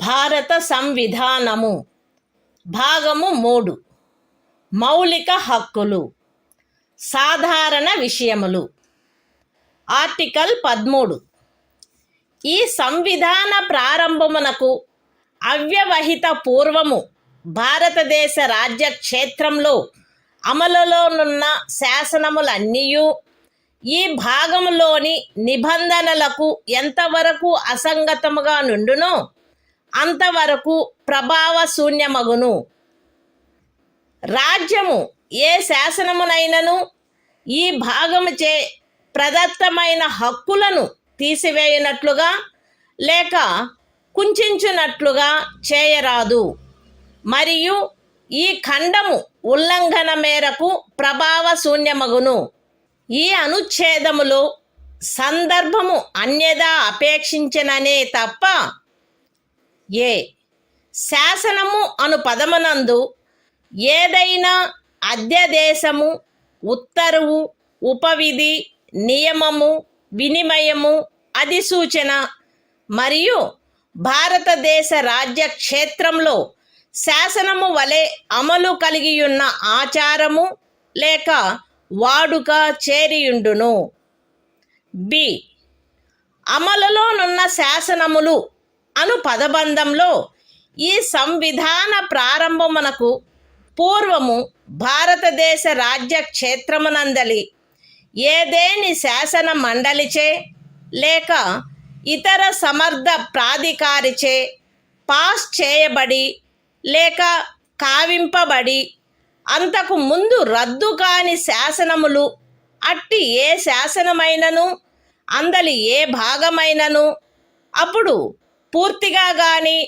భారత సంవిధానము భాగము 3 మౌలిక హక్కులు సాధారణ విషయములు ఆర్టికల్ 13 ఈ సంవిధాన ప్రారంభమునకు అవ్యవహిత పూర్వము భారతదేశ రాజ్య క్షేత్రంలో అమలులోనున్న శాసనములన్నీయు ఈ భాగములోని నిబంధనలకు ఎంతవరకు అసంగతముగా నుండునో అంతవరకు ప్రభావశూన్యమగును. రాజ్యము ఏ శాసనమునైనను ఈ భాగముచే ప్రదత్తమైన హక్కులను తీసివేయునట్లుగా లేక కుంచునట్లుగా చేయరాదు మరియు ఈ ఖండము ఉల్లంఘన మేరకు ప్రభావశూన్యమగును. ఈ అనుచ్ఛేదములో సందర్భము అన్యదా అపేక్షించననే తప్ప ఏ శాసనము అను పదమునందు ఏదైనా అధ్యదేశము, ఉత్తర్వు, ఉపవిధి, నియమము, వినిమయము, అధిసూచన మరియు భారతదేశ రాజ్య క్షేత్రంలో శాసనము వలె అమలు కలిగియున్న ఆచారము లేక వాడుక చేరియుండును. బి అమలులోనున్న శాసనములు అను పదబంధంలో ఈ సంవిధాన ప్రారంభమునకు పూర్వము భారతదేశ రాజ్య క్షేత్రమునందలి ఏదేని శాసన మండలిచే లేక ఇతర సమర్థ ప్రాధికారిచే పాస్ చేయబడి లేక కావింపబడి అంతకు ముందు రద్దు కాని శాసనములు అట్టి ఏ శాసనమైనను అందలి ఏ భాగమైనను అప్పుడు పూర్తిగా కానీ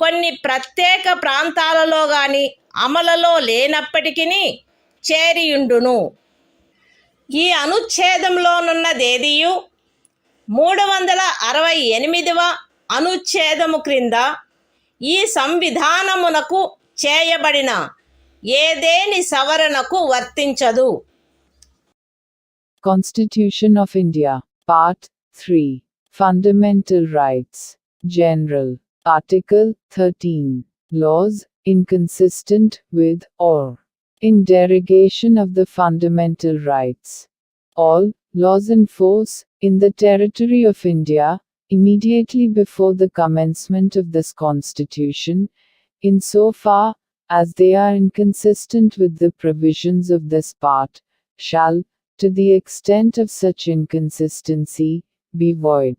కొన్ని ప్రత్యేక ప్రాంతాలలో కానీ అమలులో లేనప్పటికీ చేరియుండును. ఈ అనుచ్ఛేదంలోనున్నదేదియు 368వ అనుచ్ఛేదము క్రింద ఈ సంవిధానమునకు చేయబడిన ఏదేని సవరణకు వర్తించదు. Constitution of India, Part 3, Fundamental Rights, General, Article 13, Laws inconsistent with or in derogation of the fundamental rights. All laws in force in the territory of India, immediately before the commencement of this Constitution, in so far as they are inconsistent with the provisions of this part, shall, to the extent of such inconsistency, be void.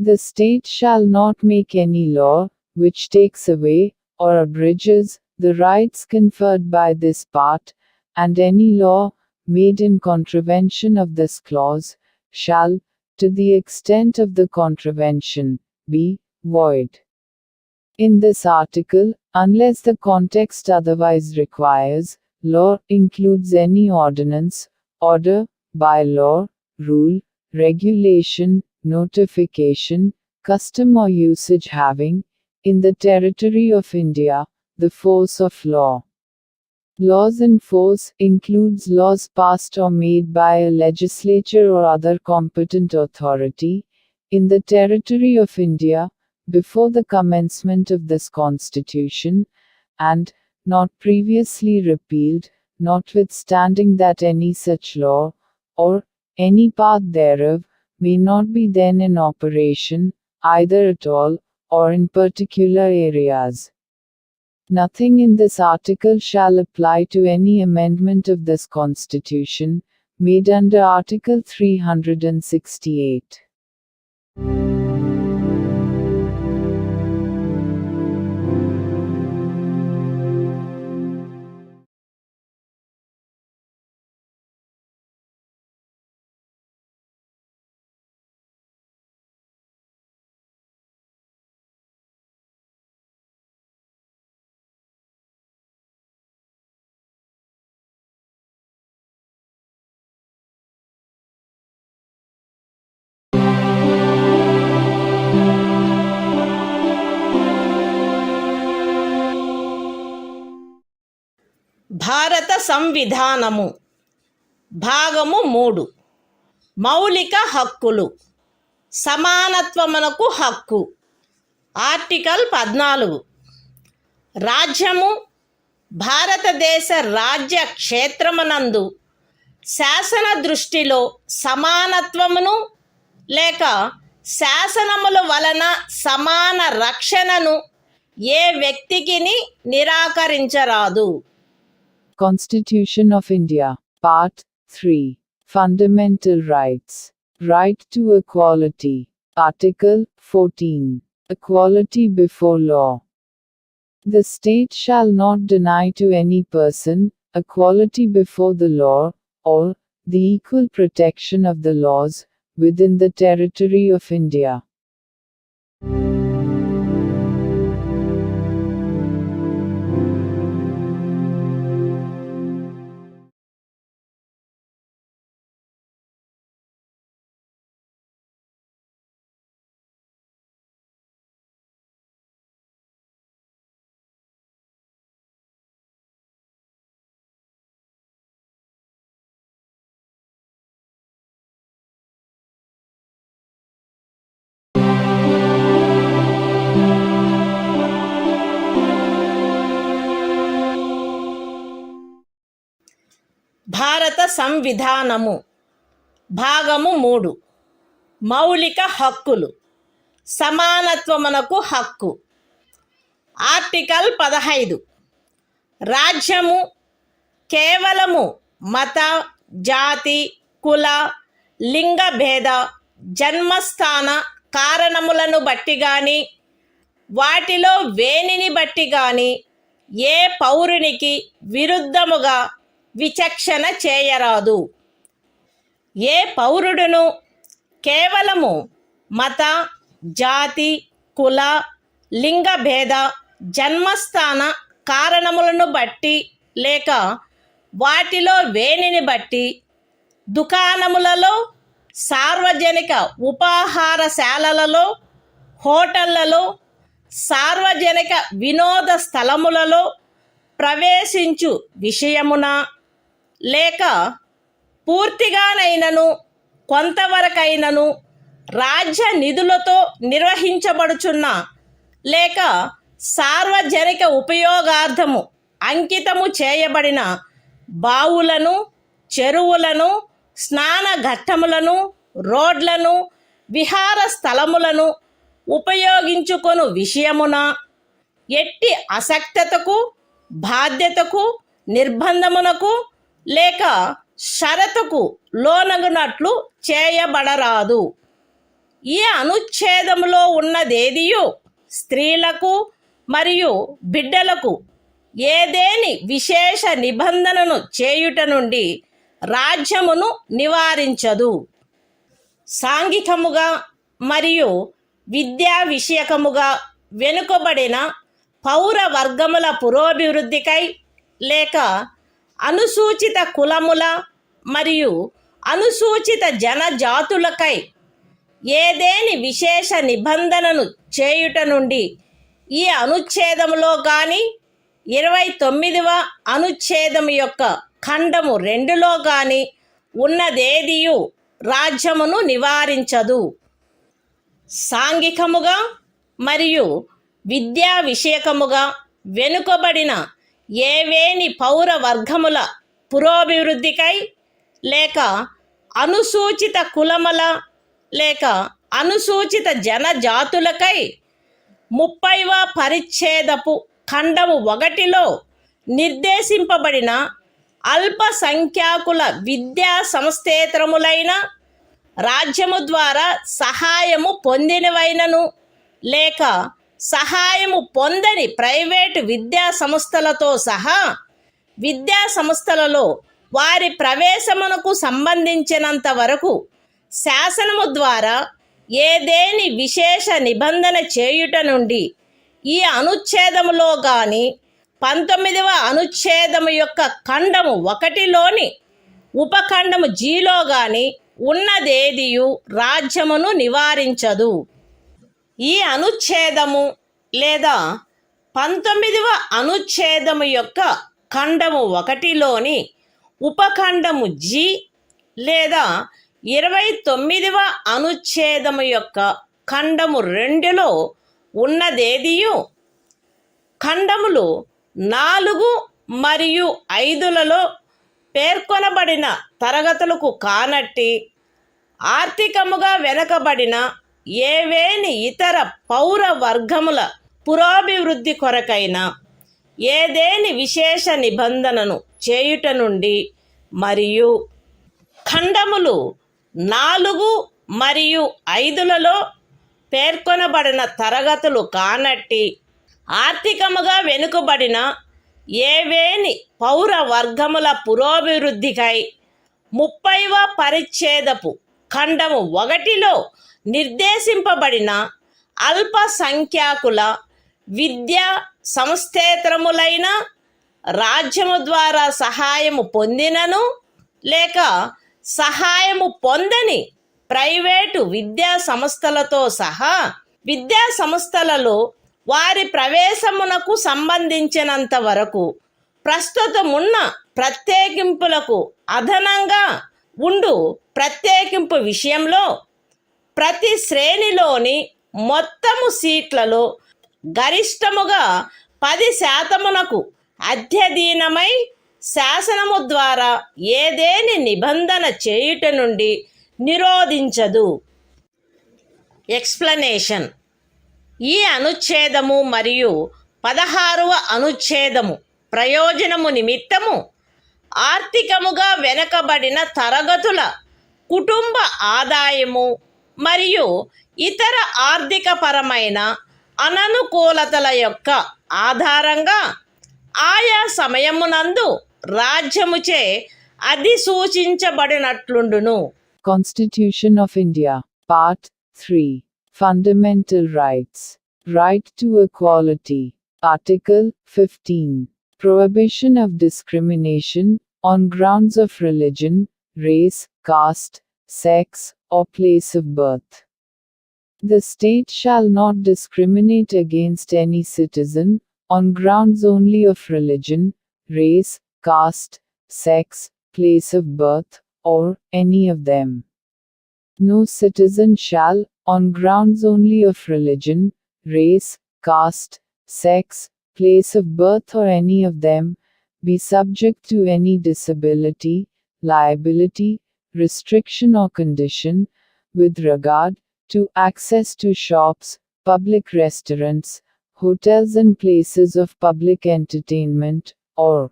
The state shall not make any law, which takes away, or abridges, the rights conferred by this part, and any law, made in contravention of this clause, shall, to the extent of the contravention, be void. In this article, unless the context otherwise requires, law includes any ordinance, order, bylaw, rule, regulation, notification, custom or usage having, in the territory of India, the force of law. Laws in force includes laws passed or made by a legislature or other competent authority, in the territory of India, before the commencement of this Constitution, and, not previously repealed, notwithstanding that any such law, or, any part thereof, may not be then in operation, either at all, or in particular areas. Nothing in this article shall apply to any amendment of this Constitution, made under Article 368. భారత సంవిధానము భాగము 3 మౌలిక హక్కులు సమానత్వమునకు హక్కు article 14 రాజ్యము భారతదేశ రాజ్య క్షేత్రమునందు శాసన దృష్టిలో సమానత్వమును లేక శాసనముల వలన సమాన రక్షణను ఏ వ్యక్తికిని నిరాకరించరాదు. Constitution of India, Part 3. Fundamental Rights. Right to Equality. Article 14. Equality before law. The state shall not deny to any person equality before the law, or the equal protection of the laws within the territory of India. భారత సంవిధానము భాగము 3 మౌలిక హక్కులు సమానత్వమునకు హక్కు. Article 15 రాజ్యము కేవలము మత, జాతి, కుల, లింగ భేద, జన్మస్థాన కారణములను బట్టి గాని వాటిలో వేనిని బట్టి గాని ఏ పౌరునికి విరుద్ధముగా విచక్షణ చేయరాదు. ఏ పౌరుడును కేవలము మత, జాతి, కుల, లింగ భేద, జన్మస్థాన కారణములను బట్టి లేక వాటిలో వేనిని బట్టి దుకాణములలో, సార్వజనిక ఉపాహారశాలలలో, హోటళ్లలో, సార్వజనిక వినోద స్థలములలో ప్రవేశించు విషయమున లేక పూర్తిగానైనను కొంతవరకైనను రాజ్య నిధులతో నిర్వహించబడుచున్న లేక సార్వజనిక ఉపయోగార్థము అంకితము చేయబడిన బావులను, చెరువులను, స్నాన ఘట్టములను, రోడ్లను, విహార స్థలములను ఉపయోగించుకొను విషయమున ఎట్టి అసక్తతకు, బాధ్యతకు, నిర్బంధమునకు లేక షరతుకు లోనగునట్లు చేయబడరాదు. ఈ అనుచ్ఛేదములో ఉన్నదేదియు స్త్రీలకు మరియు బిడ్డలకు ఏదేని విశేష నిబంధనను చేయుట నుండి రాజ్యమును నివారించదు. సాంఘికముగా మరియు విద్యా విషయకముగా వెనుకబడిన పౌర వర్గముల పురోభివృద్ధికై లేక అనుసూచిత కులముల మరియు అనుసూచిత జనజాతులకై ఏదేని విశేష నిబంధనను చేయుట నుండి ఈ అనుచ్ఛేదములో గాని 29వ అనుచ్ఛేదము యొక్క ఖండము 2లో గాని ఉన్నదేదియు రాజ్యమును నివారించదు. సాంఘికముగా మరియు విద్యా విషయకముగా వెనుకబడిన ఏవేని పౌర వర్గముల పురోభివృద్ధికై లేక అనుసూచిత కులముల లేక అనుసూచిత జనజాతులకై 30వ పరిచ్ఛేదపు ఖండము 1లో నిర్దేశింపబడిన అల్పసంఖ్యాకుల విద్యా సంస్థేతరములైన రాజ్యము ద్వారా సహాయము పొందినవైనను లేక సహాయము పొందని ప్రైవేటు విద్యా సంస్థలతో సహా విద్యా సంస్థలలో వారి ప్రవేశమునకు సంబంధించినంత వరకు శాసనము ద్వారా ఏదేని విశేష నిబంధన చేయుట నుండి ఈ అనుచ్ఛేదములో గాని 19వ అనుచ్ఛేదము యొక్క ఖండము 1లోని ఉపఖండము జీలో గాని ఉన్నదేదియు రాజ్యమును నివారించదు. ఈ అనుచ్ఛేదము లేదా 19వ అనుచ్ఛేదము యొక్క ఖండము 1లోని ఉపఖండము జి లేదా 29వ అనుచ్ఛేదము యొక్క ఖండము 2లో ఉన్నదేదియు ఖండములు 4 మరియు 5లలో పేర్కొనబడిన తరగతులకు కానట్టి ఆర్థికముగా వెనుకబడిన ఏవేని ఇతర పౌర వర్గముల పురోభివృద్ధి కొరకైన ఏదేని విశేష నిబంధనను చేయుట నుండి మరియు ఖండములు 4 మరియు 5లలో పేర్కొనబడిన తరగతులు కానట్టి ఆర్థికముగా వెనుకబడిన ఏవేని పౌర వర్గముల పురోభివృద్ధికై 30వ పరిచ్ఛేదపు ఖండము 1లో నిర్దేశింపబడిన అల్పసంఖ్యాకుల విద్యా సంస్థేతరములైన రాజ్యము ద్వారా సహాయము పొందినను లేక సహాయము పొందని ప్రైవేటు విద్యా సంస్థలతో సహా విద్యా సంస్థలలో వారి ప్రవేశమునకు సంబంధించినంత వరకు ప్రస్తుతమున్న ప్రత్యేకింపులకు అదనంగా ఉండు ప్రత్యేకింపు విషయంలో ప్రతి శ్రేణిలోని మొత్తము సీట్లలో గరిష్టముగా 10% అధ్యధీనమై శాసనము ద్వారా ఏదేని నిబంధన చేయుట నుండి నిరోధించదు. ఎక్స్ప్లనేషన్. ఈ అనుచ్ఛేదము మరియు 16వ అనుచ్ఛేదము ప్రయోజనము నిమిత్తము ఆర్థికముగా వెనుకబడిన తరగతుల కుటుంబ ఆదాయము మరియు ఇతర ఆర్థికపరమైన అననుకూలతల యొక్క ఆధారంగా ఆయా సమయమునందు రాజ్యముచే అధిసూచించబడినట్లుండును. Constitution of India, Part 3. Fundamental Rights. Right to Equality. Article 15. Prohibition of discrimination on grounds of religion, race, caste, sex, or place of birth. The state shall not discriminate against any citizen on grounds only of religion, race, caste, sex, place of birth, or any of them. No citizen shall, on grounds only of religion, race, caste, sex, place of birth, or any of them, be subject to any disability, liability, restriction, or condition, with regard to access to shops, public restaurants, hotels, and places of public entertainment, or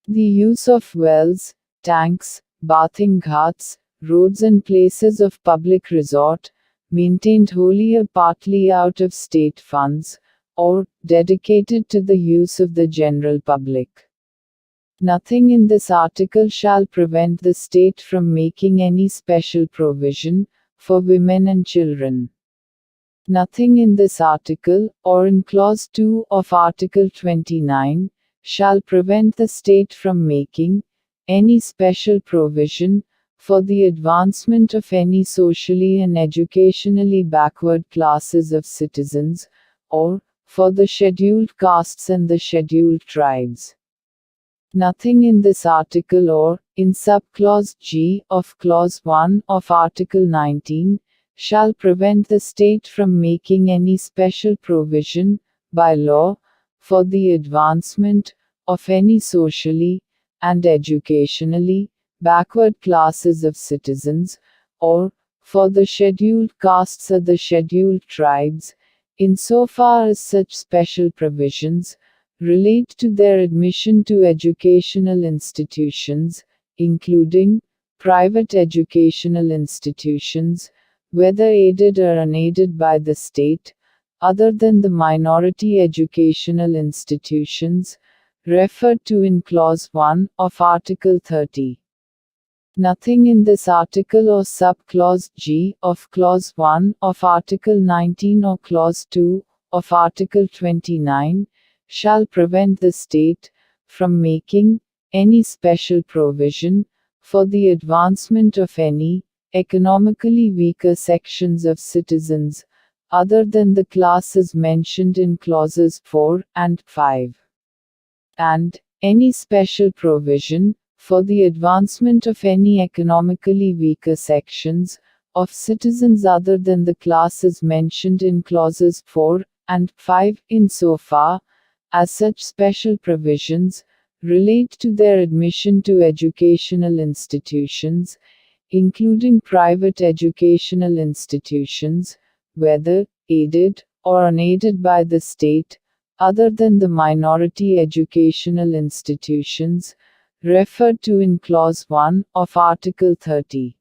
the use of wells, tanks, bathing ghats, roads, and places of public resort, maintained wholly or partly out of state funds, or dedicated to the use of the general public. Nothing in this article shall prevent the state from making any special provision for women and children. Nothing in this article, or in Clause 2 of Article 29, shall prevent the state from making any special provision for the advancement of any socially and educationally backward classes of citizens, or for the scheduled castes and the scheduled tribes. Nothing in this article or in subclause G of Clause 1 of Article 19 shall prevent the state from making any special provision by law for the advancement of any socially and educationally backward classes of citizens, or for the scheduled castes or the scheduled tribes, insofar as such special provisions relate to their admission to educational institutions, including private educational institutions, whether aided or unaided by the state, other than the minority educational institutions referred to in Clause 1 of Article 30. Nothing in this article or subclause G of Clause 1 of Article 19 or Clause 2 of Article 29 shall prevent the state from making any special provision for the advancement of any economically weaker sections of citizens, other than the classes mentioned in Clauses 4 and 5. And any special provision for the advancement of any economically weaker sections of citizens other than the classes mentioned in clauses 4 and 5 insofar as such special provisions relate to their admission to educational institutions, including private educational institutions, whether aided or unaided by the state, other than the minority educational institutions referred to in Clause 1 of Article 30,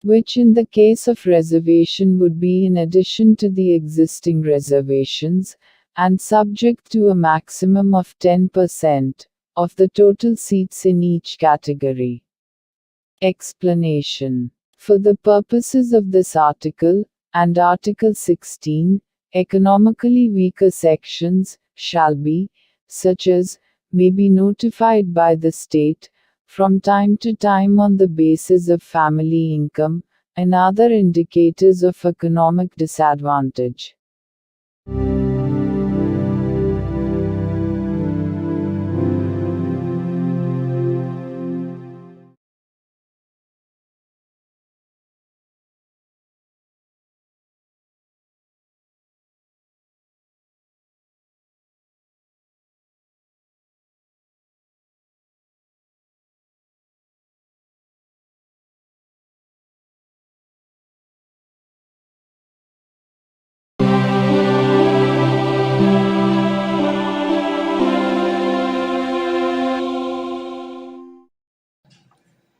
which in the case of reservation would be in addition to the existing reservations, and subject to a maximum of 10% of the total seats in each category. Explanation. For the purposes of this article, and Article 16, economically weaker sections shall be, such as, may be notified by the state, from time to time on the basis of family income, and other indicators of economic disadvantage.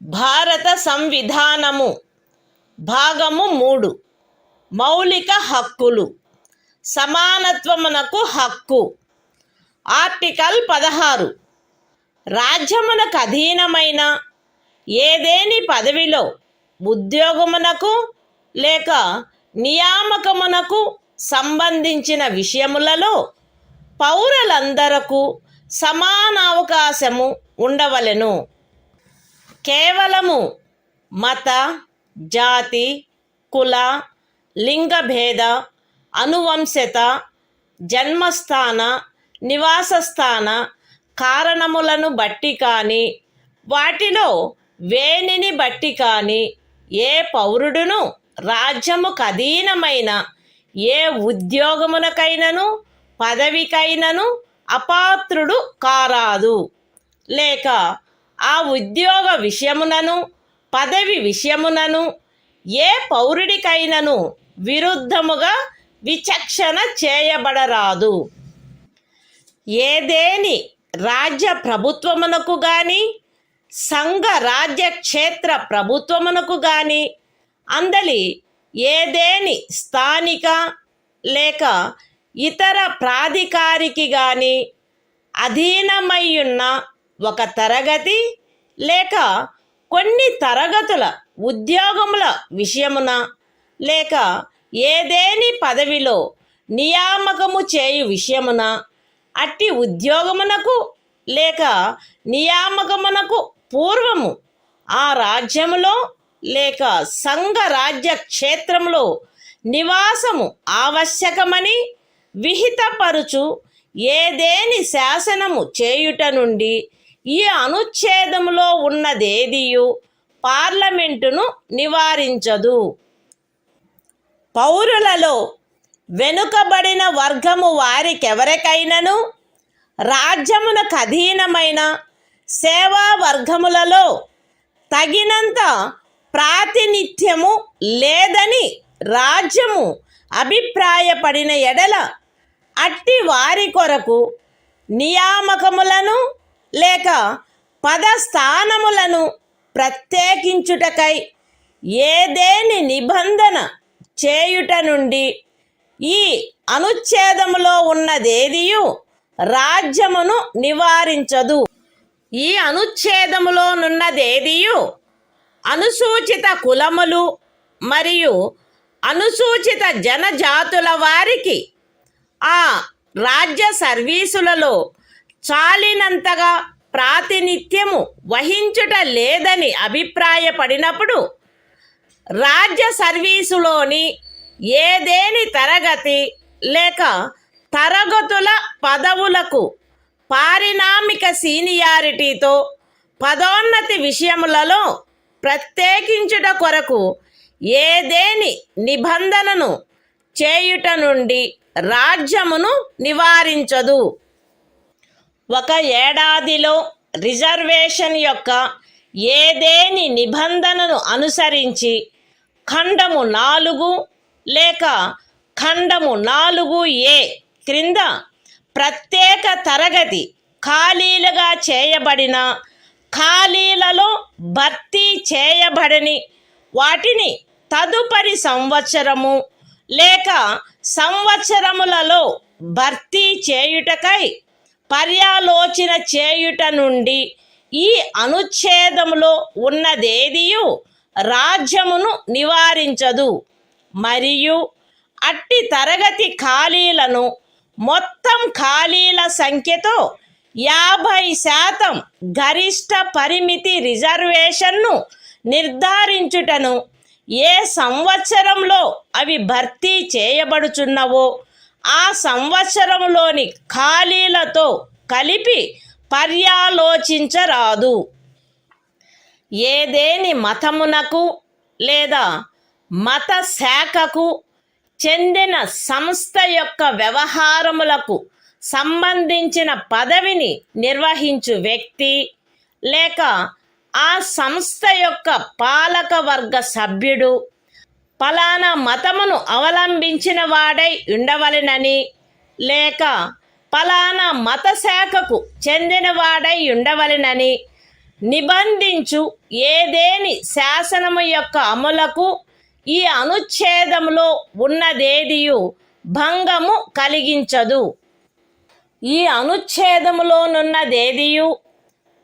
భారత సంవిధానము భాగము 3 మౌలిక హక్కులు సమానత్వమునకు హక్కు. Article 16 రాజ్యమునకు అధీనమైన ఏదేని పదవిలో ఉద్యోగమునకు లేక నియామకమునకు సంబంధించిన విషయములలో పౌరులందరకు సమాన అవకాశము ఉండవలెను. కేవలము మత, జాతి, కుల, లింగభేద, అనువంశత, జన్మస్థాన, నివాసస్థాన కారణములను బట్టి కానీ వాటిలో వేనిని బట్టి కానీ ఏ పౌరుడును రాజ్యముకు అధీనమైన ఏ ఉద్యోగమునకైనను పదవికైనను అపాత్రుడు కారాదు, లేక ఆ ఉద్యోగ విషయమునను పదవి విషయమునను ఏ పౌరుడికైనను విరుద్ధముగా విచక్షణ చేయబడరాదు. ఏదేని రాజ్య ప్రభుత్వమునకు గాని సంఘ రాజ్య క్షేత్ర ప్రభుత్వమునకు గాని అందలి ఏదేని స్థానిక లేక ఇతర ప్రాధికారికి గాని అధీనమయ్యున్న ఒక తరగతి లేక కొన్ని తరగతుల ఉద్యోగముల విషయమున లేక ఏదేని పదవిలో నియామకము చేయు విషయమున అట్టి ఉద్యోగమునకు లేక నియామకమునకు పూర్వము ఆ రాజ్యములో లేక సంఘ రాజ్య క్షేత్రములో నివాసము ఆవశ్యకమని విహితపరుచు ఏదేని శాసనము చేయుట నుండి ఈ అనుచ్ఛేదములో ఉన్నదేదియు పార్లమెంటును నివారించదు. పౌరులలో వెనుకబడిన వర్గము వారికెవరికైనను రాజ్యమునకు అధీనమైన సేవా వర్గములలో తగినంత ప్రాతినిధ్యము లేదని రాజ్యము అభిప్రాయపడిన ఎడల అట్టి వారి కొరకు నియామకములను లేక పదస్థానములను ప్రత్యేకించుటకై ఏదేని నిబంధన చేయుట నుండి ఈ అనుచ్ఛేదములో ఉన్నదేదియు రాజ్యమును నివారించదు. ఈ అనుచ్ఛేదములోనున్నదేదియు అనుసూచిత కులములు మరియు అనుసూచిత జనజాతుల వారికి ఆ రాజ్య సర్వీసులలో చాలినంతగా ప్రాతినిధ్యము వహించుట లేదని అభిప్రాయపడినప్పుడు రాజ్య సర్వీసులోని ఏదేని తరగతి లేక తరగతుల పదవులకు పారిణామిక సీనియారిటీతో పదోన్నతి విషయములలో ప్రత్యేకించుట కొరకు ఏదేని నిబంధనను చేయుట నుండి రాజ్యమును నివారించదు. ఒక ఏడాదిలో రిజర్వేషన్ యొక్క ఏదేని నిబంధనను అనుసరించి ఖండము 4 లేక ఖండము 4A క్రింద ప్రత్యేక తరగతి ఖాళీలుగా చేయబడిన ఖాళీలలో భర్తీ చేయబడని వాటిని తదుపరి సంవత్సరము లేక సంవత్సరములలో భర్తీ చేయుటకై పర్యాలోచన చేయుట నుండి ఈ అనుచ్ఛేదములో ఉన్నదేదియు రాజ్యమును నివారించదు. మరియు అట్టి తరగతి ఖాళీలను మొత్తం ఖాళీల సంఖ్యతో 50% గరిష్ట పరిమితి రిజర్వేషన్ను నిర్ధారించుటను ఏ సంవత్సరంలో అవి భర్తీ చేయబడుచున్నవో ఆ సంవత్సరంలోని ఖాళీలతో కలిపి పర్యాలోచించరాదు. ఏదేని మతమునకు లేదా మత శాఖకు చెందిన సంస్థ యొక్క వ్యవహారములకు సంబంధించిన పదవిని నిర్వహించు వ్యక్తి లేక ఆ సంస్థ యొక్క పాలక వర్గ సభ్యుడు ఫలానా మతమును అవలంబించిన వాడై ఉండవలెనని లేక ఫలానా మత శాఖకు చెందినవాడై ఉండవలెనని నిబంధించు ఏదేని శాసనము యొక్క అమలుకు ఈ అనుచ్ఛేదములో ఉన్నదేదియు భంగము కలిగించదు. ఈ అనుచ్ఛేదములోనున్నదేదియు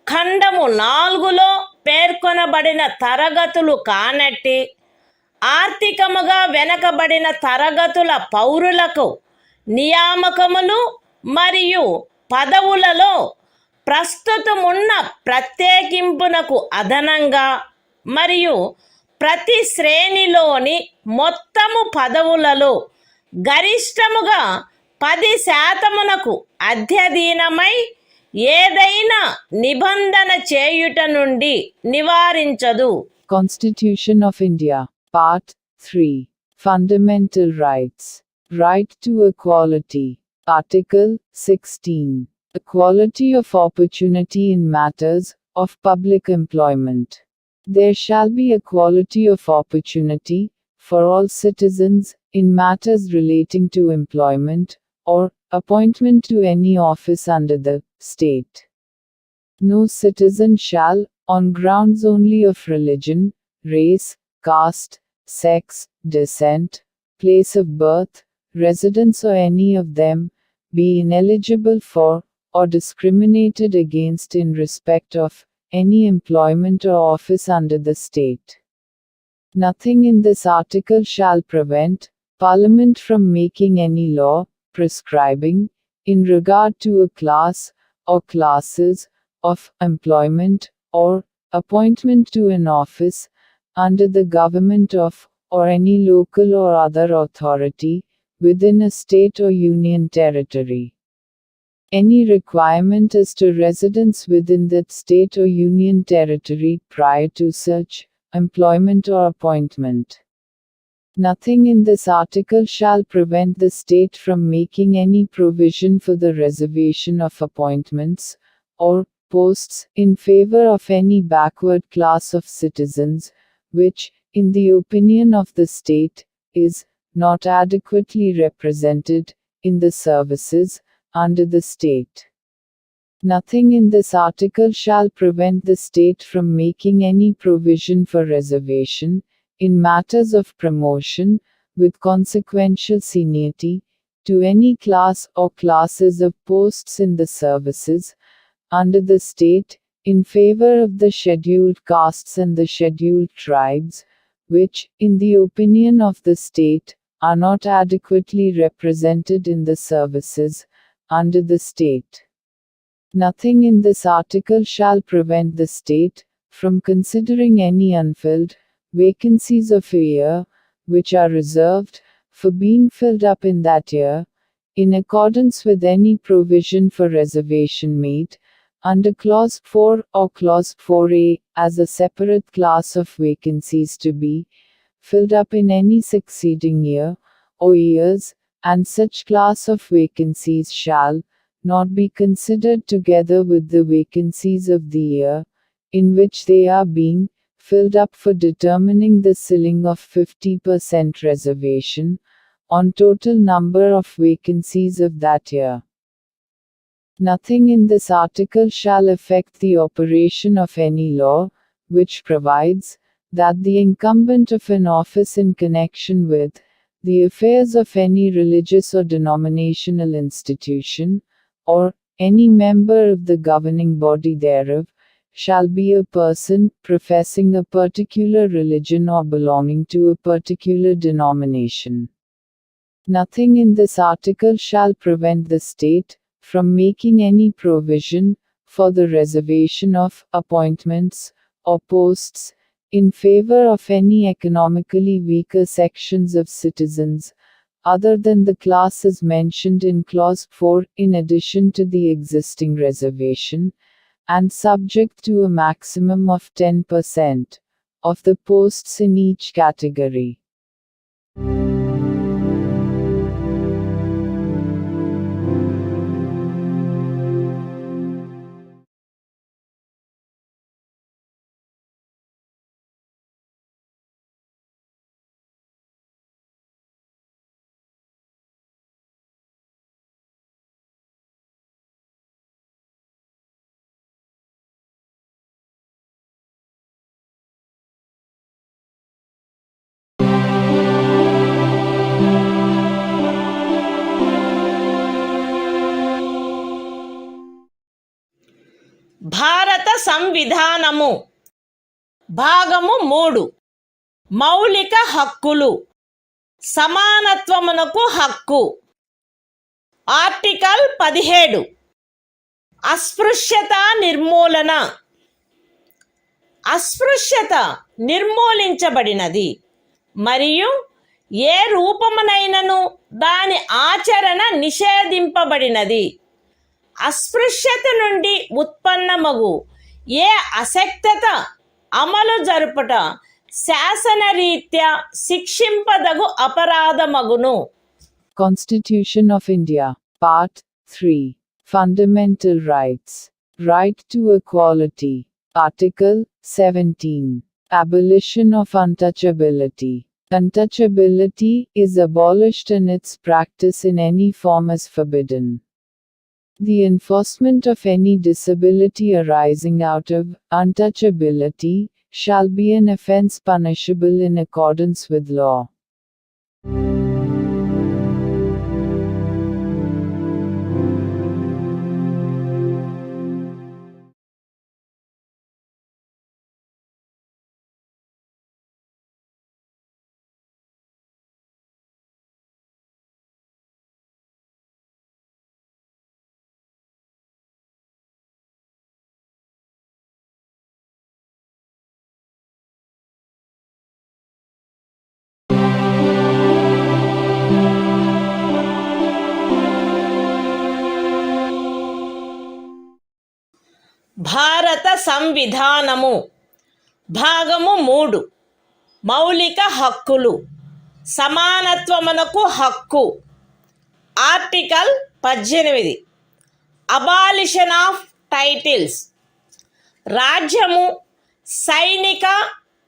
ఖండము 4లో పేర్కొనబడిన తరగతులు కానట్టి ఆర్థికముగా వెనకబడిన తరగతుల పౌరులకు నియామకములు మరియు పదవులలో ప్రస్తుతమున్న ప్రత్యేకింపునకు అదనంగా మరియు ప్రతి శ్రేణిలోని మొత్తము పదవులలో గరిష్టముగా 10% అధ్యధీనమై ఏదైనా నిబంధన చేయుట నుండి నివారించదు. Constitution of India, Part 3. Fundamental Rights. Right to Equality. Article 16. Equality of opportunity in matters of public employment. There shall be equality of opportunity for all citizens in matters relating to employment or appointment to any office under the state. No citizen shall, on grounds only of religion, race, caste, sex, descent, place of birth, residence or any of them, be ineligible for, or discriminated against in respect of, any employment or office under the state. Nothing in this article shall prevent Parliament from making any law, prescribing, in regard to a class, or classes, of employment, or appointment to an office, under the government of, or any local or other authority, within a state or union territory. Any requirement as to residence within that state or union territory prior to such employment or appointment. Nothing in this article shall prevent the state from making any provision for the reservation of appointments, or posts, in favor of any backward class of citizens, which, in the opinion of the state, is not adequately represented in the services under the state. Nothing in this article shall prevent the state from making any provision for reservation, in matters of promotion, with consequential seniority, to any class or classes of posts in the services under the state, in favor of the scheduled castes and the scheduled tribes, which, in the opinion of the state, are not adequately represented in the services under the state. Nothing in this article shall prevent the state from considering any unfilled vacancies of a year, which are reserved for being filled up in that year, in accordance with any provision for reservation made under Clause 4 or Clause 4A, as a separate class of vacancies to be filled up in any succeeding year, or years, and such class of vacancies shall not be considered together with the vacancies of the year in which they are being filled up for determining the ceiling of 50% reservation on total number of vacancies of that year. Nothing in this article shall affect the operation of any law which provides that the incumbent of an office in connection with the affairs of any religious or denominational institution, or any member of the governing body thereof, shall be a person professing a particular religion or belonging to a particular denomination. Nothing in this article shall prevent the state from making any provision for the reservation of appointments or posts in favor of any economically weaker sections of citizens, other than the classes mentioned in Clause 4, in addition to the existing reservation, and subject to a maximum of 10% of the posts in each category. భారత సంవిధానము భాగము 3 మౌలిక హక్కులు సమానత్వమునకు హక్కు. Article 17 అస్పృశ్యత నిర్మూలన. అస్పృశ్యత నిర్మూలించబడినది మరియు ఏ రూపమునైనను దాని ఆచరణ నిషేధింపబడినది. అస్పృశ్యత నుండి ఉత్పన్నమగు ఏ అశక్తత అమలు జరుపుట శాసనరీత్యా శిక్షింపదగు అపరాధమగును. Constitution of India, Part 3. Fundamental Rights. Right to Equality. Article 17. Abolition of untouchability. Untouchability is abolished and its practice in any form is forbidden. The enforcement of any disability arising out of untouchability shall be an offense punishable in accordance with law. భారత సంవిధానము భాగము 3 మౌలిక హక్కులు సమానత్వమునకు హక్కు. Article 18 abolition of titles. రాజ్యము సైనిక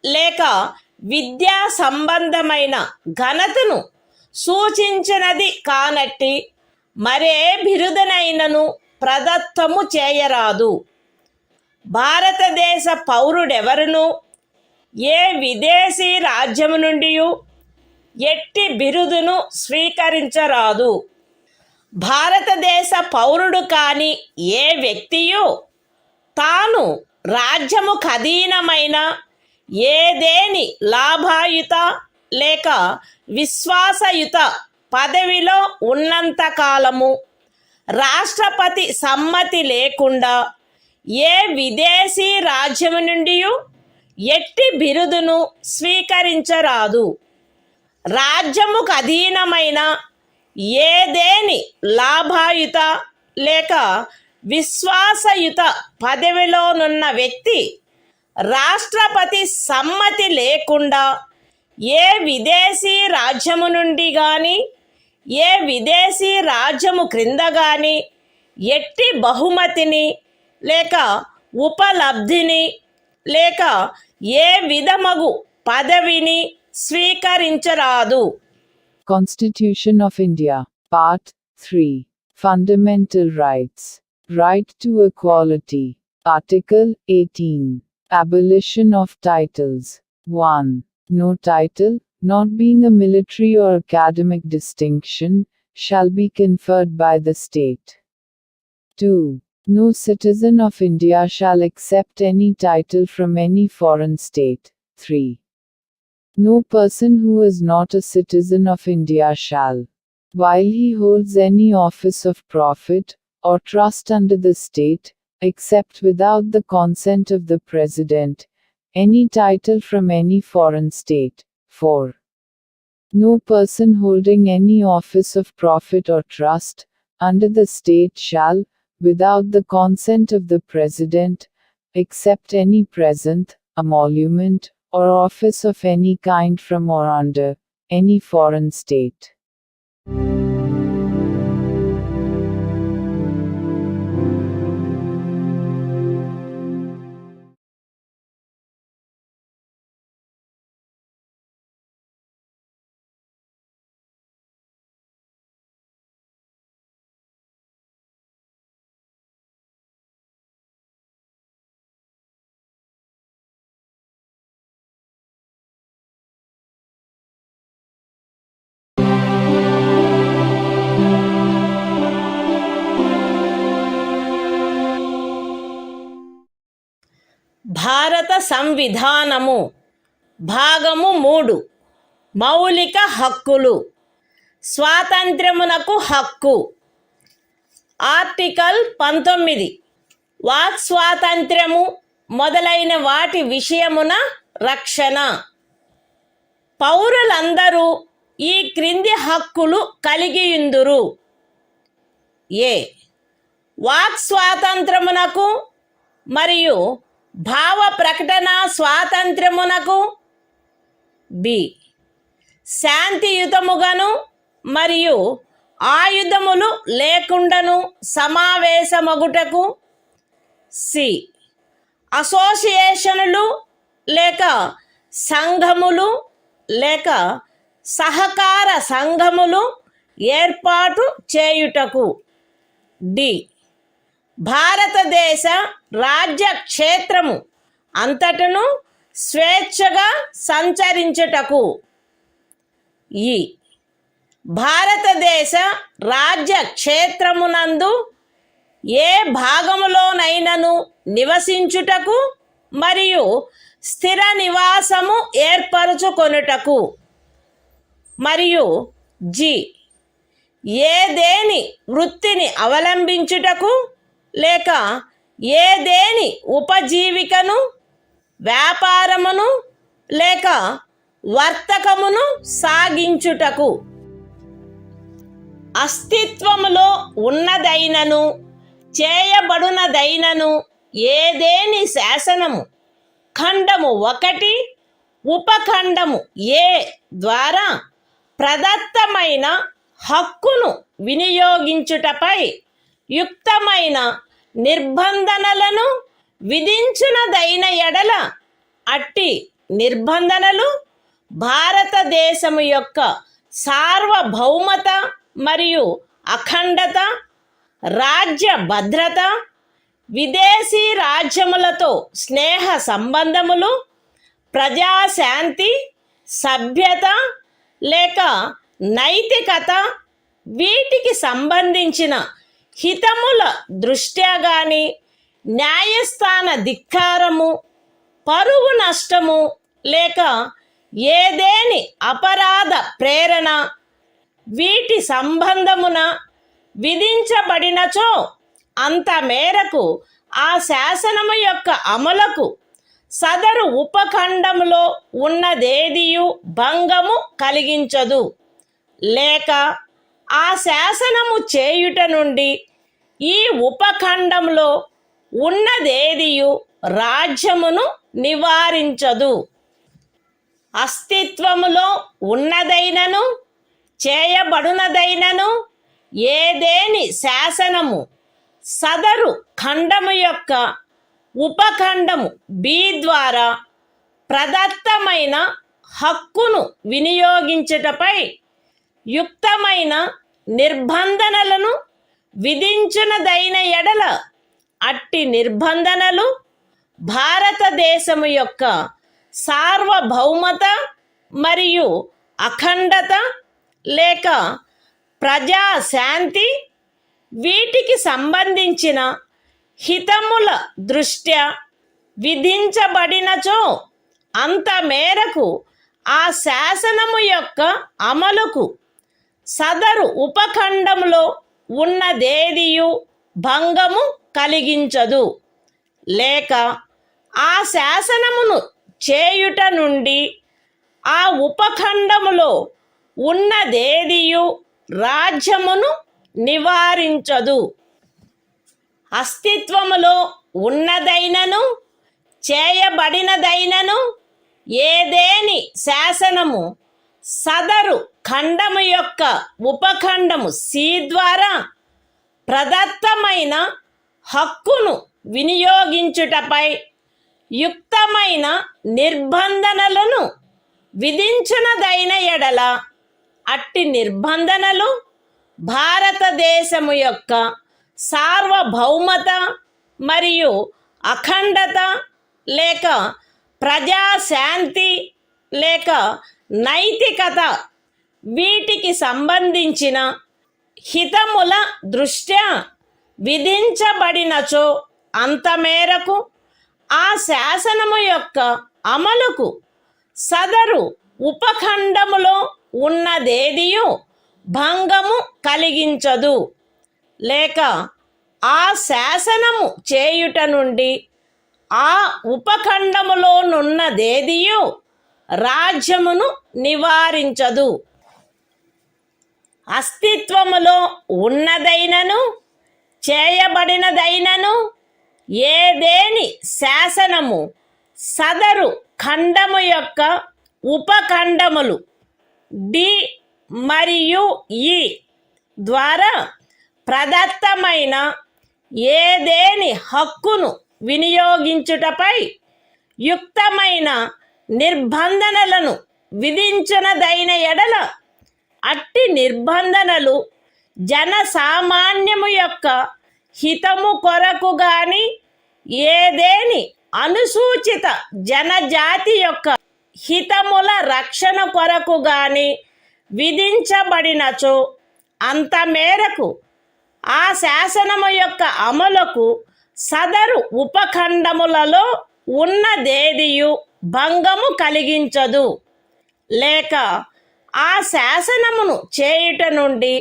లేక విద్యా సంబంధమైన ఘనతను సూచించినది కానట్టి మరే బిరుదనైనను ప్రదత్తము చేయరాదు. భారతదేశ పౌరుడెవరును ఏ విదేశీ రాజ్యము నుండి ఎట్టి బిరుదును స్వీకరించరాదు. భారతదేశ పౌరుడు కాని ఏ వ్యక్తియు తాను రాజ్యము ఖదీనమైన ఏదేని లాభాయుత లేక విశ్వాసయుత పదవిలో ఉన్నంతకాలము రాష్ట్రపతి సమ్మతి లేకుండా ఏ విదేశీ రాజ్యము నుండి ఎట్టి బిరుదును స్వీకరించరాదు. రాజ్యముకు అధీనమైన ఏదేని లాభాయుత లేక విశ్వాసయుత పదవిలోనున్న వ్యక్తి రాష్ట్రపతి సమ్మతి లేకుండా ఏ విదేశీ రాజ్యము నుండి కానీ ఏ విదేశీ రాజ్యము క్రింద కానీ ఎట్టి బహుమతిని లేక ఉపలబ్ధిని లేక ఏ విధమగు పదవిని స్వీకరించరాదు. Constitution of India, Part 3. Fundamental Rights. Right to Equality. Article 18. Abolition of Titles. 1. No title, not being a military or academic distinction, shall be conferred by the state. 2. No citizen of India shall accept any title from any foreign state. 3. No person who is not a citizen of India shall, while he holds any office of profit or trust under the state, accept without the consent of the President, any title from any foreign state. 4. No person holding any office of profit or trust under the state shall, without the consent of the President, accept any present, emolument, or office of any kind from or under any foreign state. భారత సంవిధానము భాగము 3 మౌలిక హక్కులు. స్వాతంత్ర్యమునకు హక్కు. Article 19 walk స్వాతంత్ర్యము మొదలైన వాటి విషయమున రక్షణ. పౌరులందరూ ఈ క్రింది హక్కులు కలిగియుందురు. ఏ వాక్ స్వాతంత్రమునకు మరియు భావ ప్రకటన స్వాతంత్ర్యమునకు. బి శాంతియుతముగాను మరియు ఆయుధములు లేకుండాను సమావేశమగుటకు. సి అసోసియేషనులు లేక సంఘములు లేక సహకార సంఘములు ఏర్పాటు చేయుటకు. డి భారతదేశ రాజ్య క్షేత్రము అంతటను స్వేచ్ఛగా సంచరించుటకు. ఈ భారతదేశ రాజ్య క్షేత్రమునందు ఏ భాగములోనైనను నివసించుటకు మరియు స్థిర నివాసము ఏర్పరచుకొనుటకు. మరియు జి ఏదేని వృత్తిని అవలంబించుటకు లేక ఏదేని ఉపజీవికను వ్యాపారమును లేక వర్తకమును సాగించుటకు. అస్తిత్వములో ఉన్నదైనను చేయబడునదైనను ఏదేని శాసనము ఖండము 1 ఉపఖండము ఏ ద్వారా ప్రదత్తమైన హక్కును వినియోగించుటపై యుక్తమైన నిర్బంధనలను విధించునదైన ఎడల అట్టి నిర్బంధనలు భారతదేశము యొక్క సార్వభౌమత మరియు అఖండత, రాజ్య భద్రత, విదేశీ రాజ్యములతో స్నేహ సంబంధములు, ప్రజాశాంతి, సభ్యత లేక నైతికత వీటికి సంబంధించిన హితముల దృష్ట్యా గాని న్యాయస్థాన ధిక్కారము, పరువు నష్టము లేక ఏదేని అపరాధ ప్రేరణ వీటి సంబంధమున విధించబడినచో అంత మేరకు ఆ శాసనము యొక్క అమలుకు సదరు ఉపఖండములో ఉన్నదేదియు భంగము కలిగించదు, లేక ఆ శాసనము చేయుట నుండి ఈ ఉపఖండంలో ఉన్నదేదియు రాజ్యమును నివారించదు. అస్తిత్వములో ఉన్నదైనను చేయబడునదైనను ఏదేని శాసనము సదరు ఖండము యొక్క ఉపఖండము బి ద్వారా ప్రదత్తమైన హక్కును వినియోగించుటపై యుక్తమైన నిర్బంధనలను విధించునదైన ఎడల అట్టి నిర్బంధనలు భారతదేశము యొక్క సార్వభౌమత మరియు అఖండత లేక ప్రజాశాంతి వీటికి సంబంధించిన హితముల దృష్ట్యా విధించబడినచో అంత మేరకు ఆ శాసనము యొక్క అమలుకు సదరు ఉపఖండంలో ఉన్నదేదియు భంగము కలిగించదు, లేక ఆ శాసనమును చేయుట నుండి ఆ ఉపఖండములో ఉన్నదేదియు రాజ్యమును నివారించదు. అస్తిత్వములో ఉన్నదైనను చేయబడినదైనను ఏదేని శాసనము సదరు ఖండము యొక్క ఉపఖండము సి ద్వారా ప్రదత్తమైన హక్కును వినియోగించుటపై యుక్తమైన నిర్బంధనలను విధించునదైన ఎడల అట్టి నిర్బంధనలు భారతదేశము యొక్క సార్వభౌమత మరియు అఖండత లేక ప్రజాశాంతి లేక నైతికత వీటికి సంబంధించిన హితముల దృష్ట్యా విధించబడినచో అంత మేరకు ఆ శాసనము యొక్క అమలుకు సదరు ఉపఖండములో ఉన్నదేదియు భంగము కలిగించదు, లేక ఆ శాసనము చేయుట నుండి ఆ ఉపఖండములోనున్నదేదియు రాజ్యమును నివారించదు. అస్తిత్వములో ఉన్నదైనను చేయబడినదైనను ఏదేని శాసనము సదరు ఖండము యొక్క ఉపఖండములు డి మరియు ఈ ద్వారా ప్రదత్తమైన ఏదేని హక్కును వినియోగించుటపై యుక్తమైన నిర్బంధనలను విధించునదైన ఎడల అట్టి నిర్బంధనలు జనసామాన్యము యొక్క హితము కొరకు గాని ఏదేని అనుసూచిత జనజాతి యొక్క హితముల రక్షణ కొరకు గాని విధించబడినచో అంత మేరకు ఆ శాసనము యొక్క అమలుకు సదరు ఉపఖండములలో ఉన్నదేదియు భంగము కలిగించదు, లేక ఆ శాసనమును చేయుట నుండి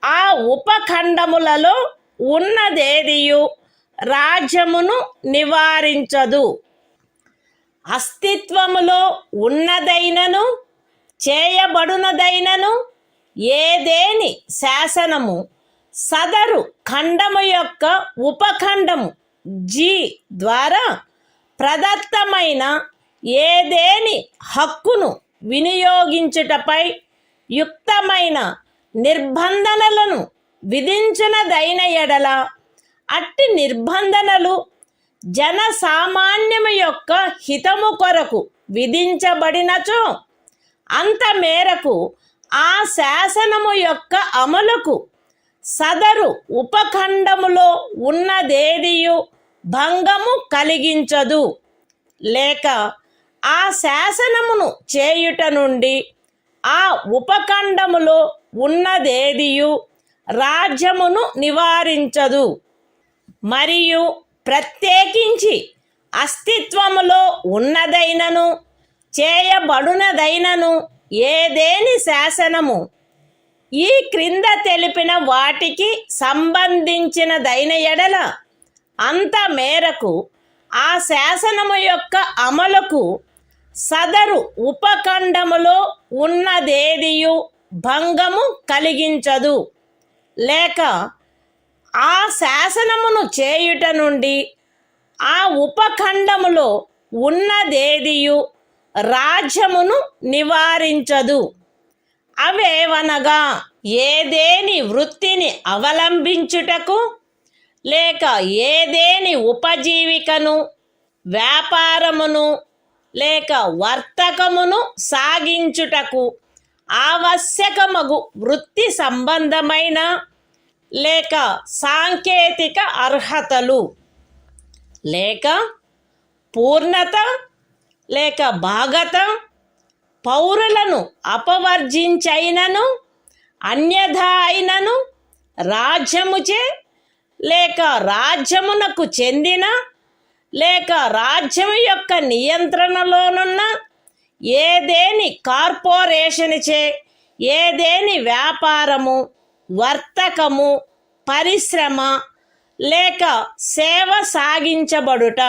ఆ ఉపఖండములలో ఉన్నదేదియు రాజ్యమును నివారించదు. అస్తిత్వములో ఉన్నదైనను చేయబడునదైనను ఏదేని శాసనము సదరు ఖండము యొక్క ఉపఖండము జి ద్వారా ప్రదత్తమైన ఏదేని హక్కును వినియోగించుటపై యుక్తమైన నిర్బంధనలను విధించునదైన ఎడల అట్టి నిర్బంధనలు జనసామాన్యము యొక్క హితము కొరకు విధించబడినచో అంత మేరకు ఆ శాసనము యొక్క అమలుకు సదరు ఉపఖండములో ఉన్నదేదియు భంగము కలిగించదు, లేక ఆ శాసనమును చేయుట నుండి ఆ ఉపఖండములో ఉన్నదేదియు రాజ్యమును నివారించదు. మరియు ప్రత్యేకించి అస్తిత్వములో ఉన్నదైనను చేయబడునదైనను ఏదేని శాసనము ఈ క్రింద తెలిపిన వాటికి సంబంధించినదైన ఎడల అంత మేరకు ఆ శాసనము యొక్క అమలుకు సదరు ఉపఖండములో ఉన్నదేదియు భంగము కలిగించదు, లేక ఆ శాసనమును చేయుట నుండి ఆ ఉపఖండములో ఉన్నదేదియు రాజ్యమును నివారించదు. అవేవనగా ఏదేని వృత్తిని అవలంబించుటకు లేక ఏదేని ఉపజీవికను, వ్యాపారమును లేక వర్తకమును సాగించుటకు ఆవశ్యకమగు వృత్తి సంబంధమైన లేక సాంకేతిక అర్హతలు లేక పూర్ణత లేక భాగత పౌరులను అపవర్జించైనను అన్యథా అయినను రాజ్యముచే లేక రాజ్యమునకు చెందిన లేక రాజ్యము యొక్క నియంత్రణలోనున్న ఏదేని కార్పొరేషన్చే ఏదేని వ్యాపారము, వర్తకము, పరిశ్రమ లేక సేవ సాగించబడుట.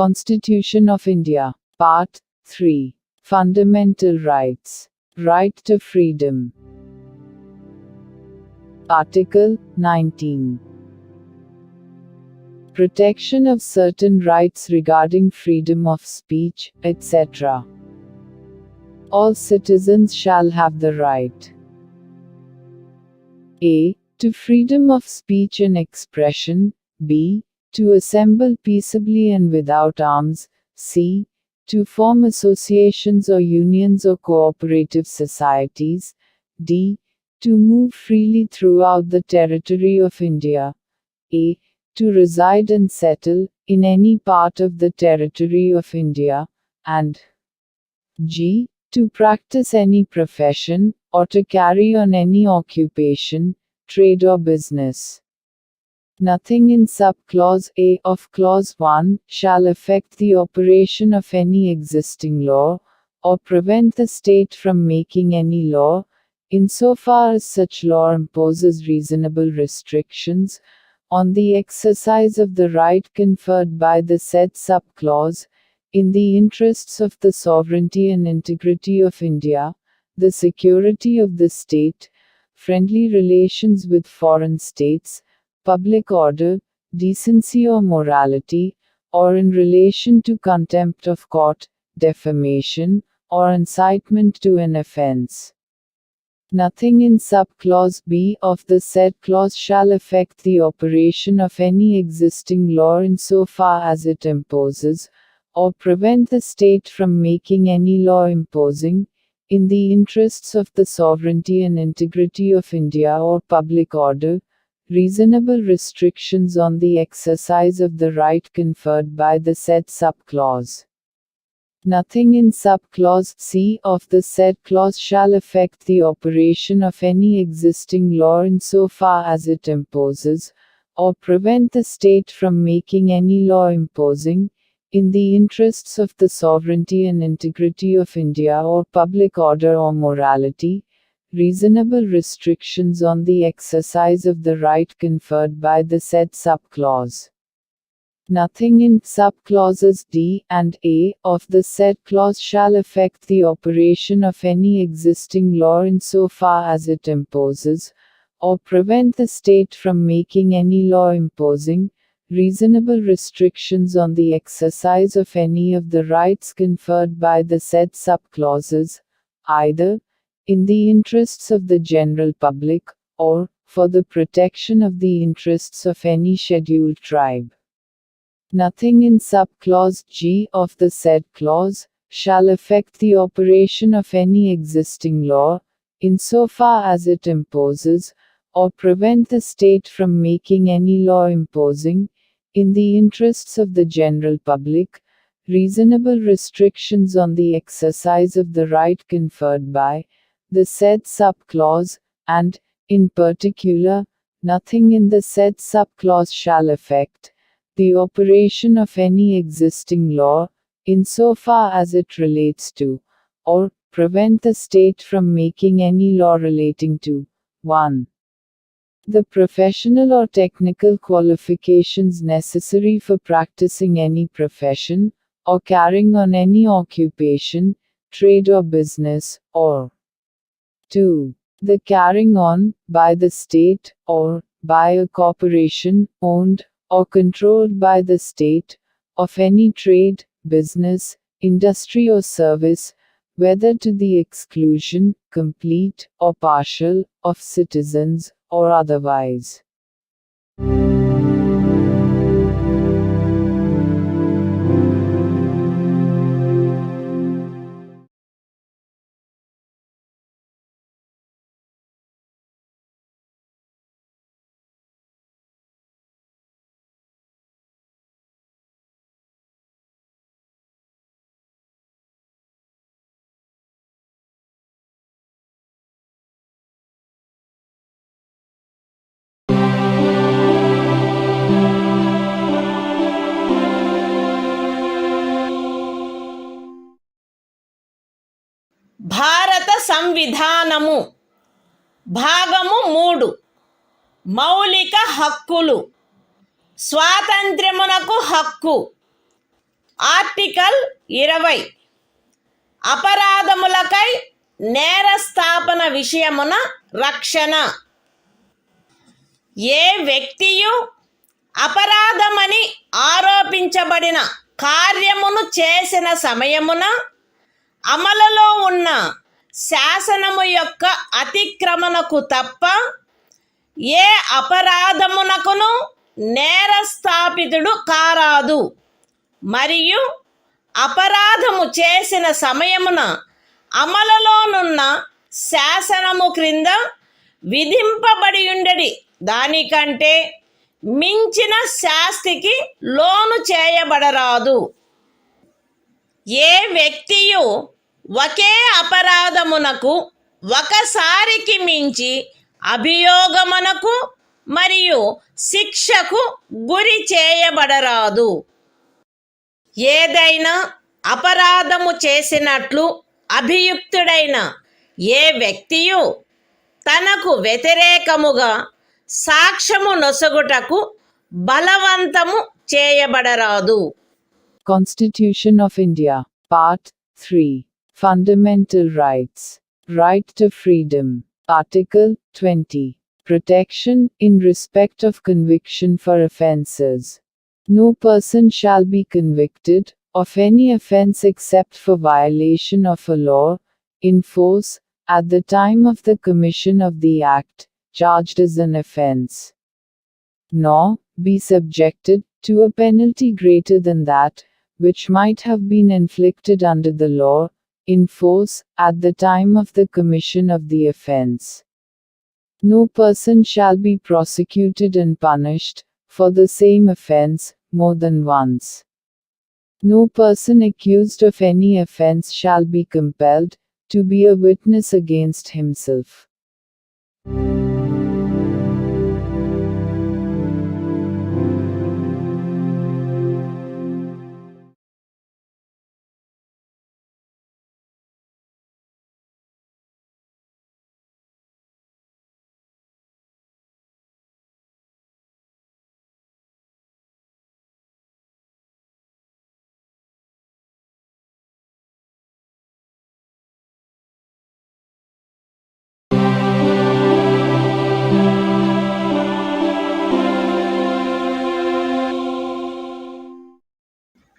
Constitution of India, Part 3. Fundamental Rights. Right to Freedom. Article 19. Protection of certain rights regarding freedom of speech, etc. All citizens shall have the right a. to freedom of speech and expression, b. to assemble peaceably and without arms, c. to form associations or unions or cooperative societies, d. to move freely throughout the territory of India, a. to reside and settle in any part of the territory of India, and g. to practice any profession, or to carry on any occupation, trade or business. Nothing in sub-clause A of clause 1 shall affect the operation of any existing law, or prevent the state from making any law, insofar as such law imposes reasonable restrictions on the exercise of the right conferred by the said sub-clause, in the interests of the sovereignty and integrity of India, the security of the state, friendly relations with foreign states, public order, decency or morality, or in relation to contempt of court, defamation, or incitement to an offense. Nothing in sub-clause B of the said clause shall affect the operation of any existing law insofar as it imposes, or prevent the state from making any law imposing, in the interests of the sovereignty and integrity of India or public order, reasonable restrictions on the exercise of the right conferred by the said sub-clause. Nothing in sub-clause C of the said clause shall affect the operation of any existing law insofar as it imposes, or prevent the state from making any law imposing, in the interests of the sovereignty and integrity of India or public order or morality, reasonable restrictions on the exercise of the right conferred by the said sub-clause. Nothing in sub-clauses D and A of the said clause shall affect the operation of any existing law insofar as it imposes, or prevent the state from making any law imposing, reasonable restrictions on the exercise of any of the rights conferred by the said sub-clauses, either in the interests of the general public, or for the protection of the interests of any scheduled tribe. Nothing in sub-clause G of the said clause shall affect the operation of any existing law, insofar as it imposes, or prevent the state from making any law imposing, in the interests of the general public, reasonable restrictions on the exercise of the right conferred by the said sub-clause, and, in particular, nothing in the said sub-clause shall affect the operation of any existing law, insofar as it relates to, or prevent the state from making any law relating to 1. The professional or technical qualifications necessary for practicing any profession, or carrying on any occupation, trade or business, or 2. The carrying on, by the state, or by a corporation, owned or controlled by the state, of any trade, business, industry or service, whether to the exclusion, complete or partial, of citizens, or otherwise. భారత సంవిధానము భాగము 3 మౌలిక హక్కులు స్వాతంత్ర్యమునకు హక్కు article 20 అపరాధములకై నేరస్థాపన విషయమున రక్షణ ఏ వ్యక్తియు అపరాధమని ఆరోపించబడిన కార్యమును చేసిన సమయమున అమలులో ఉన్న శాసనము యొక్క అతిక్రమణకు తప్ప ఏ అపరాధమునకును నేరస్థాపితుడు కారాదు మరియు అపరాధము చేసిన సమయమున అమలులోనున్న శాసనము క్రింద విధింపబడి ఉండడి దానికంటే మించిన శాస్తికి లోను చేయబడరాదు ఏ వ్యక్తియు ఒకే అపరాధమునకు ఒకసారికి మించి అభియోగమునకు మరియు శిక్షకు గురి చేయబడరాదు ఏదైనా అపరాధము చేసినట్లు అభియుక్తుడైన ఏ వ్యక్తియు తనకు వ్యతిరేకముగా సాక్ష్యము నొసగుటకు బలవంతము చేయబడరాదు. Constitution of India, Part 3. Fundamental Rights. Right to Freedom. Article 20. Protection in respect of conviction for offences. No person shall be convicted of any offence except for violation of a law, in force, at the time of the commission of the act, charged as an offence, nor be subjected to a penalty greater than that which might have been inflicted under the law, in force, at the time of the commission of the offence. No person shall be prosecuted and punished for the same offence more than once. No person accused of any offence shall be compelled to be a witness against himself.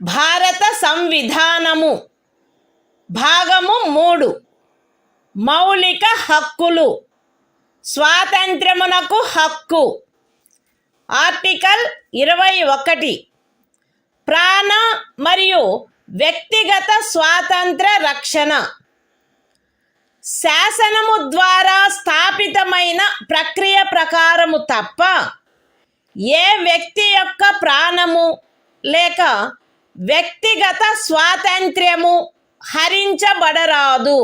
భారత సంవిధానము భాగము 3 మౌలిక హక్కులు స్వాతంత్ర్యమునకు హక్కు article 21 ప్రాణ మరియు వ్యక్తిగత స్వాతంత్ర రక్షణ శాసనము ద్వారా స్థాపితమైన ప్రక్రియ ప్రకారము తప్ప ఏ వ్యక్తి యొక్క ప్రాణము లేక వ్యక్తిగత స్వాతంత్ర్యము హరించబడరాదు.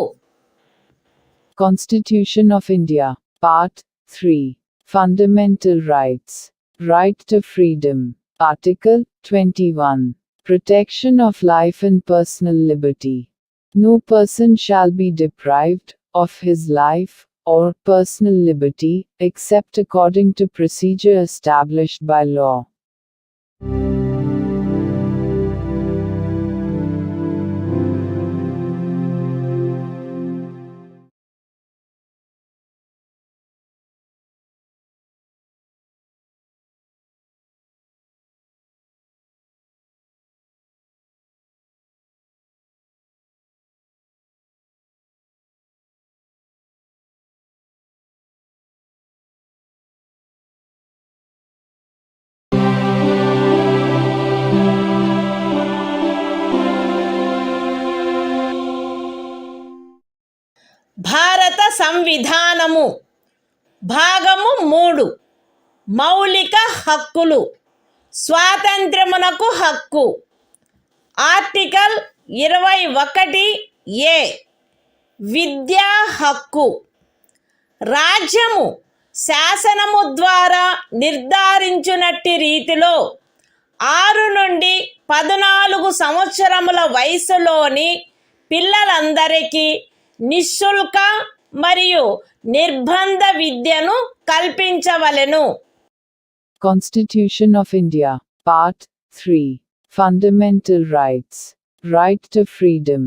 Constitution of India, Part 3. Fundamental Rights. Right to Freedom. Article 21. Protection of life and personal liberty. No person shall be deprived of his life or personal liberty except according to procedure established by law. సంవిధానము భాగము 3 మౌలిక హక్కులు స్వాతంత్ర్యమునకు హక్కు article 21A విద్యా హక్కు రాజ్యము శాసనము ద్వారా నిర్ధారించునట్టి రీతిలో 6 నుండి 14 సంవత్సరముల వయసులోని పిల్లలందరికీ నిశుల్క మరియు నిర్బంధ విద్యను కల్పించవలెను. Constitution of India, Part 3. Fundamental Rights. Right to Freedom.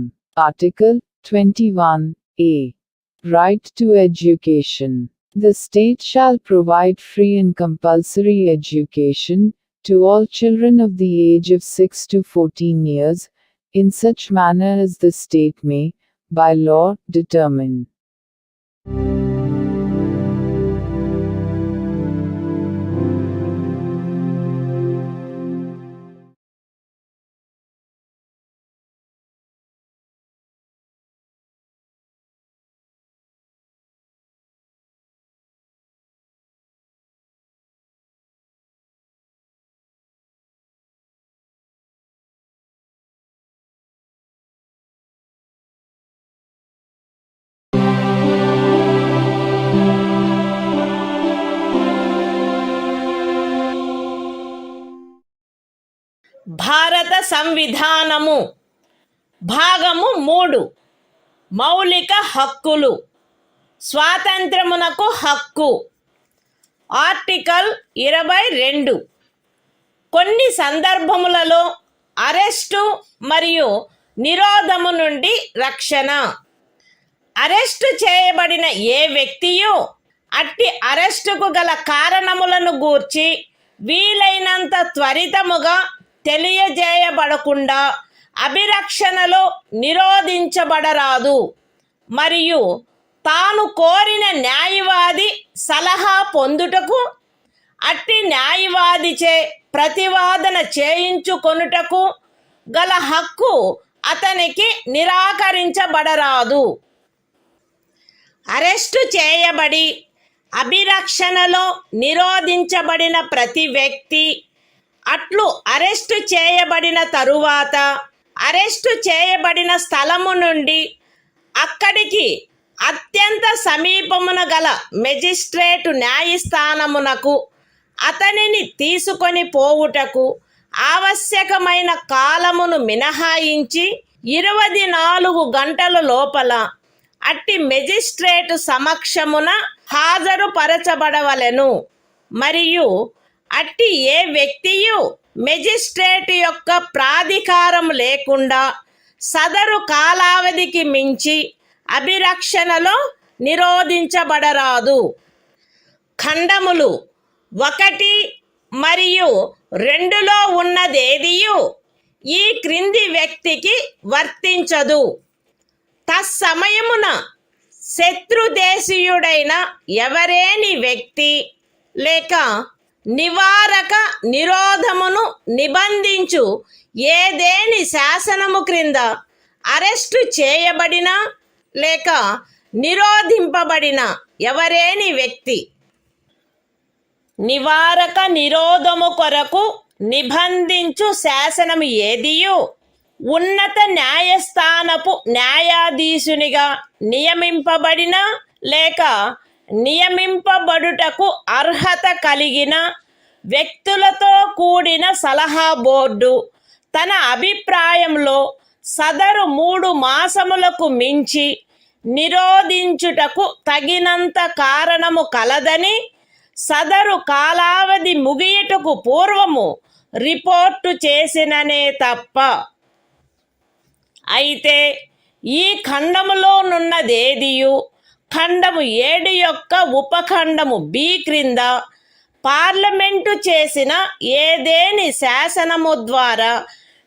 Article 21A. Right to Education. The state shall provide free and compulsory education to all children of the age of 6 to 14 years, in such manner as the state may, by law, determine. భారత సంవిధానము భాగము 3 మౌలిక హక్కులు స్వాతంత్ర్యమునకు హక్కు article 22 కొన్ని సందర్భములలో arrest మరియు నిరోధము నుండి రక్షణ arrest చేయబడిన ఏ వ్యక్తియు అట్టి అరెస్టుకు గల కారణములను గూర్చి వీలైనంత త్వరితముగా తెలియజేయబడకుండా అభిరక్షణలో నిరోధించబడరాదు మరియు తాను కోరిన న్యాయవాది సలహా పొందుటకు అట్టి న్యాయవాదిచే ప్రతివాదన చేయించుకొనుటకు గల హక్కు అతనికి నిరాకరించబడరాదు. అరెస్టు చేయబడి అభిరక్షణలో నిరోధించబడిన ప్రతి వ్యక్తి అట్లు అరెస్టు చేయబడిన తరువాత అరెస్టు చేయబడిన స్థలము నుండి అక్కడికి అత్యంత సమీపమున గల మెజిస్ట్రేటు న్యాయస్థానమునకు అతనిని తీసుకొని పోవుటకు ఆవశ్యకమైన కాలమును మినహాయించి 24 గంటల లోపల అట్టి మెజిస్ట్రేటు సమక్షమున హాజరుపరచబడవలెను మరియు అట్టి ఏ వ్యక్తియు మెజిస్ట్రేటు యొక్క ప్రాధికారం లేకుండా సదరు కాలావధికి మించి అభిరక్షణలో నిరోధించబడరాదు. ఖండములు 1 మరియు 2లో ఉన్నదేదియు ఈ క్రింది వ్యక్తికి వర్తించదు. తత్సమయమున శత్రుదేశీయుడైన ఎవరేని వ్యక్తి లేక నివారక నిరోధమును నిబంధించు ఏదేని శాసనము క్రింద అరెస్టు చేయబడిన లేక నిరోధింపబడిన ఎవరేని వ్యక్తి నివారక నిరోధము కొరకు నిబంధించు శాసనము ఏదియు ఉన్నత న్యాయస్థానపు న్యాయాధీశునిగా నియమింపబడిన లేక నియమింపబడుటకు అర్హత కలిగిన వ్యక్తులతో కూడిన సలహా బోర్డు తన అభిప్రాయంలో సదరు 3 మాసములకు మించి నిరోధించుటకు తగినంత కారణము కలదని సదరు కాలావధి ముగియుటకు పూర్వము రిపోర్టు చేసిననే తప్ప. అయితే ఈ ఖండములోనున్నదేదియు ఖండము 7 యొక్క ఉపఖండము బి క్రింద పార్లమెంటు చేసిన ఏదేని శాసనము ద్వారా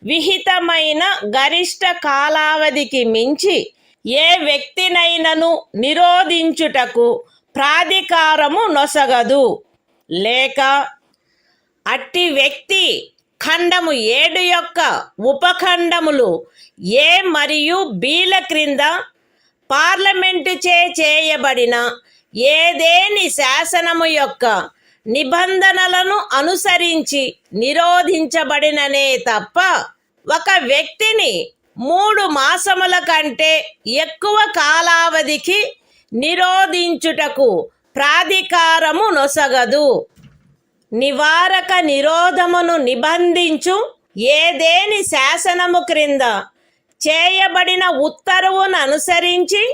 విహితమైన గరిష్ట కాలావధికి మించి ఏ వ్యక్తినైనను నిరోధించుటకు ప్రాధికారము నొసగదు లేక అట్టి వ్యక్తి ఖండము 7 యొక్క ఉపఖండములు ఏ మరియు బిల క్రింద పార్లమెంటు చేయబడిన ఏదేని శాసనము యొక్క నిబంధనలను అనుసరించి నిరోధించబడిననే తప్ప ఒక వ్యక్తిని 3 మాసముల కంటే ఎక్కువ కాలావధికి నిరోధించుటకు ప్రాధికారము నొసగదు. నివారక నిరోధమును నిబంధించు ఏదేని శాసనము క్రింద చేయబడిన ఉత్తర్వును అనుసరించి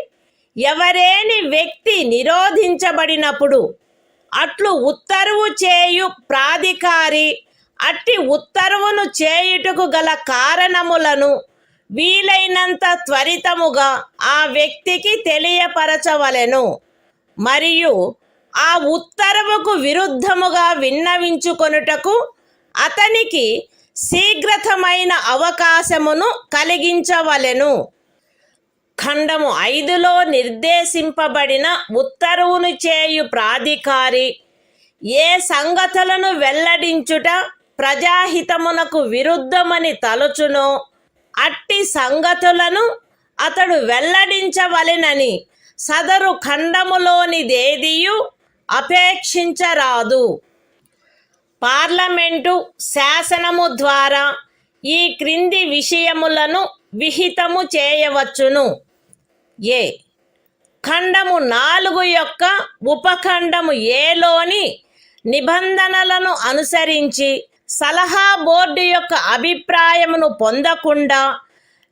ఎవరేని వ్యక్తి నిరోధించబడినప్పుడు అట్లు ఉత్తర్వు చేయు ప్రాధికారి అట్టి ఉత్తర్వును చేయుటకు గల కారణములను వీలైనంత త్వరితముగా ఆ వ్యక్తికి తెలియపరచవలెను. మరియు ఆ ఉత్తర్వుకు విరుద్ధముగా విన్నవించుకొనుటకు అతనికి శీఘ్రతమైన అవకాశమును కలిగించవలెను. ఖండము 5లో నిర్దేశింపబడిన ఉత్తర్వును చేయు ప్రాధికారి ఏ సంగతులను వెల్లడించుట ప్రజాహితమునకు విరుద్ధమని తలచునో అట్టి సంగతులను అతడు వెల్లడించవలెనని సదరు ఖండములోనిదేదియు అపేక్షించరాదు. పార్లమెంటు శాసనము ద్వారా ఈ క్రింది విషయములను విహితము చేయవచ్చును. ఏ. ఖండము 4 యొక్క ఉపఖండము ఏలోని నిబంధనలను అనుసరించి సలహా బోర్డు యొక్క అభిప్రాయమును పొందకుండా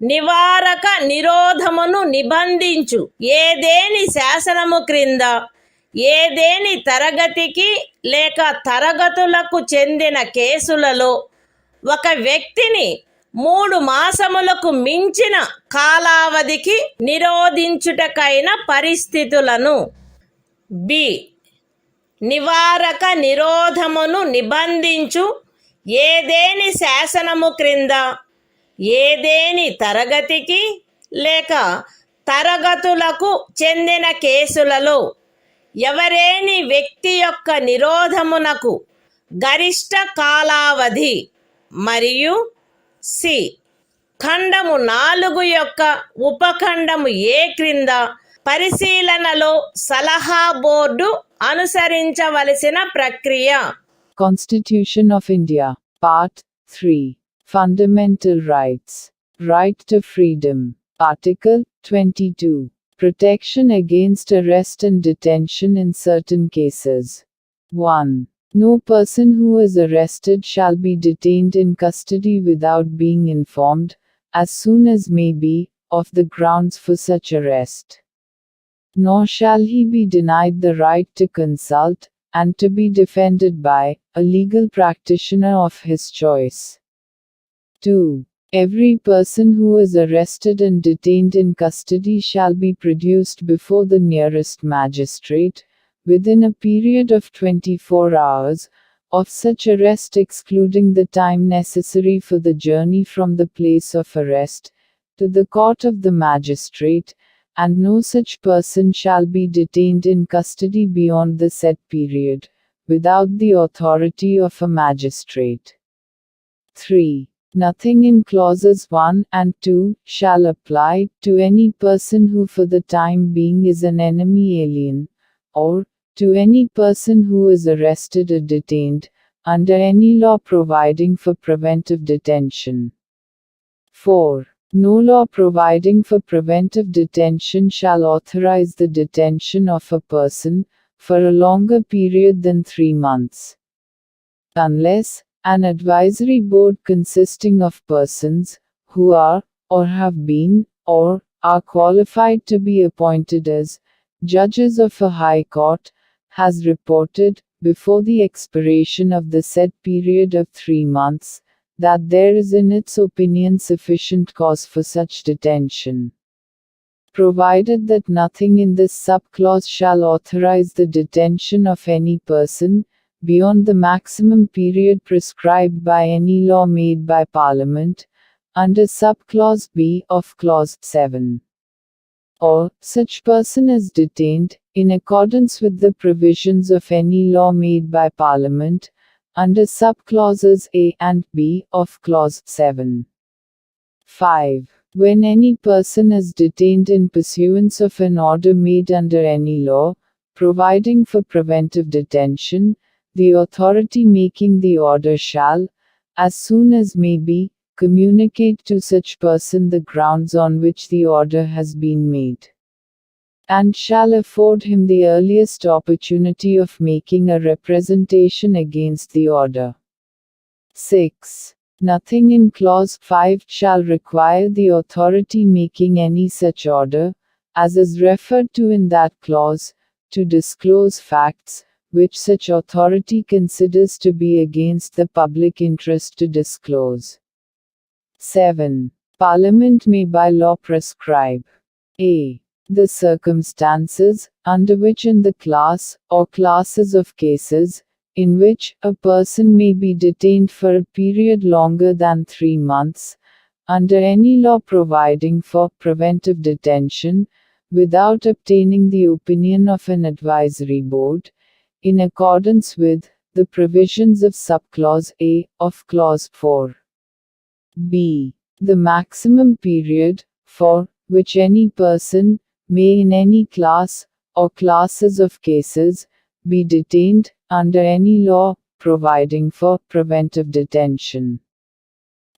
నివారక నిరోధమును నిబంధించు ఏదేని శాసనము క్రింద ఏదేని తరగతికి లేక తరగతులకు చెందిన కేసులలో ఒక వ్యక్తిని 3 మాసములకు మించిన కాలావధికి నిరోధించుటకైన పరిస్థితులను. బి. నివారక నిరోధమును నిబంధించు ఏదేని శాసనము క్రింద ఏదేని తరగతికి లేక తరగతులకు చెందిన కేసులలో ఎవరేని వ్యక్తి యొక్క నిరోధమునకు గరిష్ట కాలావధి. మరియు సి. ఖండము 4 యొక్క ఉపఖండము ఏ క్రింద పరిశీలనలో సలహా బోర్డు అనుసరించవలసిన ప్రక్రియ. Constitution of India, Part 3. Fundamental Rights. Right to Freedom. Article 22. Protection against arrest and detention in certain cases. 1. No person who is arrested shall be detained in custody without being informed, as soon as may be, of the grounds for such arrest. Nor shall he be denied the right to consult, and to be defended by, a legal practitioner of his choice. 2. Every person who is arrested and detained in custody shall be produced before the nearest magistrate, within a period of 24 hours, of such arrest excluding the time necessary for the journey from the place of arrest, to the court of the magistrate, and no such person shall be detained in custody beyond the set period, without the authority of a magistrate. 3. Nothing in clauses 1 and 2 shall apply to any person who for the time being is an enemy alien, or to any person who is arrested or detained, under any law providing for preventive detention. 4. No law providing for preventive detention shall authorize the detention of a person, for a longer period than 3 months. Unless, an advisory board consisting of persons, who are, or have been, or are qualified to be appointed as, judges of a high court, has reported, before the expiration of the said period of 3 months, that there is in its opinion sufficient cause for such detention. Provided that nothing in this subclause shall authorize the detention of any person, beyond the maximum period prescribed by any law made by Parliament, under subclause B of clause 7. Or, such person is detained, in accordance with the provisions of any law made by Parliament, under subclauses A and B of clause 7. 5. When any person is detained in pursuance of an order made under any law, providing for preventive detention, the authority making the order shall, as soon as may be, communicate to such person the grounds on which the order has been made, and shall afford him the earliest opportunity of making a representation against the order. 6. Nothing in Clause 5 shall require the authority making any such order, as is referred to in that clause, to disclose facts, which such authority considers to be against the public interest to disclose. 7. Parliament may by law prescribe a. the circumstances, under which in the class, or classes of cases, in which a person may be detained for a period longer than 3 months, under any law providing for preventive detention, without obtaining the opinion of an advisory board, in accordance with the provisions of subclause A of clause 4. B. The maximum period, for which any person may in any class, or classes of cases, be detained, under any law, providing for preventive detention.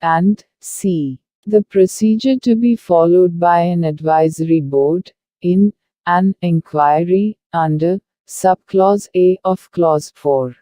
And C. The procedure to be followed by an advisory board, in an inquiry, under subclause A of clause 4.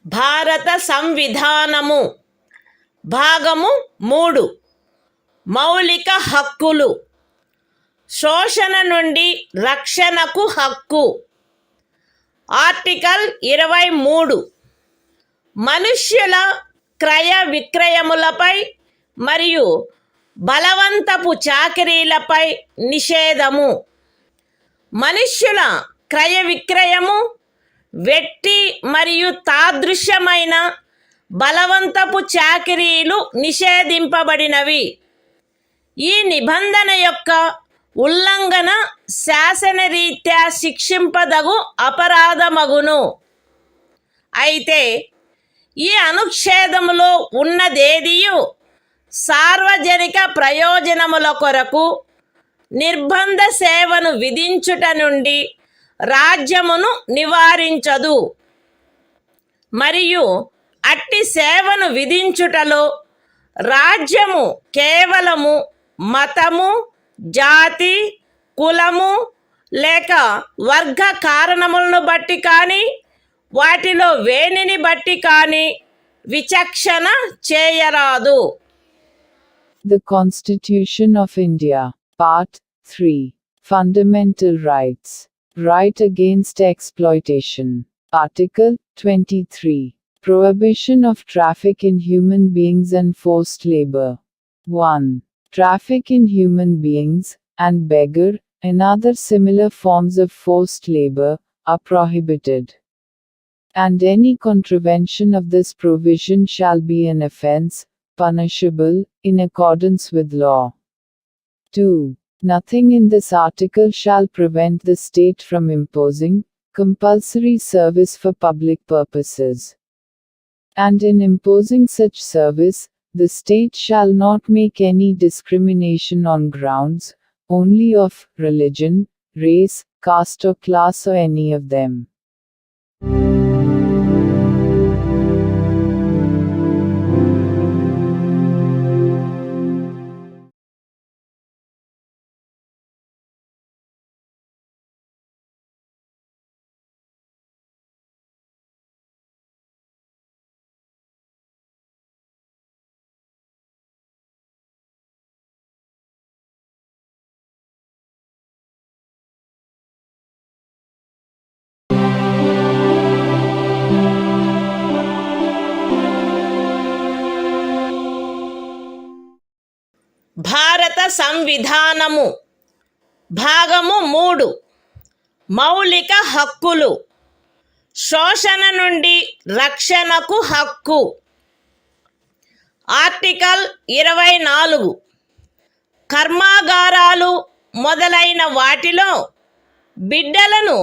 భారత సంవిధానము భాగము 3 మౌలిక హక్కులు శోషణ నుండి రక్షణకు హక్కు article 23 మనుష్యుల క్రయ విక్రయములపై మరియు బలవంతపు చాకిరీలపై నిషేధము మనుష్యుల క్రయ విక్రయము వెట్టి మరియు తాదృశ్యమైన బలవంతపు చాకిరీలు నిషేధింపబడినవి ఈ నిబంధన యొక్క ఉల్లంఘన శాసనరీత్యా శిక్షింపదగు అపరాధమగును అయితే ఈ అనుచ్ఛేదములో ఉన్నదేదియు సార్వజనిక ప్రయోజనముల కొరకు నిర్బంధ సేవను విధించుట నుండి రాజ్యమును నివారించదు మరియు అట్టి సేవను విధించుటలో రాజ్యము కేవలము మతము జాతి కులము లేక వర్గ కారణములను బట్టి కానీ వాటిలో వేనిని బట్టి కానీ విచక్షణ చేయరాదు. The Constitution of India, Part 3. Fundamental Rights. Right against exploitation. Article 23. Prohibition of traffic in human beings and forced labor. 1. Traffic in human beings, and beggar, and other similar forms of forced labor, are prohibited. And any contravention of this provision shall be an offense, punishable, in accordance with law. 2. Nothing in this article shall prevent the state from imposing compulsory service for public purposes. And in imposing such service, the state shall not make any discrimination on grounds, only of religion, race, caste or class or any of them. భారత సంవిధానము భాగము 3 మౌలిక హక్కులు శోషణ నుండి రక్షణకు హక్కు article 24 కర్మాగారాలు మొదలైన వాటిలో బిడ్డలను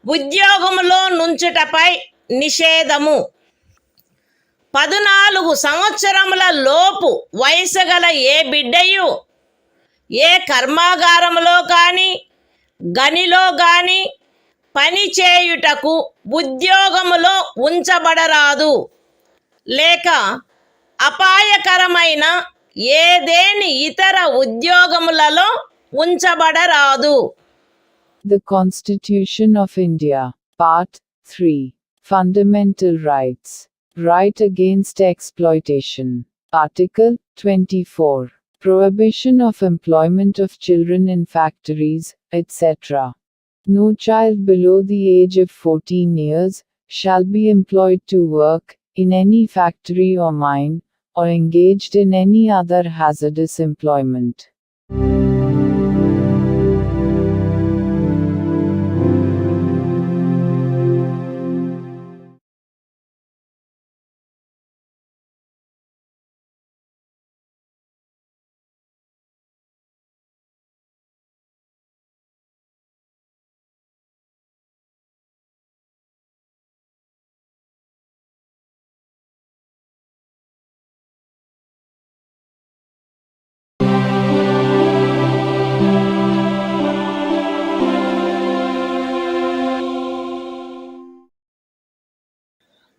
ఉద్యోగములో నుంచుటపై నిషేధము 14 సంవత్సరముల లోపు వయసు గల ఏ బిడ్డయు ఏ కర్మాగారములో కానీ గనిలో కానీ పని చేయుటకు ఉద్యోగములో ఉంచబడరాదు లేక అపాయకరమైన ఏదేని ఇతర ఉద్యోగములలో ఉంచబడరాదు. The Constitution of India, Part 3, Fundamental Rights, Right Against Exploitation, Article 24, Prohibition of employment of children in factories, etc. No child below the age of 14 years shall be employed to work in any factory or mine, or engaged in any other hazardous employment.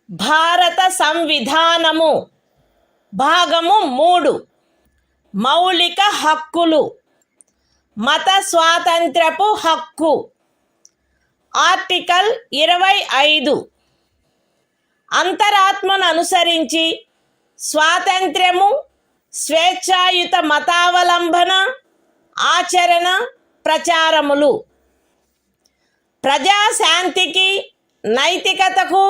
భారత సంవిధానము భాగము 3 మౌలిక హక్కులు మత స్వాతంత్ర్యపు హక్కు article 25 అంతరాత్మను అనుసరించి స్వాతంత్ర్యము స్వేచ్ఛాయుత మతావలంబన ఆచరణ ప్రచారములు ప్రజాశాంతికి నైతికతకు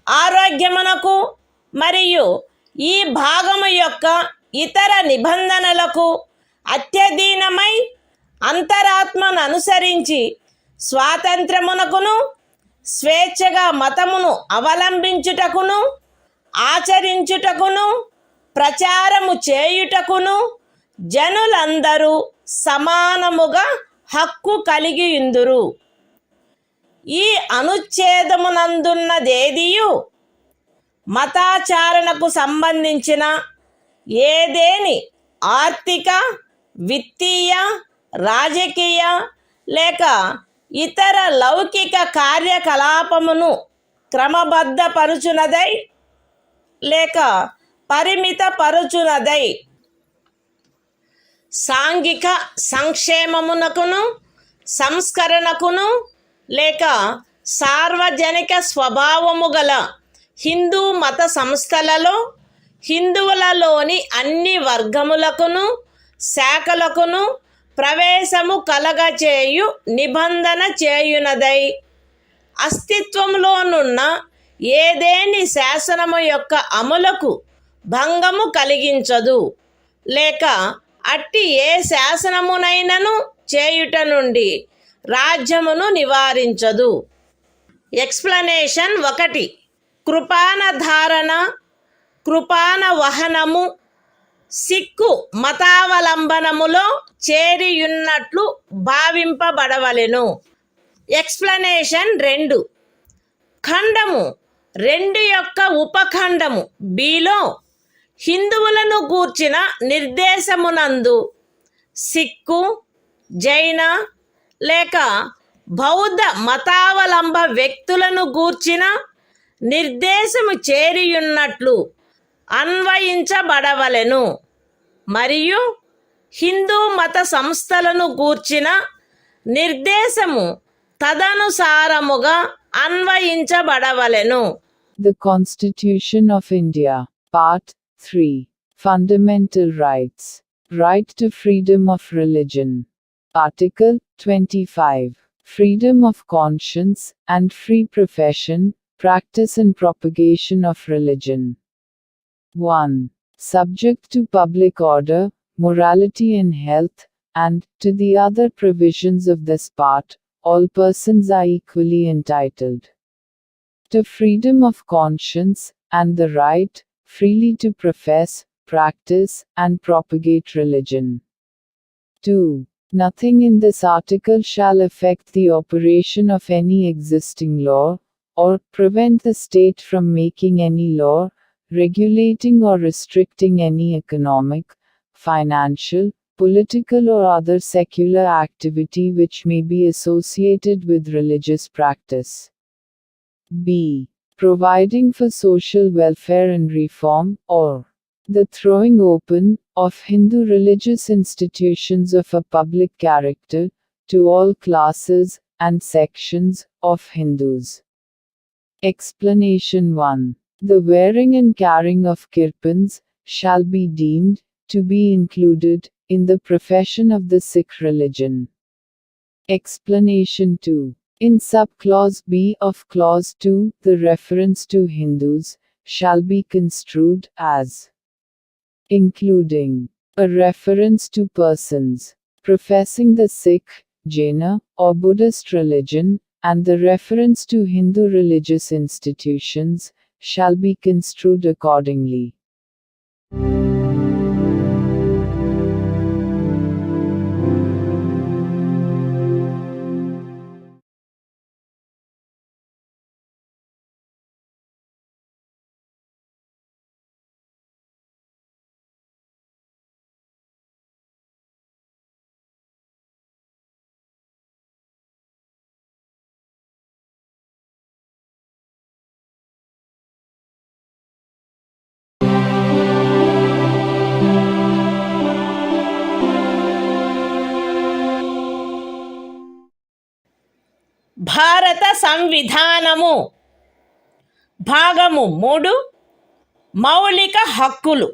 ఆరోగ్యమునకు మరియు ఈ భాగము యొక్క ఇతర నిబంధనలకు అత్యధీనమై అంతరాత్మను అనుసరించి స్వాతంత్రమునకును స్వేచ్ఛగా మతమును అవలంబించుటకును ఆచరించుటకును ప్రచారము చేయుటకును జనులందరూ సమానముగా హక్కు కలిగియుందురు. ఈ అనుచ్ఛేదమునందున్నదేదియు మతాచారణకు సంబంధించిన ఏదేని ఆర్థిక విత్తీయ రాజకీయ లేక ఇతర లౌకిక కార్యకలాపమును క్రమబద్ధపరుచునదై లేక పరిమితపరుచునదై సాంఘిక సంక్షేమమునకును సంస్కరణకును లేక సార్వజనిక స్వభావము గల హిందూ మత సంస్థలలో హిందువులలోని అన్ని వర్గములకును శాఖలకును ప్రవేశము కలగచేయు నిబంధన చేయునదై అస్తిత్వములోనున్న ఏదేని శాసనము యొక్క అమలుకు భంగము కలిగించదు లేక అట్టి ఏ శాసనమునైనను చేయుట నుండి రాజ్యమును నివారించదు. ఎక్స్ప్లనేషన్ 1 కృపాన ధారణ కృపాన వహనము సిక్కు మతావలంబనములో చేరియున్నట్లు భావింపబడవలెను. ఎక్స్ప్లనేషన్ 2 ఖండము 2 యొక్క ఉపఖండము బిలో హిందువులను గూర్చిన నిర్దేశమునందు సిక్కు జైన లేక బౌద్ధ మతావలంబ వ్యక్తులను గూర్చిన నిర్దేశము చేరియున్నట్లు అన్వయించబడవలెను మరియు హిందూ మత సంస్థలను గూర్చిన నిర్దేశము తదనుసారముగా అన్వయించబడవలెను. The Constitution of India, Part 3, Fundamental Rights, Right to Freedom of Religion, Article 25, Freedom of Conscience and Free Profession, practice and propagation of religion. 1. Subject to public order, morality and health, and, to the other provisions of this part, all persons are equally entitled to freedom of conscience, and the right, freely to profess, practice, and propagate religion. 2. Nothing in this article shall affect the operation of any existing law, or prevent the state from making any law, regulating or restricting any economic, financial, political or other secular activity which may be associated with religious practice. B. Providing for social welfare and reform, or the throwing open of Hindu religious institutions of a public character to all classes and sections of Hindus. Explanation 1. The wearing and carrying of kirpans shall be deemed to be included in the profession of the Sikh religion. Explanation 2. In subclause B of clause 2, the reference to Hindus shall be construed as including a reference to persons professing the Sikh, Jaina, or Buddhist religion, and the reference to Hindu religious institutions shall be construed accordingly. భారత సంవిధానము భాగము 3 మౌలిక హక్కులు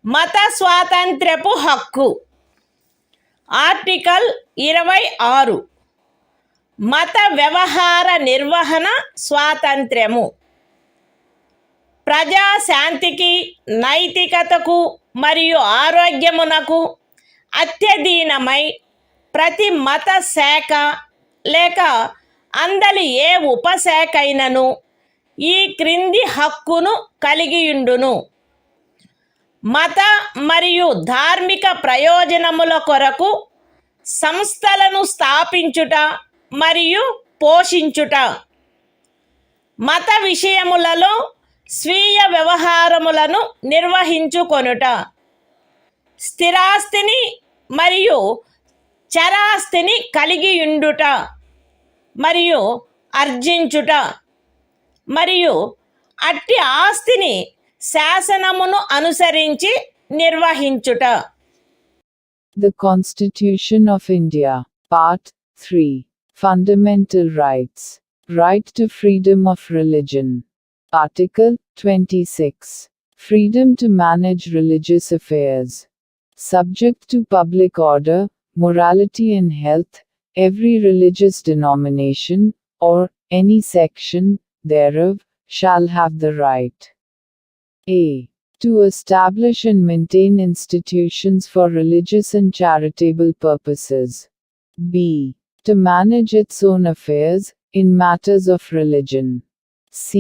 మత స్వాతంత్ర్యపు హక్కు article 26 మత వ్యవహార నిర్వహణ స్వాతంత్ర్యము ప్రజాశాంతికి నైతికతకు మరియు ఆరోగ్యమునకు అత్యధీనమై ప్రతి మత శాఖ లేక అందలి ఏ ఉపశాఖైనను ఈ క్రింది హక్కును కలిగియుండును. మత మరియు ధార్మిక ప్రయోజనముల కొరకు సంస్థలను స్థాపించుట మరియు పోషించుట, మత విషయములలో స్వీయ వ్యవహారములను నిర్వహించుకొనుట, స్థిరాస్తిని మరియు చరాస్తిని కలిగియుండుట మరియు ఆర్జించుట, మరియు అట్టి ఆస్తిని శాసనమును అనుసరించి నిర్వహించుట. The Constitution of India, Part 3. Fundamental Rights. Right to freedom of religion. Article 26. Freedom to manage religious affairs. Subject to public order, morality and health, every religious denomination, or any section thereof, shall have the right a. to establish and maintain institutions for religious and charitable purposes. b. to manage its own affairs, in matters of religion. c.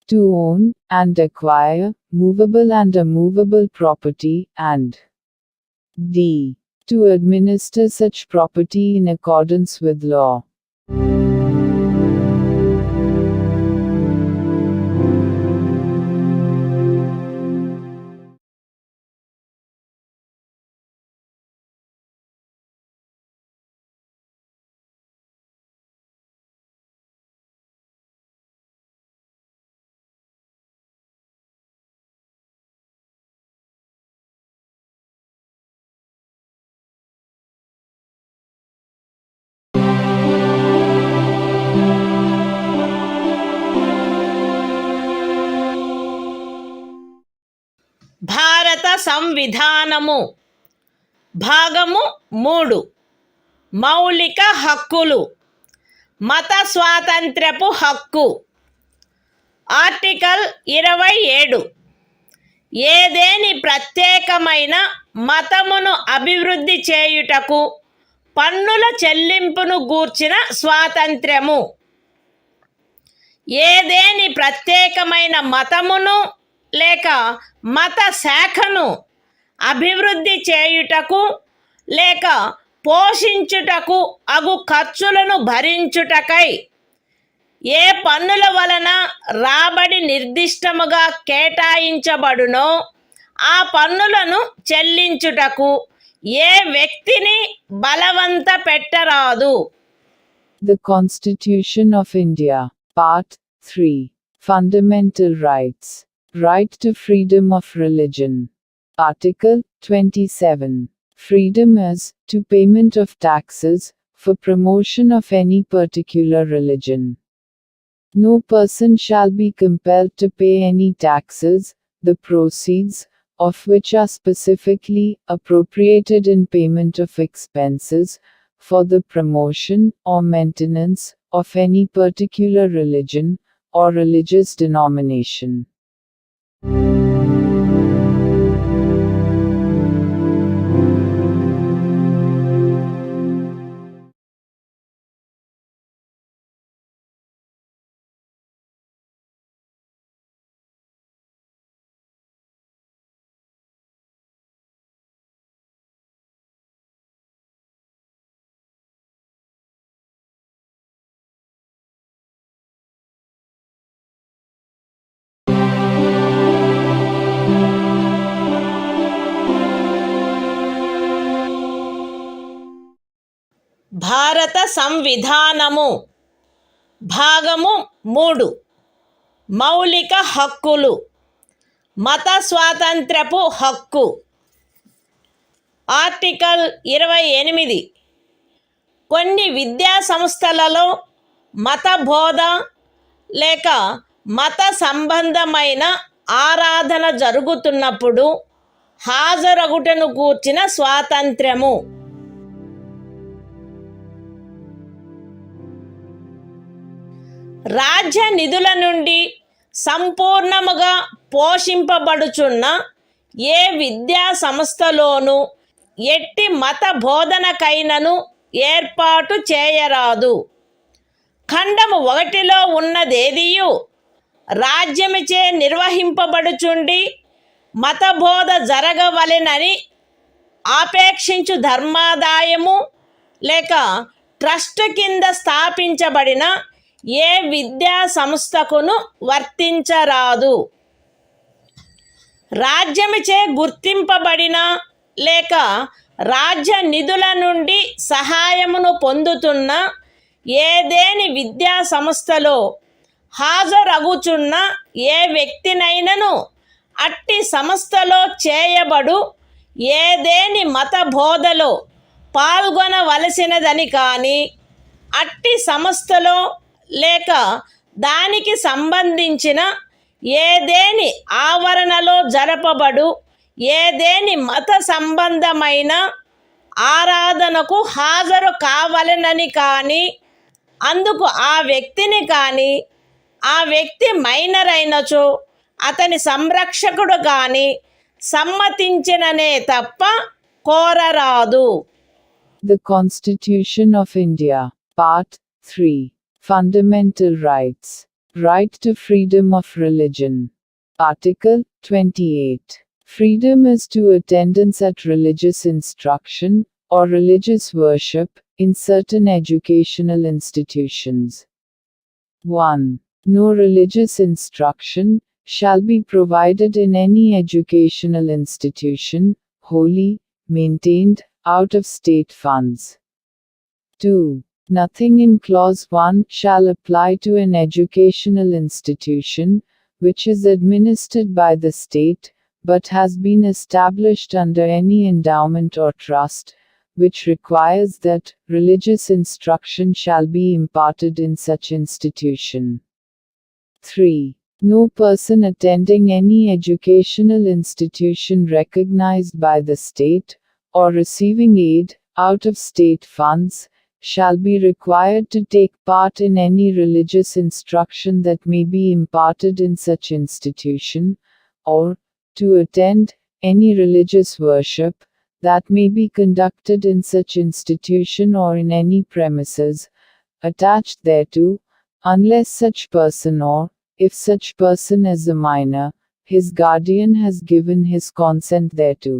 to own and acquire movable and immovable property, and d. to administer such property in accordance with law. భారత సంవిధానము భాగము 3 మౌలిక హక్కులు మత స్వాతంత్ర్యపు హక్కు article 27 ఏదేని ప్రత్యేకమైన మతమును అభివృద్ధి చేయుటకు పన్నుల చెల్లింపును గూర్చిన స్వాతంత్ర్యము. ఏదేని ప్రత్యేకమైన మతమును లేక మత శాఖను అభివృద్ధి చేయుటకు లేక పోషించుటకు అగు ఖర్చులను భరించుటకై ఏ పన్నుల వలన రాబడి నిర్దిష్టముగా కేటాయించబడునో ఆ పన్నులను చెల్లించుటకు ఏ వ్యక్తిని బలవంత పెట్టరాదు. The Constitution of India, Part 3. Fundamental Rights. Right to freedom of religion. Article 27. Freedom as to payment of taxes for promotion of any particular religion. No person shall be compelled to pay any taxes, the proceeds of which are specifically appropriated in payment of expenses for the promotion or maintenance of any particular religion or religious denomination. భారత సంవిధానము భాగము 3 మౌలిక హక్కులు. మత స్వాతంత్ర్యపు హక్కు. Article 28 కొన్ని విద్యా సంస్థలలో మత బోధ లేక మత సంబంధమైన ఆరాధన జరుగుతున్నప్పుడు హాజరగుటను గూర్చిన స్వాతంత్ర్యము. రాజ్య నిధుల నుండి సంపూర్ణముగా పోషింపబడుచున్న ఏ విద్యా సంస్థలోనూ ఎట్టి మత బోధనకైనను ఏర్పాటు చేయరాదు. ఖండము 1లో ఉన్నదేదియు రాజ్యముచే నిర్వహింపబడుచుండి మతబోధ జరగవలెనని ఆపేక్షించు ధర్మాదాయము లేక ట్రస్ట్ కింద స్థాపించబడిన ఏ విద్యా సంస్థకును వర్తించరాదు. రాజ్యముచే గుర్తింపబడిన లేక రాజ్య నిధుల నుండి సహాయమును పొందుతున్న ఏదేని విద్యా సంస్థలో హాజరగుచున్న ఏ వ్యక్తినైనను అట్టి సంస్థలో చేయబడు ఏదేని మత బోధలో పాల్గొనవలసినదని కానీ అట్టి సంస్థలో లేక దానికి సంబంధించిన ఏదేని ఆవరణలో జరపబడు ఏదేని మత సంబంధమైన ఆరాధనకు హాజరు కావాలనని కానీ అందుకు ఆ వ్యక్తిని కానీ ఆ వ్యక్తి మైనర్ అయినచో అతని సంరక్షకుడు కానీ సమ్మతించిననే తప్ప కోరరాదు. The Constitution of India, Part 3. Fundamental Rights. Right to freedom of religion. Article 28. Freedom as to attendance at religious instruction or religious worship in certain educational institutions. 1. No religious instruction shall be provided in any educational institution, wholly maintained out of state funds. 2. Nothing in Clause 1 shall apply to an educational institution which is administered by the state, but has been established under any endowment or trust, which requires that religious instruction shall be imparted in such institution. 3. No person attending any educational institution recognized by the state, or receiving aid out of state funds, shall be required to take part in any religious instruction that may be imparted in such institution, or to attend any religious worship that may be conducted in such institution or in any premises attached thereto, unless such person or, if such person is a minor, his guardian has given his consent thereto.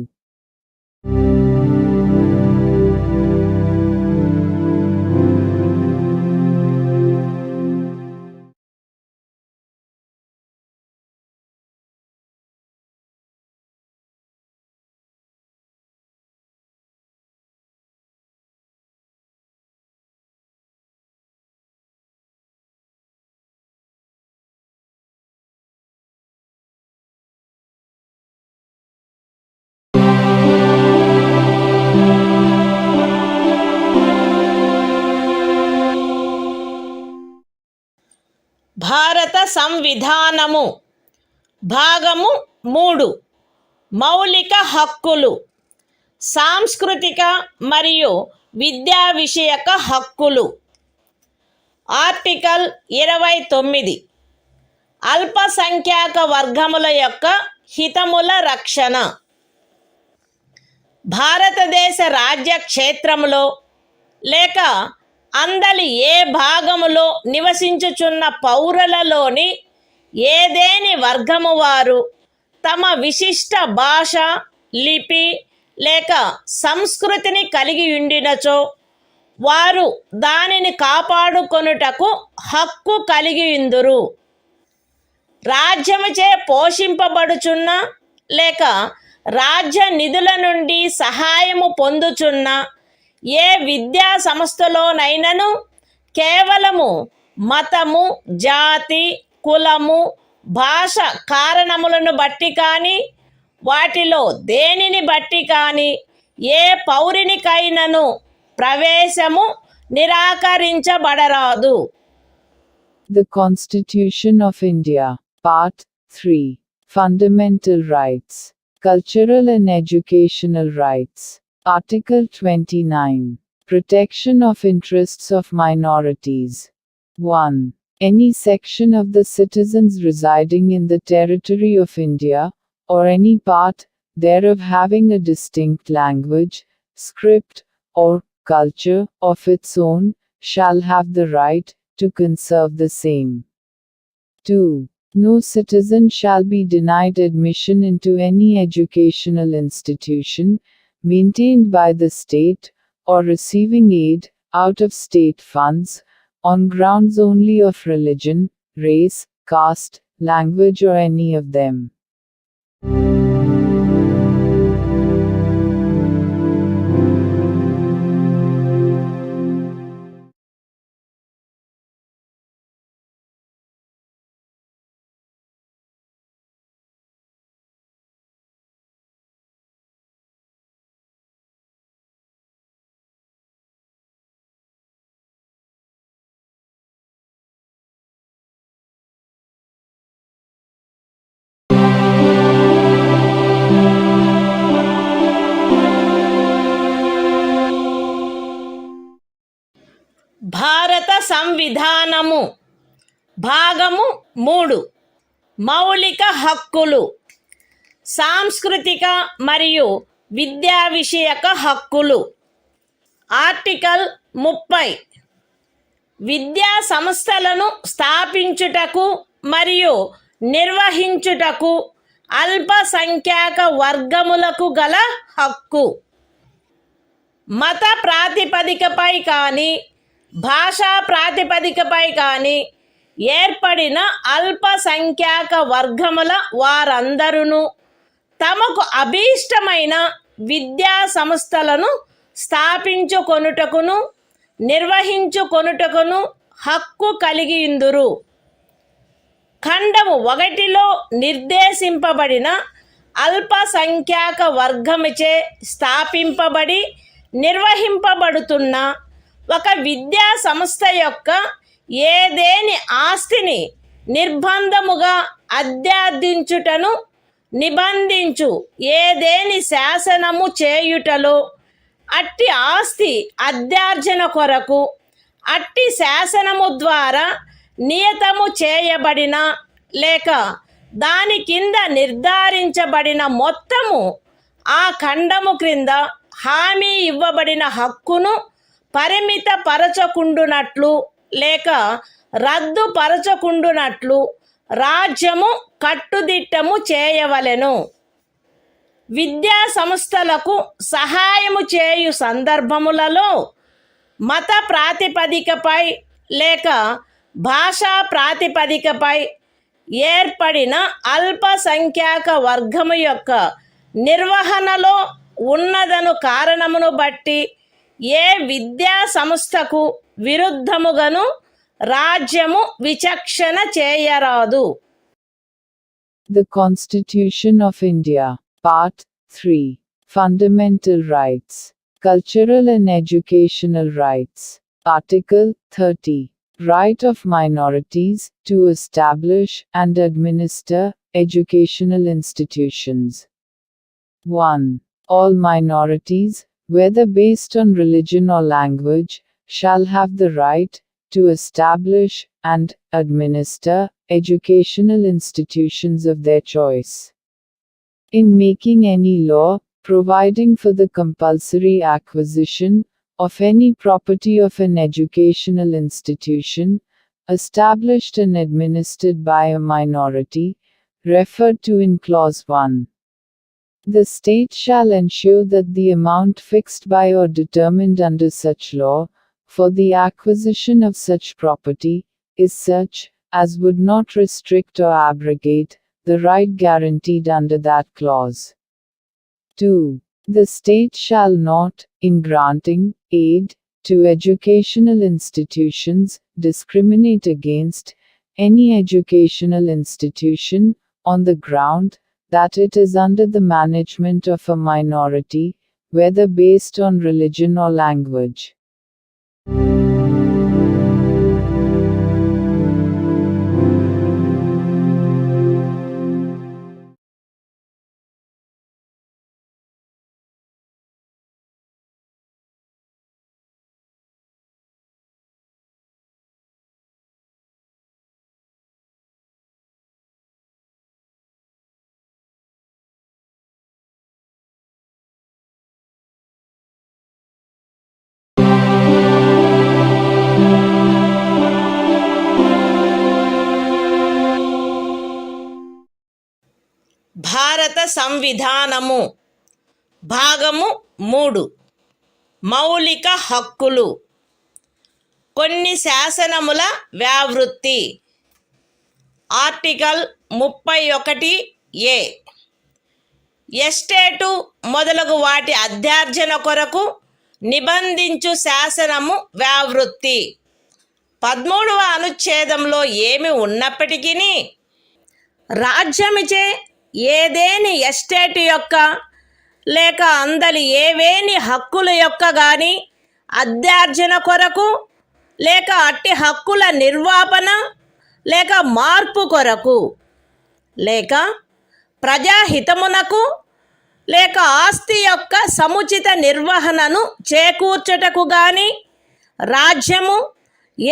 భారత సంవిధానము భాగము 3 మౌలిక హక్కులు సాంస్కృతిక మరియు విద్యా విషయక హక్కులు article 29 అల్పసంఖ్యాక వర్గముల యొక్క హితముల రక్షణ భారతదేశ రాజ్య క్షేత్రములో లేక అందలి ఏ భాగములో నివసించుచున్న పౌరులలోని ఏదేని వర్గము వారు తమ విశిష్ట భాష లిపి లేక సంస్కృతిని కలిగి ఉండినచో వారు దానిని కాపాడుకొనుటకు హక్కు కలిగి ఉందురు. రాజ్యముచే పోషింపబడుచున్న లేక రాజ్య నిధుల నుండి సహాయము పొందుచున్న ఏ విద్యా సంస్థలోనైనను కేవలము మతము జాతి కులము భాష కారణములను బట్టి కానీ వాటిలో దేనిని బట్టి కానీ ఏ పౌరునికైనను ప్రవేశము నిరాకరించబడరాదు. The Constitution of India, Part 3, Fundamental Rights, Cultural and Educational Rights. Article 29. Protection of interests of minorities. 1. Any section of the citizens residing in the territory of India, or any part thereof having a distinct language, script, or culture of its own, shall have the right to conserve the same. 2. No citizen shall be denied admission into any educational institution maintained by the state, or receiving aid out of state funds, on grounds only of religion, race, caste, language or any of them. భారత సంవిధానము భాగము 3 మౌలిక హక్కులు సాంస్కృతిక మరియు విద్యా విషయక హక్కులు article 30 విద్యా సంస్థలను స్థాపించుటకు మరియు నిర్వహించుటకు అల్పసంఖ్యాక వర్గములకు గల హక్కు మత ప్రాతిపదికపై కానీ భాషా ప్రాతిపదికపై కానీ ఏర్పడిన అల్పసంఖ్యాక వర్గముల వారందరూ తమకు అభీష్టమైన విద్యా సంస్థలను స్థాపించుకొనుటకును నిర్వహించుకొనుటకును హక్కు కలిగియుందురు. ఖండము 1లో నిర్దేశింపబడిన అల్పసంఖ్యాక వర్గముచే స్థాపింపబడి నిర్వహింపబడుతున్న ఒక విద్యా సంస్థ యొక్క ఏదేని ఆస్తిని నిర్బంధముగా అధ్యాదించుటను నిబంధించు ఏదేని శాసనము చేయుటలో అట్టి ఆస్తి అధ్యార్జన కొరకు అట్టి శాసనము ద్వారా నియతము చేయబడిన లేక దాని కింద నిర్ధారించబడిన మొత్తము ఆ ఖండము క్రింద హామీ ఇవ్వబడిన హక్కును పరిమితపరచకుండునట్లు లేక రద్దుపరచకుండునట్లు రాజ్యము కట్టుదిట్టము చేయవలెను. విద్యా సంస్థలకు సహాయము చేయు సందర్భములలో మత ప్రాతిపదికపై లేక భాషా ప్రాతిపదికపై ఏర్పడిన అల్పసంఖ్యాక వర్గము యొక్క నిర్వహణలో ఉన్నదను కారణమును బట్టి ఏ విద్యా సంస్థకు విరుద్ధముగాను రాజ్యము విచక్షణ చేయరాదు. The Constitution of India, Part 3, Fundamental Rights, Cultural and Educational Rights, Article 30, Right of minorities to establish and administer educational institutions. 1. All minorities, whether based on religion or language, shall have the right to establish and administer educational institutions of their choice. In making any law, providing for the compulsory acquisition of any property of an educational institution, established and administered by a minority, referred to in Clause 1. The state shall ensure that the amount fixed by or determined under such law, for the acquisition of such property, is such, as would not restrict or abrogate, the right guaranteed under that clause. 2. The state shall not, in granting aid to educational institutions, discriminate against any educational institution, on the ground that it is under the management of a minority, whether based on religion or language. భారత సంవిధానము భాగము 3 మౌలిక హక్కులు. కొన్ని శాసనముల వ్యావృత్తి. Article 31A. Estate మొదలగు వాటి అధ్యార్జన కొరకు నిబంధించు శాసనము వ్యావృత్తి. 13వ అనుచ్ఛేదంలో ఏమి ఉన్నప్పటికీ రాజ్యమిచే ఏదేని ఎస్టేట్ యొక్క లేక అందలి ఏవేని హక్కుల యొక్క గాని అధ్యార్జన కొరకు లేక అట్టి హక్కుల నిర్వాపన లేక మార్పు కొరకు లేక ప్రజాహితమునకు లేక ఆస్తి యొక్క సముచిత నిర్వహణను చేకూర్చుటకు గాని రాజ్యము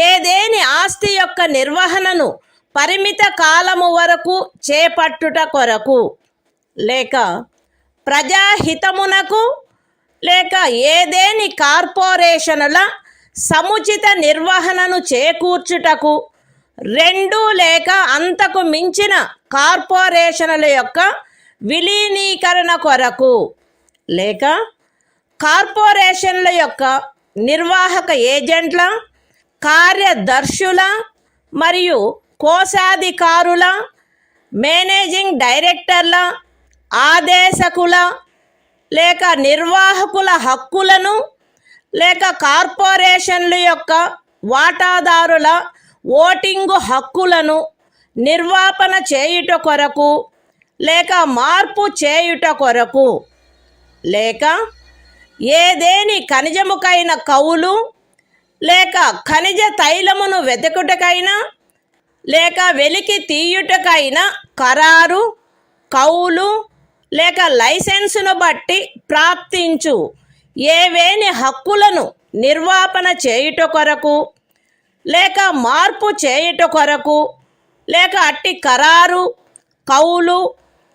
ఏదేని ఆస్తి యొక్క నిర్వహణను పరిమిత కాలము వరకు చేపట్టుట కొరకు లేక ప్రజాహితమునకు లేక ఏదేని కార్పొరేషనుల సముచిత నిర్వహణను చేకూర్చుటకు 2 లేక అంతకు మించిన కార్పొరేషనుల యొక్క విలీనీకరణ కొరకు లేక కార్పొరేషన్ల యొక్క నిర్వాహక ఏజెంట్ల, కార్యదర్శుల మరియు కోశాధికారుల, మేనేజింగ్ డైరెక్టర్ల, ఆదేశకుల లేక నిర్వాహకుల హక్కులను లేక కార్పొరేషన్ల యొక్క వాటాదారుల ఓటింగు హక్కులను నిర్వాపన చేయుట కొరకు లేక మార్పు చేయుట కొరకు లేక ఏదేని ఖనిజముకైన కౌలు లేక ఖనిజ తైలమును వెతుకుటకైనా లేక వెలికి తీయుటకైనా కరారు, కౌలు లేక లైసెన్సును బట్టి ప్రాప్తించు ఏవేని హక్కులను నిర్వాపన చేయుట కొరకు లేక మార్పు చేయుట కొరకు లేక అట్టి ఖరారు కౌలు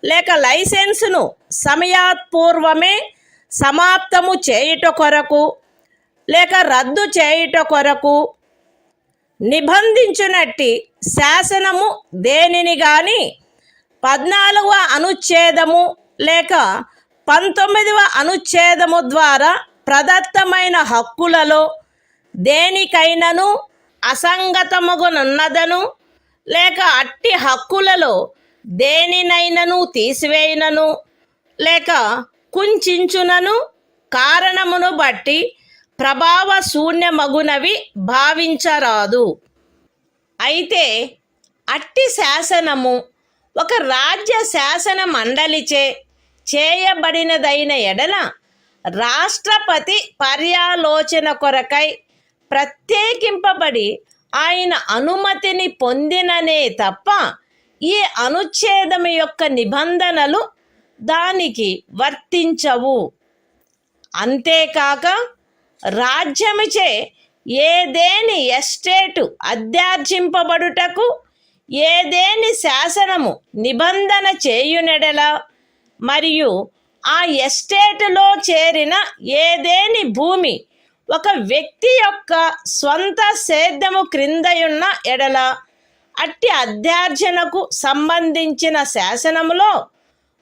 లేక లైసెన్సును సమయాత్పూర్వమే సమాప్తము చేయుట కొరకు లేక రద్దు చేయుట కొరకు నిబంధించునట్టి శాసనము దేనిని గాని 14వ అనుచ్ఛేదము లేక 19వ అనుచ్ఛేదము ద్వారా ప్రదత్తమైన హక్కులలో దేనికైనను అసంగతముగునున్నదను లేక అట్టి హక్కులలో దేనినైనను తీసివేయనను లేక కుంచించునను కారణమును బట్టి ప్రభావ శూన్యమగునవి భావించరాదు. అయితే అట్టి శాసనము ఒక రాజ్య శాసన మండలిచే చేయబడినదైన ఎడల రాష్ట్రపతి పర్యాలోచన కొరకై ప్రత్యేకింపబడి ఆయన అనుమతిని పొందిననే తప్ప ఈ అనుచ్ఛేదము యొక్క నిబంధనలు దానికి వర్తించవు. అంతేకాక రాజ్యముచే ఏదేని ఎస్టేటు అధ్యార్జింపబడుటకు ఏదేని శాసనము నిబంధన చేయునెడల మరియు ఆ ఎస్టేటులో చేరిన ఏదేని భూమి ఒక వ్యక్తి యొక్క స్వంత సేద్యము క్రిందయున్న ఎడల అట్టి అధ్యార్జనకు సంబంధించిన శాసనములో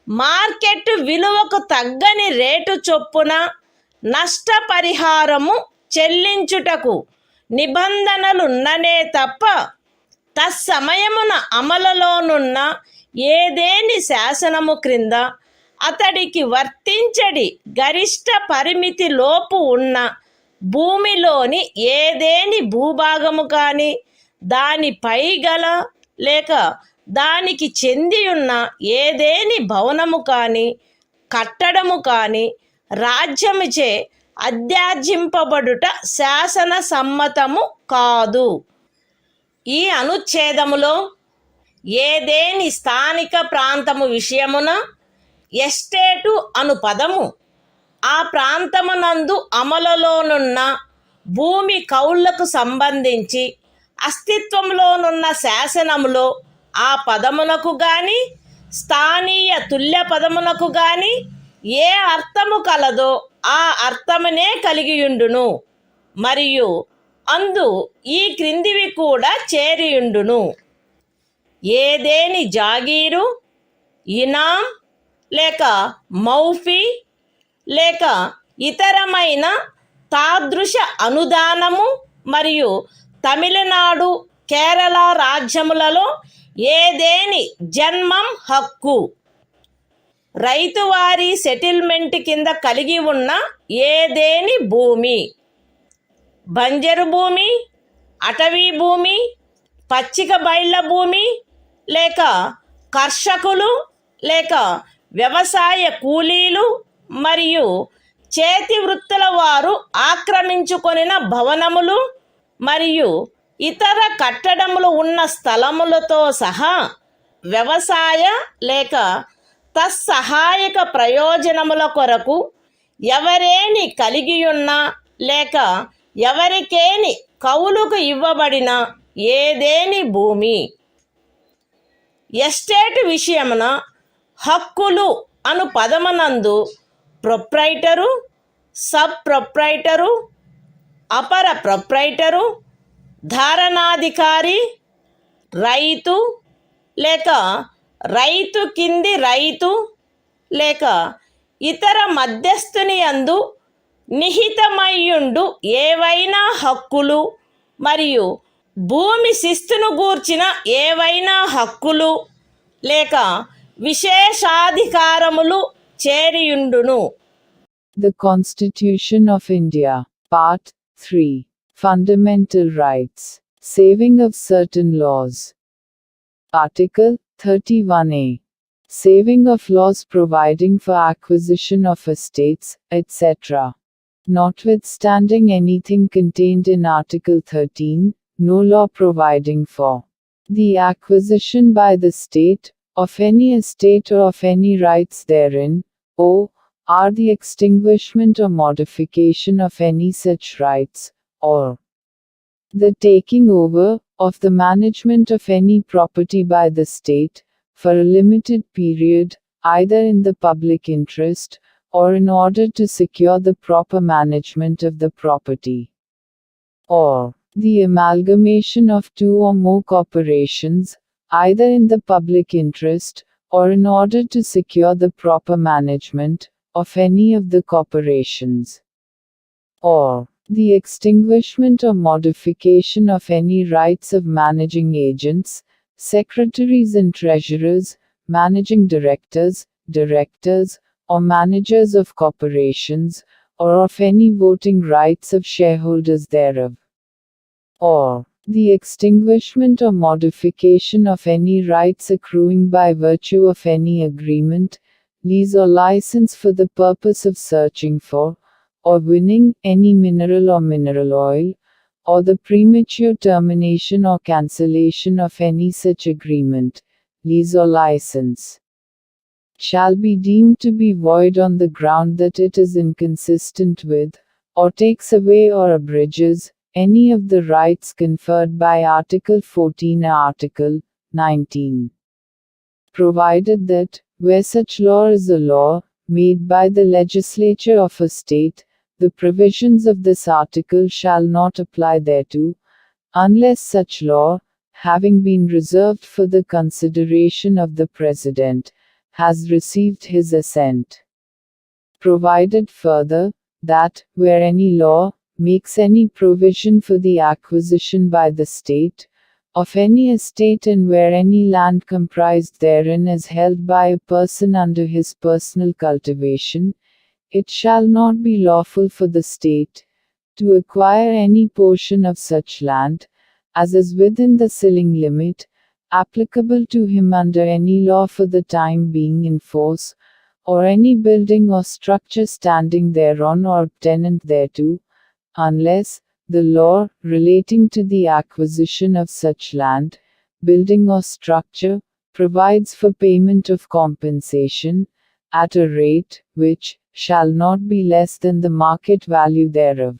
మార్కెట్ విలువకు తగ్గని రేటు చొప్పున నష్టపరిహారము చెల్లించుటకు నిబంధనలున్ననే తప్ప తత్సమయమున అమలులోనున్న ఏదేని శాసనము క్రింద అతడికి వర్తించడి గరిష్ట పరిమితి లోపు ఉన్న భూమిలోని ఏదేని భూభాగము కానీ దానిపై గల లేక దానికి చెంది ఉన్న ఏదేని భవనము కానీ కట్టడము కానీ రాజ్యముచే అధ్యార్జింపబడుట శాసన సమ్మతము కాదు. ఈ అనుచ్ఛేదములో ఏదేని స్థానిక ప్రాంతము విషయమున ఎస్టేటు అను పదము ఆ ప్రాంతమునందు అమలులోనున్న భూమి కౌళ్లకు సంబంధించి అస్తిత్వంలోనున్న శాసనములో ఆ పదమునకు గాని స్థానీయ తుల్య పదమునకు గాని ఏ అర్థము కలదో ఆ అర్థమునే కలిగియుండును మరియు అందు ఈ క్రిందివి కూడా చేరియుండును. ఏదేని జాగీరు, ఇనాం లేక మౌఫీ లేక ఇతరమైన తాదృశ అనుదానము మరియు తమిళనాడు కేరళ రాజ్యములలో ఏదేని జన్మం హక్కు రైతువారీ సెటిల్మెంట్ కింద కలిగి ఉన్న ఏదేని భూమి బంజరు భూమి, అటవీ భూమి, పచ్చిక బయళ్ళ భూమి లేక కర్షకులు లేక వ్యవసాయ కూలీలు మరియు చేతి వృత్తుల వారు ఆక్రమించుకొనిన భవనములు మరియు ఇతర కట్టడములు ఉన్న స్థలములతో సహా వ్యవసాయ లేక తత్సహాయక ప్రయోజనముల కొరకు ఎవరేని కలిగియున్నా లేక ఎవరికేని కౌలుకు ఇవ్వబడిన ఏదేని భూమి. ఎస్టేట్ విషయమున హక్కులు అను పదమునందు ప్రొప్రైటరు, సబ్ ప్రొప్రైటరు, అపర ప్రొప్రైటరు, ధారణాధికారి, రైతు లేక రైతు కింది రైతు లేక ఇతర మధ్యస్థుని యందు నిహితమయ్యుండు ఏవైనా హక్కులు మరియు భూమి శిస్తును గూర్చిన ఏవైనా హక్కులు లేక విశేషాధికారములు చేరియుండును. The Constitution of India, Part 3, Fundamental Rights, Saving of Certain Laws. Article 31A. Saving of laws providing for acquisition of estates, etc. Notwithstanding anything contained in Article 13, no law providing for the acquisition by the state of any estate or of any rights therein, or are the extinguishment or modification of any such rights, or the taking over of the management of any property by the state, for a limited period, either in the public interest, or in order to secure the proper management of the property, or the amalgamation of two or more corporations, either in the public interest, or in order to secure the proper management of any of the corporations, or the extinguishment or modification of any rights of managing agents, secretaries and treasurers, managing directors, or managers of corporations, or of any voting rights of shareholders thereof, or the extinguishment or modification of any rights accruing by virtue of any agreement, lease or license for the purpose of searching for, or winning, any mineral or mineral oil, or the premature termination or cancellation of any such agreement, lease or license, shall be deemed to be void on the ground that it is inconsistent with, or takes away or abridges, any of the rights conferred by Article 14 or Article 19. Provided that, where such law is a law, made by the legislature of a state, the provisions of this article shall not apply thereto, unless such law, having been reserved for the consideration of the President, has received his assent. Provided further, that, where any law makes any provision for the acquisition by the state of any estate, and where any land comprised therein is held by a person under his personal cultivation, it shall not be lawful for the state to acquire any portion of such land, as is within the ceiling limit applicable to him under any law for the time being in force, or any building or structure standing thereon or tenant thereto, unless the law relating to the acquisition of such land, building or structure, provides for payment of compensation, at a rate which shall not be less than the market value thereof.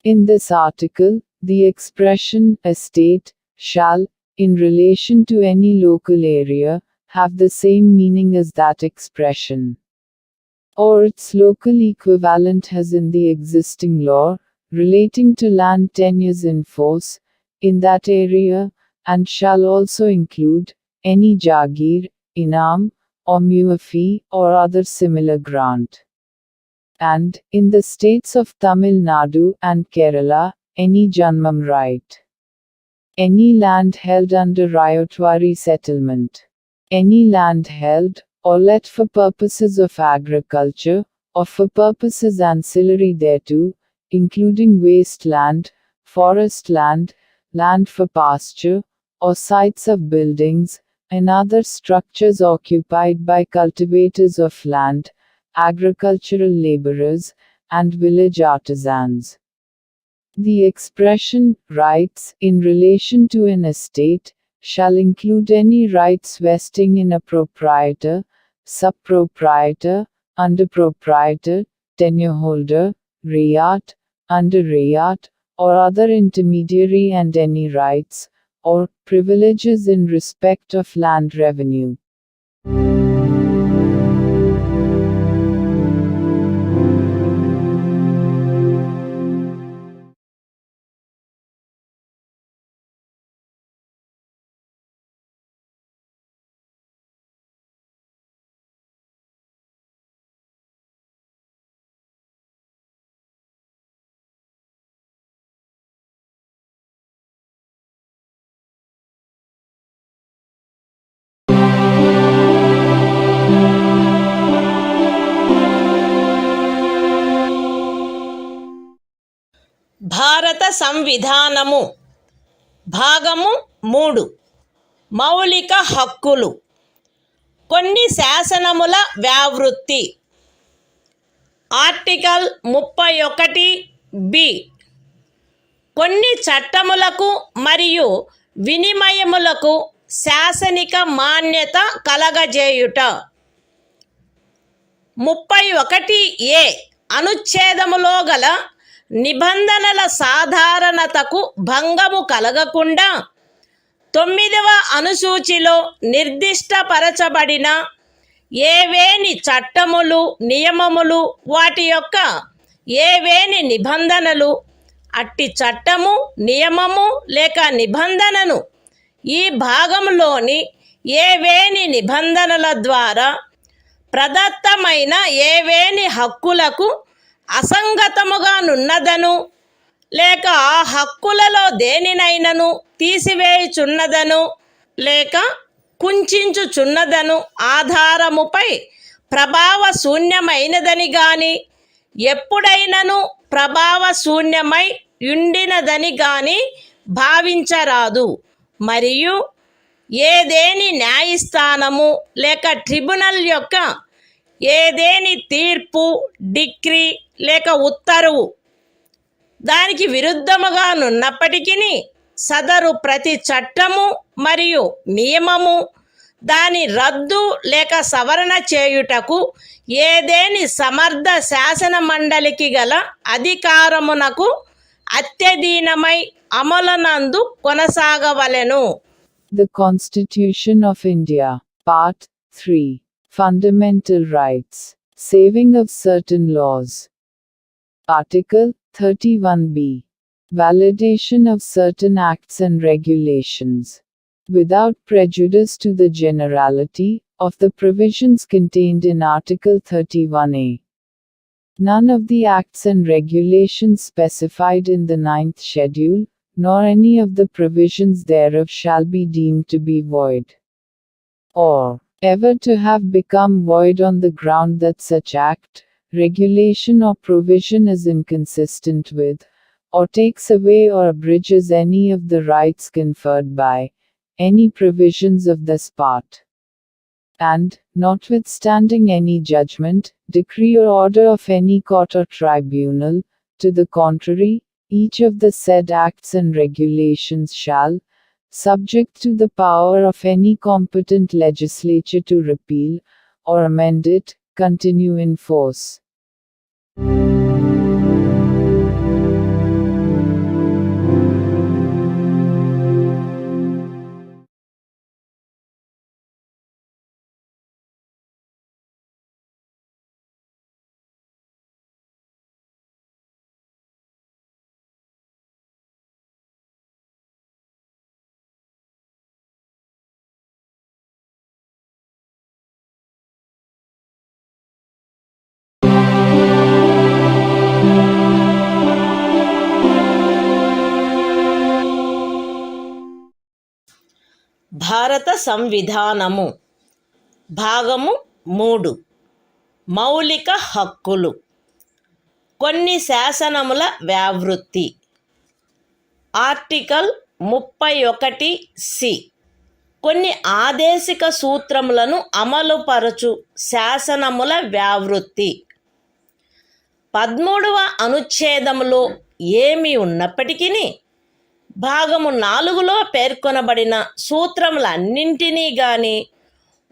In this article, the expression estate shall, in relation to any local area, have the same meaning as that expression, or its local equivalent has in the existing law, relating to land tenures in force, in that area, and shall also include any jagir, inam, or muafi, or other similar grant. And, in the states of Tamil Nadu and Kerala, any janmam right. Any land held under ryotwari settlement. Any land held, or let for purposes of agriculture, or for purposes ancillary thereto, including waste land, forest land, land for pasture, or sites of buildings, and other structures occupied by cultivators of land, agricultural laborers, and village artisans. The expression, rights, in relation to an estate, shall include any rights vesting in a proprietor, sub-proprietor, under-proprietor, tenure-holder, rayat, under-rayat, or other intermediary, and any rights, or privileges in respect of land revenue. భారత సంవిధానము భాగము 3 మౌలిక హక్కులు. కొన్ని శాసనముల వ్యావృత్తి. Article 31 కొన్ని చట్టములకు మరియు వినిమయములకు శాసనిక మాన్యత కలగజేయుట. 31A అనుచ్ఛేదములో గల నిబంధనల సాధారణతకు భంగము కలగకుండా 9వ అనుసూచిలో నిర్దిష్టపరచబడిన ఏవేని చట్టములు నియమములు వాటి యొక్క ఏవేని నిబంధనలు అట్టి చట్టము నియమము లేక నిబంధనను ఈ భాగంలోని ఏవేని నిబంధనల ద్వారా ప్రదత్తమైన ఏవేని హక్కులకు అసంగతముగా నున్నదను లేక ఆ హక్కులలో దేనినైనను తీసివేయుచున్నదను లేక కుంచుచున్నదను ఆధారముపై ప్రభావశూన్యమైనదని గాని ఎప్పుడైనను ప్రభావశూన్యమై ఉండినదని గాని భావించరాదు. మరియు ఏదేని న్యాయస్థానము లేక ట్రిబ్యునల్ యొక్క ఏదేని తీర్పు డిక్రీ లేక ఉత్తర్వు దానికి విరుద్ధముగా నున్నప్పటికీ సదరు ప్రతి చట్టము మరియు నియమము దాని రద్దు లేక సవరణ చేయుటకు ఏదేని సమర్థ శాసన మండలికి గల అధికారమునకు అత్యధీనమై అమలునందు కొనసాగవలెను. The Constitution of India, Part 3, Fundamental Rights, Saving of Certain Laws. Article 31B, Validation of certain acts and regulations. Without prejudice to the generality of the provisions contained in Article 31A. None of the acts and regulations specified in the 9th schedule, nor any of the provisions thereof shall be deemed to be void, or ever to have become void on the ground that such act, regulation or provision is inconsistent with, or takes away or abridges any of the rights conferred by any provisions of this part. And, notwithstanding any judgment, decree or order of any court or tribunal, to the contrary, each of the said acts and regulations shall, subject to the power of any competent legislature to repeal, or amend it, continue in force. భారత సంవిధానము భాగము 3 మౌలిక హక్కులు. కొన్ని శాసనముల వ్యావృత్తి. Article 31C కొన్ని ఆదేశిక సూత్రములను అమలుపరచు శాసనముల వ్యావృత్తి. 13వ అనుచ్ఛేదములో ఏమి ఉన్నప్పటికీ భాగము 4లో పేర్కొనబడిన సూత్రములన్నింటినీ గాని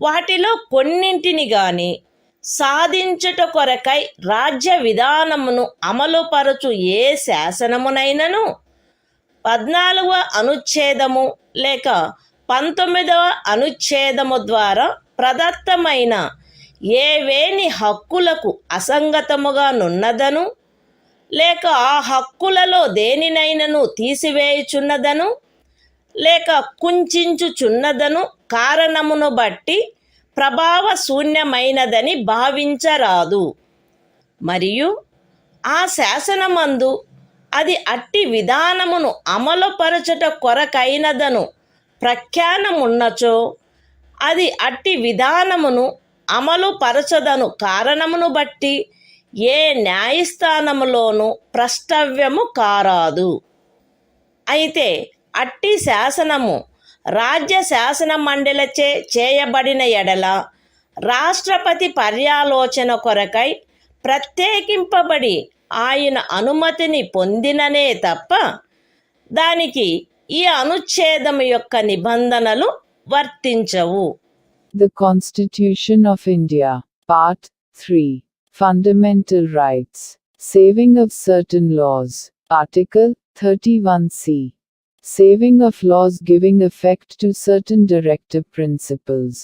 వాటిలో కొన్నింటిని గాని సాధించుట కొరకై రాజ్య విధానమును అమలుపరచు ఏ శాసనమునైనను 14వ అనుచ్ఛేదము లేక 19వ అనుచ్ఛేదము ద్వారా ప్రదత్తమైన ఏవేని హక్కులకు అసంగతముగా నున్నదను లేక ఆ హక్కులలో దేనినైనను తీసివేయుచున్నదను లేక కుంచుచున్నదను కారణమును బట్టి ప్రభావశూన్యమైనదని భావించరాదు. మరియు ఆ శాసనమందు అది అట్టి విధానమును అమలుపరచుట కొరకైనదను ప్రఖ్యానమున్నచో అది అట్టి విధానమును అమలుపరచదను కారణమును బట్టి ఏ న్యాయస్థానములోనూ ప్రష్టవ్యము కారాదు. అయితే అట్టి శాసనము రాజ్య శాసన మండలిచే చేయబడిన ఎడల రాష్ట్రపతి పర్యాలోచన కొరకై ప్రత్యేకింపబడి ఆయన అనుమతిని పొందిననే తప్ప దానికి ఈ అనుచ్ఛేదము యొక్క నిబంధనలు వర్తించవు. The Constitution of India, Part 3. Fundamental rights. Saving of certain laws. Article 31C. Saving of laws giving effect to certain directive principles.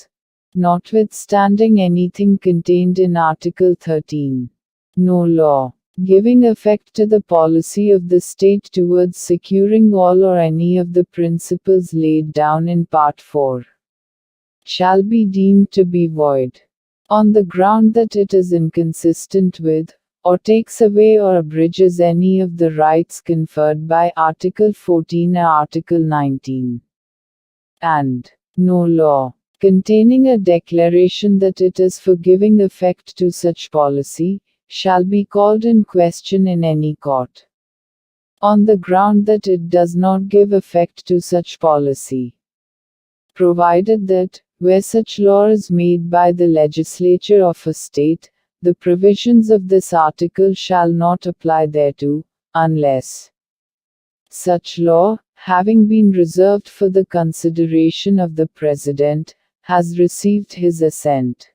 Notwithstanding anything contained in Article 13. No law giving effect to the policy of the state towards securing all or any of the principles laid down in Part 4 shall be deemed to be void, on the ground that it is inconsistent with, or takes away or abridges any of the rights conferred by Article 14 or Article 19. And no law containing a declaration that it is for giving effect to such policy shall be called in question in any court, on the ground that it does not give effect to such policy, provided that, where such law is made by the legislature of a state, the provisions of this article shall not apply thereto, unless such law, having been reserved for the consideration of the President, has received his assent.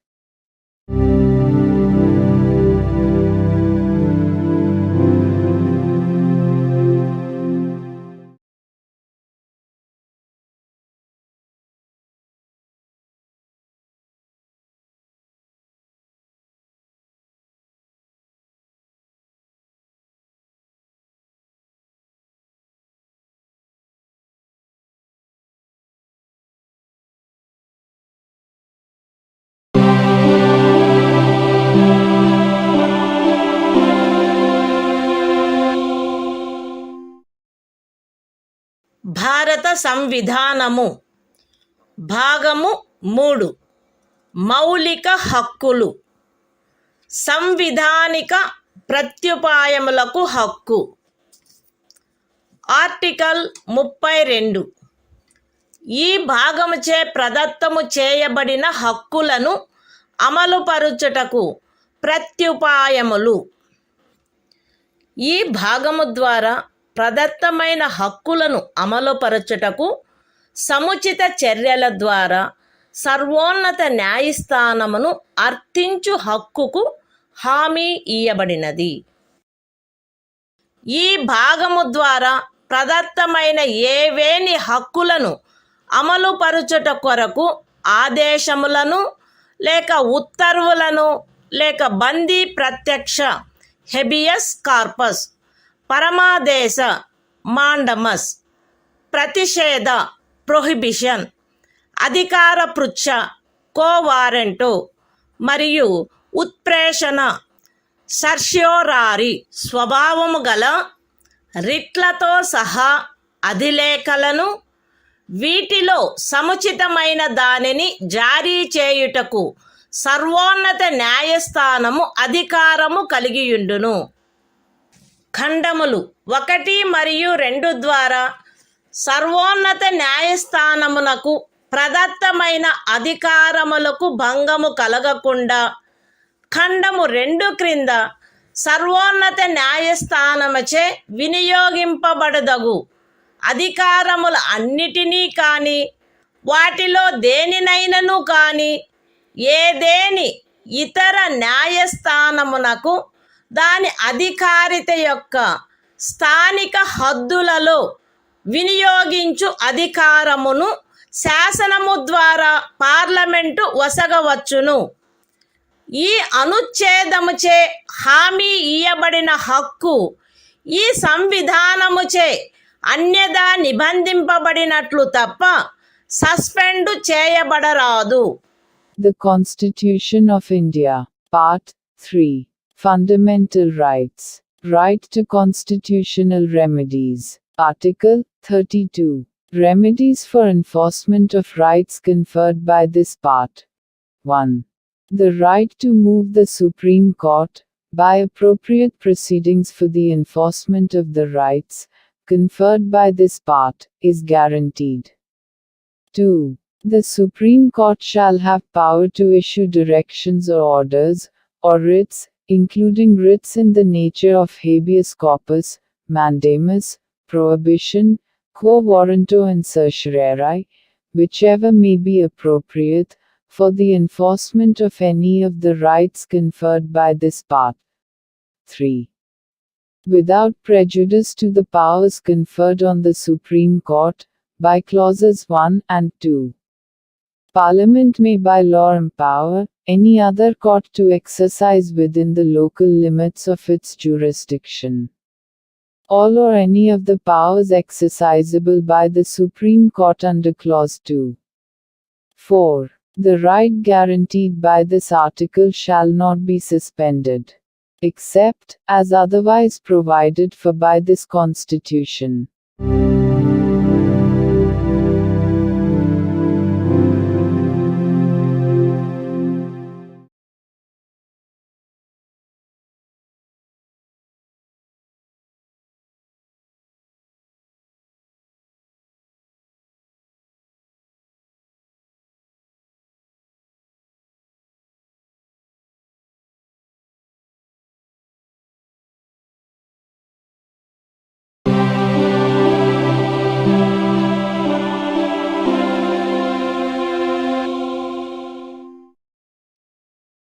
భారత సంవిధానము భాగము 3 మౌలిక హక్కులు సంవిధానిక ప్రత్యుపాయములకు హక్కు article 32 ఈ భాగముచే ప్రదత్తము చేయబడిన హక్కులను అమలుపరుచుటకు ప్రత్యుపాయములు ఈ భాగము ద్వారా ప్రదత్తమైన హక్కులను అమలుపరచుటకు సముచిత చర్యల ద్వారా సర్వోన్నత న్యాయస్థానమును అర్థించు హక్కుకు హామీ ఇయ్యబడినది. ఈ భాగము ద్వారా ప్రదత్తమైన ఏవేని హక్కులను అమలుపరచుట కొరకు ఆదేశములను లేక ఉత్తర్వులను లేక బందీ ప్రత్యక్ష హెబియస్ కార్పస్ పరమాదేశ మాండమస్ ప్రతిషేధ ప్రొహిబిషన్ అధికార పృచ్ఛ కోవారెంటో మరియు ఉత్ప్రేషణ సర్ష్యోరారి స్వభావము గల రిట్లతో సహా అధిలేఖలను వీటిలో సముచితమైన దానిని జారీ చేయుటకు సర్వోన్నత న్యాయస్థానము అధికారము కలిగియుండును. ఖండములు 1 మరియు 2 ద్వారా సర్వోన్నత న్యాయస్థానమునకు ప్రదత్తమైన అధికారములకు భంగము కలగకుండా ఖండము 2 క్రింద సర్వోన్నత న్యాయస్థానముచే వినియోగింపబడదగు అధికారముల అన్నిటినీ కాని వాటిలో దేనినైనను కాని ఏదేని ఇతర న్యాయస్థానమునకు దాని అధికారిత యొక్క స్థానిక హద్దులలో వినియోగించు అధికారమును శాసనము ద్వారా పార్లమెంటు వసగవచ్చును. ఈ అనుచ్ఛేదముచే హామీ ఇయ్యబడిన హక్కు ఈ సంవిధానముచే అన్యదా నిబంధింపబడినట్లు తప్ప suspend చేయబడరాదు. The Constitution of India, Part 3. Fundamental Rights. Right to constitutional remedies. Article 32. Remedies for enforcement of rights conferred by this part. 1. The right to move the Supreme Court, by appropriate proceedings for the enforcement of the rights conferred by this part, is guaranteed. 2. The Supreme Court shall have power to issue directions or orders, or writs, including writs in the nature of habeas corpus, mandamus, prohibition, quo warranto and certiorari, whichever may be appropriate, for the enforcement of any of the rights conferred by this part. 3. Without prejudice to the powers conferred on the Supreme Court, by clauses 1 and 2. Parliament may by law empower any other court to exercise within the local limits of its jurisdiction all or any of the powers exercisable by the Supreme Court under clause 2. 4. The right guaranteed by this article shall not be suspended, except as otherwise provided for by this Constitution.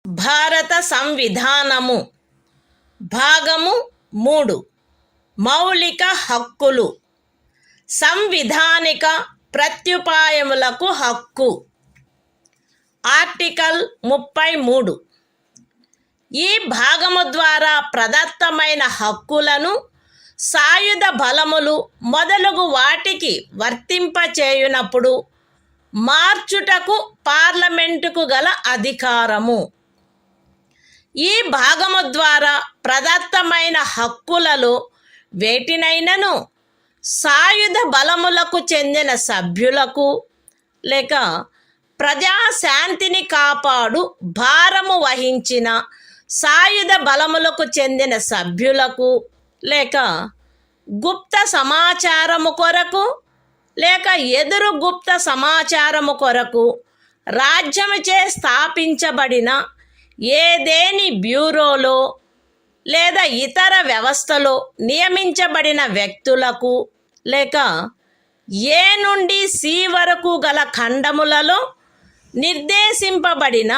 భారత సంవిధానము భాగము 3 మౌలిక హక్కులు సంవిధానిక ప్రత్యుపాయములకు హక్కు article 33 ఈ భాగము ద్వారా ప్రదత్తమైన హక్కులను సాయుధ బలములు మొదలగు వాటికి వర్తింపచేయునప్పుడు మార్చుటకు పార్లమెంటుకు గల అధికారము. ఈ భాగము ద్వారా ప్రదత్తమైన హక్కులలో వేటినైనను సాయుధ బలములకు చెందిన సభ్యులకు లేక ప్రజాశాంతిని కాపాడు భారము వహించిన సాయుధ బలములకు చెందిన సభ్యులకు లేక గుప్త సమాచారము కొరకు లేక ఎదురు గుప్త సమాచారము కొరకు రాజ్యముచే స్థాపించబడిన ఏదేని బ్యూరోలో లేదా ఇతర వ్యవస్థలో నియమించబడిన వ్యక్తులకు లేక ఏ నుండి సి వరకు గల ఖండములలో నిర్దేశింపబడిన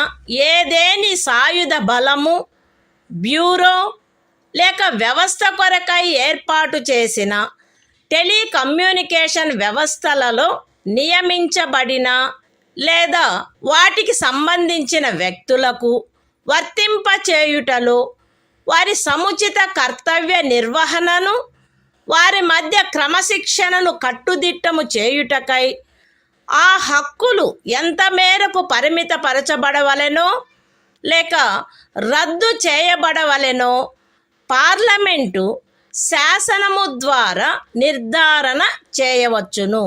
ఏదేని సాయుధ బలము బ్యూరో లేక వ్యవస్థ కొరకై ఏర్పాటు చేసిన టెలికమ్యూనికేషన్ వ్యవస్థలలో నియమించబడిన లేదా వాటికి సంబంధించిన వ్యక్తులకు వర్తింపచేయుటలో వారి సముచిత కర్తవ్య నిర్వహణను వారి మధ్య క్రమశిక్షణను కట్టుదిట్టము చేయుటకై ఆ హక్కులు ఎంత మేరకు పరిమితపరచబడవలెనో లేక రద్దు చేయబడవలెనో పార్లమెంటు శాసనము ద్వారా నిర్ధారణ చేయవచ్చును.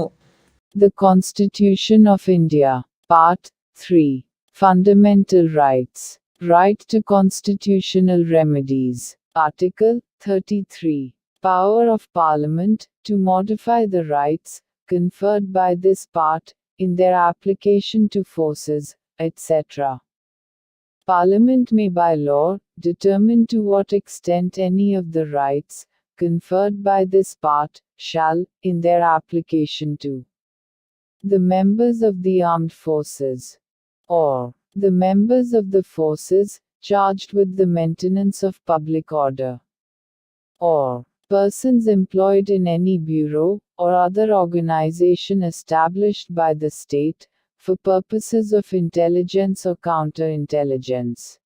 The Constitution of India, Part 3. Fundamental Rights. Right to constitutional remedies. Article 33. Power of Parliament to modify the rights conferred by this part in their application to forces, etc. Parliament may by law determine to what extent any of the rights conferred by this part shall, in their application to the members of the armed forces, or the members of the forces charged with the maintenance of public order, or persons employed in any bureau or other organization established by the state for purposes of intelligence or counterintelligence,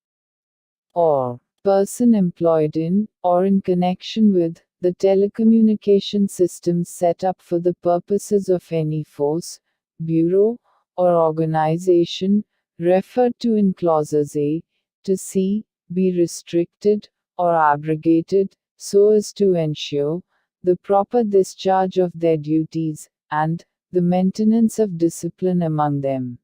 or person employed in or in connection with the telecommunication systems set up for the purposes of any force, bureau, or organization referred to in clauses A to C be restricted or abrogated so as to ensure the proper discharge of their duties and the maintenance of discipline among them.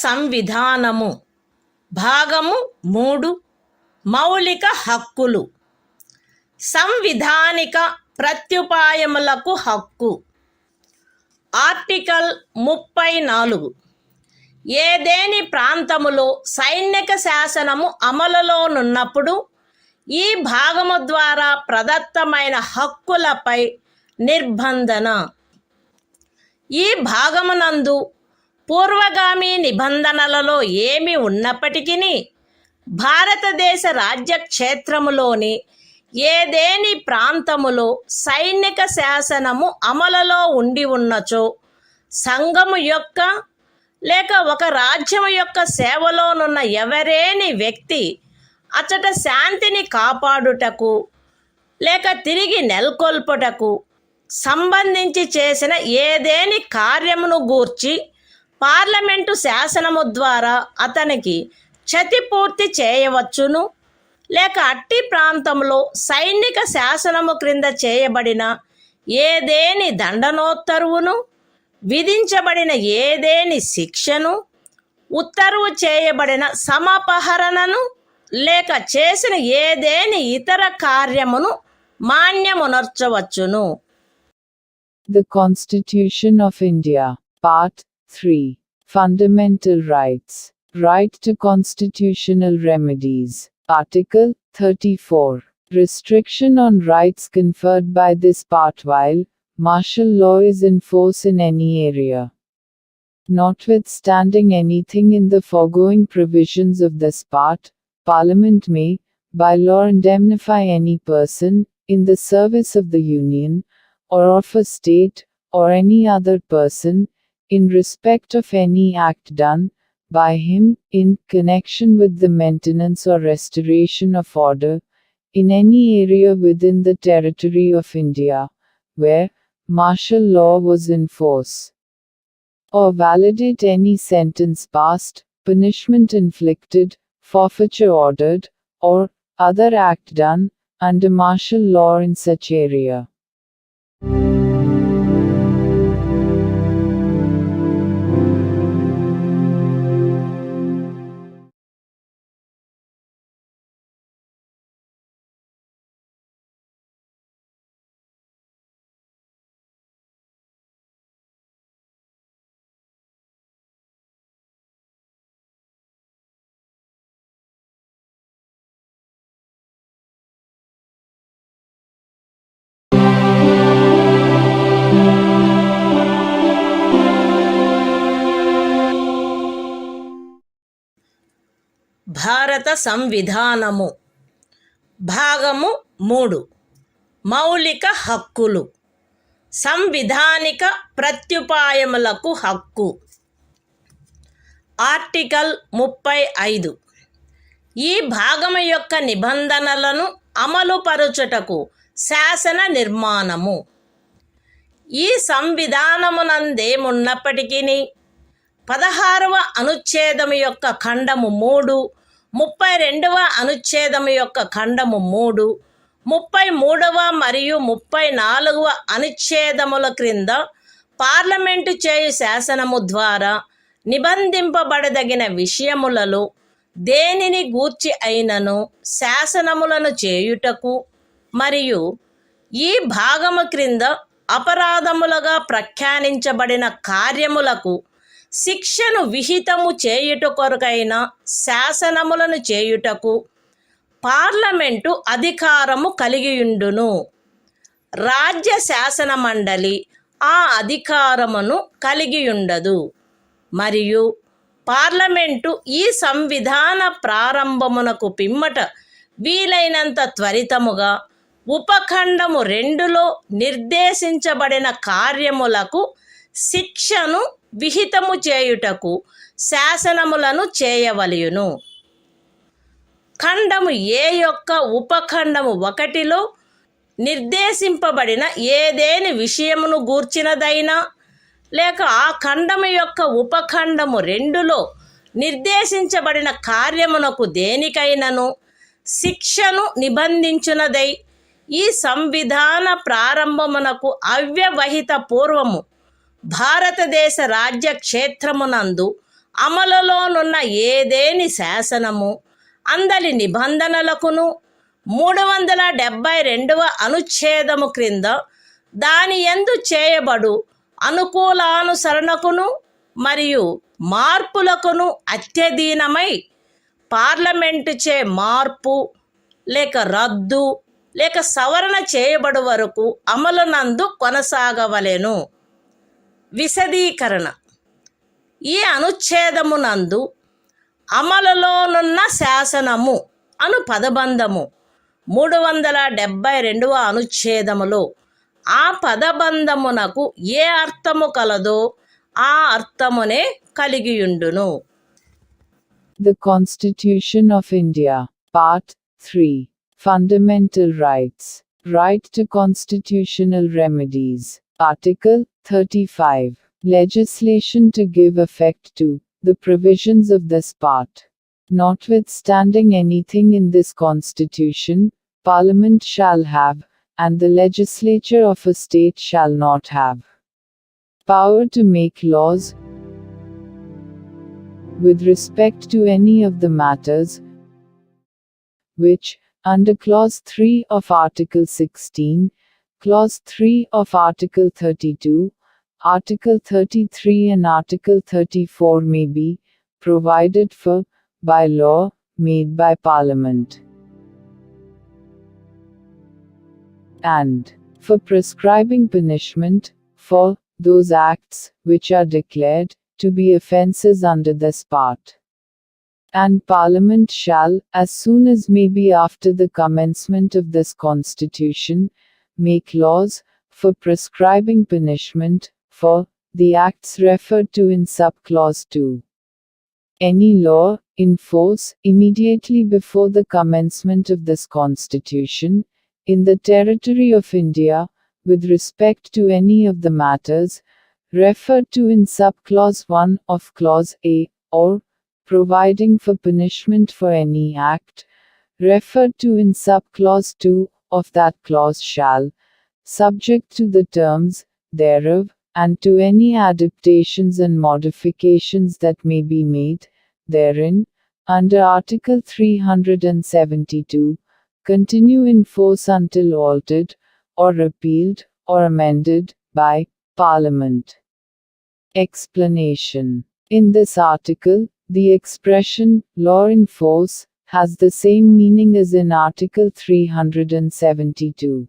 సంవిధానము భాగము 3 మౌలిక హక్కులు. సంవిధానిక ప్రత్యుపాయములకు హక్కు. Article 34. ఏదేని ప్రాంతములో సైనిక శాసనము అమలులోనున్నప్పుడు ఈ భాగము ద్వారా ప్రదత్తమైన హక్కులపై నిర్బంధన. ఈ భాగమునందు పూర్వగామి నిబంధనలలో ఏమి ఉన్నప్పటికీ భారతదేశ రాజ్యక్షేత్రములోని ఏదేని ప్రాంతములో సైనిక శాసనము అమలులో ఉండి ఉన్నచో సంఘము యొక్క లేక ఒక రాజ్యము యొక్క సేవలోనున్న ఎవరేని వ్యక్తి అచట శాంతిని కాపాడుటకు లేక తిరిగి నెలకొల్పుటకు సంబంధించి చేసిన ఏదేని కార్యమును గూర్చి పార్లమెంటు శాసనము ద్వారా అతనికి క్షతిపూర్తి చేయవచ్చును, లేక అట్టి ప్రాంతంలో సైనిక శాసనము క్రింద చేయబడిన ఏదేని దండనోత్తర్వును, విధించబడిన ఏదేని శిక్షను, ఉత్తర్వు చేయబడిన సమపహరణను, లేక చేసిన ఏదేని ఇతర కార్యమును మాన్యమునర్చవచ్చును. The Constitution of India, Part 3. Fundamental Rights. Right to constitutional remedies. Article 34. Restriction on rights conferred by this part while martial law is in force in any area. Notwithstanding anything in the foregoing provisions of this part, Parliament may, by law, indemnify any person, in the service of the Union, or of a state, or any other person, in respect of any act done by him, in connection with the maintenance or restoration of order, in any area within the territory of India, where martial law was in force, or validate any sentence passed, punishment inflicted, forfeiture ordered, or other act done, under martial law in such area. భారత సంవిధానము భాగము 3 మౌలిక హక్కులు. సంవిధానిక ప్రత్యుపాయములకు హక్కు. Article 35. ఈ భాగము యొక్క నిబంధనలను అమలుపరచుటకు శాసన నిర్మాణము. ఈ సంవిధానమునందేమున్నప్పటికీ 16వ అనుచ్ఛేదము యొక్క ఖండము 3, 32వ అనుచ్ఛేదము యొక్క ఖండము 3, 33వ మరియు 34వ అనుచ్ఛేదముల క్రింద పార్లమెంటు చేయు శాసనము ద్వారా నిబంధింపబడదగిన విషయములలో దేనిని గూర్చి అయినను శాసనములను చేయుటకు మరియు ఈ భాగము క్రింద అపరాధములుగా ప్రఖ్యానించబడిన కార్యములకు శిక్షను విహితము చేయుట కొరకైన శాసనములను చేయుటకు పార్లమెంటు అధికారము కలిగియుండును. రాజ్య శాసన మండలి ఆ అధికారమును కలిగియుండదు. మరియు పార్లమెంటు ఈ సంవిధాన ప్రారంభమునకు పిమ్మట వీలైనంత త్వరితముగా ఉపఖండము 2లో నిర్దేశించబడిన కార్యములకు శిక్షను విహితము చేయుటకు శాసనములను చేయవలయును. ఖండము ఏ యొక్క ఉపఖండము 1లో నిర్దేశింపబడిన ఏదేని విషయమును గూర్చినదైనా లేక ఆ ఖండము యొక్క ఉపఖండము 2లో నిర్దేశించబడిన కార్యమునకు దేనికైనను శిక్షను నిబంధించునదై ఈ సంవిధాన ప్రారంభమునకు అవ్యవహిత పూర్వము భారతదేశ రాజ్య క్షేత్రమునందు అమలులోనున్న ఏదేని శాసనము అందలి నిబంధనలకును 372వ అనుచ్ఛేదము క్రింద దాని యందు చేయబడు అనుకూలానుసరణకును మరియు మార్పులకును అత్యధీనమై పార్లమెంటుచే మార్పు లేక రద్దు లేక సవరణ చేయబడు వరకు అమలునందు కొనసాగవలెను. విశదీకరణ: ఈ అనుచ్ఛేదమునందు అమలులోనున్న శాసనము అను పదబంధము 372వ అనుచ్ఛేదములో ఆ పదబంధమునకు ఏ అర్థము కలదో ఆ అర్థమునే కలిగియుండును. The Constitution of India, Part 3. Fundamental Rights. Right to Constitutional Remedies. Article 35. Legislation to give effect to the provisions of this part. Notwithstanding anything in this Constitution, Parliament shall have, and the legislature of a state shall not have, power to make laws with respect to any of the matters which, under Clause 3 of Article 16, Clause 3 of Article 32, Article 33 and Article 34 may be provided for by law made by Parliament, and for prescribing punishment for those acts which are declared to be offences under this part. And Parliament shall, as soon as may be after the commencement of this Constitution, make laws for prescribing punishment for the acts referred to in subclause 2. Any law in force immediately before the commencement of this Constitution, in the territory of India, with respect to any of the matters referred to in subclause 1 of Clause A, or providing for punishment for any act referred to in subclause 2 of that clause shall, subject to the terms thereof, and to any adaptations and modifications that may be made therein, under Article 372, continue in force until altered, or repealed, or amended by Parliament. Explanation: in this article, the expression law in force has the same meaning as in Article 372.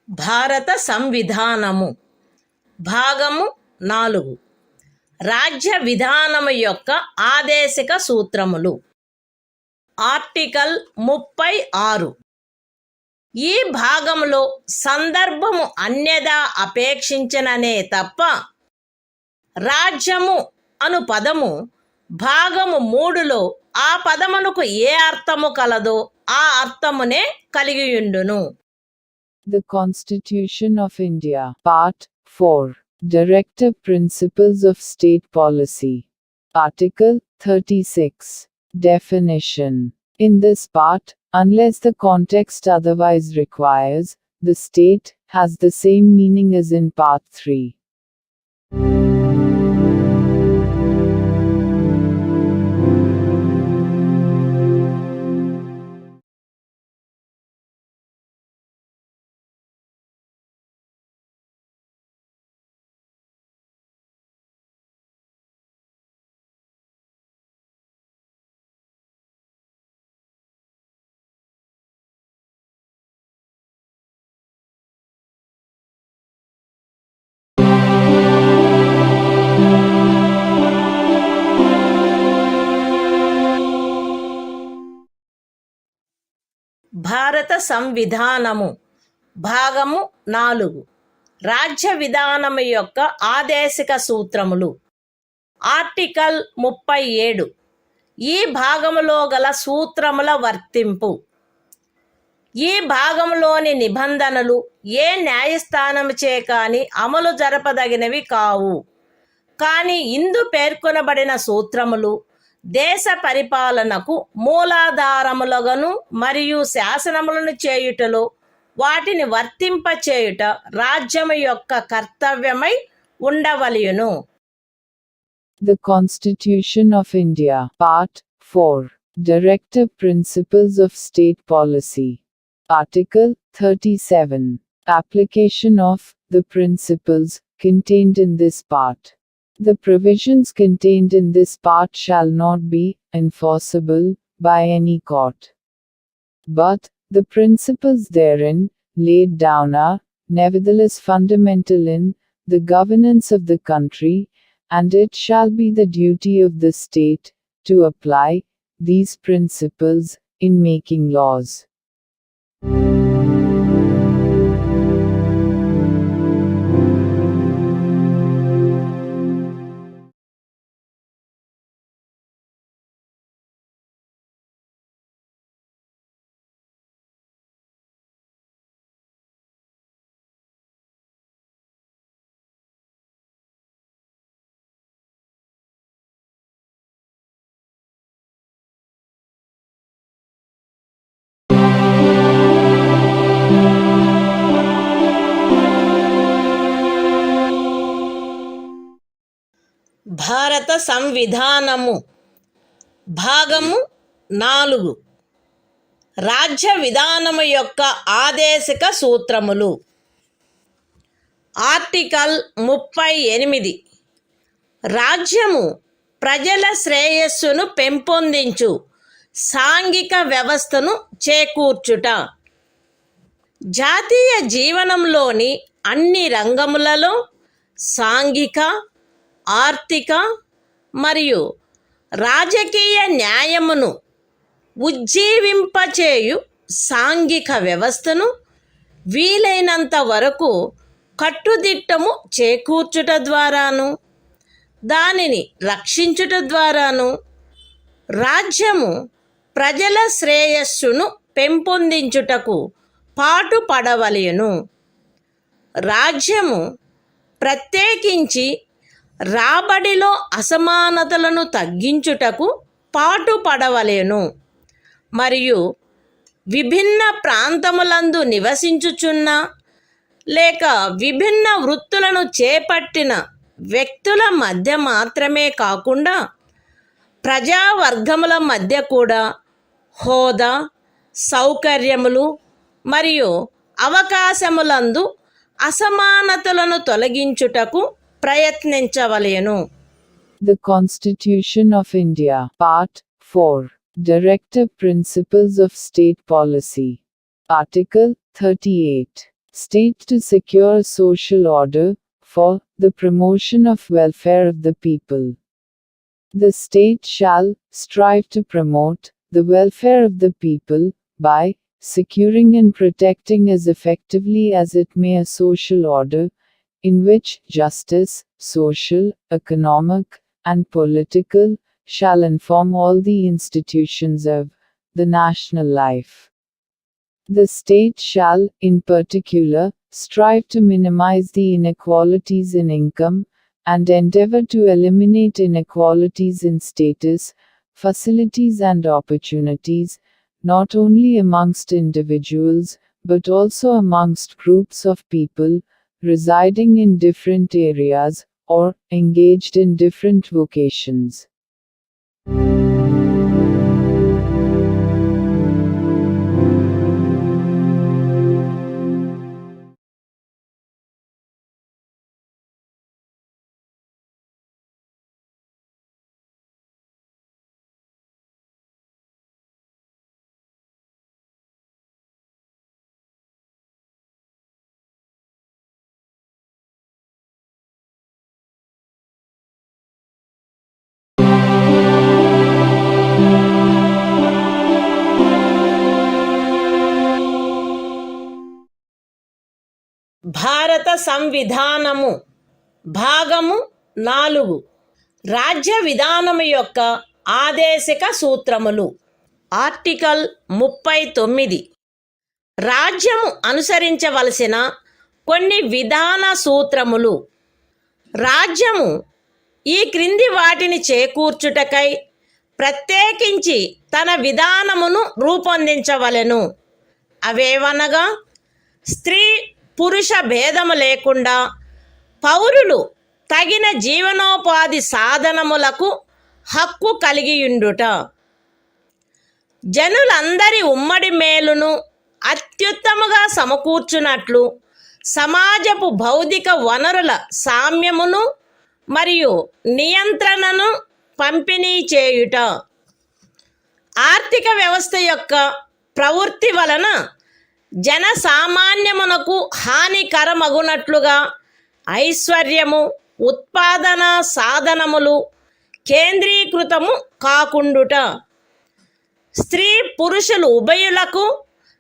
భారత సంవిధానము భాగము 4 రాజ్య విధానము యొక్క ఆదేశిక సూత్రములు. Article 36. ఈ భాగములో సందర్భము అన్యదా అపేక్షించననే తప్ప రాజ్యము అను పదము భాగము 3లో ఆ పదమునకు ఏ అర్థము కలదో ఆ అర్థమునే కలిగియుండును. The Constitution of India, Part 4. Directive Principles of State Policy. Article 36. Definition. In this part, unless the context otherwise requires, the state has the same meaning as in Part 3. భారత సంవిధానము భాగము 4 రాజ్య విధానము యొక్క ఆదేశిక సూత్రములు. ఆర్టికల్ 37 ఈ భాగములో గల సూత్రముల వర్తింపు. ఈ భాగంలోని నిబంధనలు ఏ న్యాయస్థానముచే కాని అమలు జరపదగినవి కావు. కానీ ఇందు పేర్కొనబడిన సూత్రములు దేశ పరిపాలనకు మూలాధారములుగాను మరియు శాసనములను చేయుటలో వాటిని వర్తింపచేయుట రాజ్యము యొక్క కర్తవ్యమై ఉండవలెను. The Constitution of India, Part 4, Directive Principles of State Policy. Article 37. Application of the principles contained in this part. The provisions contained in this part shall not be enforceable by any court. But the principles therein laid down are, nevertheless, fundamental in the governance of the country, and it shall be the duty of the state to apply these principles in making laws. భారత సంవిధానము భాగము 4 రాజ్య విధానము యొక్క ఆదేశిక సూత్రములు. Article 38 రాజ్యము ప్రజల శ్రేయస్సును పెంపొందించు సాంఘిక వ్యవస్థను చేకూర్చుట. జాతీయ జీవనంలోని అన్ని రంగములలో సాంఘిక, ఆర్థిక మరియు రాజకీయ న్యాయమును ఉజ్జీవింపచేయు సాంఘిక వ్యవస్థను వీలైనంత వరకు కట్టుదిట్టము చేకూర్చుట ద్వారాను దానిని రక్షించుట ద్వారాను రాజ్యము ప్రజల శ్రేయస్సును పెంపొందించుటకు పాటుపడవలెను. రాజ్యము ప్రత్యేకించి రాబడిలో అసమానతలను తగ్గించుటకు పాటుపడవలెను మరియు విభిన్న ప్రాంతములందు నివసించుచున్న లేక విభిన్న వృత్తులను చేపట్టిన వ్యక్తుల మధ్య మాత్రమే కాకుండా ప్రజావర్గముల మధ్య కూడా హోదా, సౌకర్యములు మరియు అవకాశములందు అసమానతలను తొలగించుటకు ప్రయత్నించవలెను. The Constitution of India, Part 4, Directive Principles of State Policy. Article 38. State to secure social order, for the promotion of welfare of the people. The state shall strive to promote the welfare of the people, by securing and protecting as effectively as it may a social order, in which justice, social, economic, and political, shall inform all the institutions of the national life. The state shall, in particular, strive to minimize the inequalities in income, and endeavor to eliminate inequalities in status, facilities and opportunities, not only amongst individuals, but also amongst groups of people, residing in different areas, or engaged in different vocations. సంవిధానము భాగము 4 రాజ్య విధానము యొక్క ఆదేశిక సూత్రములు. Article 39 రాజ్యము అనుసరించవలసిన కొన్ని విధాన సూత్రములు. రాజ్యము ఈ క్రింది వాటిని చేకూర్చుటకై ప్రత్యేకించి తన విధానమును రూపొందించవలెను. అవేవనగా స్త్రీ పురుష భేదము లేకుండా పౌరులు తగిన జీవనోపాధి సాధనములకు హక్కు కలిగియుండుట, జనులందరి ఉమ్మడి మేలును అత్యుత్తముగా సమకూర్చునట్లు సమాజపు భౌతిక వనరుల సామ్యమును మరియు నియంత్రణను పంపిణీ చేయుట, ఆర్థిక వ్యవస్థ యొక్క ప్రవృత్తి వలన జనసామాన్యమునకు హానికరమగునట్లుగా ఐశ్వర్యము ఉత్పాదన సాధనములు కేంద్రీకృతము కాకుండుట, స్త్రీ పురుషులు ఉభయులకు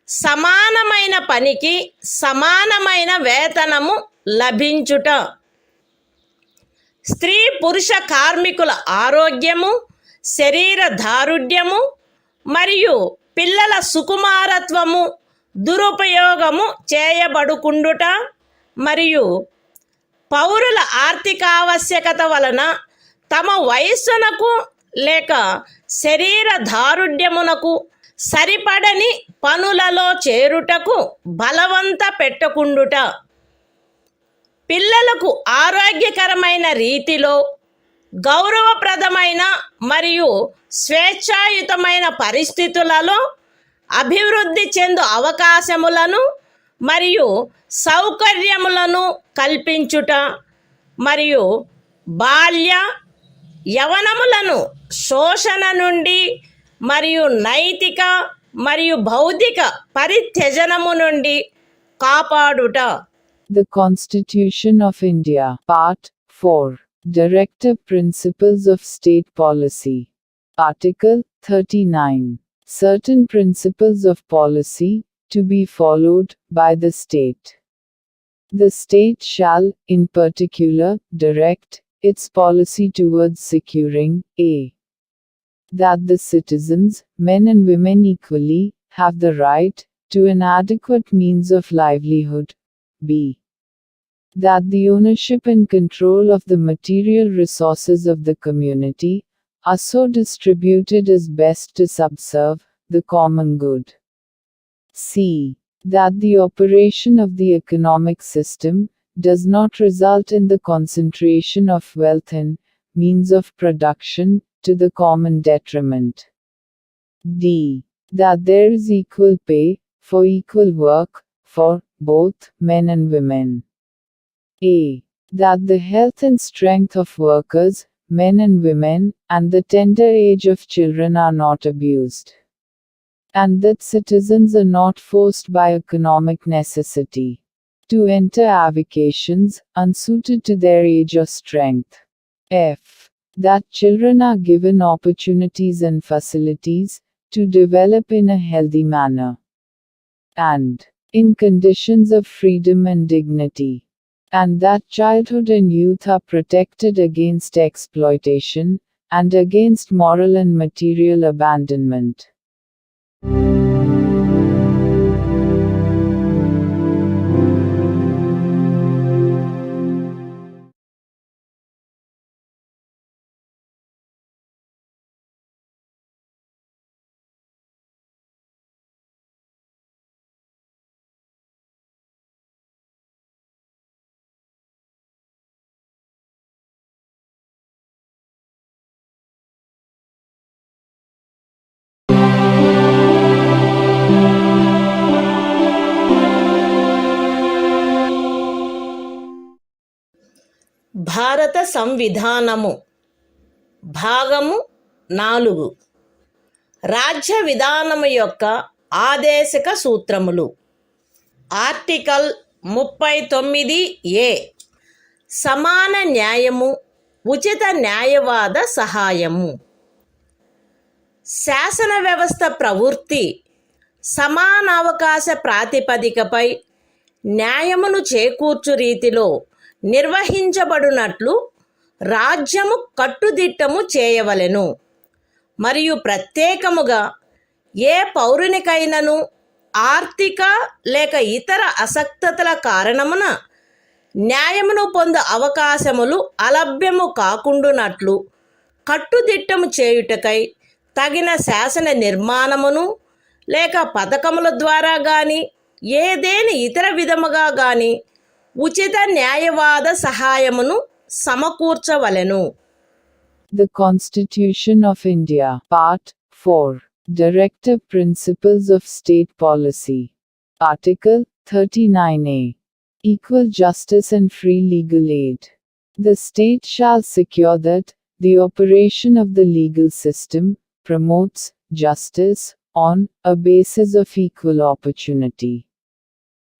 సమానమైన పనికి సమానమైన వేతనము లభించుట, స్త్రీ పురుష కార్మికుల ఆరోగ్యము శరీర దారుఢ్యము మరియు పిల్లల సుకుమారత్వము దురుపయోగము చేయబడుకుండుట మరియు పౌరుల ఆర్థికావశ్యకత వలన తమ వయస్సునకు లేక శరీర దారుఢ్యమునకు సరిపడని పనులలో చేరుటకు బలవంత పెట్టకుండుట, పిల్లలకు ఆరోగ్యకరమైన రీతిలో గౌరవప్రదమైన మరియు స్వేచ్ఛాయుతమైన పరిస్థితులలో అభివృద్ధి చెందు అవకాశములను మరియు సౌకర్యములను కల్పించుట మరియు బాల్య యవనములను శోషణ నుండి మరియు నైతిక మరియు భౌతిక పరిత్యజనము నుండి కాపాడుట. The Constitution of India, Part 4, Directive Principles of State Policy. Article 39. Certain principles of policy to be followed by the state. The state shall, in particular, direct its policy towards securing a. that the citizens, men and women equally, have the right to an adequate means of livelihood. b. that the ownership and control of the material resources of the community are so distributed as best to subserve the common good. c. that the operation of the economic system does not result in the concentration of wealth and means of production to the common detriment. d. that there is equal pay for equal work for both men and women. a. that the health and strength of workers, men and women, and the tender age of children are not abused, and that citizens are not forced by economic necessity to enter avocations unsuited to their age or strength. f. that children are given opportunities and facilities to develop in a healthy manner and in conditions of freedom and dignity, and that childhood and youth are protected against exploitation and against moral and material abandonment. భారత సంవిధానము భాగము 4 రాజ్య విధానము యొక్క ఆదేశక సూత్రములు. Article 39A సమాన న్యాయము ఉచిత న్యాయవాద సహాయము. శాసన వ్యవస్థ ప్రవృత్తి సమానావకాశ ప్రాతిపదికపై న్యాయమును చేకూర్చు రీతిలో నిర్వహించబడునట్లు రాజ్యము కట్టుదిట్టము చేయవలెను. మరియు ప్రత్యేకముగా ఏ పౌరునికైనను ఆర్థిక లేక ఇతర అసక్తతల కారణమున న్యాయమును పొందు అవకాశములు అలభ్యము కాకుండునట్లు కట్టుదిట్టము చేయుటకై తగిన శాసన నిర్మాణమును లేక పథకముల ద్వారా గాని ఏదేని ఇతర విధముగా గాని ఉచిత న్యాయవాద సహాయమును సమకూర్చవలెను. The Constitution of India, Part 4, Directive Principles of State Policy. Article 39A. Equal justice and free legal aid. The state shall secure that the operation of the legal system promotes justice on a basis of equal opportunity,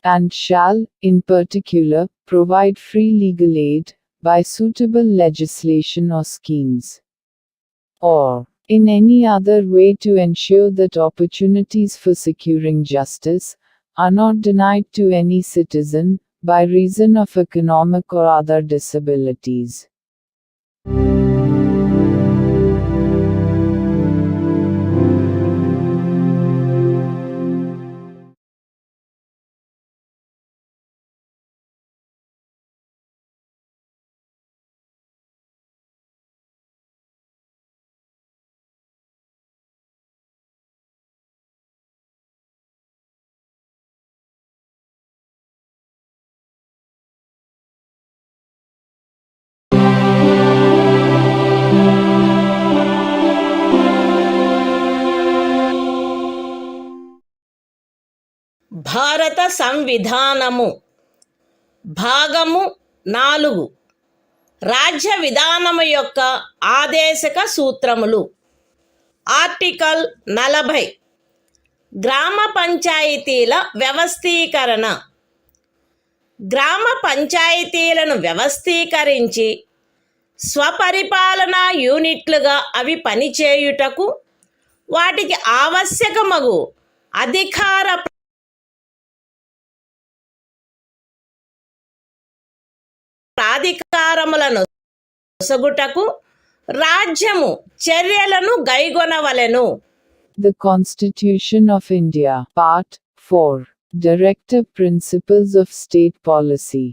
and shall, in particular, provide free legal aid by suitable legislation or schemes, or in any other way to ensure that opportunities for securing justice are not denied to any citizen by reason of economic or other disabilities. భారత సంవిధానము భాగము 4 రాజ్య విధానము యొక్క ఆదేశక సూత్రములు. Article 40 గ్రామ పంచాయతీల వ్యవస్థీకరణ. గ్రామ పంచాయతీలను వ్యవస్థీకరించి స్వపరిపాలనా యూనిట్లుగా అవి పనిచేయుటకు వాటికి ఆవశ్యకమగు అధికార ప్రాధికారములను సొసగుటకు రాజ్యము చర్యలను గైగొనవలెను. The Constitution of India, Part 4, Directive Principles of State Policy.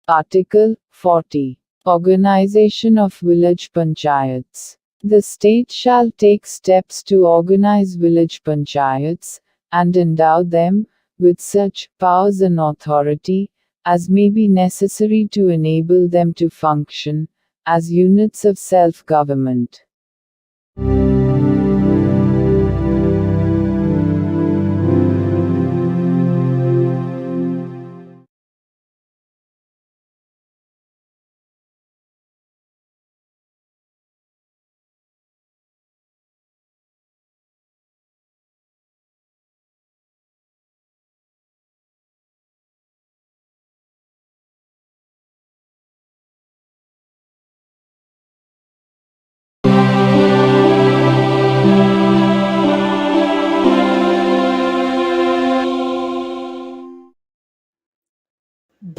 Article 40. Organization of Village Panchayats. The state shall take steps to organize village panchayats, and endow them with such powers and authority as may be necessary to enable them to function as units of self-government.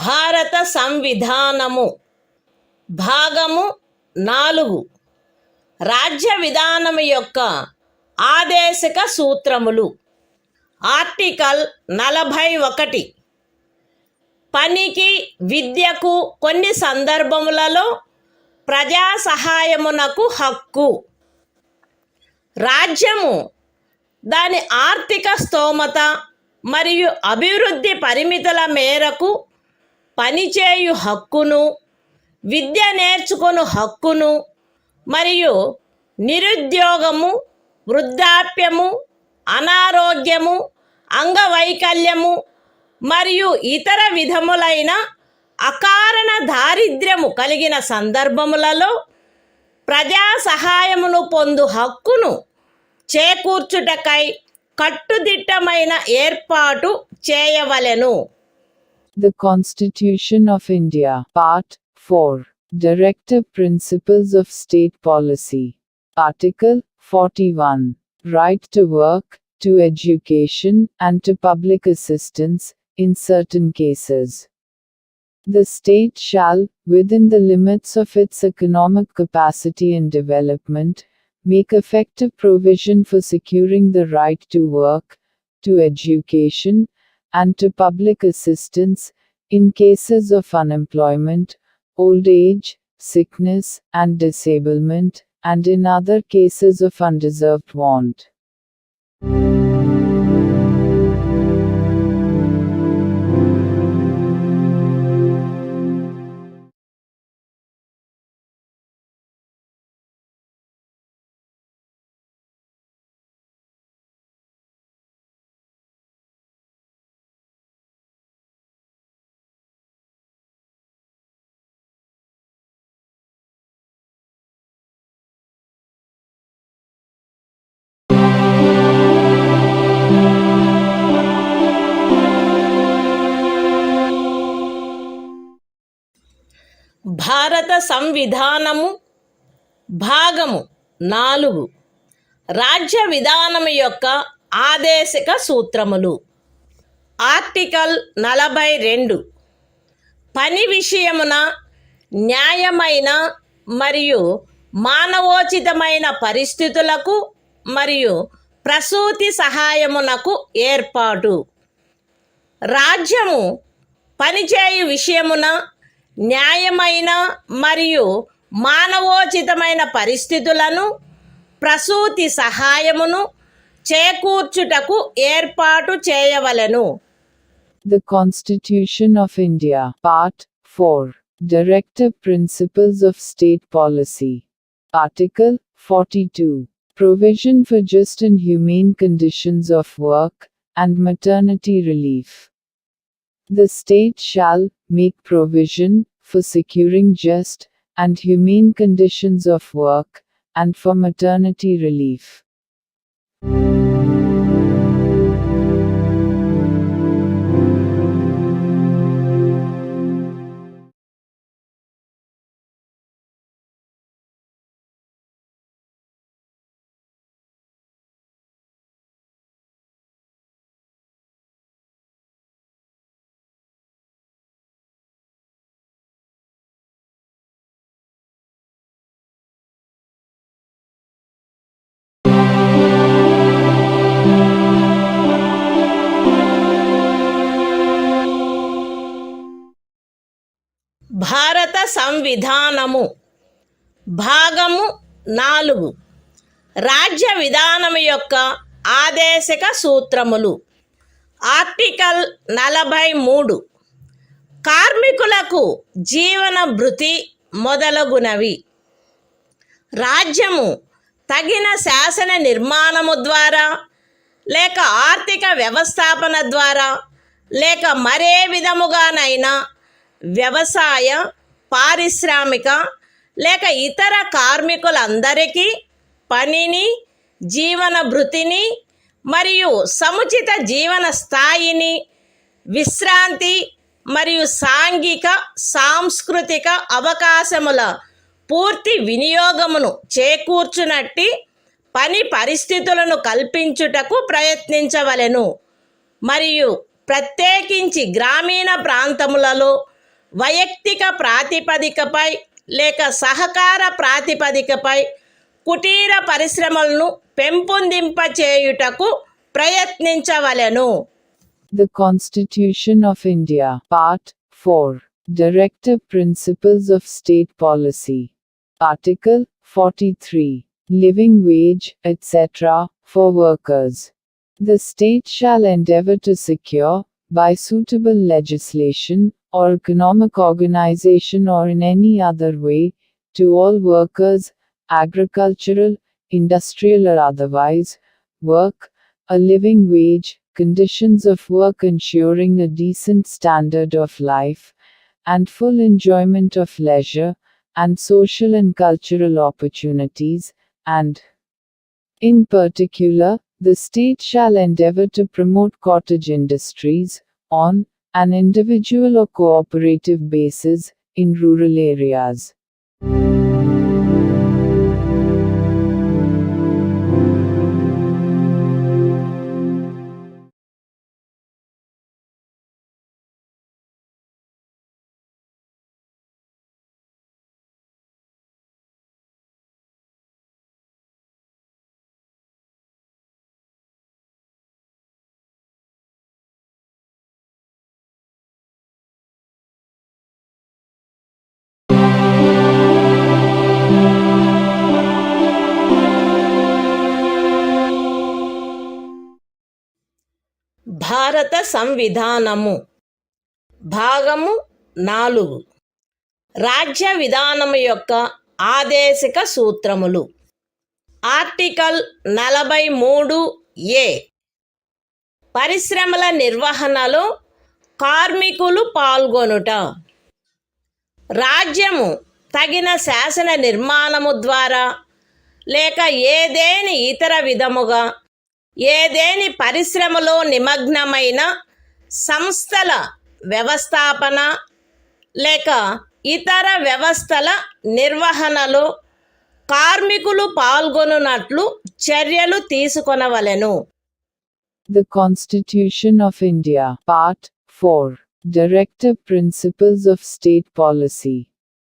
భారత సంవిధానము భాగము 4 రాజ్య విధానము యొక్క ఆదేశక సూత్రములు. Article 41 పనికి విద్యకు కొన్ని సందర్భములలో ప్రజా సహాయమునకు హక్కు. రాజ్యము దాని ఆర్థిక స్తోమత మరియు అభివృద్ధి పరిమితుల మేరకు పనిచేయు హక్కును, విద్య నేర్చుకొను హక్కును మరియు నిరుద్యోగము, వృద్ధాప్యము, అనారోగ్యము, అంగవైకల్యము మరియు ఇతర విధములైన అకారణ దారిద్ర్యము కలిగిన సందర్భములలో ప్రజా సహాయమును పొందు హక్కును చేకూర్చుటకై కట్టుదిట్టమైన ఏర్పాటు చేయవలెను. The Constitution of India, Part 4, Directive Principles of State Policy. Article 41. Right to work, to education, and to public assistance in certain cases. The state shall, within the limits of its economic capacity and development, make effective provision for securing the right to work, to education, and to public assistance, in cases of unemployment, old age, sickness, and disablement, and in other cases of undeserved want. భారత సంవిధానము భాగము 4 రాజ్య విధానము యొక్క ఆదేశిక సూత్రములు. Article 42 పని విషయమున న్యాయమైన మరియు మానవోచితమైన పరిస్థితులకు మరియు ప్రసూతి సహాయమునకు ఏర్పాటు. రాజ్యము పనిచేయు విషయమున న్యాయమైన మరియు మానవోచితమైన పరిస్థితులను ప్రసూతి సహాయమును చేకూర్చుటకు ఏర్పాటు చేయవలెను. The Constitution of India, Part 4, Directive Principles of State Policy. Article 42. Provision for just and humane conditions of work, and maternity relief. The state shall make provision for securing just and humane conditions of work, and for maternity relief. భారత సంవిధానము భాగము 4 రాజ్య విధానము యొక్క ఆదేశిక సూత్రములు. Article 43 కార్మికులకు జీవన భృతి మొదలగునవి. రాజ్యము తగిన శాసన నిర్మాణము ద్వారా లేక ఆర్థిక వ్యవస్థాపన ద్వారా లేక మరే విధముగానైనా వ్యవసాయ, పారిశ్రామిక లేక ఇతర కార్మికులందరికీ పనిని, జీవన భృతిని మరియు సముచిత జీవన స్థాయిని, విశ్రాంతి మరియు సాంఘిక సాంస్కృతిక అవకాశముల పూర్తి వినియోగమును చేకూర్చునట్టి పని పరిస్థితులను కల్పించుటకు ప్రయత్నించవలెను. మరియు ప్రత్యేకించి గ్రామీణ ప్రాంతములలో వైయక్తిక ప్రాతిపదికపై లేక సహకార ప్రాతిపదికపై కుటీర పరిశ్రమలను పెంపొందింపచేయుటకు ప్రయత్నించవలెను. The Constitution of India, Part 4, Directive Principles of State Policy. Article 43. Living wage, etc., for workers. The state shall endeavor to secure, by suitable legislation, or economic organization or in any other way, to all workers, agricultural, industrial or otherwise, work, a living wage, conditions of work ensuring a decent standard of life, and full enjoyment of leisure, and social and cultural opportunities, and, in particular, the state shall endeavor to promote cottage industries, on an individual or cooperative basis, in rural areas. భారత సంవిధానము భాగము 4 రాజ్య విధానము యొక్క ఆదేశిక సూత్రములు. Article 43A పరిశ్రమల నిర్వహణలో కార్మికులు పాల్గొనుట. రాజ్యము తగిన శాసన నిర్మాణము ద్వారా లేక ఏదేని ఇతర విధముగా ఏదేని పరిశ్రమలో నిమగ్నమైన సంస్థల వ్యవస్థాపన లేక ఇతర వ్యవస్థల నిర్వహణలో కార్మికులు పాల్గొనున్నట్లు చర్యలు తీసుకొనవలెను. The Constitution of India, Part 4, Directive Principles of State Policy.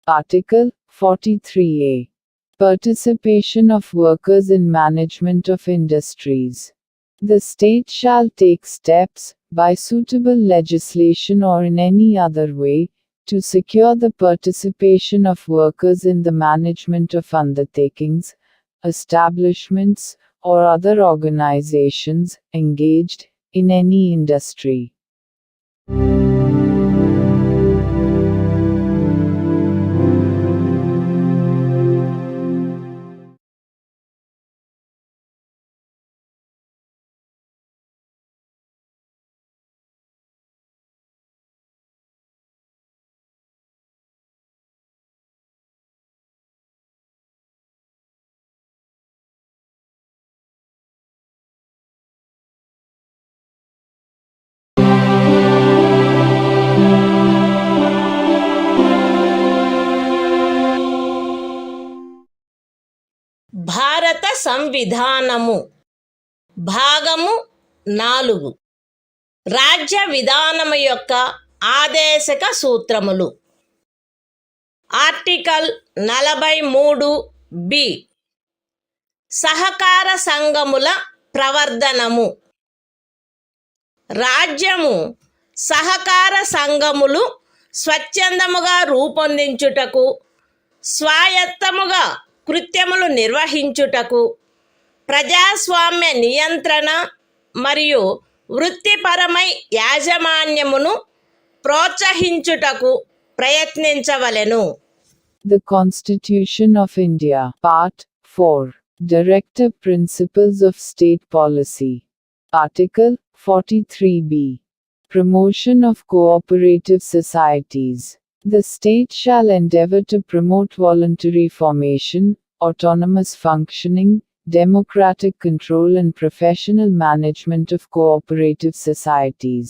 Article 43A. Participation of workers in management of industries. The state shall take steps, by suitable legislation or in any other way, to secure the participation of workers in the management of undertakings, establishments, or other organizations engaged in any industry. భారత సంవిధానము భాగము 4 రాజ్య విధానము యొక్క ఆదేశక సూత్రములు. Article 43B సహకార సంఘముల ప్రవర్ధనము. రాజ్యము సహకార సంఘములు స్వచ్ఛందముగా రూపొందించుటకు, స్వాయత్తముగా కృత్యములు నిర్వహించుటకు, ప్రజాస్వామ్య నియంత్రణ మరియు వృత్తిపరమై యాజమాన్యమును ప్రోత్సహించుటకు ప్రయత్నించవలెను. The Constitution of India, Part 4, Directive Principles of State Policy. Article 43B. Promotion of cooperative societies. The state shall endeavor to promote voluntary formation, autonomous functioning, democratic control and professional management of cooperative societies.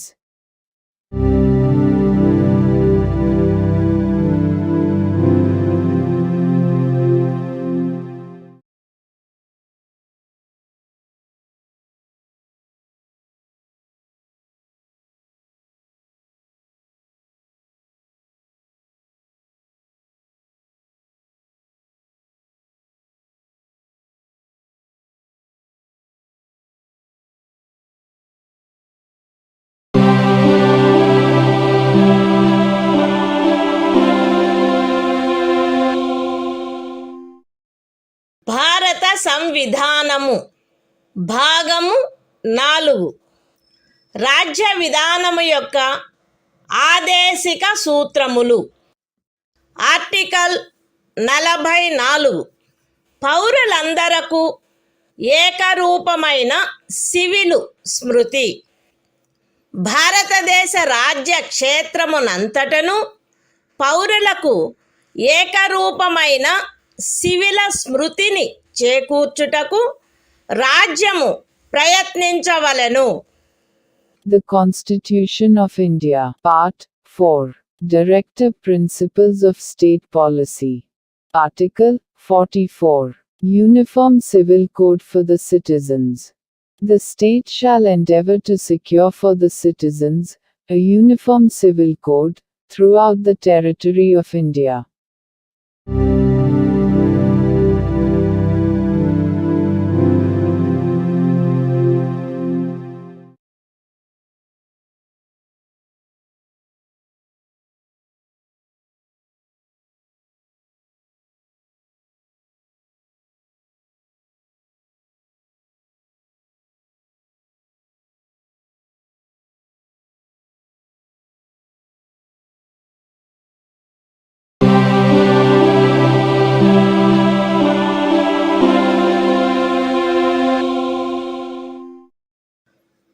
భారత సంవిధానము భాగము 4 రాజ్య విధానము యొక్క ఆదేశిక సూత్రములు. Article 44 పౌరులందరకు ఏకరూపమైన civil స్మృతి. భారతదేశ రాజ్య క్షేత్రమునంతటను పౌరులకు ఏకరూపమైన సివిల స్మృతిని చేకూర్చుటకు రాజ్యము ప్రయత్నించవలెను. The Constitution of India, Part 4, Directive Principles of State Policy. Article 44. Uniform Civil Code for the Citizens. The state shall endeavor to secure for the citizens a uniform civil code throughout the territory of India.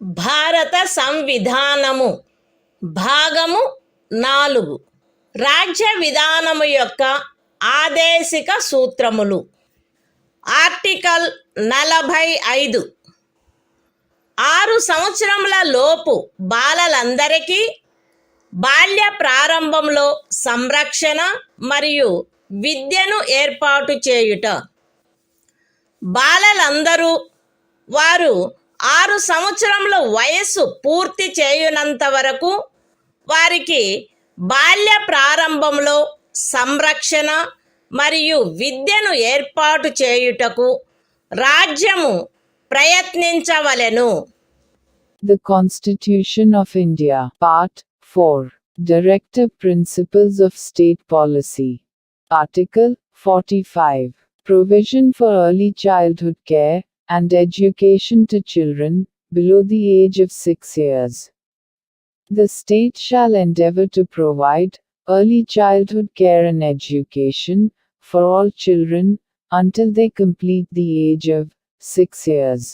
భారత సంవిధానము భాగము 4 రాజ్య విధానము యొక్క ఆదేశిక సూత్రములు. Article 45 6 సంవత్సరముల లోపు బాలలందరికీ బాల్య ప్రారంభంలో సంరక్షణ మరియు విద్యను ఏర్పాటు చేయుట. బాలలందరూ వారు 6 సంవత్సరముల వయస్సు పూర్తి చేయునంత వరకు వారికి బాల్య ప్రారంభంలో సంరక్షణ మరియు విద్యను ఏర్పాటు చేయుటకు రాజ్యము ప్రయత్నించవలెను. The Constitution of India, Part 4, Directive Principles of State Policy. Article 45, Provision for Early Childhood Care and Education to Children below the age of 6 years. The state shall endeavor to provide early childhood care and education for all children until they complete the age of 6 years.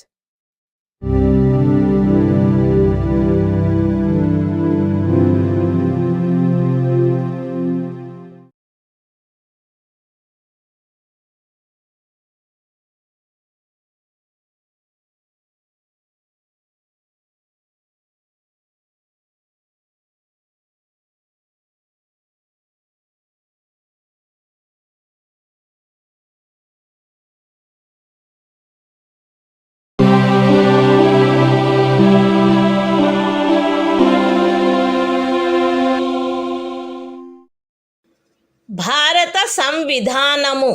భారత సంవిధానము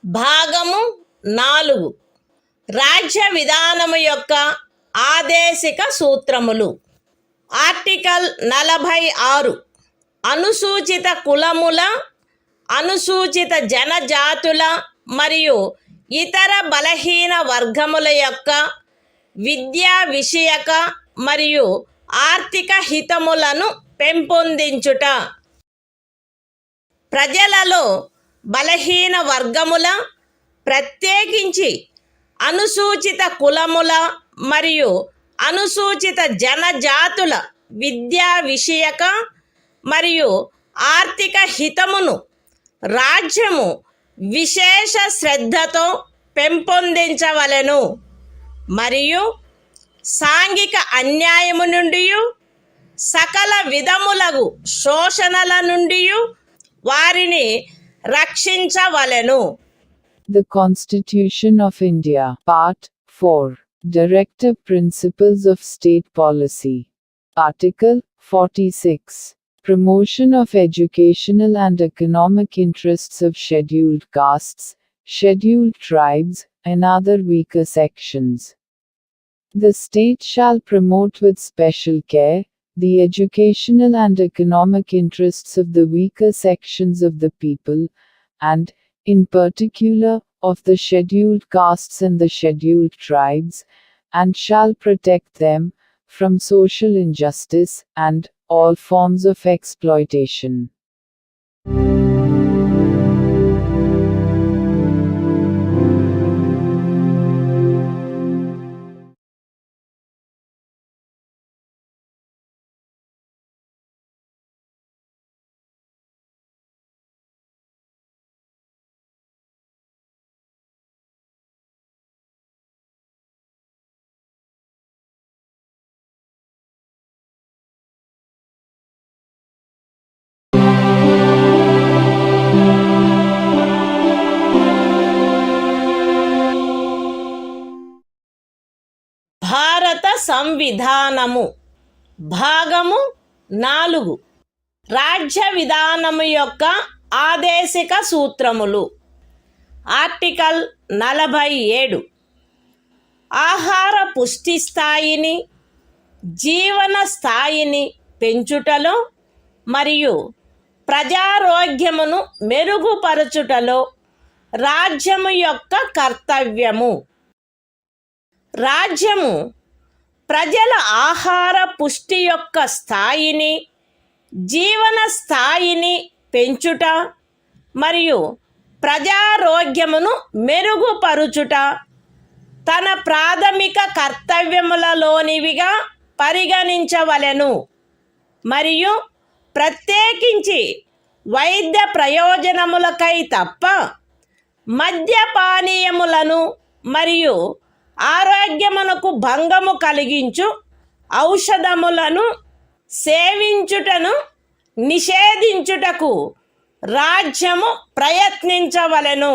భాగము 4 రాజ్య విధానము యొక్క ఆదేశిక సూత్రములు. Article 46 అనుసూచిత కులముల, అనుసూచిత జనజాతుల మరియు ఇతర బలహీన వర్గముల యొక్క విద్యా విషయక మరియు ఆర్థిక హితములను పెంపొందించుట. ప్రజలలో బలహీన వర్గముల, ప్రత్యేకించి అనుసూచిత కులముల మరియు అనుసూచిత జనజాతుల విద్యా విషయక మరియు ఆర్థిక హితమును రాజ్యము విశేష శ్రద్ధతో పెంపొందించవలెను మరియు సాంఘిక అన్యాయము నుండి సకల విధములగు శోషణల నుండి వారిని రక్షించవలెను. The Constitution of India, Part 4, Directive Principles of State Policy. Article 46, Promotion of educational and economic interests of scheduled castes, scheduled tribes, and other weaker sections. The state shall promote with special care the educational and economic interests of the weaker sections of the people, and, in particular, of the scheduled castes and the scheduled tribes, and shall protect them from social injustice and all forms of exploitation. భారత సంవిధానము భాగము 4 రాజ్య విధానము యొక్క ఆదేశిక సూత్రములు. Article 47 ఆహార పుష్టి స్థాయిని, జీవన స్థాయిని పెంచుటలో మరియు ప్రజారోగ్యమును మెరుగుపరచుటలో రాజ్యము యొక్క కర్తవ్యము. రాజ్యము ప్రజల ఆహార పుష్టి యొక్క స్థాయిని, జీవన స్థాయిని పెంచుట మరియు ప్రజారోగ్యమును మెరుగుపరుచుట తన ప్రాథమిక కర్తవ్యములలోనివిగా పరిగణించవలెను మరియు ప్రత్యేకించి వైద్య ప్రయోజనములకై తప్ప మద్యపానీయములను మరియు ఆరోగ్యమునకు భంగము కలిగించు ఔషధములను సేవించుటను నిషేధించుటకు రాజ్యము ప్రయత్నించవలెను.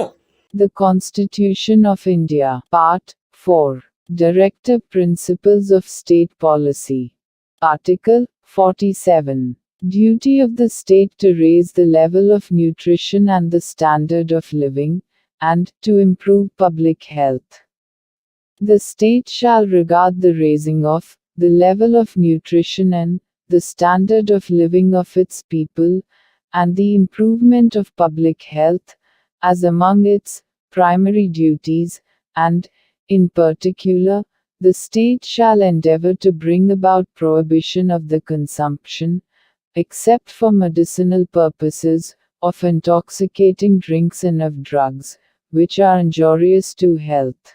The Constitution of India, Part 4, Directive Principles of State Policy. Article 47. Duty of the state to raise the level of nutrition and the standard of living, and to improve public health. The state shall regard the raising of the level of nutrition and the standard of living of its people, and the improvement of public health, as among its primary duties, and, in particular, the state shall endeavor to bring about prohibition of the consumption, except for medicinal purposes, of intoxicating drinks and of drugs, which are injurious to health.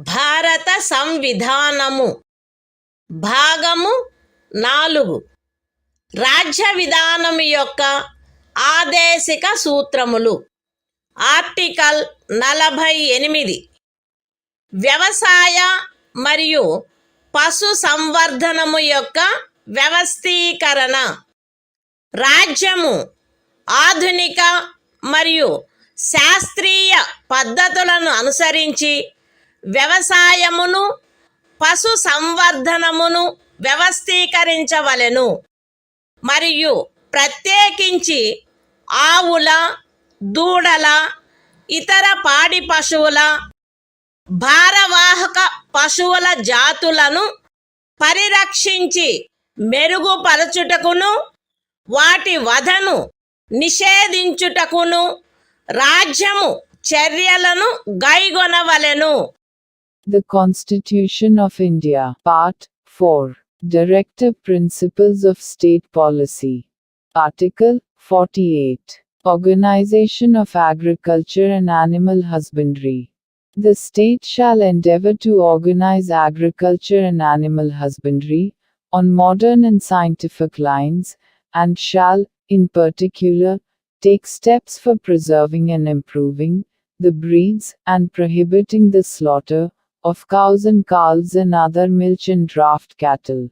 భారత సంవిధానము భాగము 4 రాజ్య విధానము యొక్క ఆదేశిక సూత్రములు. Article 48 వ్యవసాయ మరియు పశు సంవర్ధనము యొక్క వ్యవస్థీకరణ. రాజ్యము ఆధునిక మరియు శాస్త్రీయ పద్ధతులను అనుసరించి వ్యవసాయమును పశు సంవర్ధనమును వ్యవస్థీకరించవలెను మరియు ప్రత్యేకించి ఆవుల, దూడల, ఇతర పాడి పశువుల, భారవాహక పశువుల జాతులను పరిరక్షించి మెరుగుపరచుటకును వాటి వధను నిషేధించుటకును రాజ్యము చర్యలను గైగొనవలెను. The Constitution of India, Part 4, Directive Principles of State Policy. Article 48. Organization of Agriculture and Animal Husbandry. The state shall endeavor to organize agriculture and animal husbandry on modern and scientific lines, and shall, in particular, take steps for preserving and improving the breeds and prohibiting the slaughter of cows and calves and other milch and draft cattle.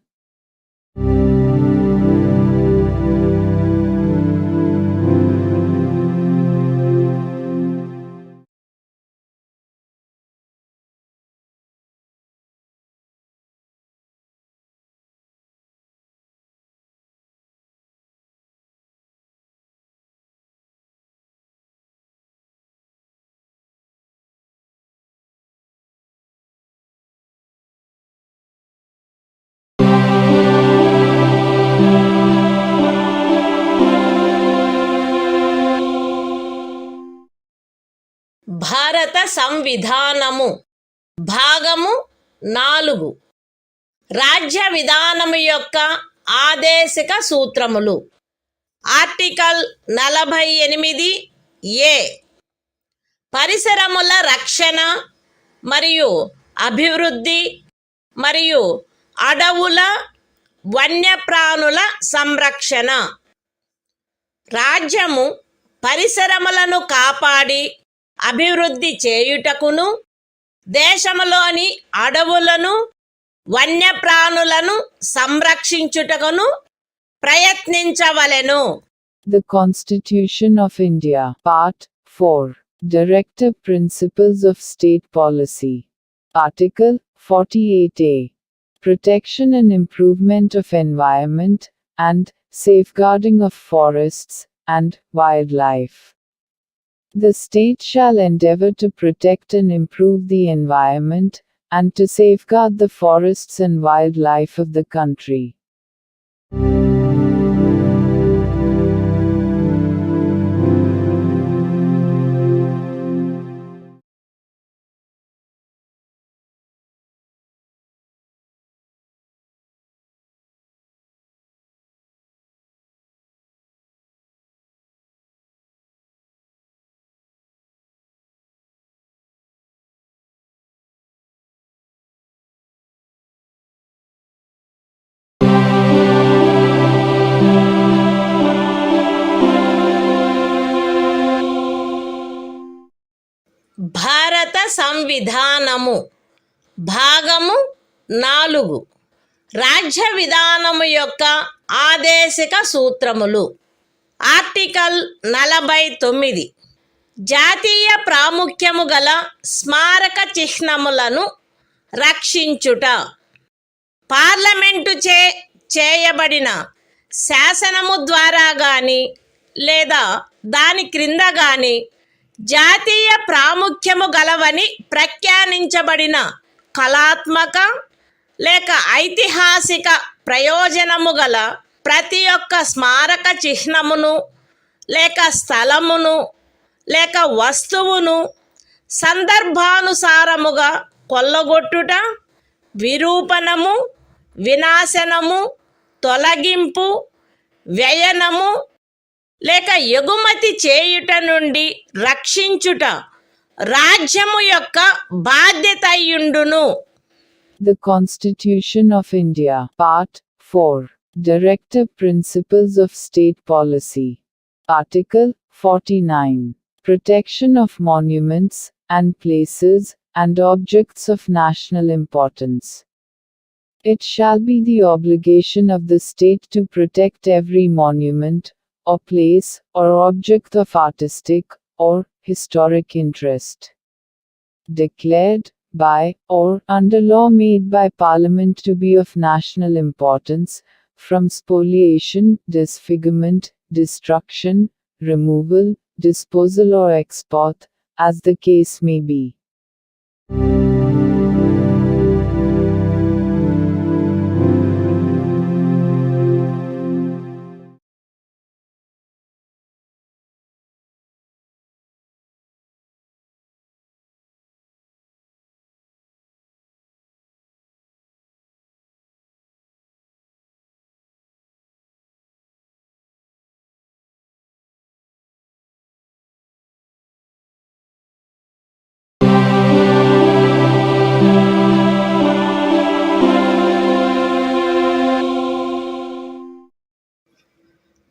భారత సంవిధానము భాగము 4 రాజ్య విధానము యొక్క ఆదేశిక సూత్రములు. Article 48 ఏ పరిసరముల రక్షణ మరియు అభివృద్ధి మరియు అడవుల వన్యప్రాణుల సంరక్షణ. రాజ్యము పరిసరములను కాపాడి అభివృద్ధి చేయుటకును దేశములోని అడవులను వన్యప్రాణులను సంరక్షించుటకును ప్రయత్నించవలెను. The Constitution of India, Part 4, Directive Principles of State Policy. Article 48A. Protection and improvement of environment, and safeguarding of forests and wildlife. The state shall endeavor to protect and improve the environment, and to safeguard the forests and wildlife of the country. భారత సంవిధానము భాగము 4 రాజ్య విధానము యొక్క ఆదేశిక సూత్రములు. Article 49 జాతీయ ప్రాముఖ్యము గల స్మారక చిహ్నములను రక్షించుట. Parliament చేయబడిన శాసనము ద్వారా గాని లేదా దాని క్రింద గాని జాతీయ ప్రాముఖ్యము గలవని ప్రఖ్యానించబడిన కళాత్మక లేక ఐతిహాసిక ప్రయోజనము గల ప్రతి ఒక్క స్మారక చిహ్నమును లేక స్థలమును లేక వస్తువును సందర్భానుసారముగా కొల్లగొట్టుట, విరూపణము, వినాశనము, తొలగింపు, వ్యయనము లేక ఎగుమతి చేయుట నుండి రక్షించుట రాజ్యము యొక్క బాధ్యత అయ్యుండును. The Constitution of India, Part 4, Directive Principles of State Policy. Article 49, Protection of Monuments and Places and Objects of National Importance. It shall be the obligation of the state to protect every monument, or place, or object of artistic, or historic interest, declared by, or under law made by Parliament to be of national importance, from spoliation, disfigurement, destruction, removal, disposal or export, as the case may be.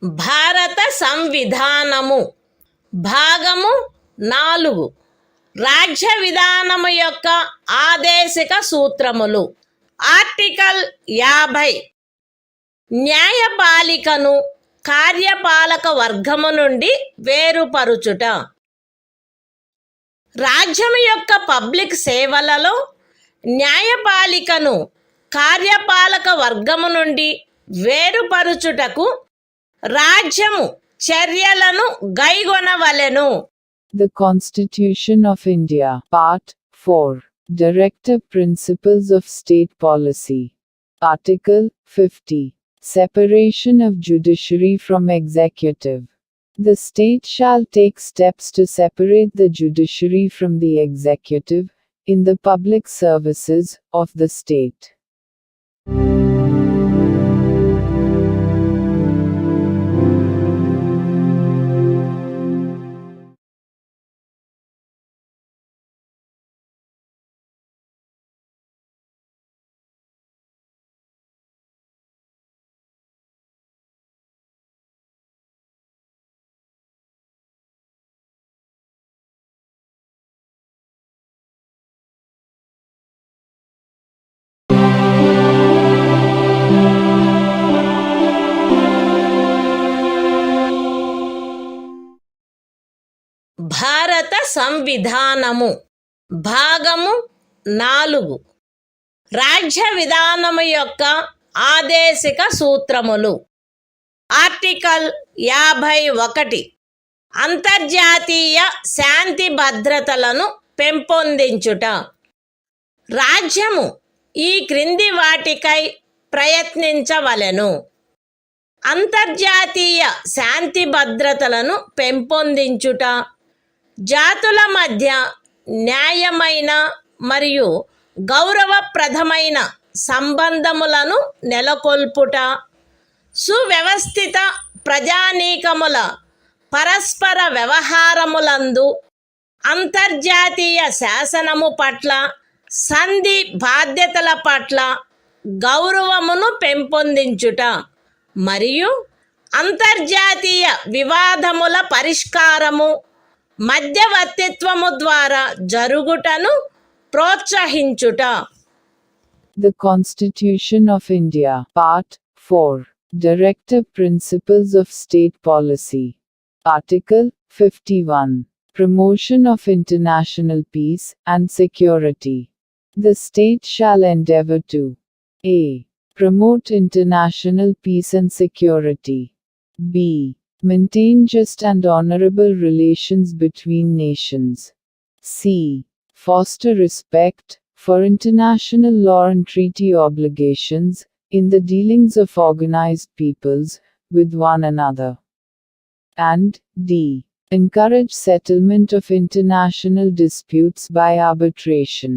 భారత సంవిధానము భాగము 4 రాజ్య విధానము యొక్క ఆదేశిక సూత్రములు. Article 50 న్యాయపాలికను కార్యపాలక వర్గము నుండి వేరుపరుచుట. రాజ్యము యొక్క public సేవలలో న్యాయపాలికను కార్యపాలక వర్గము నుండి వేరుపరుచుటకు రాజ్యము చర్యలను గైగొనవలెను. The Constitution of India, Part 4, Directive Principles of State Policy. Article 50, Separation of Judiciary from Executive. The state shall take steps to separate the judiciary from the executive, in the public services of the state. భారత సంవిధానము భాగము 4 రాజ్య విధానము యొక్క ఆదేశిక సూత్రములు. Article 51 అంతర్జాతీయ శాంతి భద్రతలను పెంపొందించుట. రాజ్యము ఈ క్రింది వాటికై ప్రయత్నించవలెను: అంతర్జాతీయ శాంతి భద్రతలను పెంపొందించుట, జాతుల మధ్య న్యాయమైన మరియు గౌరవప్రదమైన సంబంధములను నెలకొల్పుట, సువ్యవస్థిత ప్రజానీకముల పరస్పర వ్యవహారములందు అంతర్జాతీయ శాసనము పట్ల, సంధి బాధ్యతల పట్ల గౌరవమును పెంపొందించుట మరియు అంతర్జాతీయ వివాదముల పరిష్కారము మధ్యవర్తిత్వము ద్వారా జరుగుటను ప్రోత్సహించుట. The Constitution of India, Part 4, Directive Principles of State Policy. Article 51. Promotion of international peace and security. The state shall endeavor to a. Promote international peace and security. b. Maintain just and honorable relations between nations. c. Foster respect for international law and treaty obligations in the dealings of organized peoples with one another. And d. Encourage settlement of international disputes by arbitration.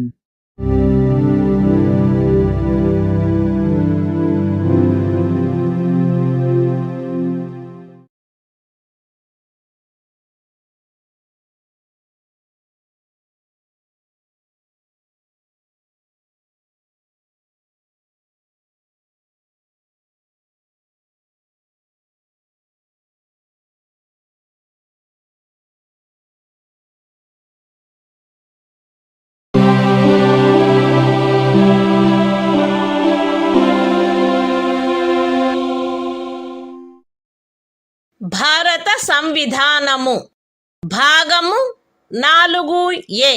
భారత సంవిధానము భాగము 4A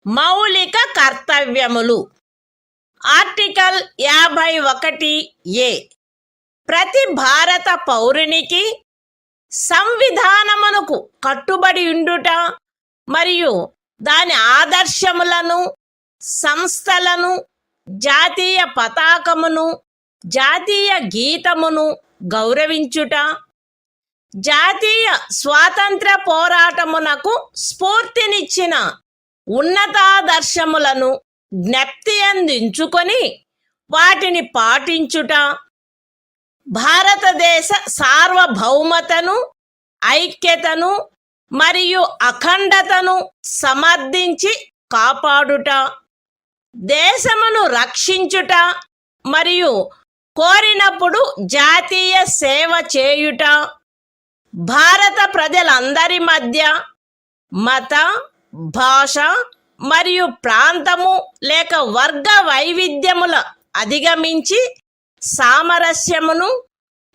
మౌలిక కర్తవ్యములు. Article 51A ప్రతి భారత పౌరునికి సంవిధానమునకు కట్టుబడి ఉండుట మరియు దాని ఆదర్శములను, సంస్థలను, జాతీయ పతాకమును, జాతీయ గీతమును గౌరవించుట, జాతీయ స్వాతంత్ర పోరాటమునకు స్ఫూర్తినిచ్చిన ఉన్నతాదర్శములను జ్ఞప్తి అందించుకొని వాటిని పాటించుట, భారతదేశ సార్వభౌమతను, ఐక్యతను మరియు అఖండతను సమర్థించి కాపాడుట, దేశమును రక్షించుట మరియు కోరినప్పుడు జాతీయ సేవ చేయుట, భారత ప్రజలందరి మధ్య మత, భాష మరియు ప్రాంతము లేక వర్గ వైవిధ్యముల అధిగమించి సామరస్యమును,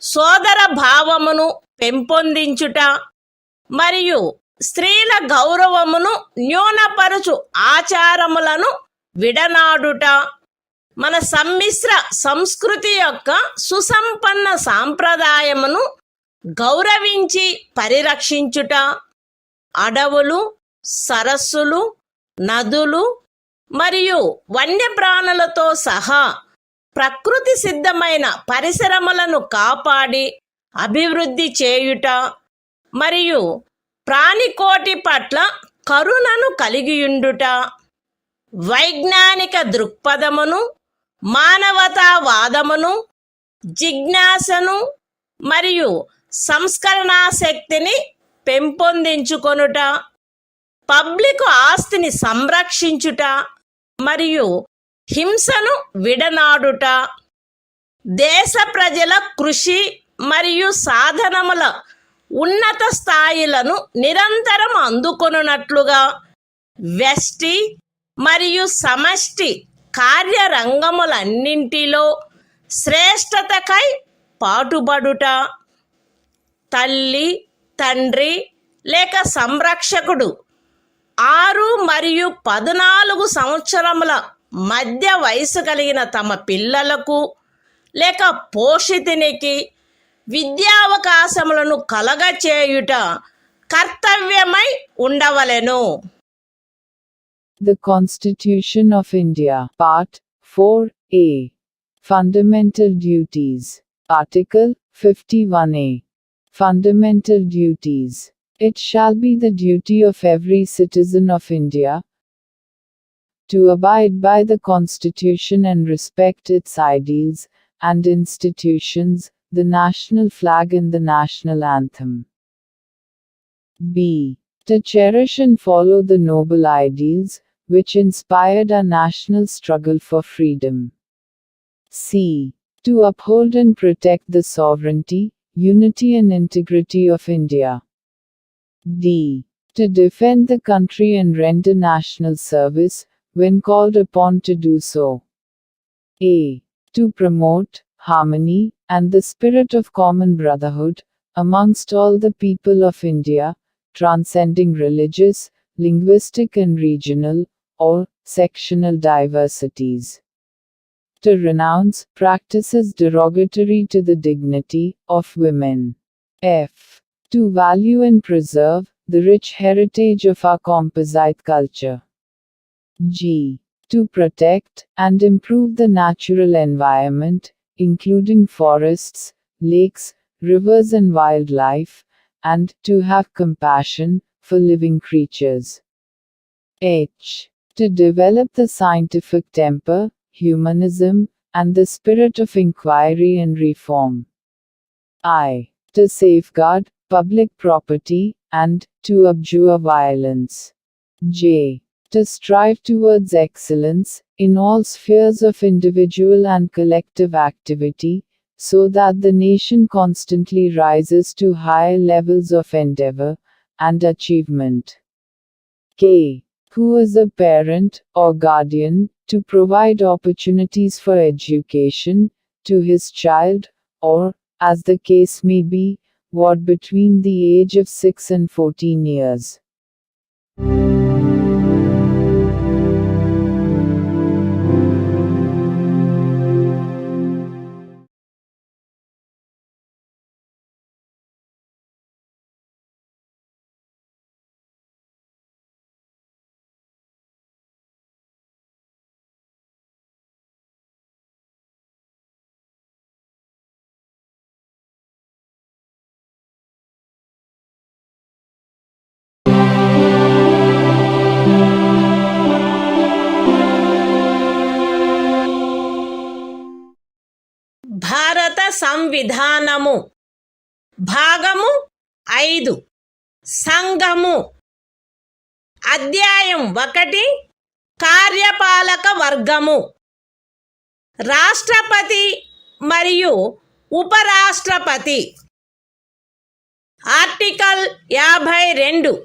సోదర భావమును పెంపొందించుట మరియు స్త్రీల గౌరవమును న్యూనపరచు ఆచారములను విడనాడుట, మన సమ్మిశ్ర సంస్కృతి యొక్క సుసంపన్న సాంప్రదాయమును గౌరవించి పరిరక్షించుట, అడవులు, సరస్సులు, నదులు మరియు వన్యప్రాణులతో సహా ప్రకృతి సిద్ధమైన పరిసరములను కాపాడి అభివృద్ధి చేయుట మరియు ప్రాణికోటి పట్ల కరుణను కలిగియుండుట, వైజ్ఞానిక దృక్పథమును, మానవతావాదమును, జిజ్ఞాసను మరియు సంస్కరణాశక్తిని పెంపొందించుకొనుట, పబ్లిక్ ఆస్తిని సంరక్షించుట మరియు హింసను విడనాడుట, దేశ ప్రజల కృషి మరియు సాధనముల ఉన్నత స్థాయిలను నిరంతరం అందుకొనున్నట్లుగా వ్యష్టి మరియు సమష్టి కార్యరంగములన్నింటిలో శ్రేష్టతకై పాటుపడుట, తల్లి, తండ్రి లేక సంరక్షకుడు 6 మరియు 14 సంవత్సరముల మధ్య వయసు కలిగిన తమ పిల్లలకు లేక పోషితునికి విద్యావకాశములను కలగచేయుట కర్తవ్యమై ఉండవలెను. The Constitution of India, Part 4A. Fundamental Duties. Article 51A. Fundamental Duties. It shall be the duty of every citizen of India to abide by the Constitution and respect its ideals and institutions, the national flag and the national anthem. B. To cherish and follow the noble ideals which inspired our national struggle for freedom. C. To uphold and protect the sovereignty, unity and integrity of India. D. To defend the country and render national service when called upon to do so. A. To promote harmony and the spirit of common brotherhood amongst all the people of India, transcending religious, linguistic and regional, or sectional diversities. To renounce practices derogatory to the dignity of women. F. To value and preserve the rich heritage of our composite culture. G. To protect and improve the natural environment, including forests, lakes, rivers and wildlife, and to have compassion for living creatures. H. To develop the scientific temper, humanism, and the spirit of inquiry and reform. I. To safeguard public property and to abjure violence. J. To strive towards excellence in all spheres of individual and collective activity, so that the nation constantly rises to higher levels of endeavor and achievement. K. Who is a parent or guardian, to provide opportunities for education to his child, or, as the case may be, what between the age of 6 and 14 years. భారత సంవిధానము భాగము 5 సంఘము అధ్యాయం 1 కార్యపాలక వర్గము రాష్ట్రపతి మరియు ఉపరాష్ట్రపతి article 52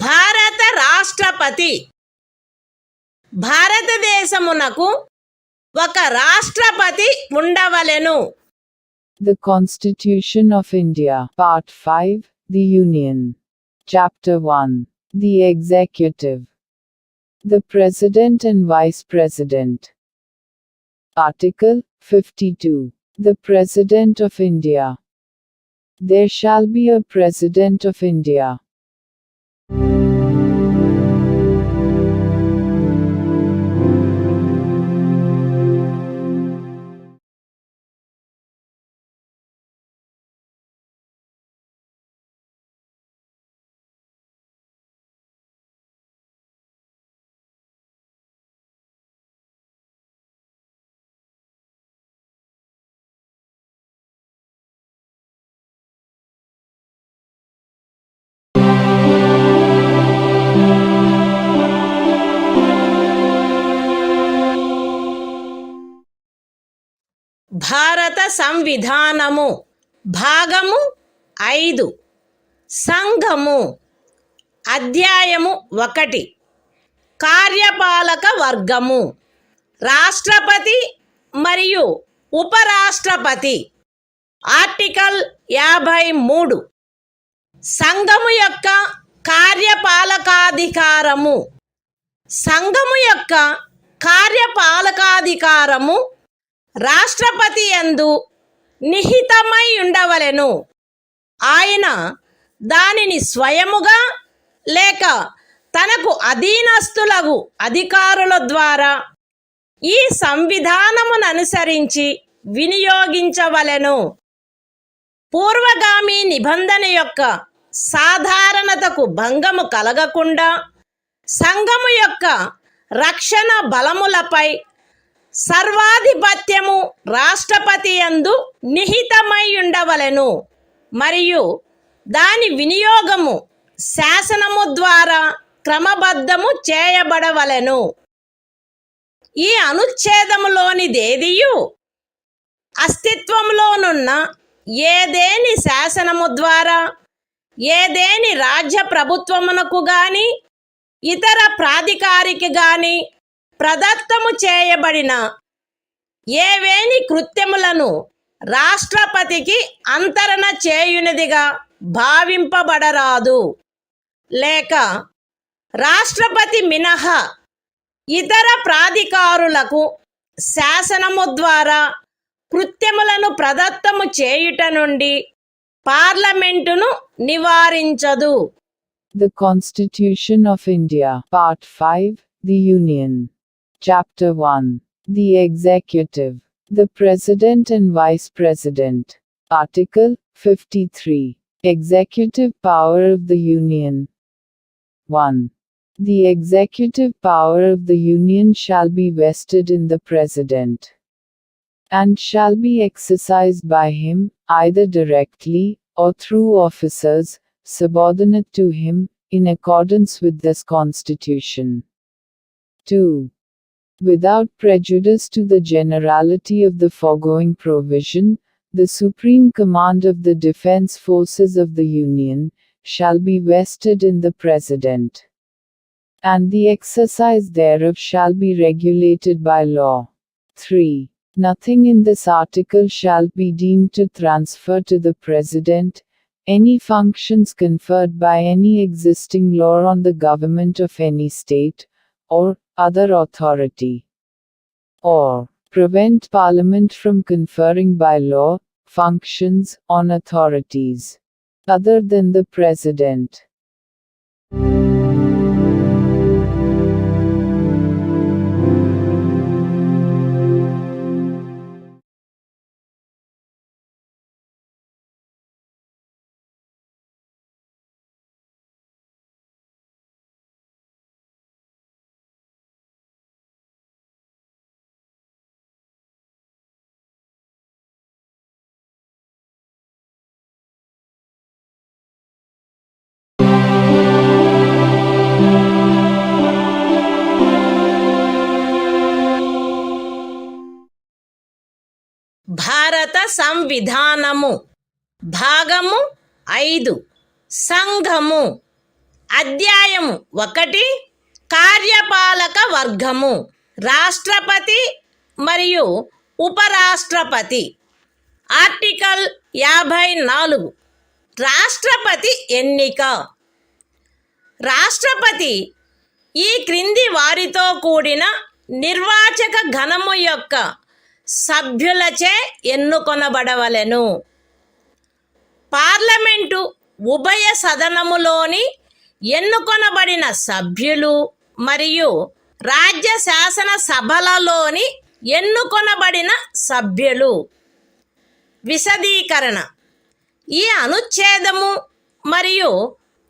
భారత రాష్ట్రపతి భారతదేశమునకు ఒక రాష్ట్రపతి ఉండవలెను. The Constitution of India, Part 5, The Union. Chapter 1, The Executive. The President and Vice President. Article 52. The President of India. There shall be a President of India. భారత సంవిధానము భాగము 5 సంఘము అధ్యాయము 1 కార్యపాలక వర్గము రాష్ట్రపతి మరియు ఉపరాష్ట్రపతి ఆర్టికల్ 53 సంఘము యొక్క కార్యపాలకాధికారము సంఘము యొక్క కార్యపాలకాధికారము రాష్ట్రపతి యందు నిహితమై ఉండవలెను. ఆయన దానిని స్వయముగా లేక తనకు అధీనస్థులగు అధికారుల ద్వారా ఈ సంవిధానమును అనుసరించి వినియోగించవలెను. పూర్వగామి నిబంధన యొక్క సాధారణతకు భంగము కలగకుండా సంఘము యొక్క రక్షణ బలములపై సర్వాధిపత్యము రాష్ట్రపతి యందు నిహితమై ఉండవలెను మరియు దాని వినియోగము శాసనము ద్వారా క్రమబద్ధము చేయబడవలెను. ఈ అనుచ్ఛేదములోనిదేదియు అస్తిత్వంలోనున్న ఏదేని శాసనము ద్వారా ఏదేని రాజ్య ప్రభుత్వమునకు గాని ఇతర ప్రాధికారికి గాని ప్రదత్తము చేయబడిన ఏవేని కృత్యములను రాష్ట్రపతికి అంతరణ చేయునిదిగా భావింపబడరాదు. లేక రాష్ట్రపతి మినహా ఇతర ప్రాధికారులకు శాసనము ద్వారా కృత్యములను ప్రదత్తము చేయుట నుండి పార్లమెంటును నివారించదు. The Constitution of India, Part 5, The Union. Chapter 1. The Executive. The President and Vice President. Article 53. Executive Power of the Union. 1. The executive power of the Union shall be vested in the President, and shall be exercised by him, either directly, or through officers, subordinate to him, in accordance with this Constitution. 2. Without prejudice to the generality of the foregoing provision, the supreme command of the defense forces of the Union shall be vested in the President, and the exercise thereof shall be regulated by law. 3. Nothing in this article shall be deemed to transfer to the President any functions conferred by any existing law on the government of any state, or other authority, or prevent Parliament from conferring by law functions on authorities other than the President. భారత సంవిధానము భాగము 5 సంఘము అధ్యాయము 1 కార్యపాలక వర్గము రాష్ట్రపతి మరియు ఉపరాష్ట్రపతి. Article 54 రాష్ట్రపతి ఎన్నిక. రాష్ట్రపతి ఈ క్రింది వారితో కూడిన నిర్వాచక గణము యొక్క సభ్యులచే ఎన్నుకొనబడవలెను. పార్లమెంటు ఉభయ సదనములోని ఎన్నుకొనబడిన సభ్యులు మరియు రాజ్య శాసన సభలలోని ఎన్నుకొనబడిన సభ్యులు. విశదీకరణ. ఈ అనుచ్ఛేదము మరియు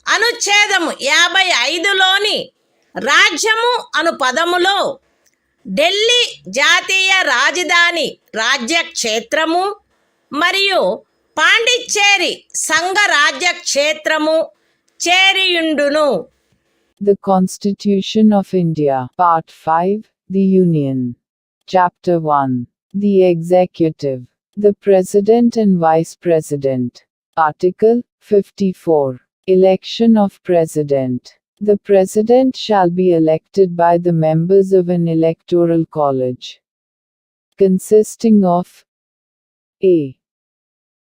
అనుచ్ఛేదము 55లోని రాజ్యము అను పదములో ఢిల్లీ జాతీయ రాజధాని రాజ్యక్షేత్రము మరియు పాండిచ్చేరి సంఘ రాజ్యక్షేత్రము చేరియుండును. The Constitution of India, Part 5, The Union. Chapter 1. The Executive. The President and Vice President. Article 54. Election of President. The President shall be elected by the members of an electoral college, consisting of a.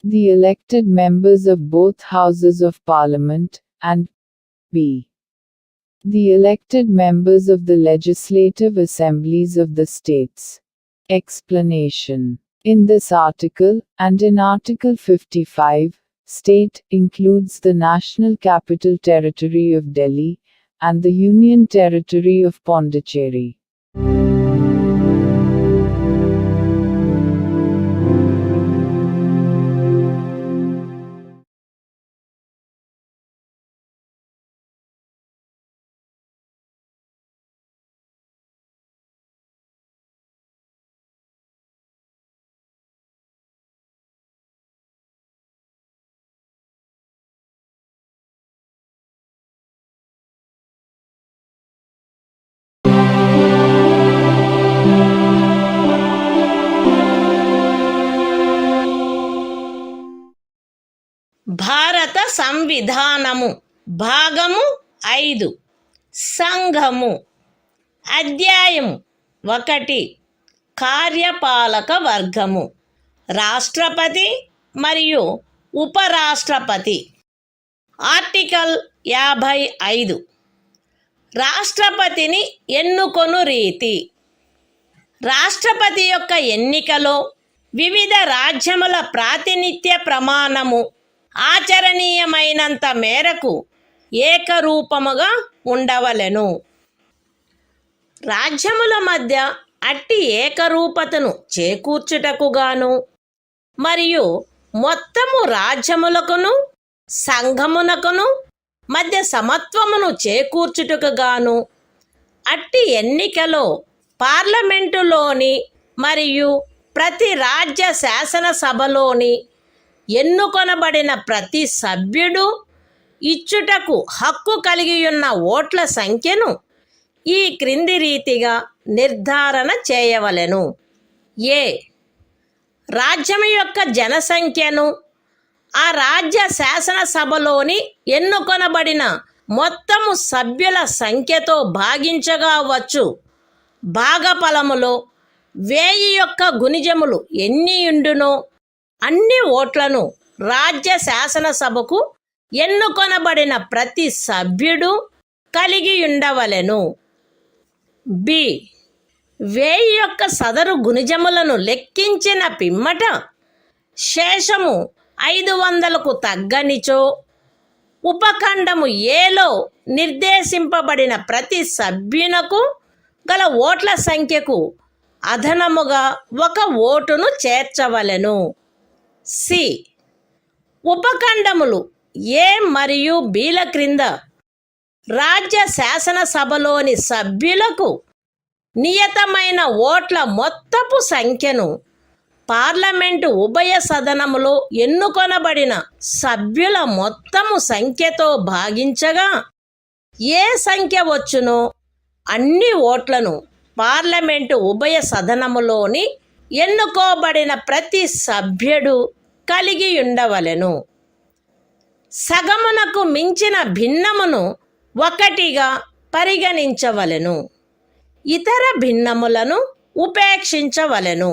the elected members of both houses of Parliament, and b. the elected members of the legislative assemblies of the states. Explanation. In this article, and in Article 55, state includes the National Capital Territory of Delhi and the Union Territory of Pondicherry. భారత సంవిధానము భాగము 5 సంఘము అధ్యాయము 1 కార్యపాలక వర్గము రాష్ట్రపతి మరియు ఉపరాష్ట్రపతి article 55 రాష్ట్రపతిని ఎన్నుకొను రీతి రాష్ట్రపతి యొక్క ఎన్నికలో వివిధ రాజ్యముల ప్రాతినిధ్య ప్రమాణము ఆచరణీయమైనంత మేరకు ఏకరూపముగా ఉండవలెను. రాజ్యముల మధ్య అట్టి ఏకరూపతను చేకూర్చుటకు గాను మరియు మొత్తము రాజ్యములకును సంఘమునకును మధ్య సమత్వమును చేకూర్చుటకు గాను అట్టి ఎన్నికలో పార్లమెంటులోని మరియు ప్రతి రాజ్య శాసనసభలోని ఎన్నుకొనబడిన ప్రతి సభ్యుడు ఇచ్చుటకు హక్కు కలిగియున్న ఓట్ల సంఖ్యను ఈ క్రింది రీతిగా నిర్ధారణ చేయవలెను. ఏ రాజ్యం యొక్క జనసంఖ్యను ఆ రాజ్య శాసనసభలోని ఎన్నుకొనబడిన మొత్తము సభ్యుల సంఖ్యతో భాగించగా వచ్చు భాగఫలములో 1000 యొక్క గుణిజములు ఎన్నియుండునో అన్ని ఓట్లను రాజ్య శాసనసభకు ఎన్నుకొనబడిన ప్రతి సభ్యుడు కలిగి ఉండవలెను. బి 1000 యొక్క సదరు గుణిజములను లెక్కించిన పిమ్మట శేషము 500కు తగ్గనిచో ఉపఖండము ఏలో నిర్దేశింపబడిన ప్రతి సభ్యునకు గల ఓట్ల సంఖ్యకు అదనముగా 1 ఓటును చేర్చవలెను. సి ఉపఖండములు ఏ మరియు బిల క్రింద రాజ్య శాసనసభలోని సభ్యులకు నియతమైన ఓట్ల మొత్తపు సంఖ్యను పార్లమెంటు ఉభయ సదనములో ఎన్నుకొనబడిన సభ్యుల మొత్తము సంఖ్యతో భాగించగా ఏ సంఖ్య వచ్చునో అన్ని ఓట్లను పార్లమెంటు ఉభయ సదనములోని ఎన్నుకోబడిన ప్రతి సభ్యుడు కలిగి ఉండవలెను. సగమునకు మించిన భిన్నమును 1గా పరిగణించవలెను. ఇతర భిన్నములను ఉపేక్షించవలెను.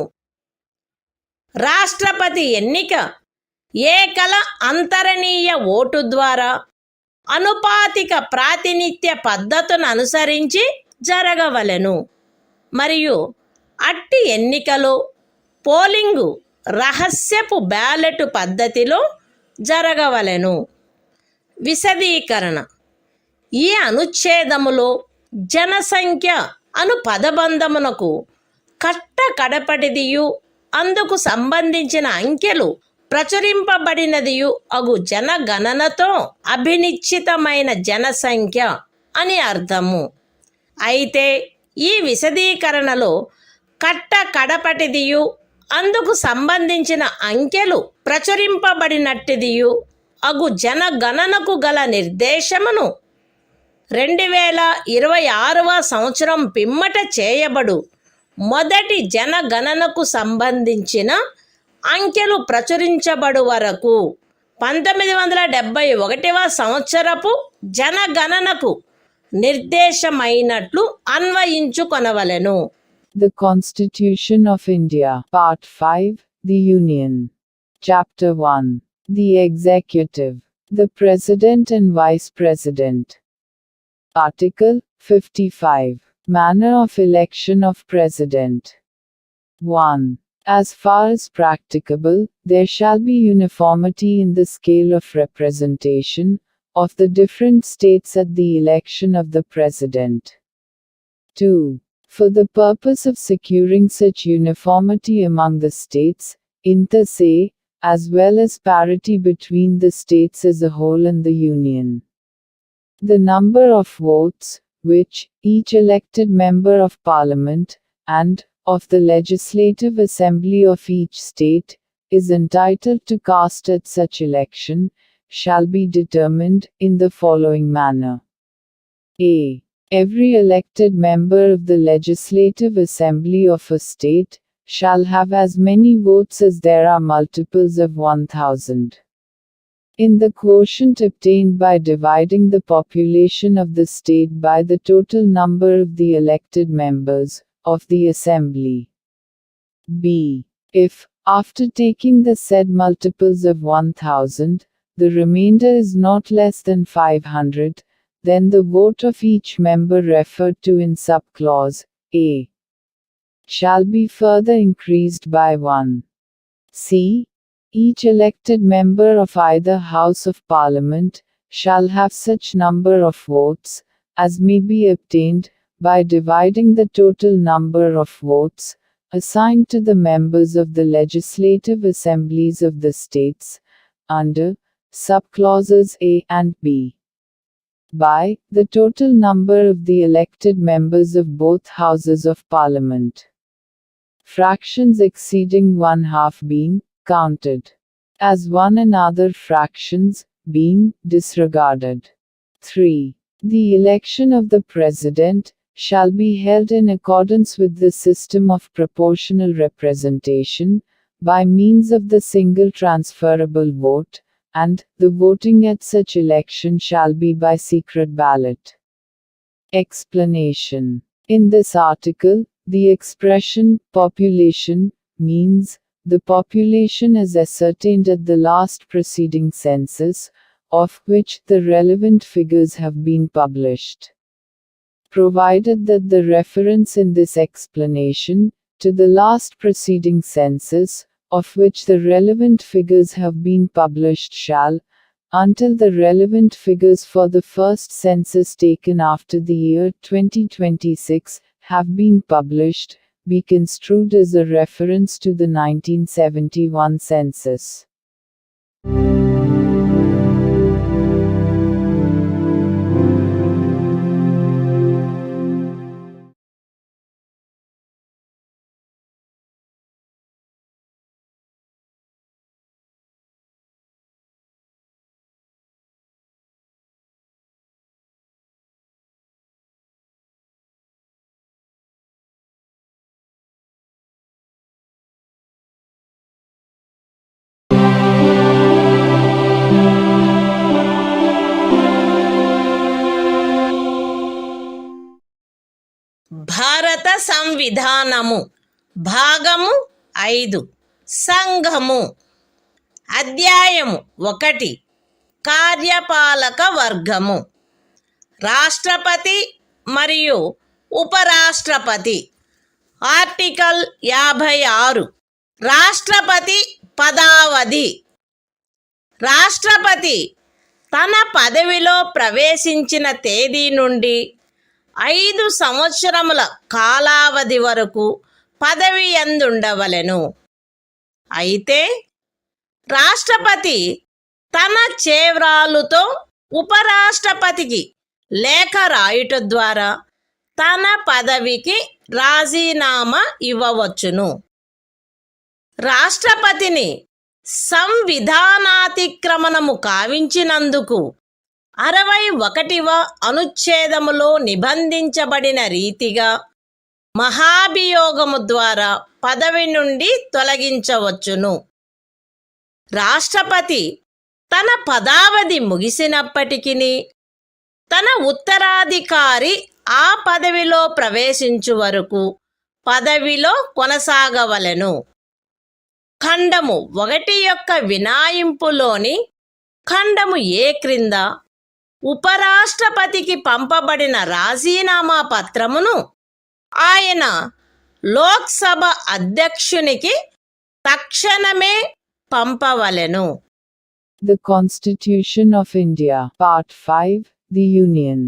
రాష్ట్రపతి ఎన్నిక ఏకల అంతరణీయ ఓటు ద్వారా అనుపాతిక ప్రాతినిధ్య పద్ధతును అనుసరించి జరగవలెను మరియు అట్టి ఎన్నికలో పోలింగు రహస్యపు బ్యాలెట్ పద్ధతిలో జరగవలెను. విశదీకరణ ఈ అనుచ్ఛేదములో జనసంఖ్య అను పదబంధమునకు కడపటిదియు అందుకు సంబంధించిన అంకెలు ప్రచురింపబడినదియు అగు జనగణనతో అభినిశ్చితమైన జనసంఖ్య అని అర్థము. అయితే ఈ విశదీకరణలో కడపటిదియు అందుకు సంబంధించిన అంకెలు ప్రచురింపబడినట్టిదియు అగు జనగణనకు గల నిర్దేశమును 2026వ సంవత్సరం పిమ్మట చేయబడు మొదటి జనగణనకు సంబంధించిన అంకెలు ప్రచురించబడు వరకు 1971వ సంవత్సరపు జనగణనకు నిర్దేశమైనట్లు అన్వయించుకొనవలెను. The Constitution of India, Part 5, The Union. Chapter 1. The Executive. The President and Vice President. Article 55. Manner of election of President. 1. As far as practicable, there shall be uniformity in the scale of representation of the different states at the election of the President. 2. For the purpose of securing such uniformity among the states, inter se, as well as parity between the states as a whole and the Union, the number of votes, which each elected member of Parliament, and of the Legislative Assembly of each state, is entitled to cast at such election, shall be determined in the following manner. A. Every elected member of the Legislative Assembly of a state shall have as many votes as there are multiples of 1,000. In the quotient obtained by dividing the population of the state by the total number of the elected members of the Assembly. B. If, after taking the said multiples of 1,000, the remainder is not less than 500, then the vote of each member referred to in subclause A shall be further increased by 1. C. Each elected member of either House of Parliament shall have such number of votes as may be obtained by dividing the total number of votes assigned to the members of the legislative assemblies of the states, under subclauses A and B, by the total number of the elected members of both Houses of Parliament. Fractions exceeding 1/2 being counted as one and other fractions being disregarded. 3. The election of the President shall be held in accordance with the system of proportional representation, by means of the single transferable vote, and the voting at such election shall be by secret ballot. Explanation. In this article, the expression population means the population as ascertained at the last preceding census, of which the relevant figures have been published. Provided that the reference in this explanation to the last preceding census, of which the relevant figures have been published shall, until the relevant figures for the first census taken after the year 2026 have been published, be construed as a reference to the 1971 census. భారత సంవిధానము భాగము 5 సంఘము అధ్యాయము 1 కార్యపాలక వర్గము రాష్ట్రపతి మరియు ఉపరాష్ట్రపతి article 56 రాష్ట్రపతి పదావధి రాష్ట్రపతి తన పదవిలో ప్రవేశించిన తేదీ నుండి 5 సంవత్సరముల కాలావధి వరకు పదవి యందుండవలెను. అయితే రాష్ట్రపతి తన చేవ్రాలుతో ఉపరాష్ట్రపతికి లేఖ రాయుట ద్వారా తన పదవికి రాజీనామా ఇవ్వవచ్చును. రాష్ట్రపతిని సంవిధానాతిక్రమణము కావించినందుకు 61వ అనుచ్ఛేదములో నిబంధించబడిన రీతిగా మహాభియోగము ద్వారా పదవి నుండి తొలగించవచ్చును. రాష్ట్రపతి తన పదావధి ముగిసినప్పటికీ తన ఉత్తరాధికారి ఆ పదవిలో ప్రవేశించు వరకు పదవిలో కొనసాగవలెను. ఖండము 1 యొక్క వినాయింపులోని ఖండము ఏ క్రింద ఉపరాష్ట్రపతికి పంపబడిన రాజీనామా పత్రమును ఆయన లోక్సభ అధ్యక్షునికి తక్షణమే పంపవలెను. The Constitution of India, Part 5, The Union.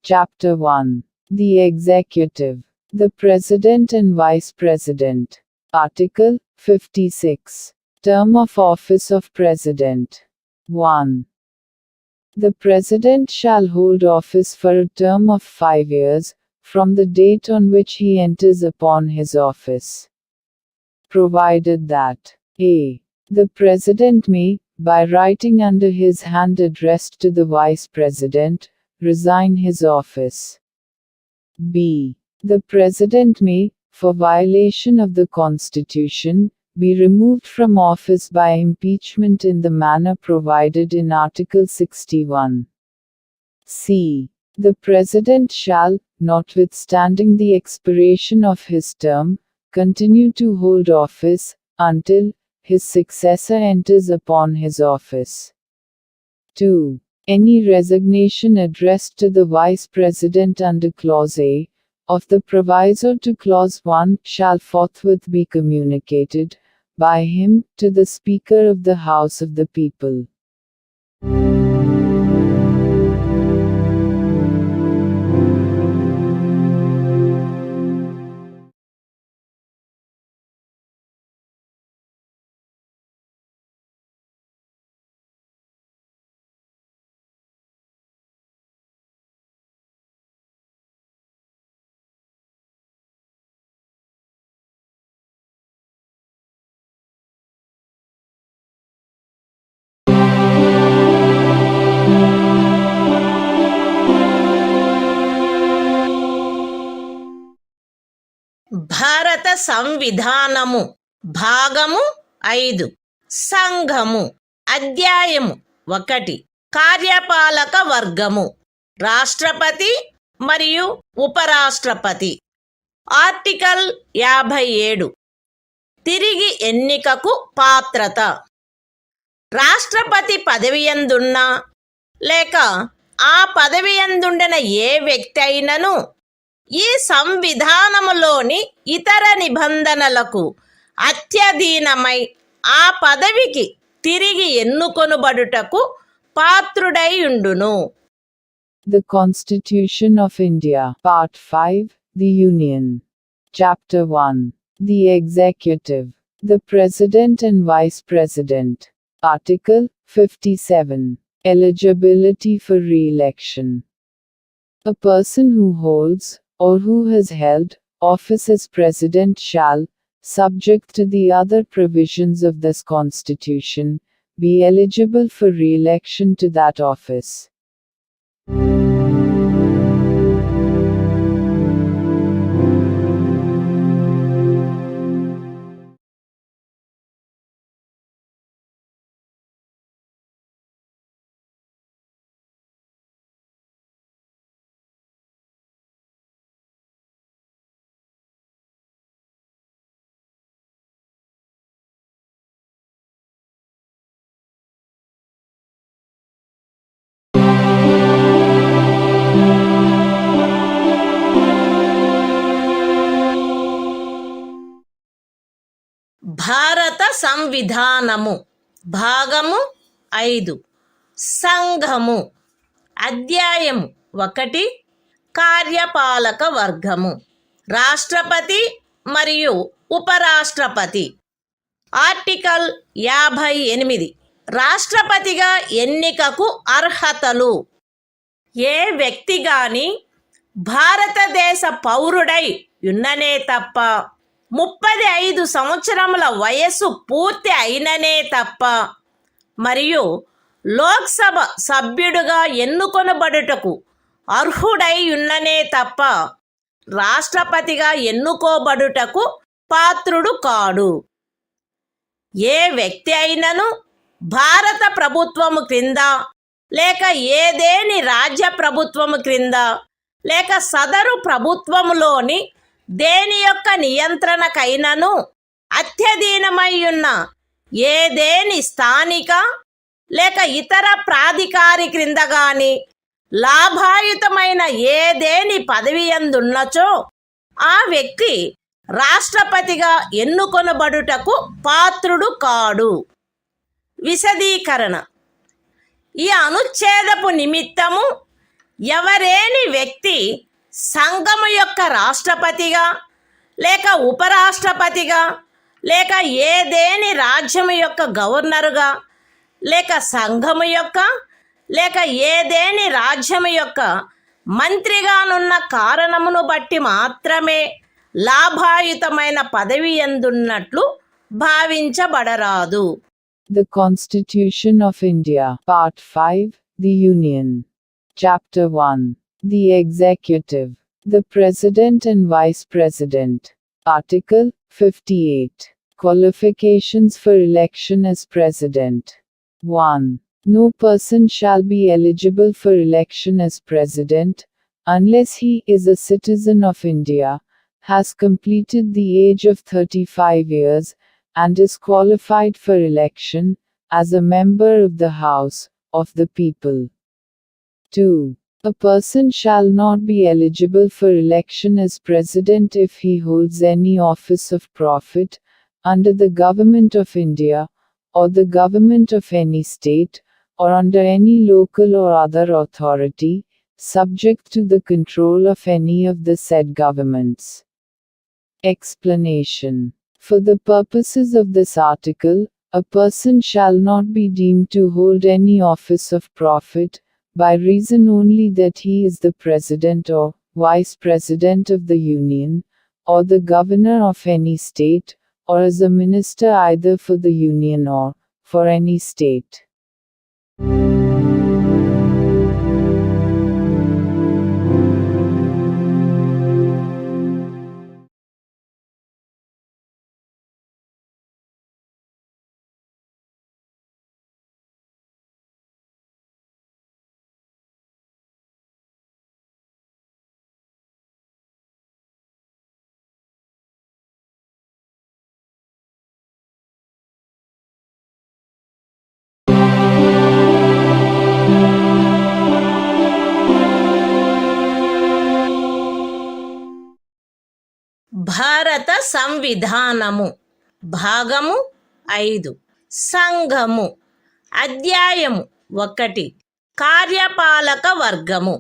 Chapter 1. The Executive. The President and Vice President. Article 56. Term of Office of President. 1. The President shall hold office for a term of 5 years, from the date on which he enters upon his office. Provided that a. The President may, by writing under his hand addressed to the Vice President, resign his office. b. The President may, for violation of the Constitution, be removed from office by impeachment in the manner provided in Article 61. c. The President shall, notwithstanding the expiration of his term, continue to hold office, until his successor enters upon his office. 2. Any resignation addressed to the Vice President under Clause A of the proviso to Clause 1 shall forthwith be communicated, by him, to the Speaker of the House of the People. భారత సంవిధానము భాగము 5 సంఘము అధ్యాయము 1 కార్యపాలక వర్గము రాష్ట్రపతి మరియు ఉపరాష్ట్రపతి. Article 57 తిరిగి ఎన్నికకు పాత్రత. రాష్ట్రపతి పదవియందున్నా లేక ఆ పదవియందుండిన ఏ వ్యక్తి అయినను ఈ సంవిధానములోని ఇతర నిబంధనలకు అత్యధీనమై ఆ పదవికి తిరిగి ఎన్నుకొనుబడుటకు పాత్రుడై ఉండును. The Constitution of India, Part 5, The Union. Chapter 1. The Executive. The President and Vice President. Article 57. Eligibility for re-election. A person who holds, or who has held, office as President shall, subject to the other provisions of this Constitution, be eligible for re-election to that office. భారత సంవిధానము భాగము 5 సంఘము అధ్యాయము 1 కార్యపాలక వర్గము రాష్ట్రపతి మరియు ఉపరాష్ట్రపతి. Article 58 రాష్ట్రపతిగా ఎన్నికకు అర్హతలు. ఏ వ్యక్తి గాని భారతదేశ పౌరుడై ఉన్ననే తప్ప 35 సంవత్సరముల వయస్సు పూర్తి అయిననే తప్ప మరియు లోక్సభ సభ్యుడుగా ఎన్నుకొనబడుటకు అర్హుడై ఉన్ననే తప్ప రాష్ట్రపతిగా ఎన్నుకోబడుటకు పాత్రుడు కాడు. ఏ వ్యక్తి అయినను భారత ప్రభుత్వము క్రింద లేక ఏదేని రాజ్య ప్రభుత్వము క్రింద లేక సదరు ప్రభుత్వములోని దేని యొక్క నియంత్రణకైనను అత్యధీనమై ఉన్న ఏదేని స్థానిక లేక ఇతర ప్రాధికారి క్రింద గాని లాభాయుతమైన ఏదేని పదవి యందున్నచో ఆ వ్యక్తి రాష్ట్రపతిగా ఎన్నుకొనబడుటకు పాత్రుడు కాడు. విశదీకరణ: ఈ అనుచ్ఛేదపు నిమిత్తము ఎవరేని వ్యక్తి సంఘము యొక్క రాష్ట్రపతిగా లేక ఉపరాష్ట్రపతిగా లేక ఏదేని రాజ్యము యొక్క గవర్నరుగా లేక సంఘము యొక్క లేక ఏదేని రాజ్యము యొక్క మంత్రిగానున్న కారణమును బట్టి మాత్రమే లాభాయుతమైన పదవి యందున్నట్లు భావించబడరాదు. The Constitution of India, Part 5, The Union. Chapter 1. The Executive. The President and Vice President. Article 58. Qualifications for election as President. 1. No person shall be eligible for election as President, unless he is a citizen of India, has completed the age of 35 years, and is qualified for election, as a member of the House of the People. 2. A person shall not be eligible for election as President if he holds any office of profit, under the Government of India, or the Government of any state, or under any local or other authority, subject to the control of any of the said governments. Explanation: for the purposes of this article, a person shall not be deemed to hold any office of profit, by reason only that he is the President or Vice President of the Union, or the Governor of any state, or as a minister either for the Union or for any state. భారత సంవిధానము భాగము 5 సంఘము అధ్యాయము 1 కార్యపాలక వర్గము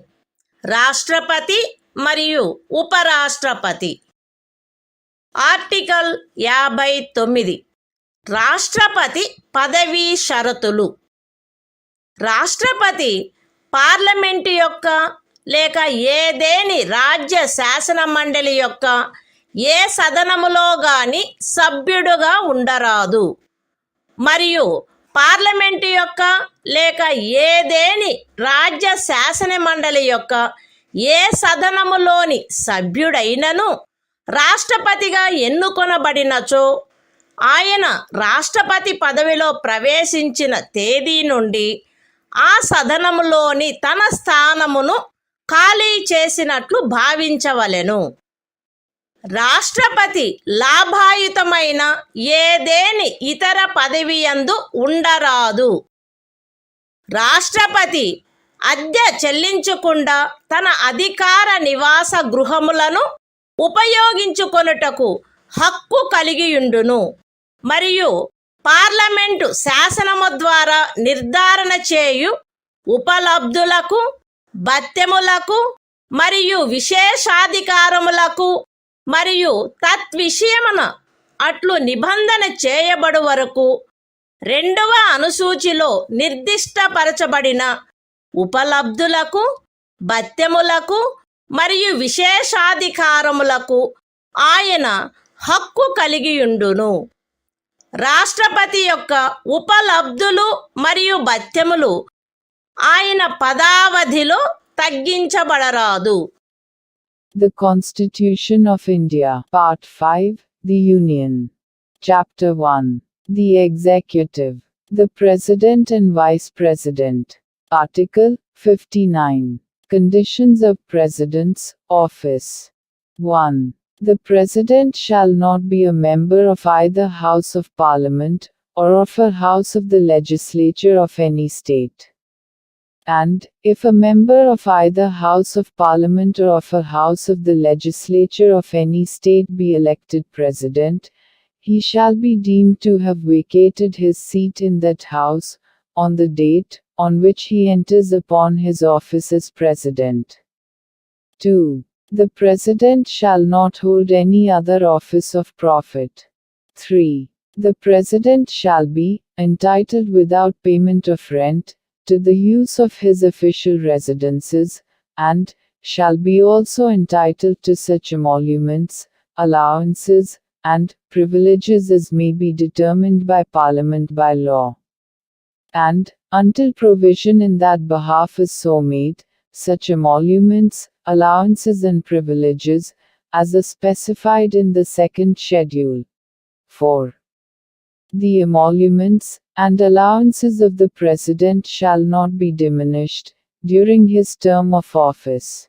రాష్ట్రపతి మరియు ఉపరాష్ట్రపతి. Article 59 రాష్ట్రపతి పదవీ షరతులు. రాష్ట్రపతి పార్లమెంటు యొక్క లేక ఏదేని రాజ్య శాసన మండలి యొక్క ఏ సదనములో గాని సభ్యుడుగా ఉండరాదు, మరియు పార్లమెంటు యొక్క లేక ఏదేని రాజ్య శాసన మండలి యొక్క ఏ సదనములోని సభ్యుడైనను రాష్ట్రపతిగా ఎన్నుకొనబడినచో ఆయన రాష్ట్రపతి పదవిలో ప్రవేశించిన తేదీ నుండి ఆ సదనములోని తన స్థానమును ఖాళీ చేసినట్లు భావించవలెను. రాష్ట్రపతి లాభాయుతమైన ఏదేని ఇతర పదవి యందు ఉండరాదు. రాష్ట్రపతి అద్దె చెల్లించకుండా తన అధికార నివాస గృహములను ఉపయోగించుకొనుటకు హక్కు కలిగియుండును, మరియు పార్లమెంటు శాసనము ద్వారా నిర్ధారణ చేయు ఉపలబ్ధులకు, భత్యములకు మరియు విశేషాధికారములకు మరియు తద్విషయమున అట్లు నిబంధన చేయబడు వరకు 2వ అనుసూచిలో నిర్దిష్టపరచబడిన ఉపలబ్ధులకు, భత్యములకు మరియు విశేషాధికారములకు ఆయన హక్కు కలిగియుండును. రాష్ట్రపతి యొక్క ఉపలబ్ధులు మరియు భత్యములు ఆయన పదావధిలో తగ్గించబడరాదు. The Constitution of India, Part 5, The Union. Chapter 1. The Executive. The President and Vice President. Article 59. Conditions of President's office. 1. The President shall not be a member of either House of Parliament, or of a House of the Legislature of any state. And, if a member of either House of Parliament or of a House of the Legislature of any state be elected President, he shall be deemed to have vacated his seat in that House, on the date on which he enters upon his office as President. 2. The President shall not hold any other office of profit. 3. The President shall be entitled without payment of rent to the use of his official residences, and shall be also entitled to such emoluments, allowances, and privileges as may be determined by Parliament by law. And, until provision in that behalf is so made, such emoluments, allowances and privileges, as are specified in the second schedule. 4. The emoluments and allowances of the President shall not be diminished during his term of office.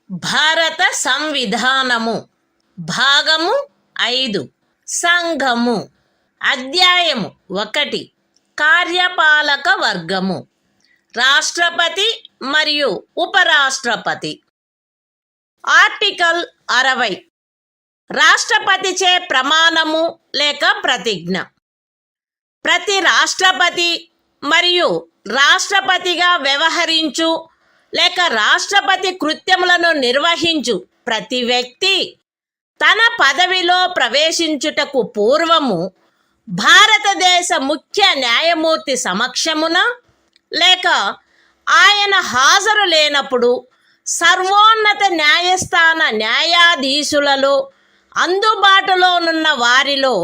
భారత సంవిధానము భాగము 5 సంఘము అధ్యాయము 1 కార్యపాలక వర్గము రాష్ట్రపతి మరియు ఉపరాష్ట్రపతి article 60 రాష్ట్రపతిచే ప్రమాణము లేక ప్రతిజ్ఞ ప్రతి రాష్ట్రపతి మరియు రాష్ట్రపతిగా వ్యవహరించు లేక రాష్ట్రపతి కృత్యములను నిర్వహించు ప్రతి వ్యక్తి తన పదవిలో ప్రవేశించుటకు పూర్వము భారతదేశ ముఖ్య న్యాయమూర్తి సమక్షమున లేక ఆయన హాజరు లేనప్పుడు సర్వోన్నత న్యాయస్థాన న్యాయాధీశులలో అందుబాటులోనున్న వారిలో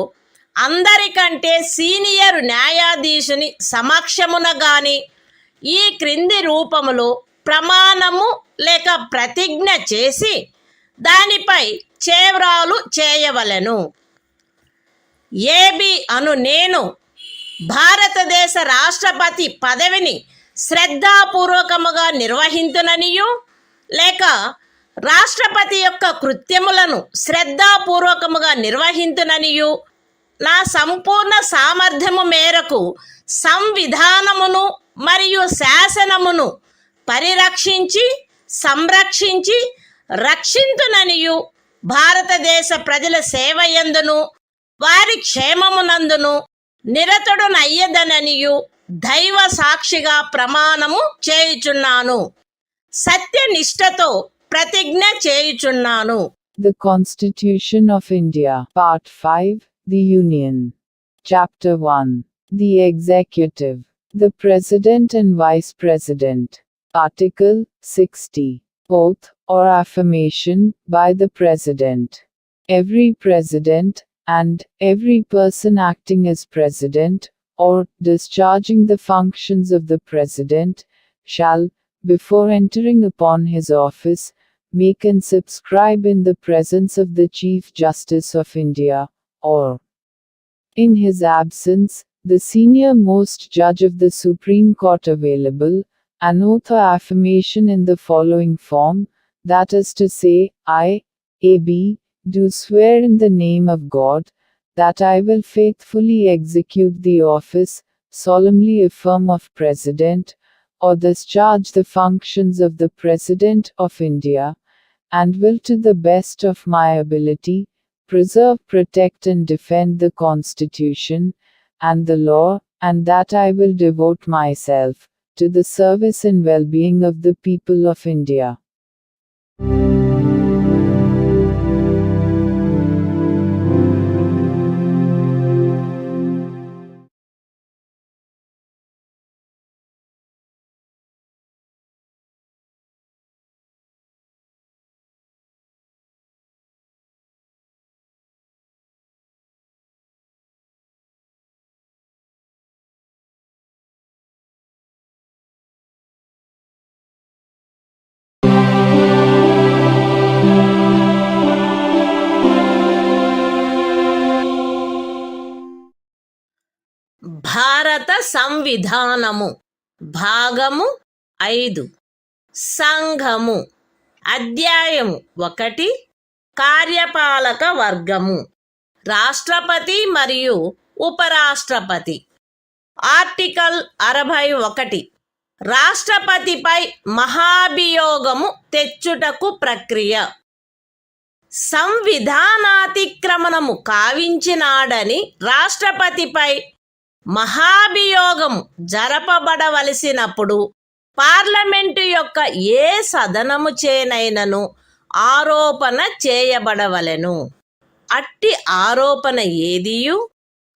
అందరికంటే సీనియర్ న్యాయాధీశుని సమక్షమున గాని ఈ క్రింది రూపములో ప్రమాణము లేక ప్రతిజ్ఞ చేసి దానిపై చేవ్రాలు చేయవలెను. ఏబి అను నేను భారతదేశ రాష్ట్రపతి పదవిని శ్రద్ధాపూర్వకముగా నిర్వహింతుననియు లేక రాష్ట్రపతి యొక్క కృత్యములను శ్రద్ధాపూర్వకముగా నిర్వహింతుననియు నా సంపూర్ణ సామర్థ్యము మేరకు సంవిధానమును మరియు శాసనమును పరిరక్షించి సంరక్షించి రక్షింతుననియు భారతదేశ ప్రజల సేవయందును వారి క్షేమమునందును నిరతుడునయ్యదననియు దైవ సాక్షిగా ప్రమాణము చేయుచున్నాను. సత్యనిష్టతో ప్రతిజ్ఞ చేయుచున్నాను. The Constitution of India, Part 5, The Union. Chapter 1. The Executive. The President and Vice President. Article 60. Oath or affirmation by the President. Every President, and every person acting as President, or discharging the functions of the President, shall, before entering upon his office, make and subscribe in the presence of the Chief Justice of India, or, in his absence, the senior most judge of the Supreme Court available, an oath or affirmation in the following form, that is to say, I, A.B., do swear in the name of God, that I will faithfully execute the office, solemnly affirm of President, or discharge the functions of the President of India, and will to the best of my ability, preserve, protect and defend the Constitution, and the law, and that I will devote myself to the service and well-being of the people of India. భారత సంవిధానము. భాగము 5. సంఘము. అధ్యాయము 1. కార్యపాలక వర్గము. రాష్ట్రపతి మరియు ఉపరాష్ట్రపతి. Article 61. రాష్ట్రపతిపై మహాభియోగము తెచ్చుటకు ప్రక్రియ. సంవిధానాతిక్రమణము కావించినాడని రాష్ట్రపతిపై మహాభియోగము జరపబడవలసినప్పుడు parliament యొక్క ఏ సదనము చేనైనను ఆరోపణ చేయబడవలెను. అట్టి ఆరోపణ ఏదియు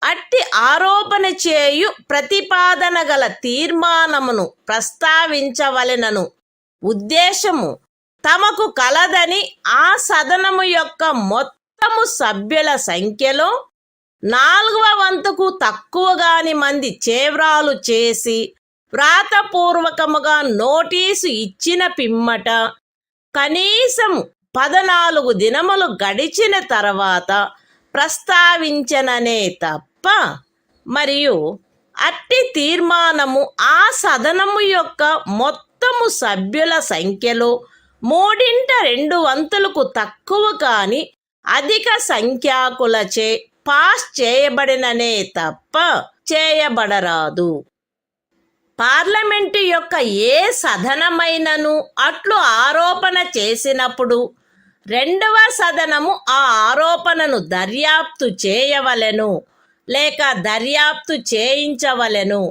అట్టి ఆరోపణ చేయు ప్రతిపాదన గల తీర్మానమును ప్రస్తావించవలెనను ఉద్దేశము తమకు కలదని ఆ సదనము యొక్క మొత్తము సభ్యుల సంఖ్యలో 4వ వంతుకు తక్కువగాని మంది చేవ్రాలు చేసి వ్రాతపూర్వకముగా నోటీసు ఇచ్చిన పిమ్మట కనీసము 14 దినములు గడిచిన తర్వాత ప్రస్తావించననే తప్ప మరియు అట్టి తీర్మానము ఆ సదనము యొక్క మొత్తము సభ్యుల సంఖ్యలో 3/2 తక్కువ కాని అధిక సంఖ్యాకులచే పాస్ చేయబడిననే తప్ప చేయబడరాదు. పార్లమెంటు యొక్క ఏ సదనమైనను అట్లు ఆరోపణ చేసినప్పుడు 2వ సదనము ఆ ఆరోపణను దర్యాప్తు చేయవలెను లేక దర్యాప్తు చేయించవలెను.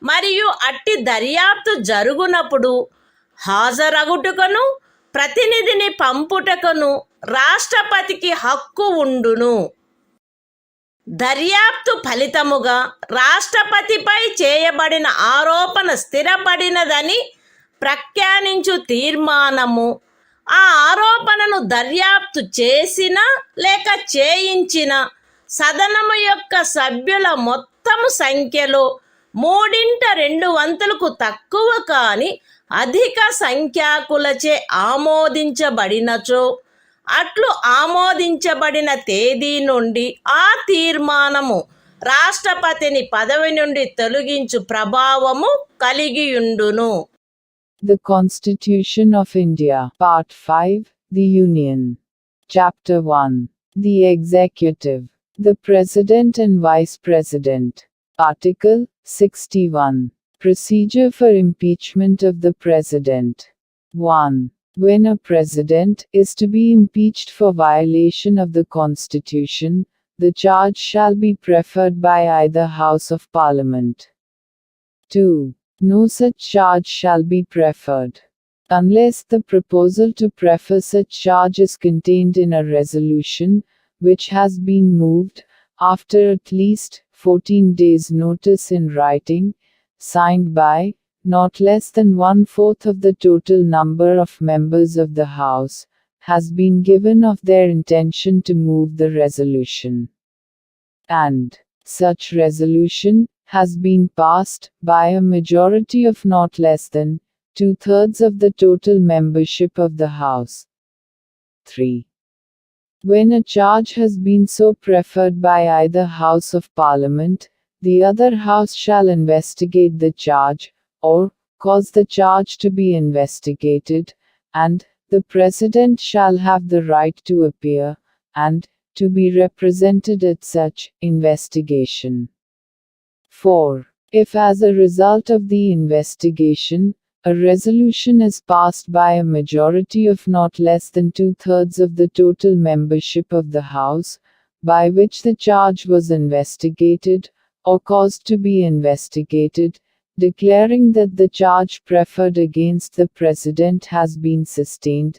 మరియు అట్టి దర్యాప్తు జరుగునప్పుడు హాజరగుటకును ప్రతినిధిని పంపుటకును రాష్ట్రపతికి హక్కు ఉండును. దర్యాప్తు ఫలితముగా రాష్ట్రపతిపై చేయబడిన ఆరోపణ స్థిరపడినదని ప్రఖ్యానించు తీర్మానము ఆ ఆరోపణను దర్యాప్తు చేసిన లేక చేయించిన సదనము యొక్క సభ్యుల మొత్తము సంఖ్యలో 3/2 తక్కువ కాని అధిక సంఖ్యాకులచే ఆమోదించబడినచో అట్లు ఆమోదించబడిన తేదీ నుండి ఆ తీర్మానము రాష్ట్రపతిని పదవి నుండి తొలగించు ప్రభావము కలిగియుండును. The Constitution of India, Part 5, The Union. Chapter 1. The Executive. The President and Vice President. Article 61. Procedure for impeachment of the President. 1. When a President is to be impeached for violation of the Constitution, the charge shall be preferred by either House of Parliament. 2. No such charge shall be preferred unless the proposal to prefer such charge is contained in a resolution, which has been moved, after at least 14 days' notice in writing, signed by not less than 1/4 of the total number of members of the House, has been given of their intention to move the resolution. And such resolution has been passed by a majority of not less than 2/3 of the total membership of the House. 3. When a charge has been so preferred by either House of Parliament, the other House shall investigate the charge, or cause the charge to be investigated, and the President shall have the right to appear, and to be represented at such investigation. 4. If as a result of the investigation, a resolution is passed by a majority of not less than 2/3 of the total membership of the House, by which the charge was investigated, or caused to be investigated, declaring that the charge preferred against the President has been sustained,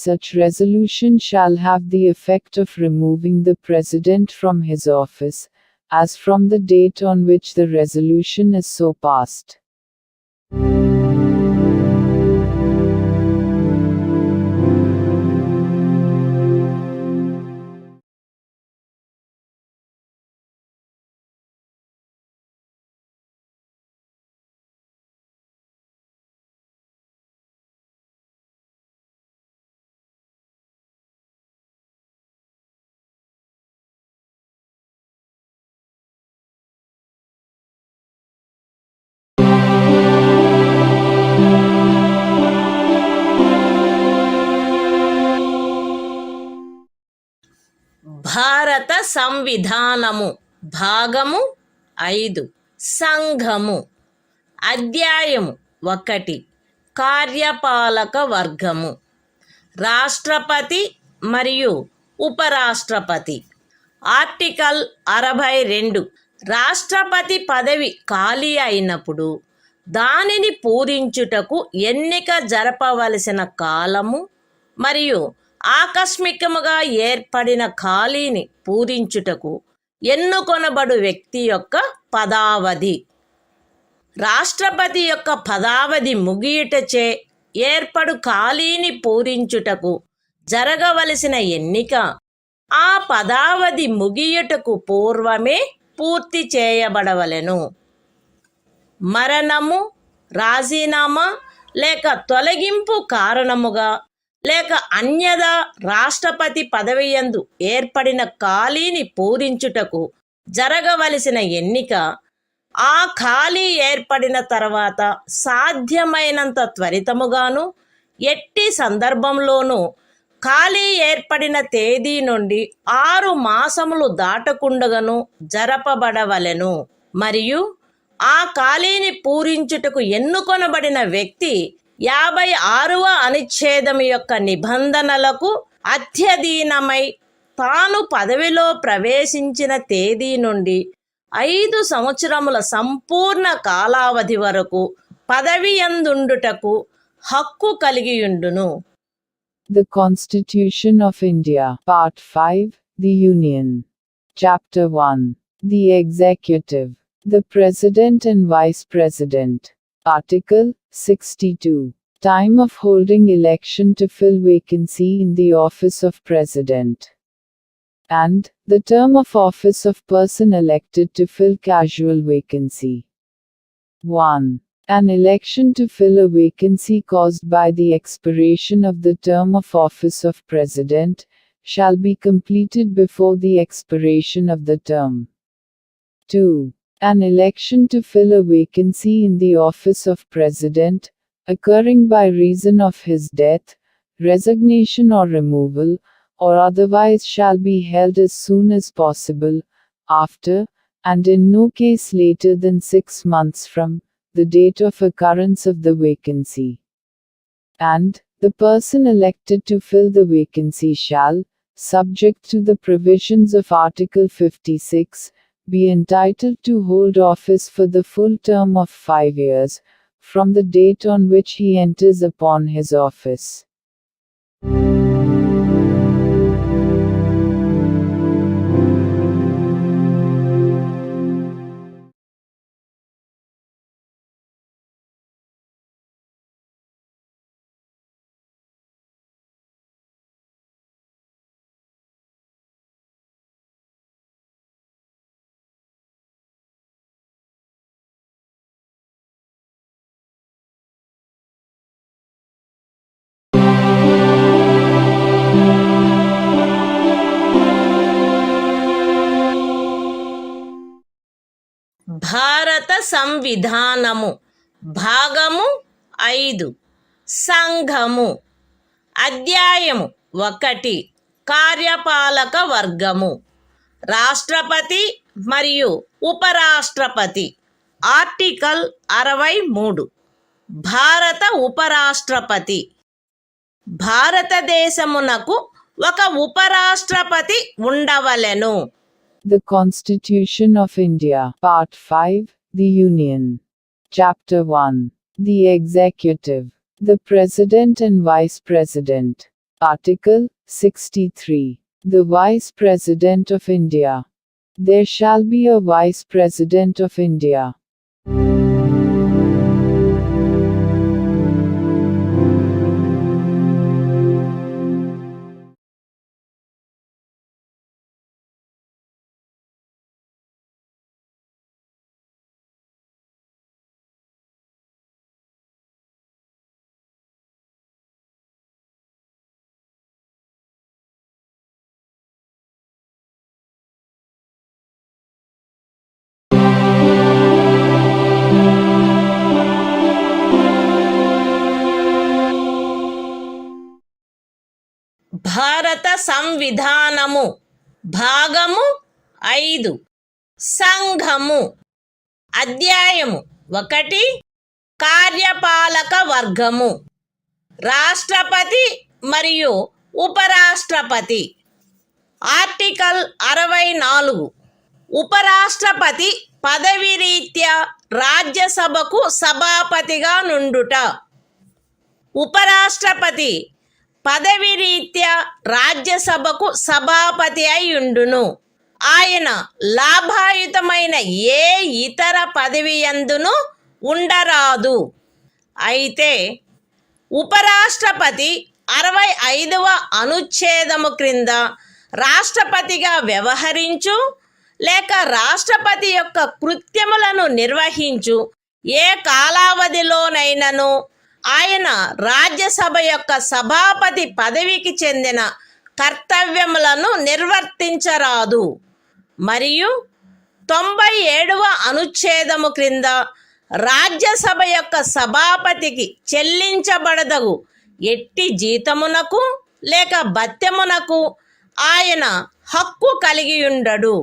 such resolution shall have the effect of removing the President from his office, as from the date on which the resolution is so passed. భారత సంవిధానము భాగము 5 సంఘము. అధ్యాయము 1 కార్యపాలక వర్గము. రాష్ట్రపతి మరియు ఉపరాష్ట్రపతి. Article 62. రాష్ట్రపతి పదవి ఖాళీ అయినప్పుడు దానిని పూరించుటకు ఎన్నిక జరపవలసిన కాలము మరియు ఆకస్మికముగా ఏర్పడిన ఖాళీని పూరించుటకు ఎన్నుకొనబడు వ్యక్తి యొక్క పదావధి. రాష్ట్రపతి యొక్క పదావధి ముగియుటచే ఏర్పడు ఖాళీని పూరించుటకు జరగవలసిన ఎన్నిక ఆ పదావధి ముగియుటకు పూర్వమే పూర్తి చేయబడవలెను. మరణము, రాజీనామా లేక తొలగింపు కారణముగా లేక అన్యదా రాష్ట్రపతి పదవియందు ఏర్పడిన ఖాళీని పూరించుటకు జరగవలసిన ఎన్నిక ఆ ఖాళీ ఏర్పడిన తర్వాత సాధ్యమైనంత త్వరితముగాను ఎట్టి సందర్భంలోనూ ఖాళీ ఏర్పడిన తేదీ నుండి 6 మాసములు దాటకుండగను జరపబడవలెను. మరియు ఆ ఖాళీని పూరించుటకు ఎన్నుకొనబడిన వ్యక్తి 56వ అనుచ్ఛేదము యొక్క నిబంధనలకు అత్యధీనమై తాను పదవిలో ప్రవేశించిన తేదీ నుండి 5 సంవత్సరముల సంపూర్ణ కాలావధి వరకు పదవియందుండుటకు హక్కు కలిగియుండును. The Constitution of India, Part 5, The Union. Chapter 1. The Executive. The President and Vice President. Article 62. Time of holding election to fill vacancy in the office of President. And the term of office of person elected to fill casual vacancy. 1. An election to fill a vacancy caused by the expiration of the term of office of President shall be completed before the expiration of the term. 2. An election to fill a vacancy in the office of President, occurring by reason of his death, resignation or removal, or otherwise shall be held as soon as possible, after, and in no case later than 6 months from, the date of occurrence of the vacancy. And, the person elected to fill the vacancy shall, subject to the provisions of Article 56, be entitled to hold office for the full term of 5 years, from the date on which he enters upon his office. భారత సంవిధానము భాగము 5 సంఘము. అధ్యాయము 1 కార్యపాలక వర్గము. రాష్ట్రపతి మరియు ఉపరాష్ట్రపతి. Article 63. భారత ఉపరాష్ట్రపతి. భారతదేశమునకు ఒక ఉపరాష్ట్రపతి ఉండవలెను. The Constitution of India, Part 5, The Union. Chapter 1. The Executive. The President and Vice President. Article 63. The Vice President of India. There shall be a Vice President of India. భారత సంవిధానము భాగము 5 సంఘము. అధ్యాయము 1 కార్యపాలక వర్గము. రాష్ట్రపతి మరియు ఉపరాష్ట్రపతి. ఆర్టికల్ 64. ఉపరాష్ట్రపతి పదవి రీత్యా రాజ్యసభకు సభాపతిగా నుండుట. ఉపరాష్ట్రపతి పదవి రీత్యా రాజ్యసభకు సభాపతి అయి ఉండును. ఆయన లాభాయుతమైన ఏ ఇతర పదవి యందును ఉండరాదు. అయితే ఉపరాష్ట్రపతి 65వ అనుచ్ఛేదము క్రింద రాష్ట్రపతిగా వ్యవహరించు లేక రాష్ట్రపతి యొక్క కృత్యములను నిర్వహించు ఏ కాలావధిలోనైనను ఆయన రాజ్యసభ యొక్క సభాపతి పదవికి చెందిన కర్తవ్యములను నిర్వర్తించరాదు. మరియు 97వ అనుచ్ఛేదము క్రింద రాజ్యసభ యొక్క సభాపతికి చెల్లించబడదగు ఎట్టి జీతమునకు లేక భత్యమునకు ఆయన హక్కు కలిగి ఉండడు.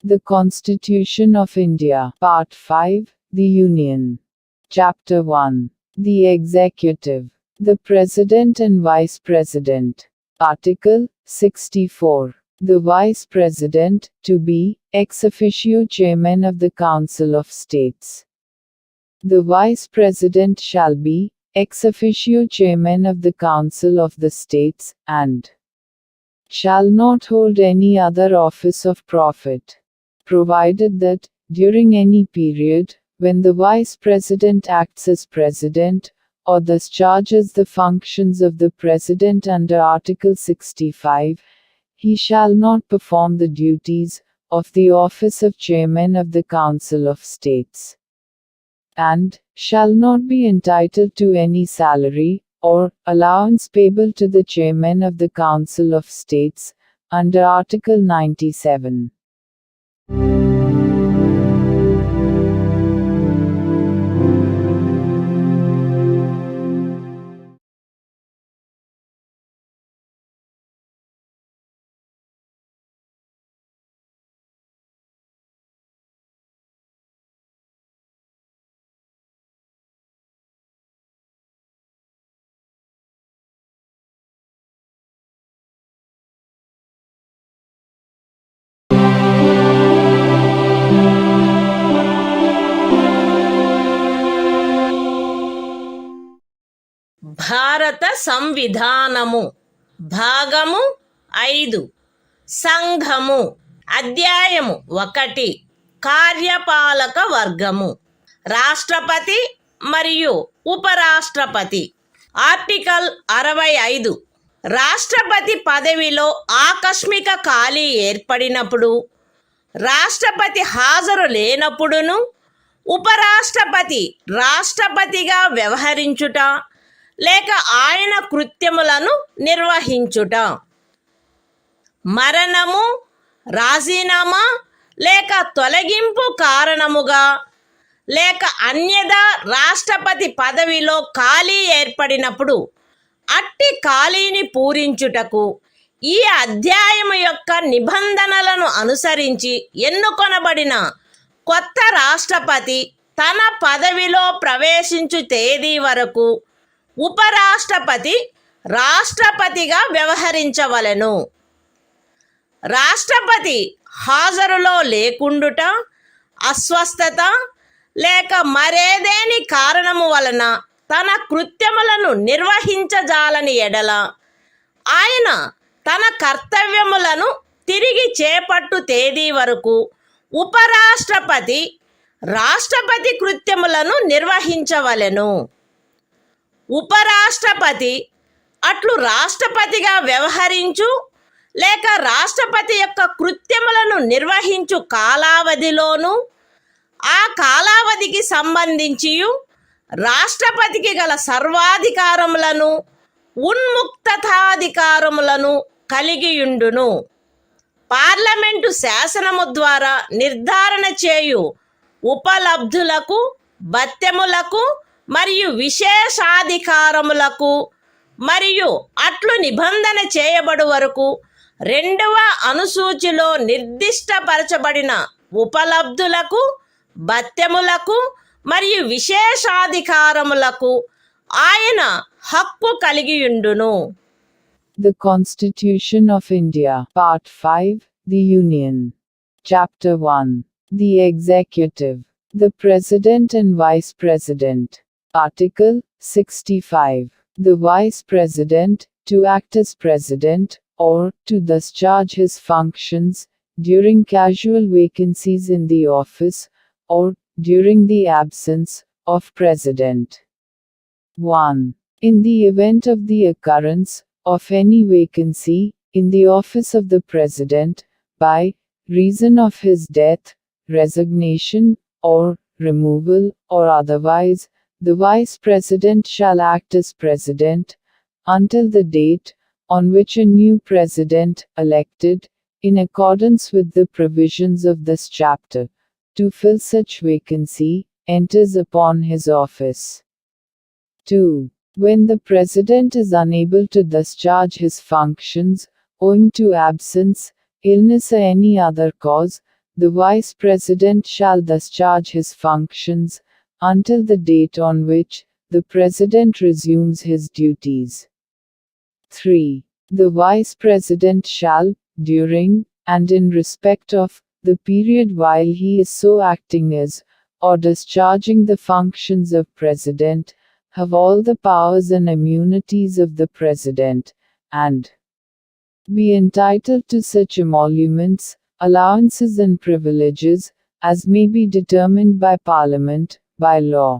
The Constitution of India, Part 5, The Union. Chapter 1. The Executive. The President and Vice President. Article 64. The Vice President, to be, ex officio Chairman of the Council of States. The Vice President shall be, ex officio Chairman of the Council of the States, and shall not hold any other office of profit, provided that, during any period, when the Vice President acts as President, or discharges the functions of the President under Article 65, he shall not perform the duties of the office of Chairman of the Council of States, and shall not be entitled to any salary or allowance payable to the Chairman of the Council of States, under Article 97. భారత సంవిధానము. భాగము 5 సంఘము. అధ్యాయము 1 కార్యపాలక వర్గము. రాష్ట్రపతి మరియు ఉపరాష్ట్రపతి. Article 65. రాష్ట్రపతి పదవిలో ఆకస్మిక ఖాళీ ఏర్పడినప్పుడు, రాష్ట్రపతి హాజరు లేనప్పుడును ఉపరాష్ట్రపతి రాష్ట్రపతిగా వ్యవహరించుట లేక ఆయన కృత్యములను నిర్వహించుట. మరణము, రాజీనామా లేక తొలగింపు కారణముగా లేక అన్యదా రాష్ట్రపతి పదవిలో ఖాళీ ఏర్పడినప్పుడు అట్టి ఖాళీని పూరించుటకు ఈ అధ్యాయము యొక్క నిబంధనలను అనుసరించి ఎన్నుకొనబడిన కొత్త రాష్ట్రపతి తన పదవిలో ప్రవేశించు తేదీ వరకు ఉపరాష్ట్రపతి రాష్ట్రపతిగా వ్యవహరించవలెను. రాష్ట్రపతి హాజరులో లేకుండుట, అస్వస్థత లేక మరేదేని కారణము వలన తన కృత్యములను నిర్వహించజాలని ఎడల ఆయన తన కర్తవ్యములను తిరిగి చేపట్టు తేదీ వరకు ఉపరాష్ట్రపతి రాష్ట్రపతి కృత్యములను నిర్వహించవలెను. ఉపరాష్ట్రపతి అట్లు రాష్ట్రపతిగా వ్యవహరించు లేక రాష్ట్రపతి యొక్క కృత్యములను నిర్వహించు కాలావధిలోను ఆ కాలావధికి సంబంధించి రాష్ట్రపతికి గల సర్వాధికారములను ఉన్ముక్తతాధికారములను కలిగియుండును. పార్లమెంటు శాసనము ద్వారా నిర్ధారణ చేయు ఉపలబ్ధులకు, భత్యములకు మరియు విశేషాధికారములకు మరియు అట్లు నిబంధన చేయబడు వరకు రెండవ అనుసూచిలో నిర్దిష్టపరచబడిన ఉపలబ్ధులకు, భత్యములకు మరియు విశేషాధికారములకు ఆయన హక్కు కలిగియుండును. The Constitution of India, Part 5, The Union. Chapter 1. The Executive. The President and Vice President. Article 65. The Vice President, to act as President, or to discharge his functions, during casual vacancies in the office, or during the absence of President. 1. In the event of the occurrence of any vacancy in the office of the President, by reason of his death, resignation, or removal, or otherwise, the Vice President shall act as President until the date on which a new President, elected, in accordance with the provisions of this chapter, to fill such vacancy, enters upon his office. 2. When the President is unable to discharge his functions, owing to absence, illness or any other cause, the Vice President shall discharge his functions until the date on which the President resumes his duties. 3. The Vice President shall, during, and in respect of, the period while he is so acting as, or discharging the functions of President, have all the powers and immunities of the President, and be entitled to such emoluments, allowances and privileges, as may be determined by Parliament, by law.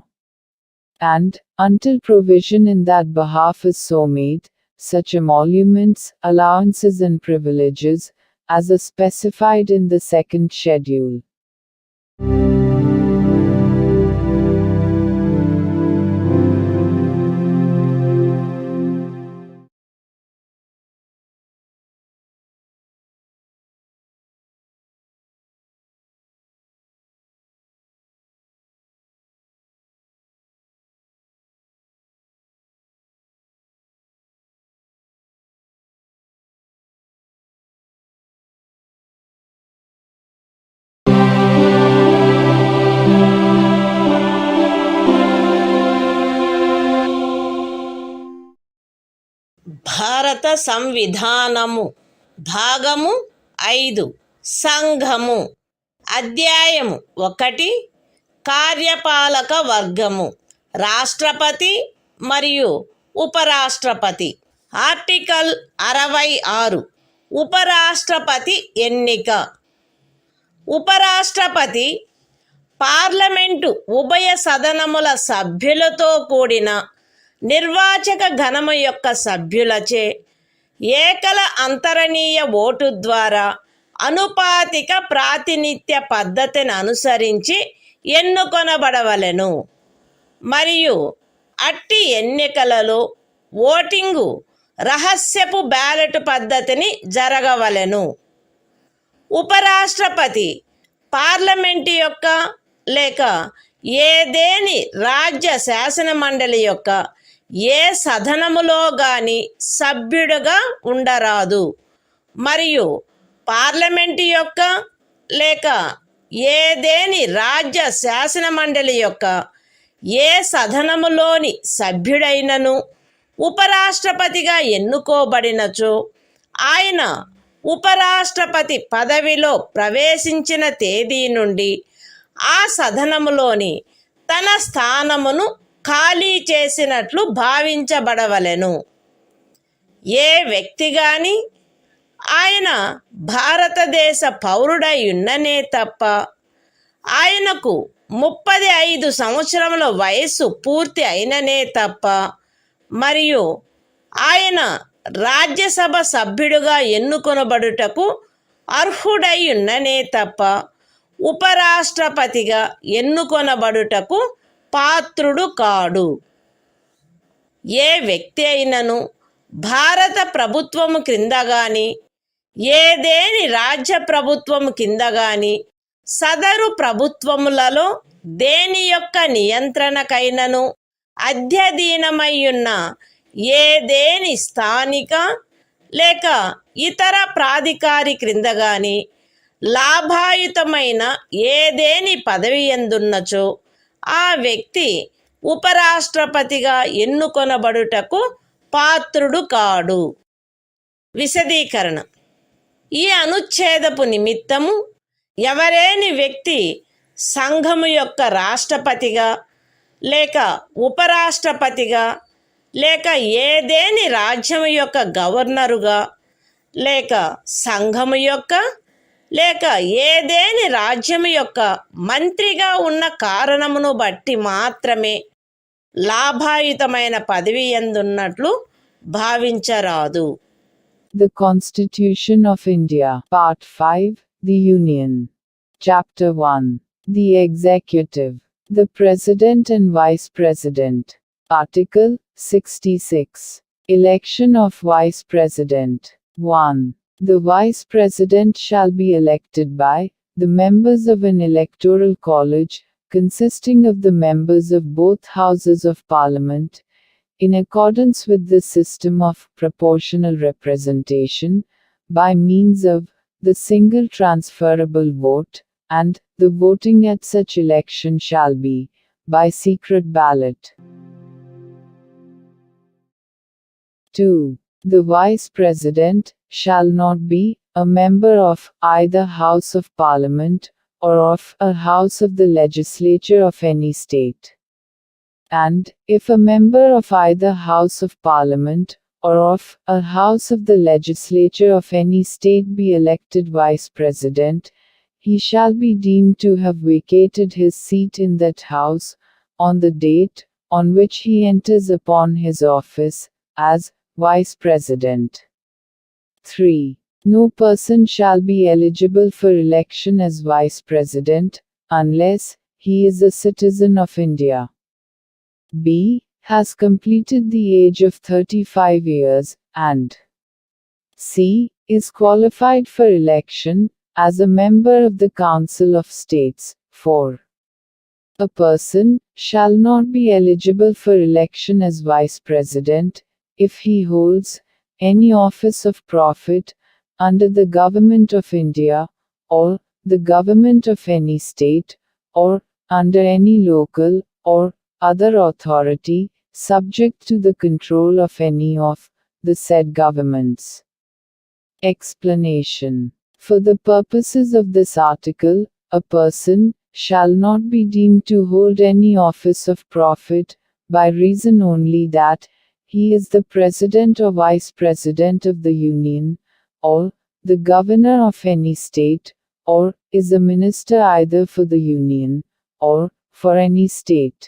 And, until provision in that behalf is so made, such emoluments, allowances and privileges, as are specified in the second schedule. భారత సంవిధానము భాగము 5 సంఘము అధ్యాయము 1 కార్యపాలక వర్గము రాష్ట్రపతి మరియు ఉపరాష్ట్రపతి article 66 ఉపరాష్ట్రపతి ఎన్నిక ఉపరాష్ట్రపతి పార్లమెంటు ఉభయ సదనముల సభ్యులతో కూడిన నిర్వాచక ఘనము యొక్క సభ్యులచే ఏకల అంతరణీయ ఓటు ద్వారా అనుపాతిక ప్రాతినిధ్య పద్ధతిని అనుసరించి ఎన్నుకొనబడవలెను మరియు అట్టి ఎన్నికలలో ఓటింగు రహస్యపు బ్యాలెట్ పద్ధతిని జరగవలెను. ఉపరాష్ట్రపతి పార్లమెంటు యొక్క లేక ఏదేని రాజ్య శాసన మండలి యొక్క ఏ సదనములో గాని సభ్యుడుగా ఉండరాదు మరియు పార్లమెంటు యొక్క లేక ఏదేని రాజ్య శాసన మండలి యొక్క ఏ సదనములోని సభ్యుడైనను ఉపరాష్ట్రపతిగా ఎన్నుకోబడినచో ఆయన ఉపరాష్ట్రపతి పదవిలో ప్రవేశించిన తేదీ నుండి ఆ సదనములోని తన స్థానమును ఖాళీ చేసినట్లు భావించబడవలెను. ఏ వ్యక్తి గాని ఆయన భారతదేశ పౌరుడై ఉన్ననే తప్ప ఆయనకు 35 సంవత్సరముల వయస్సు పూర్తి అయిననే తప్ప మరియు ఆయన రాజ్యసభ సభ్యుడుగా ఎన్నుకొనబడుటకు అర్హుడై ఉన్ననే తప్ప ఉపరాష్ట్రపతిగా ఎన్నుకొనబడుటకు పాత్రుడు కాడు. ఏ వ్యక్తి అయినను భారత ప్రభుత్వము క్రింద గాని ఏదేని రాజ్య ప్రభుత్వము కింద గాని సదరు ప్రభుత్వములలో దేని యొక్క నియంత్రణకైనను అధ్యధీనమయ్యున్న ఏదేని స్థానిక లేక ఇతర ప్రాధికారి క్రింద గాని లాభాయుతమైన ఏదేని పదవి ఎందున్నచో ఆ వ్యక్తి ఉపరాష్ట్రపతిగా ఎన్నుకొనబడుటకు పాత్రుడు కాడు. విశదీకరణ: ఈ అనుచ్ఛేదపు నిమిత్తము ఎవరేని వ్యక్తి సంఘము యొక్క రాష్ట్రపతిగా లేక ఉపరాష్ట్రపతిగా లేక ఏదేని రాజ్యము యొక్క గవర్నరుగా లేక సంఘము యొక్క లేక ఏదేని రాజ్యము యొక్క మంత్రిగా ఉన్న కారణమును బట్టి మాత్రమే లాభాయుతమైన పదవి ఎందున్నట్లు భావించరాదు. The Constitution of India, Part 5, The Union. Chapter 1. The Executive. The President and Vice President. Article 66. Election of Vice President. 1. The Vice President shall be elected by the members of an electoral college, consisting of the members of both Houses of Parliament, in accordance with the system of proportional representation, by means of the single transferable vote, and the voting at such election shall be by secret ballot. 2. The Vice President shall not be a member of either House of Parliament or of a House of the Legislature of any state. And, if a member of either House of Parliament or of a House of the Legislature of any state be elected Vice President, he shall be deemed to have vacated his seat in that House, on the date on which he enters upon his office, as Vice President. 3. No person shall be eligible for election as Vice President, unless he is a citizen of India. B. Has completed the age of 35 years, and C. Is qualified for election as a member of the Council of States. 4. A person shall not be eligible for election as Vice President if he holds any office of profit under the Government of India or the Government of any state, or under any local or other authority subject to the control of any of the said governments. Explanation: for the purposes of this article, a person shall not be deemed to hold any office of profit by reason only that he is the President or Vice President of the Union, or the Governor of any state, or is a minister either for the Union or for any state.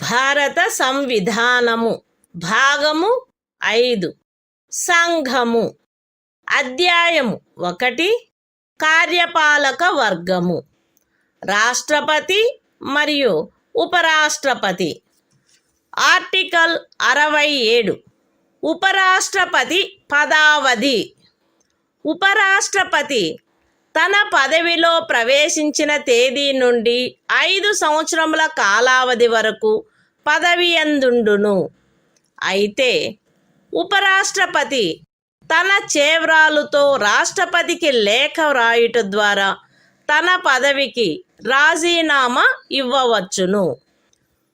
భారత సంవిధానము భాగము 5 సంఘము అధ్యాయము 1 కార్యపాలక వర్గము రాష్ట్రపతి మరియు ఉపరాష్ట్రపతి article 67 ఉపరాష్ట్రపతి పదావధి ఉపరాష్ట్రపతి తన పదవిలో ప్రవేశించిన తేదీ నుండి 5 సంవత్సరముల కాలావధి వరకు పదవి యందుండును. అయితే ఉపరాష్ట్రపతి తన చేవ్రాలుతో రాష్ట్రపతికి లేఖ వ్రాయుట ద్వారా తన పదవికి రాజీనామా ఇవ్వవచ్చును.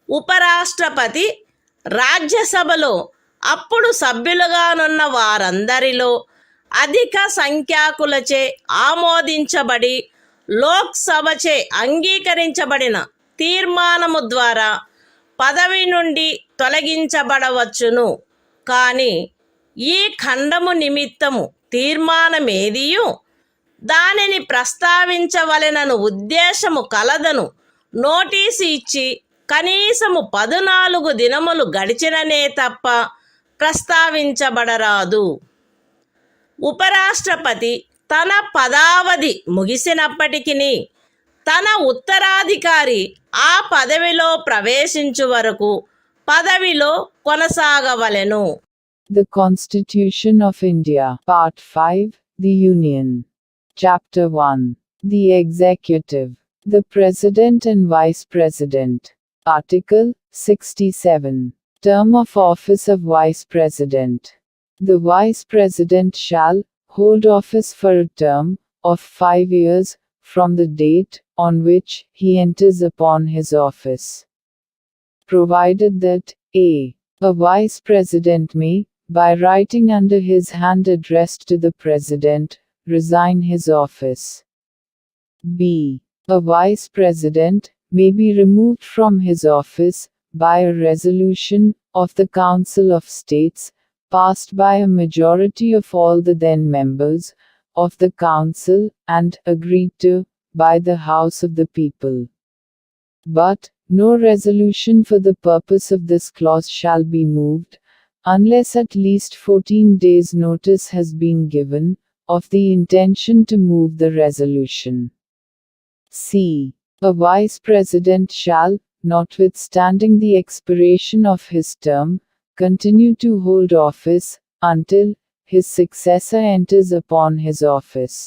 ఉపరాష్ట్రపతి రాజ్యసభలో అప్పుడు సభ్యులుగానున్న వారందరిలో అధిక సంఖ్యాకులచే ఆమోదించబడి లోక్సభచే అంగీకరించబడిన తీర్మానము ద్వారా పదవి నుండి తొలగించబడవచ్చును. కానీ ఈ ఖండము నిమిత్తము తీర్మానమేదియు దానిని ప్రస్తావించవలెనను ఉద్దేశము కలదను నోటీసు ఇచ్చి కనీసము 14 దినములు గడిచిననే తప్ప ప్రస్తావించబడరాదు. ఉపరాష్ట్రపతి తన పదావధి ముగిసినప్పటికీ తన ఉత్తరాధికారి ఆ పదవిలో ప్రవేశించు వరకు పదవిలో కొనసాగవలెను. The Constitution of India, Part 5, The Union. Chapter 1. The Executive. The President and Vice President. Article 67. Term of office of Vice President. The Vice President shall hold office for a term of 5 years from the date on which he enters upon his office, provided that a. A Vice President may, by writing under his hand addressed to the President, resign his office. b. A Vice President may be removed from his office by a resolution of the Council of States, passed by a majority of all the then members of the Council and agreed to by the House of the People. But no resolution for the purpose of this clause shall be moved, unless at least 14 days' notice has been given of the intention to move the resolution. c. A Vice President shall, notwithstanding the expiration of his term, continue to hold office until his successor enters upon his office.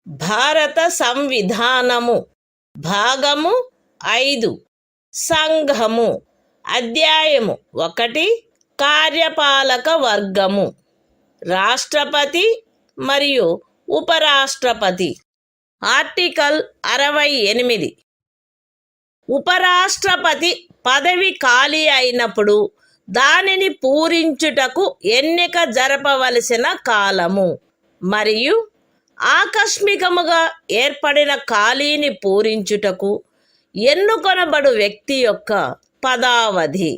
భారత సంవిధానము భాగము 5 సంఘము అధ్యాయము 1 కార్యపాలక వర్గము రాష్ట్రపతి మరియు ఉపరాష్ట్రపతి. Article 68. ఉపరాష్ట్రపతి పదవి ఖాళీ అయినప్పుడు దానిని పూరించుటకు ఎన్నిక జరపవలసిన కాలము మరియు ఆకస్మికముగా ఏర్పడిన ఖాళీని పూరించుటకు ఎన్నుకొనబడు వ్యక్తి యొక్క పదావధి.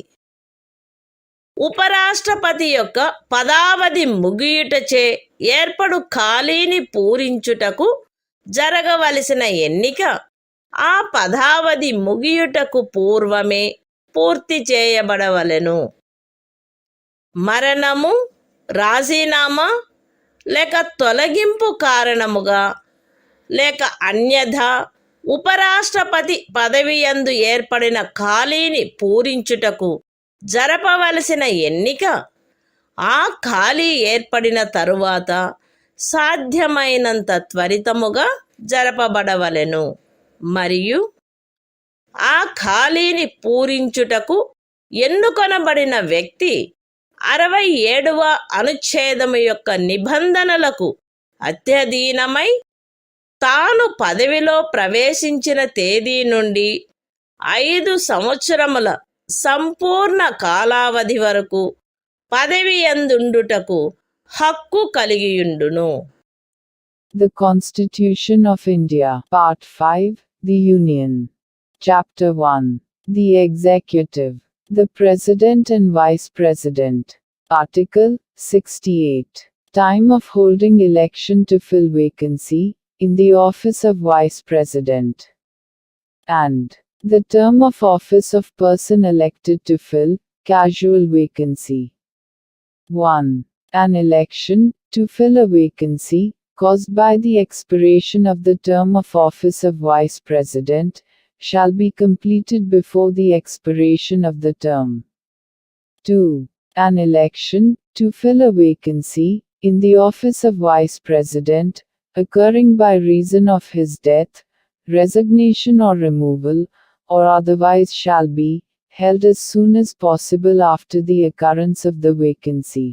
ఉపరాష్ట్రపతి యొక్క పదావధి ముగియుటచే ఏర్పడు ఖాళీని పూరించుటకు జరగవలసిన ఎన్నిక ఆ పదావధి ముగియుటకు పూర్వమే పూర్తి చేయబడవలెను. మరణము, రాజీనామా లేక తొలగింపు కారణముగా లేక అన్యథా ఉపరాష్ట్రపతి పదవియందు ఏర్పడిన ఖాళీని పూరించుటకు జరపవలసిన ఎన్నిక ఆ ఖాళీ ఏర్పడిన తరువాత సాధ్యమైనంత త్వరితముగా జరపబడవలెను మరియు ఆ ఖాళీని పూరించుటకు ఎన్నుకొనబడిన వ్యక్తి 67వ అనుచ్ఛేదము యొక్క నిబంధనలకు అత్యధీనమై తాను పదవిలో ప్రవేశించిన తేదీ నుండి 5 సంవత్సరముల సంపూర్ణ కాలావధి వరకు పదవి యందుండుటకు హక్కు కలిగియుండును. The Constitution of India, Part 5, The Union. Chapter 1. The Executive. The President and Vice President. Article 68. Time of holding election to fill vacancy in the office of Vice President. And the term of office of person elected to fill casual vacancy. 1. An election to fill a vacancy caused by the expiration of the term of office of Vice President shall be completed before the expiration of the term. 2. An election to fill a vacancy in the office of Vice President occurring by reason of his death, resignation or removal, or otherwise shall be held as soon as possible after the occurrence of the vacancy.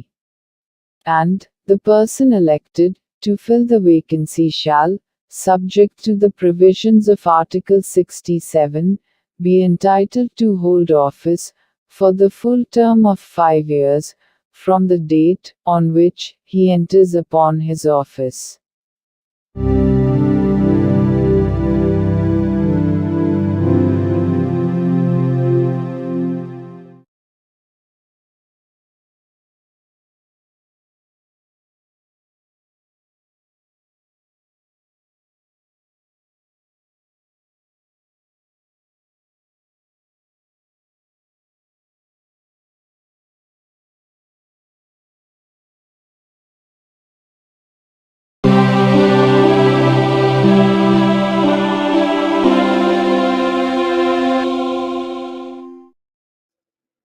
and the person elected to fill the vacancy shall, subject to the provisions of Article 67, be entitled to hold office for the full term of 5 years from the date on which he enters upon his office.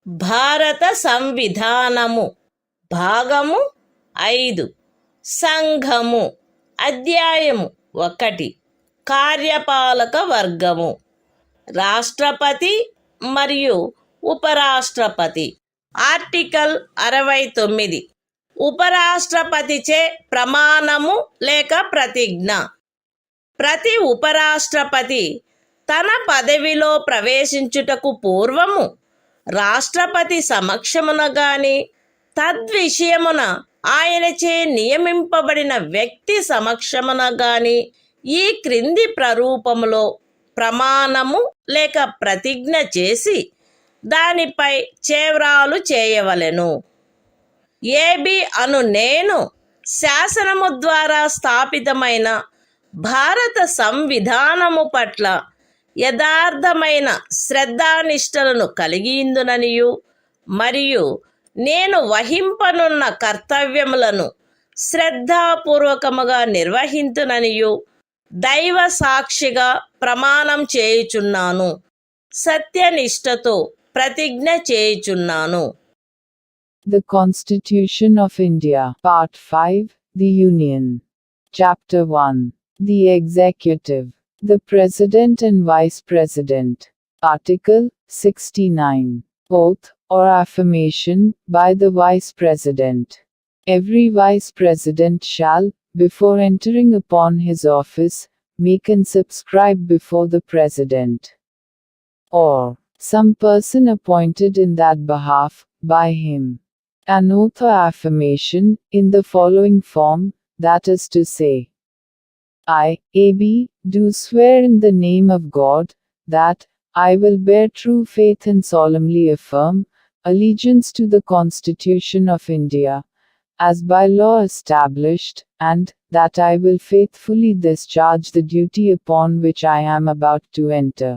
భారత సంవిధానము భాగము 5 సంఘము అధ్యాయము 1 కార్యపాలక వర్గము రాష్ట్రపతి మరియు ఉపరాష్ట్రపతి article 69 ఉపరాష్ట్రపతిచే ప్రమాణము లేక ప్రతిజ్ఞ ప్రతి ఉపరాష్ట్రపతి తన పదవిలో ప్రవేశించుటకు పూర్వము రాష్ట్రపతి సమక్షమున గాని తద్విషయమున ఆయనచే నియమింపబడిన వ్యక్తి సమక్షమున గాని ఈ క్రింది ప్రరూపములో ప్రమాణము లేక ప్రతిజ్ఞ చేసి దానిపై చేవ్రాలు చేయవలెను. ఏబి అను నేను శాసనము ద్వారా స్థాపితమైన భారత సంవిధానము పట్ల యథార్థమైన శ్రద్ధానిష్టలను కలిగియుందుననియు మరియు నేను వహింపనున్న కర్తవ్యములను శ్రద్ధాపూర్వకముగా నిర్వహింతుననియు దైవ సాక్షిగా ప్రమాణం చేయుచున్నాను, సత్యనిష్టతో ప్రతిజ్ఞ చేయుచున్నాను. The Constitution of India, Part 5, The Union. Chapter 1. The Executive. The President and Vice President. Article 69. Oath or affirmation by the Vice President. Every Vice President shall, before entering upon his office, make and subscribe before the President or some person appointed in that behalf by him an oath or affirmation in the following form, that is to say, I, A.B., do swear in the name of God, that I will bear true faith and solemnly affirm allegiance to the Constitution of India, as by law established, and that I will faithfully discharge the duty upon which I am about to enter.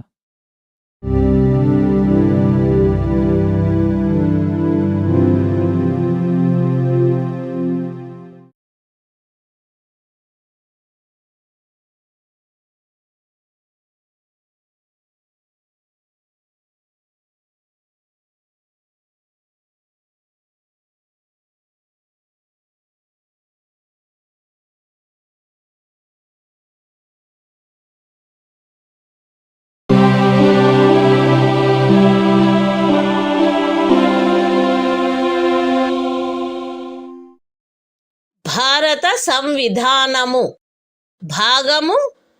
భారత సంవిధానము భాగము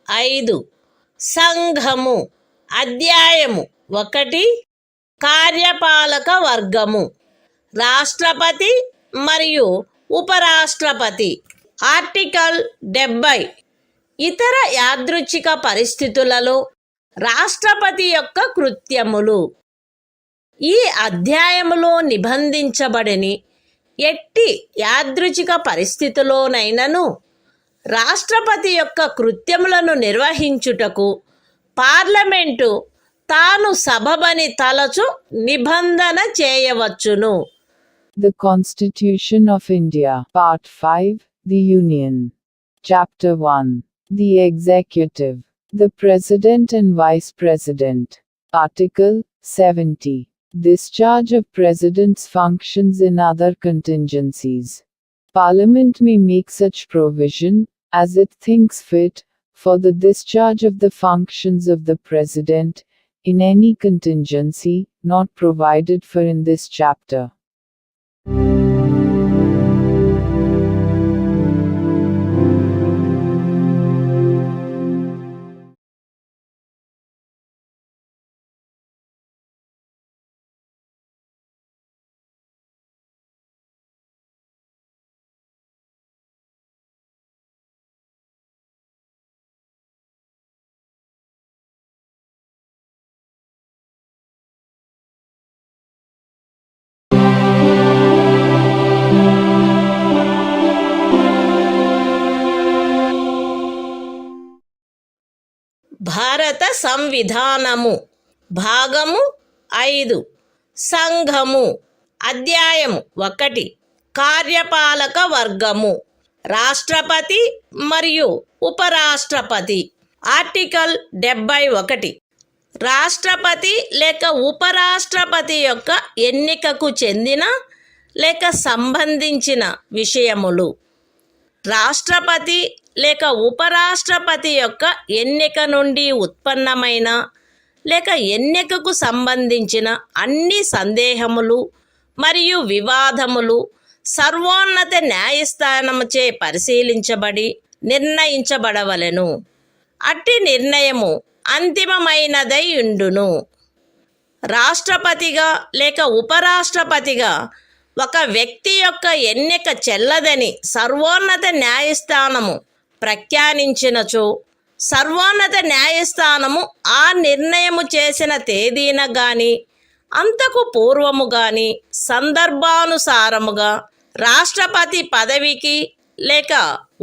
5 సంఘము అధ్యాయము 1 కార్యపాలక వర్గము రాష్ట్రపతి మరియు ఉపరాష్ట్రపతి article 70 ఇతర యాదృచ్ఛిక పరిస్థితులలో రాష్ట్రపతి యొక్క కృత్యములు. ఈ అధ్యాయములో నిబంధించబడని ఎట్టి యాదృచ్ఛిక పరిస్థితిలోనైనను రాష్ట్రపతి యొక్క కృత్యములను నిర్వహించుటకు పార్లమెంటు తాను సబబని తలచు నిబంధన చేయవచ్చును. The Constitution of India, Part 5, The Union. Chapter 1. The Executive. The President and Vice President. Article 70. Discharge of President's functions in other contingencies. Parliament may make such provision, as it thinks fit, for the discharge of the functions of the President, in any contingency, not provided for in this chapter. భారత సంవిధానము భాగము 5 సంఘము అధ్యాయము 1 కార్యపాలక వర్గము రాష్ట్రపతి మరియు ఉపరాష్ట్రపతి article 71 రాష్ట్రపతి లేక ఉపరాష్ట్రపతి యొక్క ఎన్నికకు చెందిన లేక సంబంధించిన విషయములు రాష్ట్రపతి లేక ఉపరాష్ట్రపతి యొక్క ఎన్నిక నుండి ఉత్పన్నమైన లేక ఎన్నికకు సంబంధించిన అన్ని సందేహములు మరియు వివాదములు సర్వోన్నత న్యాయస్థానముచే పరిశీలించబడి నిర్ణయించబడవలెను. అట్టి నిర్ణయము అంతిమమైనదై ఉండును. రాష్ట్రపతిగా లేక ఉపరాష్ట్రపతిగా ఒక వ్యక్తి యొక్క ఎన్నిక చెల్లదని సర్వోన్నత న్యాయస్థానము ప్రఖ్యానించినచో సర్వోన్నత న్యాయస్థానము ఆ నిర్ణయము చేసిన తేదీన గాని అంతకు పూర్వము గాని సందర్భానుసారముగా రాష్ట్రపతి పదవికి లేక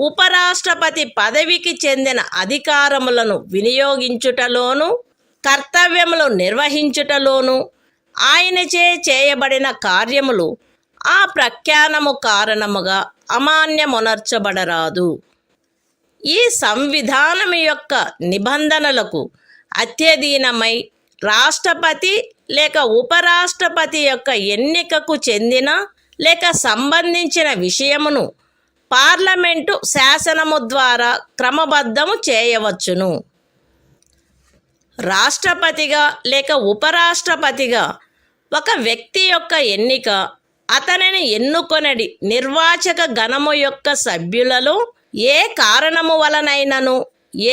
ఉపరాష్ట్రపతి పదవికి చెందిన అధికారములను వినియోగించుటలోను కర్తవ్యములు నిర్వహించుటలోను ఆయనచే చేయబడిన కార్యములు ఆ ప్రఖ్యానము కారణముగా అమాన్యమునర్చబడరాదు. ఈ సంవిధానము యొక్క నిబంధనలకు అత్యధీనమై రాష్ట్రపతి లేక ఉపరాష్ట్రపతి యొక్క ఎన్నికకు చెందిన లేక సంబంధించిన విషయమును పార్లమెంటు శాసనము ద్వారా క్రమబద్ధము చేయవచ్చును. రాష్ట్రపతిగా లేక ఉపరాష్ట్రపతిగా ఒక వ్యక్తి యొక్క ఎన్నిక అతనిని ఎన్నుకొనడి నిర్వాచక గణము యొక్క సభ్యులలో ఏ కారణము వలనైనను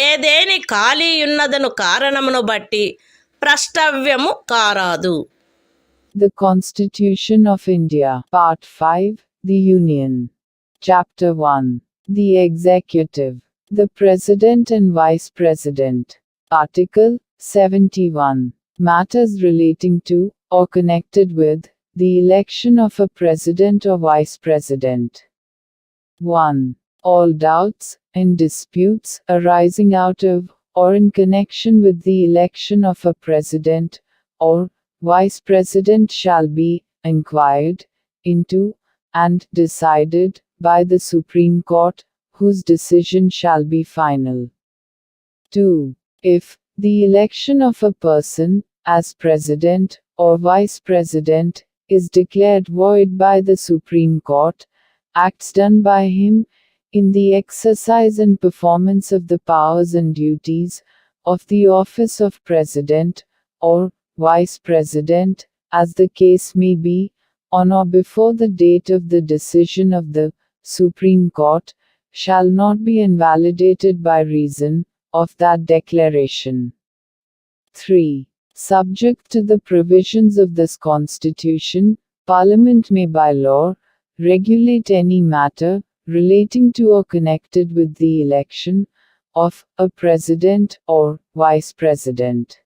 ఏదేని ఖాళీ ఉన్నదను కారణమును బట్టి ప్రష్టవ్యము కారాదు. The Constitution of India, Part 5, The Union. Chapter 1. The Executive. The President and Vice President. Article 71. Matters relating to, or connected with, the election of a President or Vice President. 1. All doubts and disputes arising out of, or in connection with the election of a President, or Vice President shall be inquired into, and decided, by the Supreme Court, whose decision shall be final. 2. If the election of a person, as President, or Vice President, is declared void by the Supreme Court, acts done by him, in the exercise and performance of the powers and duties, of the office of President, or Vice President, as the case may be, on or before the date of the decision of the Supreme Court, shall not be invalidated by reason of that declaration. 3. Subject to the provisions of this Constitution, Parliament may by law, regulate any matter, relating to or connected with the election, of, a President, or, Vice President.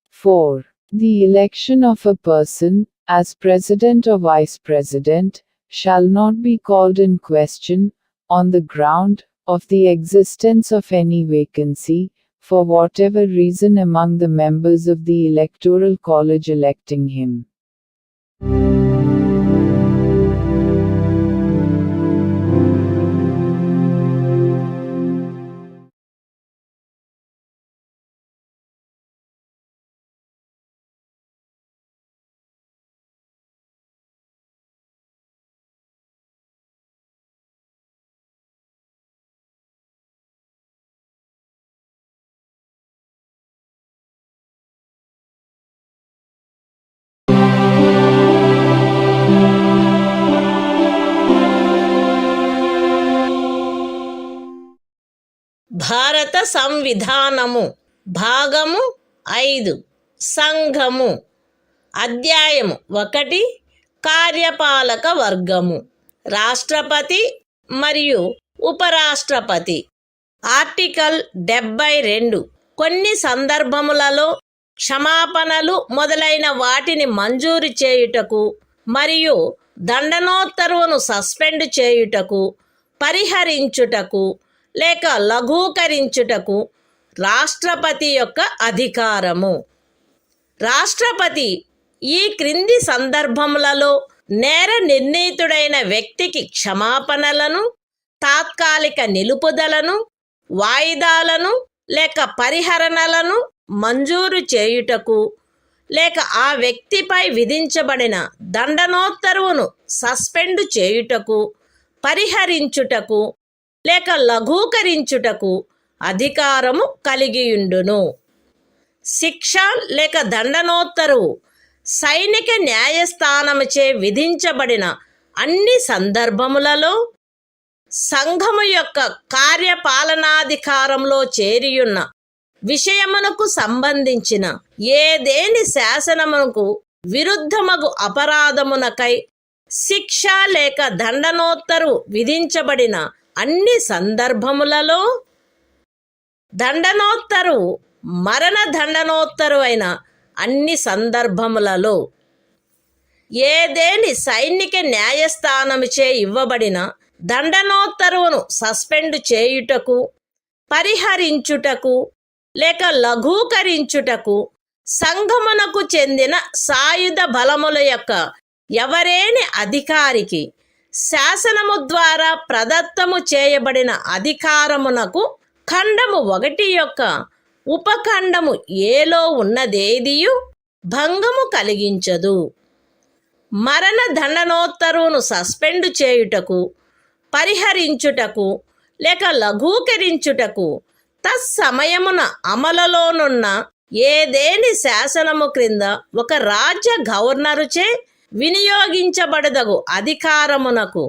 4. The election of a person, as President or Vice President, shall not be called in question, on the ground, of the existence of any vacancy, for whatever reason among the members of the Electoral College electing him. భారత సంవిధానము భాగము 5 సంఘము అధ్యాయము 1 కార్యపాలక వర్గము రాష్ట్రపతి మరియు ఉపరాష్ట్రపతి article 72 కొన్ని సందర్భములలో క్షమాపణలు మొదలైన వాటిని మంజూరు చేయుటకు మరియు దండనోత్తర్వును సస్పెండ్ చేయుటకు పరిహరించుటకు లేక లఘూకరించుటకు రాష్ట్రపతి యొక్క అధికారము. రాష్ట్రపతి ఈ క్రింది సందర్భములలో నేర నిర్ణీతుడైన వ్యక్తికి క్షమాపణలను, తాత్కాలిక నిలుపుదలను, వాయిదాలను లేక పరిహరణలను మంజూరు చేయుటకు, లేక ఆ వ్యక్తిపై విధించబడిన దండనోత్తర్వును సస్పెండు చేయుటకు, పరిహరించుటకు లేక లఘూకరించుటకు అధికారము కలిగియుండును. శిక్ష లేక దండనోత్తరువు సైనిక న్యాయస్థానముచే విధించబడిన అన్ని సందర్భములలో సంఘము యొక్క కార్యపాలనాధికారంలో చేరియున్న విషయమునకు సంబంధించిన ఏదేని శాసనమునకు విరుద్ధమగు అపరాధమునకై శిక్ష లేక దండనోత్తరువు విధించబడిన అన్ని సందర్భములలో దండనోత్తరువు మరణ దండనోత్తరు అయిన అన్ని సందర్భములలో ఏదేని సైనిక న్యాయస్థానముచే ఇవ్వబడిన దండనోత్తరువును సస్పెండు చేయుటకు, పరిహరించుటకు లేక లఘూకరించుటకు సంఘమునకు చెందిన సాయుధ బలముల యొక్క ఎవరేని అధికారికి శాసనము ద్వారా ప్రదత్తము చేయబడిన అధికారమునకు ఖండము 1 యొక్క ఉపఖండము ఏలో ఉన్నదేదియు భంగము కలిగించదు. మరణ దండనోత్తరువును సస్పెండు చేయుటకు, పరిహరించుటకు లేక లఘూకరించుటకు తత్సమయమున అమలులోనున్న ఏదేని శాసనము క్రింద ఒక రాజ్య గవర్నరుచే వినియోగించబడదగు అధికారమునకు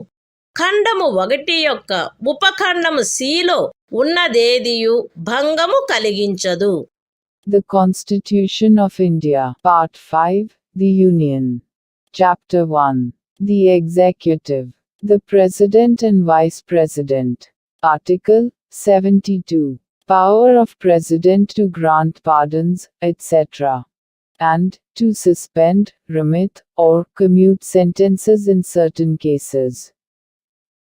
ఖండము 1 యొక్క ఉపఖండము సిలో ఉన్నదేదియు భంగము కలిగించదు. The Constitution of India, Part 5, The Union. Chapter 1. The Executive. The President and Vice President. Article 72. Power of President to grant pardons, etc. and to suspend, remit, or commute sentences in certain cases.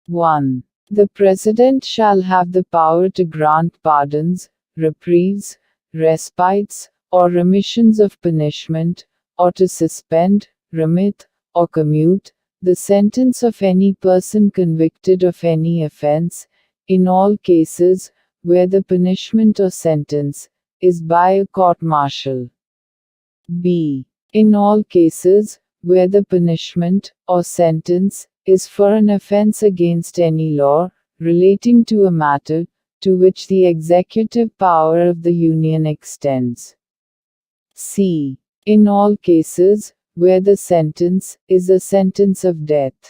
1. The President shall have the power to grant pardons, reprieves, respites, or remissions of punishment, or to suspend, remit, or commute the sentence of any person convicted of any offense, in all cases where the punishment or sentence is by a court-martial. B. In all cases where the punishment or sentence is for an offense against any law relating to a matter to which the executive power of the Union extends. C. In all cases where the sentence is a sentence of death.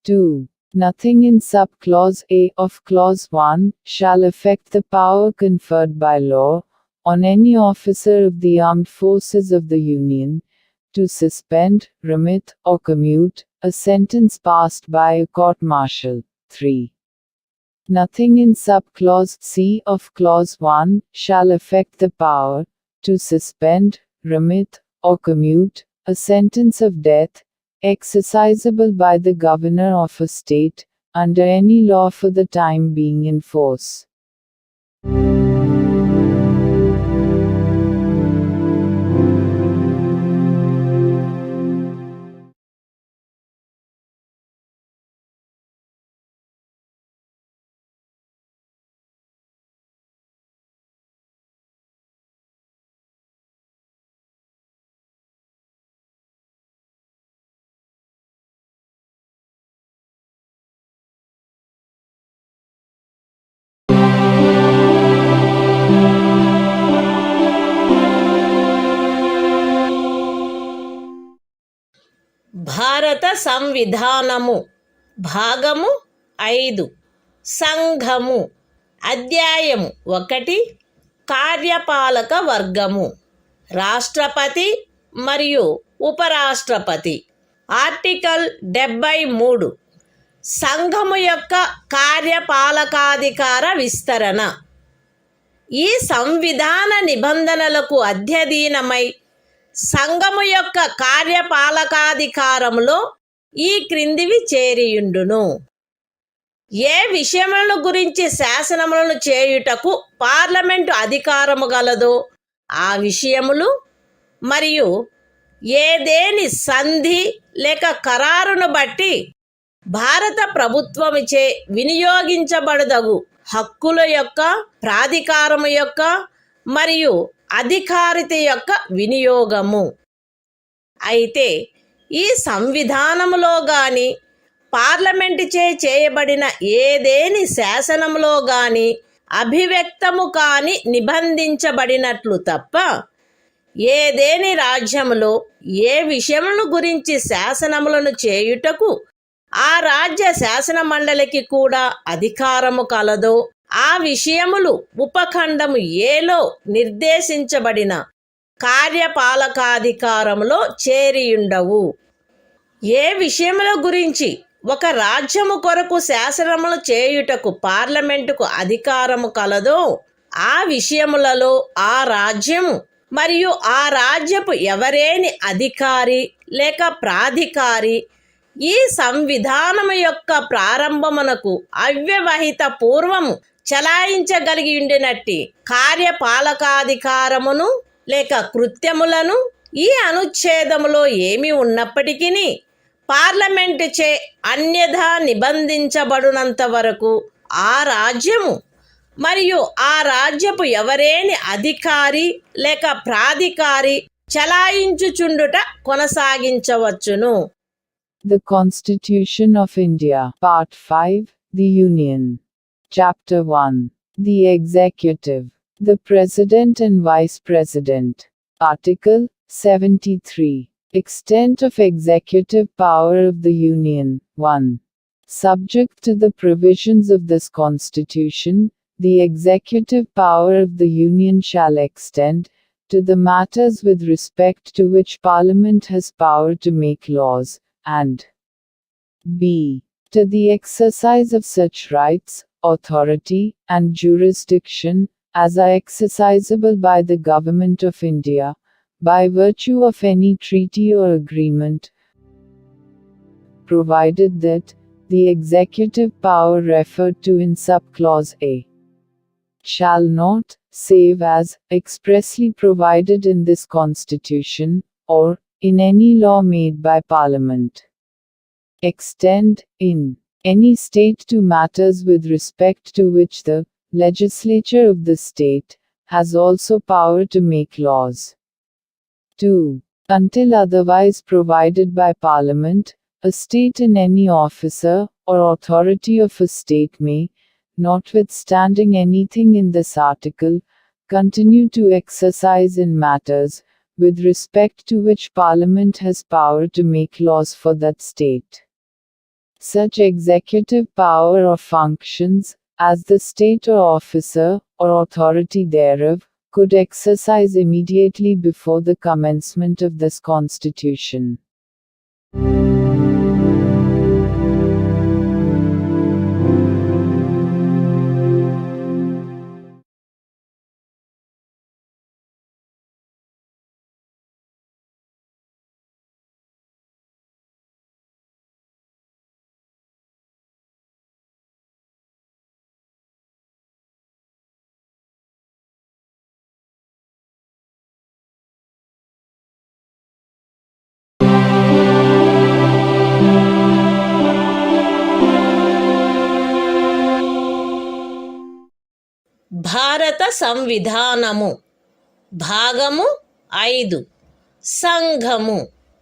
2. Nothing in sub-clause A of clause 1 shall affect the power conferred by law on any officer of the armed forces of the Union to suspend, remit, or commute a sentence passed by a court-martial. 3. Nothing in sub-clause C of clause 1 shall affect the power to suspend, remit, or commute a sentence of death exercisable by the governor of a state under any law for the time being in force. భారత సంవిధానము భాగము 5 సంఘము అధ్యాయము 1 కార్యపాలక వర్గము రాష్ట్రపతి మరియు ఉపరాష్ట్రపతి. Article 73 సంఘము యొక్క కార్యపాలకాధికార విస్తరణ. ఈ సంవిధాన నిబంధనలకు అధ్యయనమై సంఘము యొక్క కార్యపాలకాధికారములో ఈ క్రిందివి చేరియుండును. ఏ విషయములను గురించి శాసనములను చేయుటకు పార్లమెంటు అధికారము గలదో ఆ విషయములు మరియు ఏదేని సంధి లేక ఖరారును బట్టి భారత ప్రభుత్వముచే వినియోగించబడదగు హక్కుల యొక్క, ప్రాధికారము యొక్క మరియు అధికారిత యొక్క వినియోగము. అయితే ఈ సంవిధానములో గాని పార్లమెంటుచే చేయబడిన ఏదేని శాసనములో గాని అభివ్యక్తము కాని నిబంధించబడినట్లు తప్ప ఏదేని రాజ్యములో ఏ విషయములను గురించి శాసనములను చేయుటకు ఆ రాజ్య శాసన మండలికి కూడా అధికారము కలదో ఆ విషయములు ఉపఖండము ఏలో నిర్దేశించబడిన కార్యపాలకాధికారములో చేరియుండవు. ఏ విషయముల గురించి ఒక రాజ్యము కొరకు శాసనములు చేయుటకు పార్లమెంటుకు అధికారము కలదో ఆ విషయములలో ఆ రాజ్యము మరియు ఆ రాజ్యపు ఎవరేని అధికారి లేక ప్రాధికారి ఈ సంవిధానము యొక్క ప్రారంభమునకు అవ్యవహిత పూర్వము చలాయించగలిగి ఉండినట్టి కార్యపాలకాధికారమును లేక కృత్యములను ఈ అనుచ్ఛేదములో ఏమి ఉన్నప్పటికీ పార్లమెంటుచే అన్యథా నిబంధించబడినంత వరకు ఆ రాజ్యము మరియు ఆ రాజ్యపు ఎవరేని అధికారి లేక ప్రాధికారి చలాయించుచుండుట కొనసాగించవచ్చును. The Constitution of India, Part 5, The Union. Chapter 1. The Executive. The President and Vice President. Article 73. Extent of executive power of the Union. 1. Subject to the provisions of this Constitution, the executive power of the Union shall extend to the matters with respect to which Parliament has power to make laws, and b. to the exercise of such rights, authority, and jurisdiction as are exercisable by the Government of India, by virtue of any treaty or agreement, provided that the executive power referred to in subclause A shall not, save as expressly provided in this Constitution, or in any law made by Parliament, extend, in any state to matters with respect to which the legislature of the state has also power to make laws. 2. Until otherwise provided by Parliament, a state in any officer or authority of a state may, notwithstanding anything in this article, continue to exercise in matters with respect to which Parliament has power to make laws for that state such executive power or functions as the state or officer or authority thereof could exercise immediately before the commencement of this Constitution. భారత సంవిధానము భాగము 5 సంఘము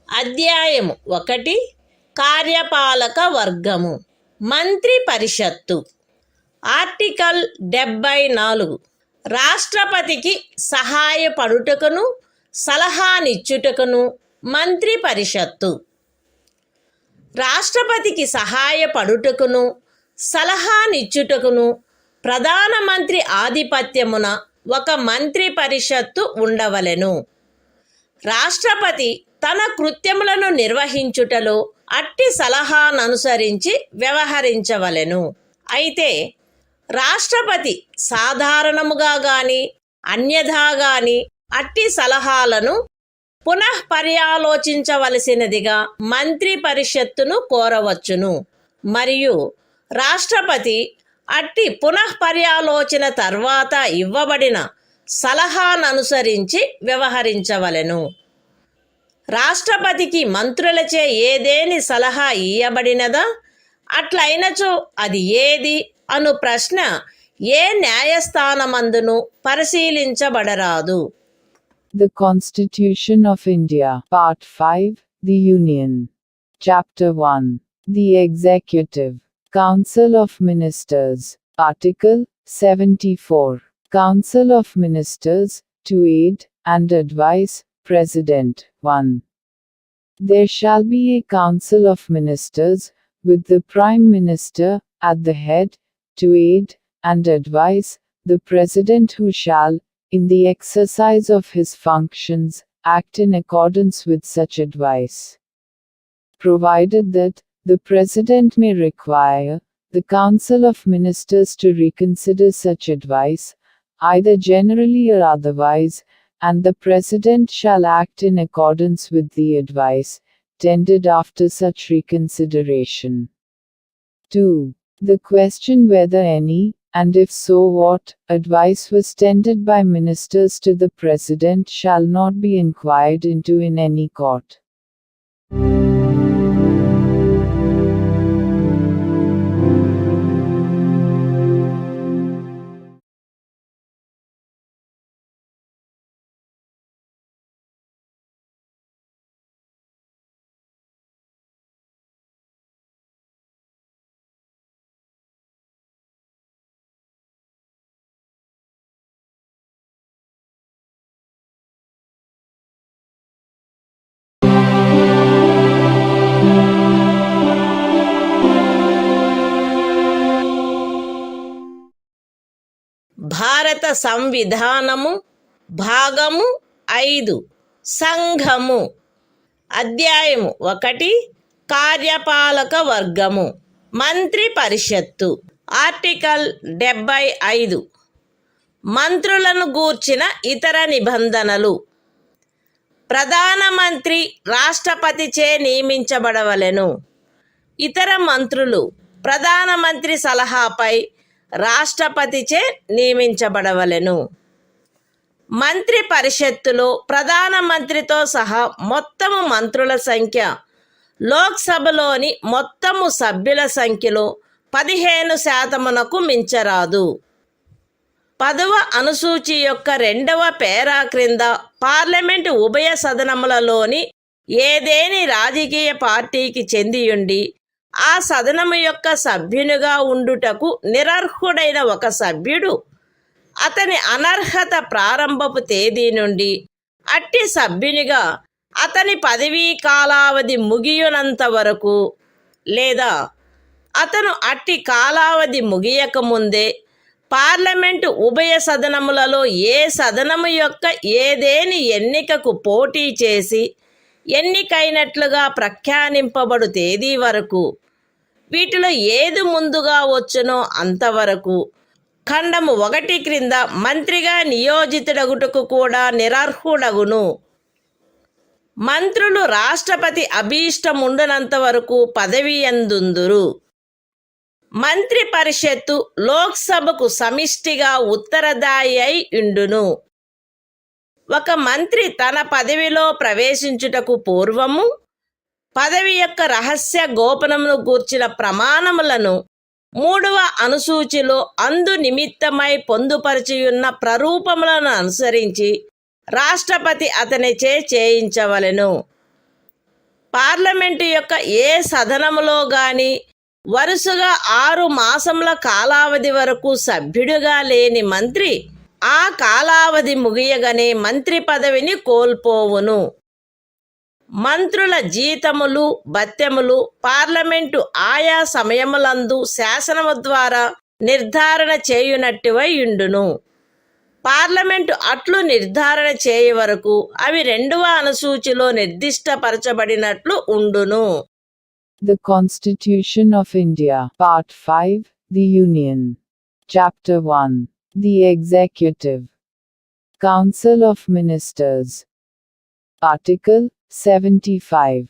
అధ్యాయము 1 కార్యపాలక వర్గము మంత్రి పరిషత్తు article 74 రాష్ట్రపతికి సహాయపడుటకును సలహానిచ్చుటకును మంత్రి పరిషత్తు రాష్ట్రపతికి సహాయపడుటకును సలహానిచ్చుటకును ప్రధానమంత్రి ఆధిపత్యమున ఒక మంత్రి పరిషత్తు ఉండవలెను. రాష్ట్రపతి తన కృత్యములను నిర్వహించుటలో అట్టి సలహాననుసరించి వ్యవహరించవలెను. అయితే రాష్ట్రపతి సాధారణముగా గాని అన్యథా గాని అట్టి సలహాలను పునఃపర్యాలోచించవలసినదిగా మంత్రి పరిషత్తును కోరవచ్చును. మరియు రాష్ట్రపతి అట్టి పునఃపర్యాలోచన తర్వాత ఇవ్వబడిన సలహాననుసరించి వ్యవహరించవలెను. రాష్ట్రపతికి మంత్రులచే ఏదేని సలహా ఇయ్యబడినదా, అట్లయినచో అది ఏది అను ప్రశ్న ఏ న్యాయస్థానమందును పరిశీలించబడరాదు. The Constitution of India, Part 5, The Union. Chapter 1. The Executive. Council of Ministers. Article 74. Council of Ministers, to aid and advise President. 1. There shall be a Council of Ministers, with the Prime Minister at the head, to aid and advise the President, who shall, in the exercise of his functions, act in accordance with such advice. Provided that the President may require the Council of Ministers to reconsider such advice, either generally or otherwise, and the President shall act in accordance with the advice tendered after such reconsideration. 2. The question whether any, and if so what, advice was tendered by ministers to the President shall not be inquired into in any court. భారత సంవిధానము భాగము 5 సంఘము. అధ్యాయము 1 కార్యపాలక వర్గము. మంత్రి పరిషత్తు. Article 75. మంత్రులను గూర్చిన ఇతర నిబంధనలు. ప్రధానమంత్రి రాష్ట్రపతిచే నియమించబడవలెను. ఇతర మంత్రులు ప్రధానమంత్రి సలహాపై రాష్ట్రపతిచే నియమించబడవలెను. మంత్రి పరిషత్తులో ప్రధానమంత్రితో సహా మొత్తము మంత్రుల సంఖ్య లోక్సభలోని మొత్తము సభ్యుల సంఖ్యలో 15% మించరాదు. 10వ అనుసూచి యొక్క 2వ పేరా క్రింద పార్లమెంటు ఉభయ సదనములలోని ఏదేని రాజకీయ పార్టీకి చెందియుండి ఆ సదనము యొక్క సభ్యునిగా ఉండుటకు నిరర్హుడైన ఒక సభ్యుడు అతని అనర్హత ప్రారంభపు తేదీ నుండి అట్టి సభ్యునిగా అతని పదవీ కాలావధి ముగియునంత వరకు లేదా అతను అట్టి కాలావధి ముగియకముందే పార్లమెంటు ఉభయ సదనములలో ఏ సదనము యొక్క ఏదేని ఎన్నికకు పోటీ చేసి ఎన్నికైనట్లుగా ప్రఖ్యానింపబడు తేదీ వరకు, వీటిలో ఏది ముందుగా వచ్చునో అంతవరకు ఖండము 1 క్రింద మంత్రిగా నియోజితుడగుటకు కూడా నిరర్హుడగును. మంత్రులు రాష్ట్రపతి అభీష్టముండునంత వరకు పదవి యందుందురు. మంత్రి పరిషత్తు లోక్సభకు సమిష్టిగా ఉత్తరదాయి అయి ఉండును. ఒక మంత్రి తన పదవిలో ప్రవేశించుటకు పూర్వము పదవి యొక్క రహస్య గోపనమును గూర్చిన ప్రమాణములను 3వ అనుసూచిలో అందు నిమిత్తమై పొందుపరిచియున్న ప్రరూపములను అనుసరించి రాష్ట్రపతి అతనిచే చేయించవలెను. పార్లమెంటు యొక్క ఏ సదనములో గాని వరుసగా 6 మాసముల కాలావధి వరకు సభ్యుడిగా లేని మంత్రి ఆ కాలావధి ముగియగానే మంత్రి పదవిని కోల్పోవును. మంత్రుల జీతములు భత్యములు పార్లమెంటు ఆయా సమయములందు శాసనము ద్వారా నిర్ధారణ చేయునట్టువై ఉండును. పార్లమెంటు అట్లు నిర్ధారణ చేయ వరకు అవి 2వ అనుసూచిలో నిర్దిష్టపరచబడినట్లు ఉండును. The Constitution of India, Part 5, The Union. Chapter 1. The Executive. Council of Ministers. Article 75.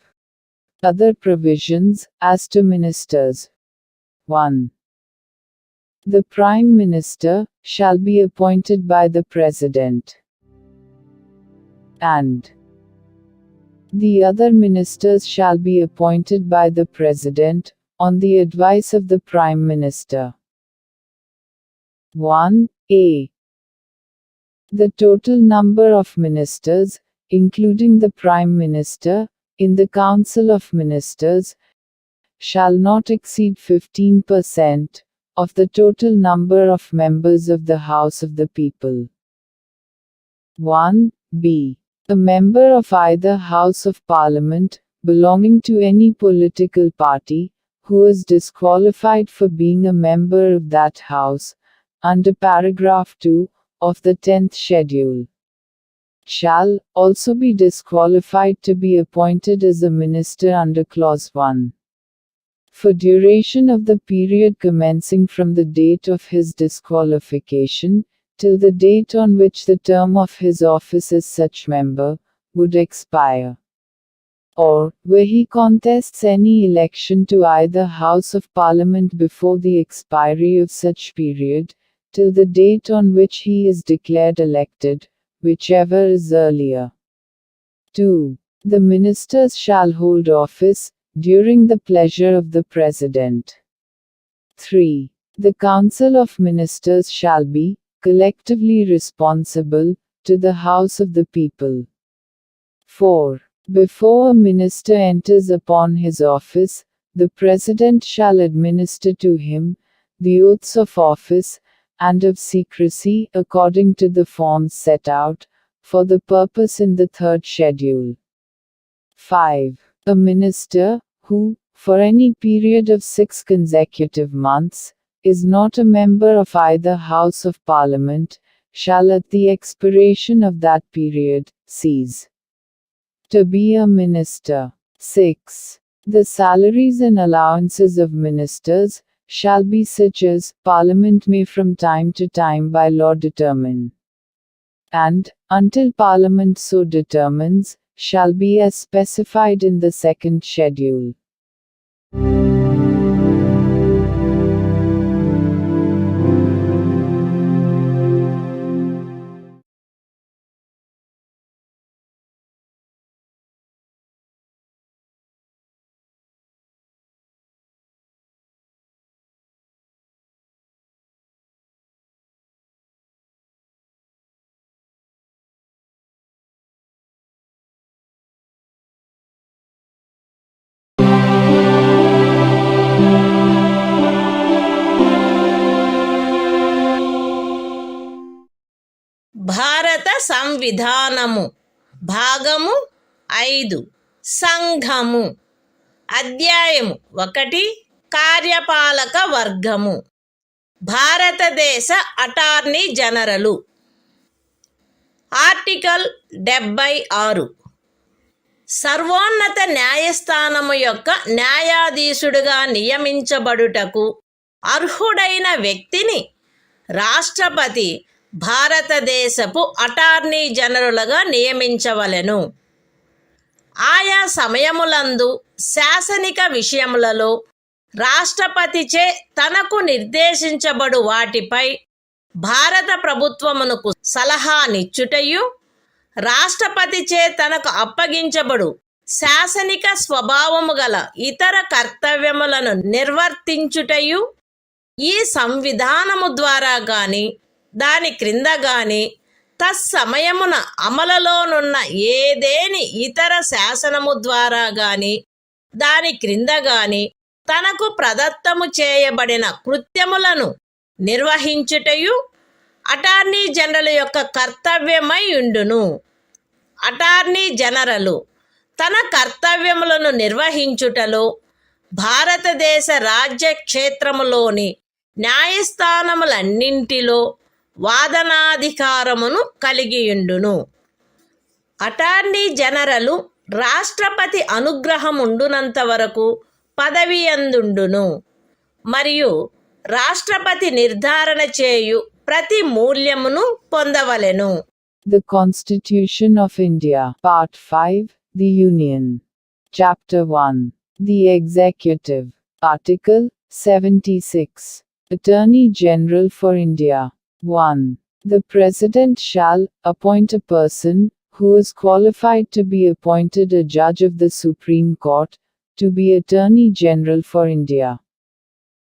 Other provisions as to ministers. 1. The Prime Minister shall be appointed by the President, and the other ministers shall be appointed by the President, on the advice of the Prime Minister. 1a. The total number of ministers, including the Prime Minister, in the Council of Ministers, shall not exceed 15% of the total number of members of the House of the People. 1b. A member of either House of Parliament, belonging to any political party, who is disqualified for being a member of that House, under paragraph 2 of the 10th schedule, shall also be disqualified to be appointed as a minister under clause 1. For duration of the period commencing from the date of his disqualification, till the date on which the term of his office as such member would expire, or where he contests any election to either House of Parliament before the expiry of such period, till the date on which he is declared elected, whichever is earlier. 2. The ministers shall hold office during the pleasure of the President. 3. The Council of Ministers shall be collectively responsible to the House of the People. 4. Before a minister enters upon his office, the President shall administer to him the oaths of office and of secrecy according to the forms set out for the purpose in the 3rd schedule. 5. A minister who, for any period of 6 consecutive months, is not a member of either House of Parliament, shall at the expiration of that period cease to be a minister. 6. The salaries and allowances of ministers shall be such as Parliament may from time to time by law determine, and, until Parliament so determines, shall be as specified in the 2nd schedule. భారత సంవిధానము భాగము 5 సంఘము అధ్యాయము 1 కార్యపాలక వర్గము భారతదేశ attorney general article 76 సర్వోన్నత న్యాయస్థానము యొక్క న్యాయాధీశుడిగా నియమించబడుటకు అర్హుడైన వ్యక్తిని రాష్ట్రపతి భారతదేశపు అటార్నీ జనరలుగా నియమించవలెను. ఆయా సమయములందు శాసనిక విషయములలో రాష్ట్రపతిచే తనకు నిర్దేశించబడు వాటిపై భారత ప్రభుత్వమునకు సలహానిచ్చుటయు, రాష్ట్రపతిచే తనకు అప్పగించబడు శాసనిక స్వభావము గల ఇతర కర్తవ్యములను నిర్వర్తించుటయు ఈ సంవిధానము ద్వారా గాని దాని క్రింద గాని తత్సమయమున అమలులోనున్న ఏదేని ఇతర శాసనము ద్వారా గాని దాని క్రింద గాని తనకు ప్రదత్తము చేయబడిన కృత్యములను నిర్వహించుటయు అటార్నీ జనరల్ యొక్క కర్తవ్యమై ఉండును. అటార్నీ జనరలు తన కర్తవ్యములను నిర్వహించుటలో భారతదేశ రాజ్య క్షేత్రములోని న్యాయస్థానములన్నింటిలో వాదనాధికారమును కలిగియుండును. అటార్నీ జనరలు రాష్ట్రపతి అనుగ్రహముండునంత వరకు పదవియందుండును మరియు రాష్ట్రపతి నిర్ధారణ చేయు ప్రతి మూల్యమును పొందవలెను. The Constitution of India, Part 5, The Union. Chapter 1. The Executive. Article 76. Attorney General for India. 1. The President shall appoint a person who is qualified to be appointed a judge of the Supreme Court to be Attorney General for India.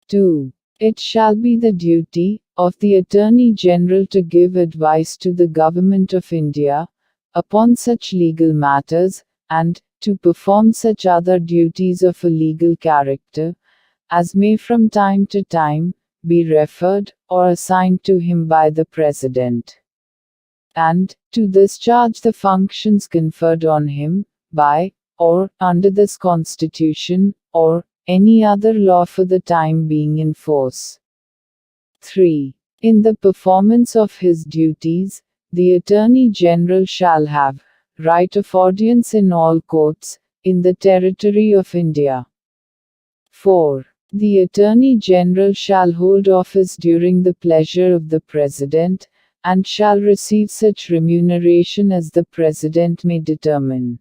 2. It shall be the duty of the Attorney General to give advice to the Government of India upon such legal matters, and to perform such other duties of a legal character as may from time to time be referred or assigned to him by the President, and to discharge the functions conferred on him by or under this Constitution or any other law for the time being in force. 3. In the performance of his duties, the Attorney General shall have right of audience in all courts in the territory of India. 4. The Attorney General shall hold office during the pleasure of the President, and shall receive such remuneration as the President may determine.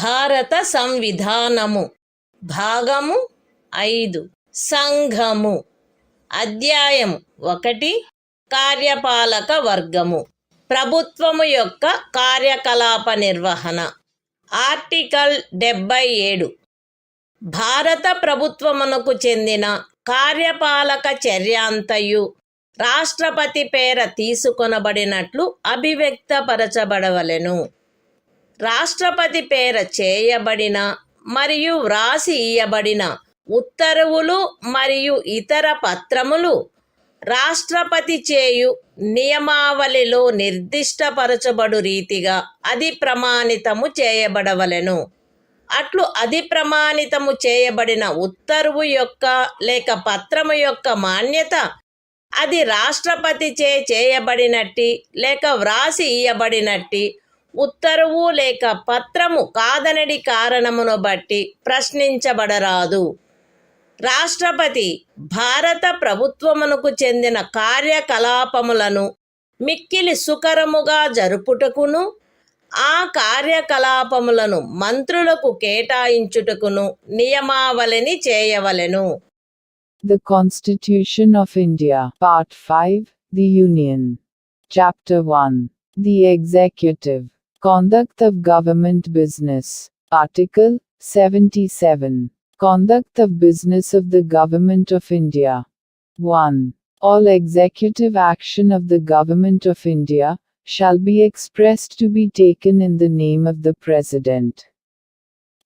భారత సంవిధానము భాగము 5 సంఘము అధ్యాయము 1 కార్యపాలక వర్గము ప్రభుత్వము యొక్క కార్యకలాప నిర్వహణ article 77 భారత ప్రభుత్వమునకు చెందిన కార్యపాలక చర్యాంతయు రాష్ట్రపతి పేర తీసుకొనబడినట్లు అభివ్యక్తపరచబడవలెను. రాష్ట్రపతి పేర చేయబడిన మరియు వ్రాసి ఇయ్యబడిన ఉత్తర్వులు మరియు ఇతర పత్రములు రాష్ట్రపతి చేయు నియమావళిలో నిర్దిష్టపరచబడు రీతిగా అది ప్రమాణితము చేయబడవలెను. అట్లు అది ప్రమాణితము చేయబడిన ఉత్తర్వు యొక్క లేక పత్రము యొక్క మాన్యత అది రాష్ట్రపతిచే చేయబడినట్టి లేక వ్రాసి ఇయ్యబడినట్టి ఉత్తర్వు లేక పత్రము కాదనడి కారణమును బట్టి ప్రశ్నించబడరాదు. రాష్ట్రపతి భారత ప్రభుత్వమునకు చెందిన కార్యకలాపములను మిక్కిలి సుకరముగా జరుపుటకును ఆ కార్యకలాపములను మంత్రులకు కేటాయించుటకును నియమావళిని చేయవలెను. The Constitution of India. Part 5. The Union. Chapter 1. The Executive. Conduct of Government Business. Article 77. Conduct of Business of the Government of India. 1. All executive action of the Government of India shall be expressed to be taken in the name of the President.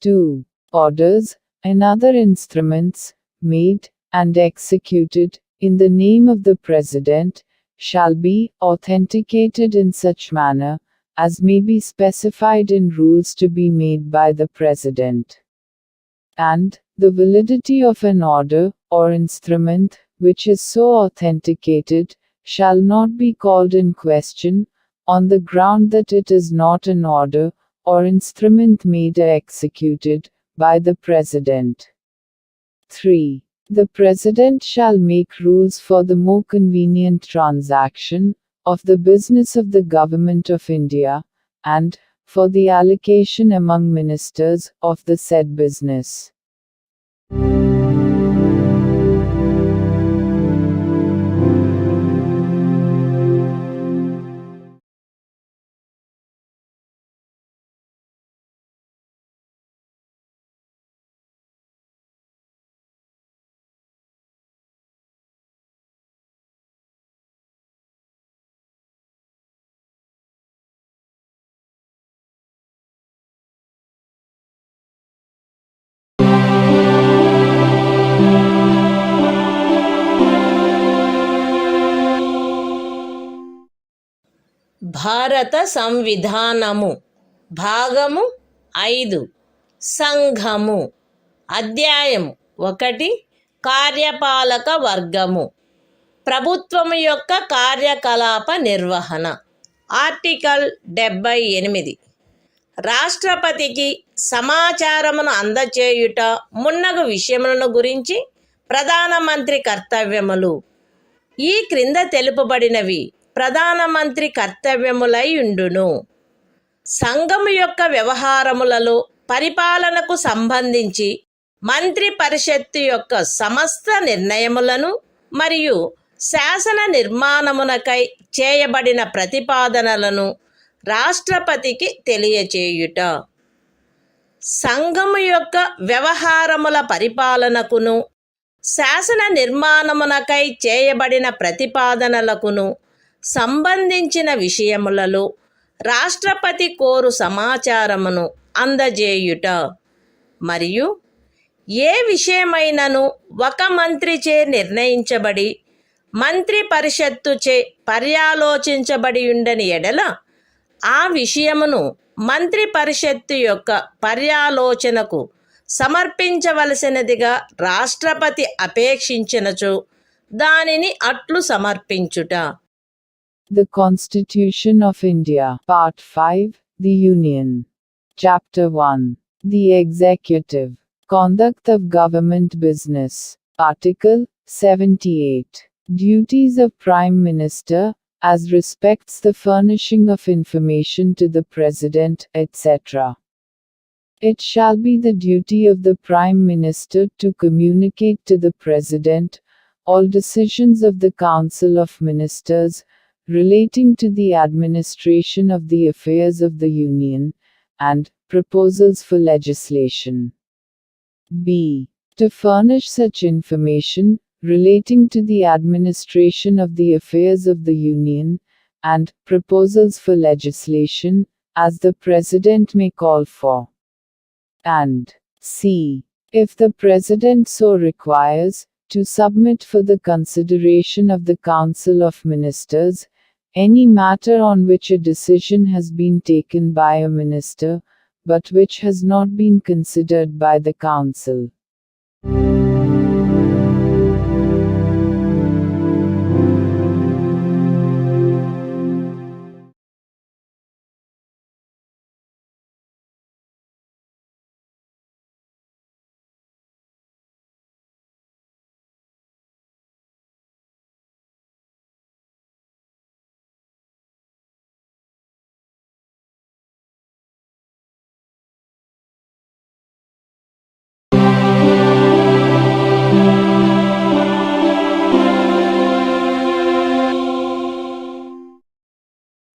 2. Orders and other instruments made and executed in the name of the President shall be authenticated in such manner as may be specified in rules to be made by the President. And the validity of an order or instrument which is so authenticated shall not be called in question on the ground that it is not an order or instrument made or executed by the President. 3. The President shall make rules for the more convenient transaction of the business of the Government of India, and for the allocation among ministers of the said business. భారత సంవిధానము భాగము 5 సంఘము అధ్యాయం 1 కార్యపాలక వర్గము ప్రభుత్వము యొక్క కార్యకలాప నిర్వహణ article 78 రాష్ట్రపతికి సమాచారమును అందచేయుట మున్నగు విషయములను గురించి ప్రధానమంత్రి కర్తవ్యములు ఈ క్రింద తెలుపబడినవి ప్రధానమంత్రి కర్తవ్యములై ఉండును. సంఘము యొక్క వ్యవహారములలో పరిపాలనకు సంబంధించి మంత్రి పరిషత్తు యొక్క సమస్త నిర్ణయములను మరియు శాసన నిర్మాణమునకై చేయబడిన ప్రతిపాదనలను రాష్ట్రపతికి తెలియచేయుట. సంఘము యొక్క వ్యవహారముల పరిపాలనకును శాసన నిర్మాణమునకై చేయబడిన ప్రతిపాదనలకును సంబంధించిన విషయములలో రాష్ట్రపతి కోరు సమాచారమును అందజేయుట మరియు ఏ విషయమైనను ఒక మంత్రిచే నిర్ణయించబడి మంత్రి పరిషత్తుచే పర్యాలోచించబడి ఉండని ఎడల ఆ విషయమును మంత్రి పరిషత్తు యొక్క పర్యాలోచనకు సమర్పించవలసినదిగా రాష్ట్రపతి అపేక్షించినచో దానిని అట్లు సమర్పించుట. The Constitution of India, Part 5, The Union. Chapter 1. The Executive. Conduct of Government Business. Article 78. Duties of Prime Minister, as respects the furnishing of information to the President, etc. It shall be the duty of the Prime Minister to communicate to the President all decisions of the Council of Ministers relating to the administration of the affairs of the Union, and proposals for legislation. B. To furnish such information relating to the administration of the affairs of the Union, and proposals for legislation, as the President may call for. And C. If the President so requires, to submit for the consideration of the Council of Ministers any matter on which a decision has been taken by a minister, but which has not been considered by the Council.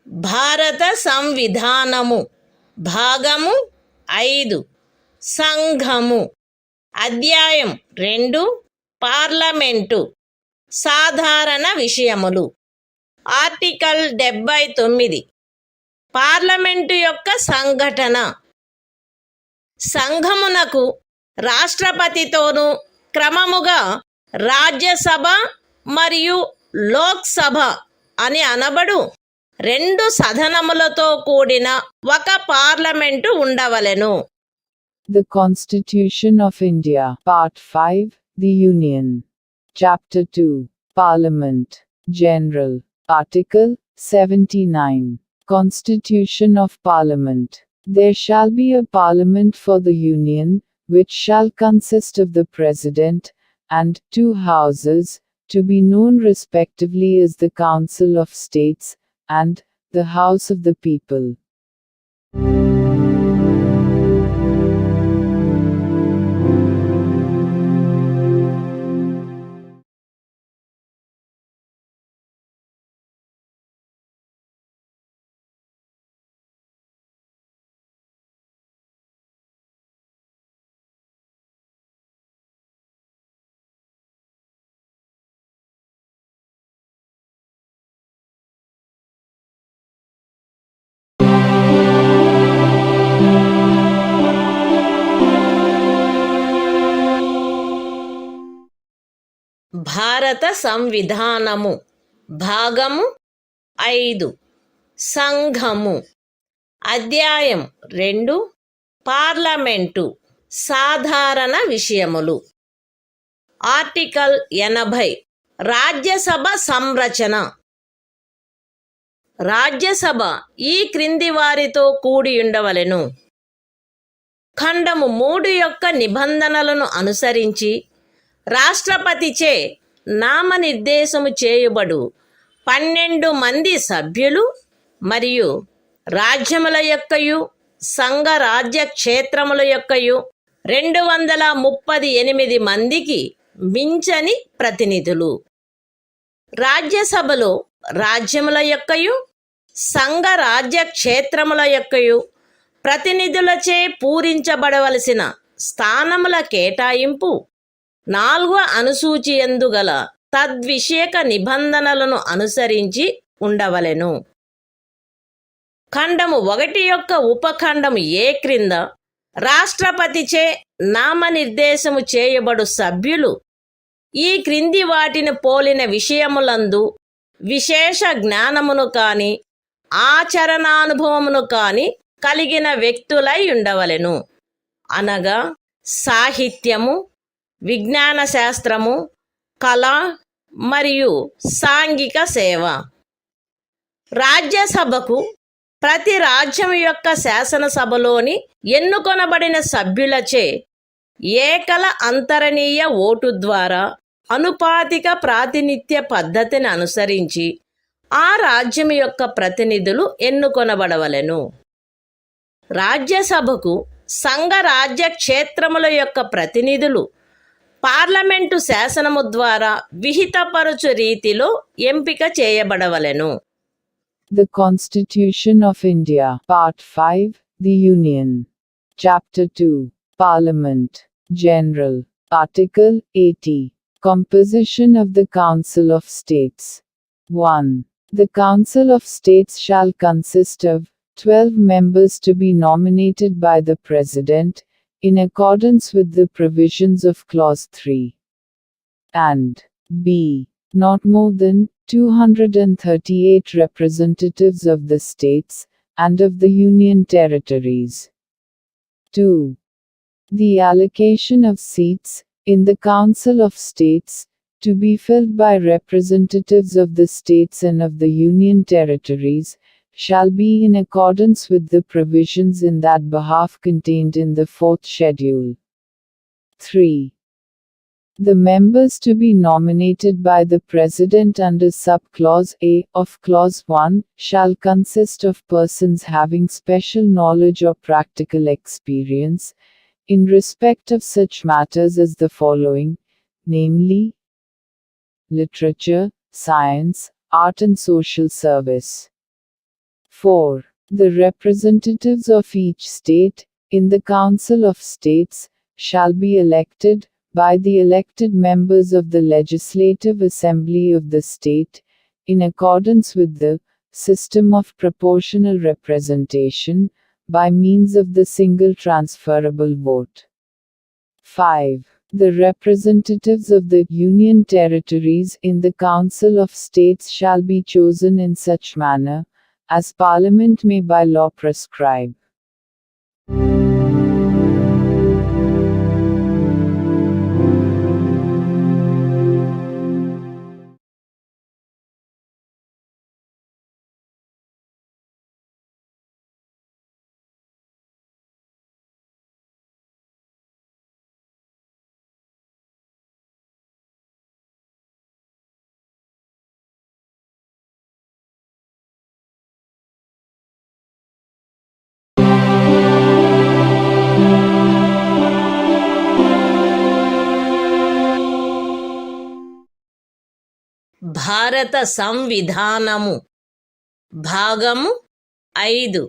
భారత సంవిధానము భాగము 5 సంఘము అధ్యాయం 2 parliament సాధారణ విషయములు article 79 parliament యొక్క సంఘటన సంఘమునకు రాష్ట్రపతితోనూ క్రమముగా రాజ్యసభ మరియు లోక్సభ అని అనబడు 2 సదనములతో కూడిన ఒక పార్లమెంటు ఉండవలెను. The Constitution of India, Part 5, The Union. Chapter 2. Parliament. General. Article 79. Constitution of Parliament. There shall be a Parliament for the Union, which shall consist of the President, and 2 houses, to be known respectively as the Council of States, and the House of the People. భారత సంవిధానము భాగము 5 సంఘము. అధ్యాయం 2 parliament సాధారణ విషయములు. Article 80 Rajya Sabha సంరచన. Rajya Sabha ఈ క్రింది వారితో కూడి ఉండవలెను. ఖండము 3 యొక్క నిబంధనలను అనుసరించి రాష్ట్రపతిచే నామనిర్దేశము చేయబడు 12 మంది సభ్యులు మరియు రాజ్యముల యొక్కయు సంఘ రాజ్య క్షేత్రముల యొక్కయు 238 మందికి మించని ప్రతినిధులు. రాజ్యసభలో రాజ్యముల యొక్కయు సంఘ రాజ్య క్షేత్రముల యొక్కయు ప్రతినిధులచే పూరించబడవలసిన స్థానముల కేటాయింపు 4వ అనుసూచియందు గల తద్విషయక నిబంధనలను అనుసరించి ఉండవలెను. ఖండము 1 యొక్క ఉపఖండము ఏ క్రింద రాష్ట్రపతిచే నామనిర్దేశము చేయబడు సభ్యులు ఈ క్రింది వాటిని పోలిన విషయములందు విశేష జ్ఞానమును కాని ఆచరణానుభవమును కాని కలిగిన వ్యక్తులై ఉండవలెను. అనగా సాహిత్యము, విజ్ఞాన శాస్త్రము, కళ మరియు సాంఘిక సేవ. రాజ్యసభకు ప్రతి రాజ్యం యొక్క శాసనసభలోని ఎన్నుకొనబడిన సభ్యులచే ఏకల అంతరణీయ ఓటు ద్వారా అనుపాతిక ప్రాతినిధ్య పద్ధతిని అనుసరించి ఆ రాజ్యం యొక్క ప్రతినిధులు ఎన్నుకొనబడవలెను. రాజ్యసభకు సంఘ రాజ్య క్షేత్రముల యొక్క ప్రతినిధులు పార్లమెంటు శాసనము ద్వారా విహితపరచు రీతిలో ఎంపిక చేయబడవలెను. The Constitution of India, Part 5, The Union. Chapter 2, Parliament, General. Article 80. Composition of the Council of States. 1. The Council of States shall consist of 12 members to be nominated by the President, in accordance with the provisions of Clause 3. And b. Not more than 238 representatives of the states, and of the Union territories. 2. The allocation of seats, in the Council of States, to be filled by representatives of the states and of the Union territories, shall be in accordance with the provisions in that behalf contained in the 4th schedule. 3. The members to be nominated by the President under Sub-Clause A of Clause 1 shall consist of persons having special knowledge or practical experience in respect of such matters as the following, namely, literature, science, art and social service. 4. The representatives of each state, in the Council of States, shall be elected by the elected members of the Legislative Assembly of the state, in accordance with the system of proportional representation, by means of the single transferable vote. 5. The representatives of the Union territories in the Council of States shall be chosen in such manner, as Parliament may by law prescribe. భారత సంవిధానము. భాగము 5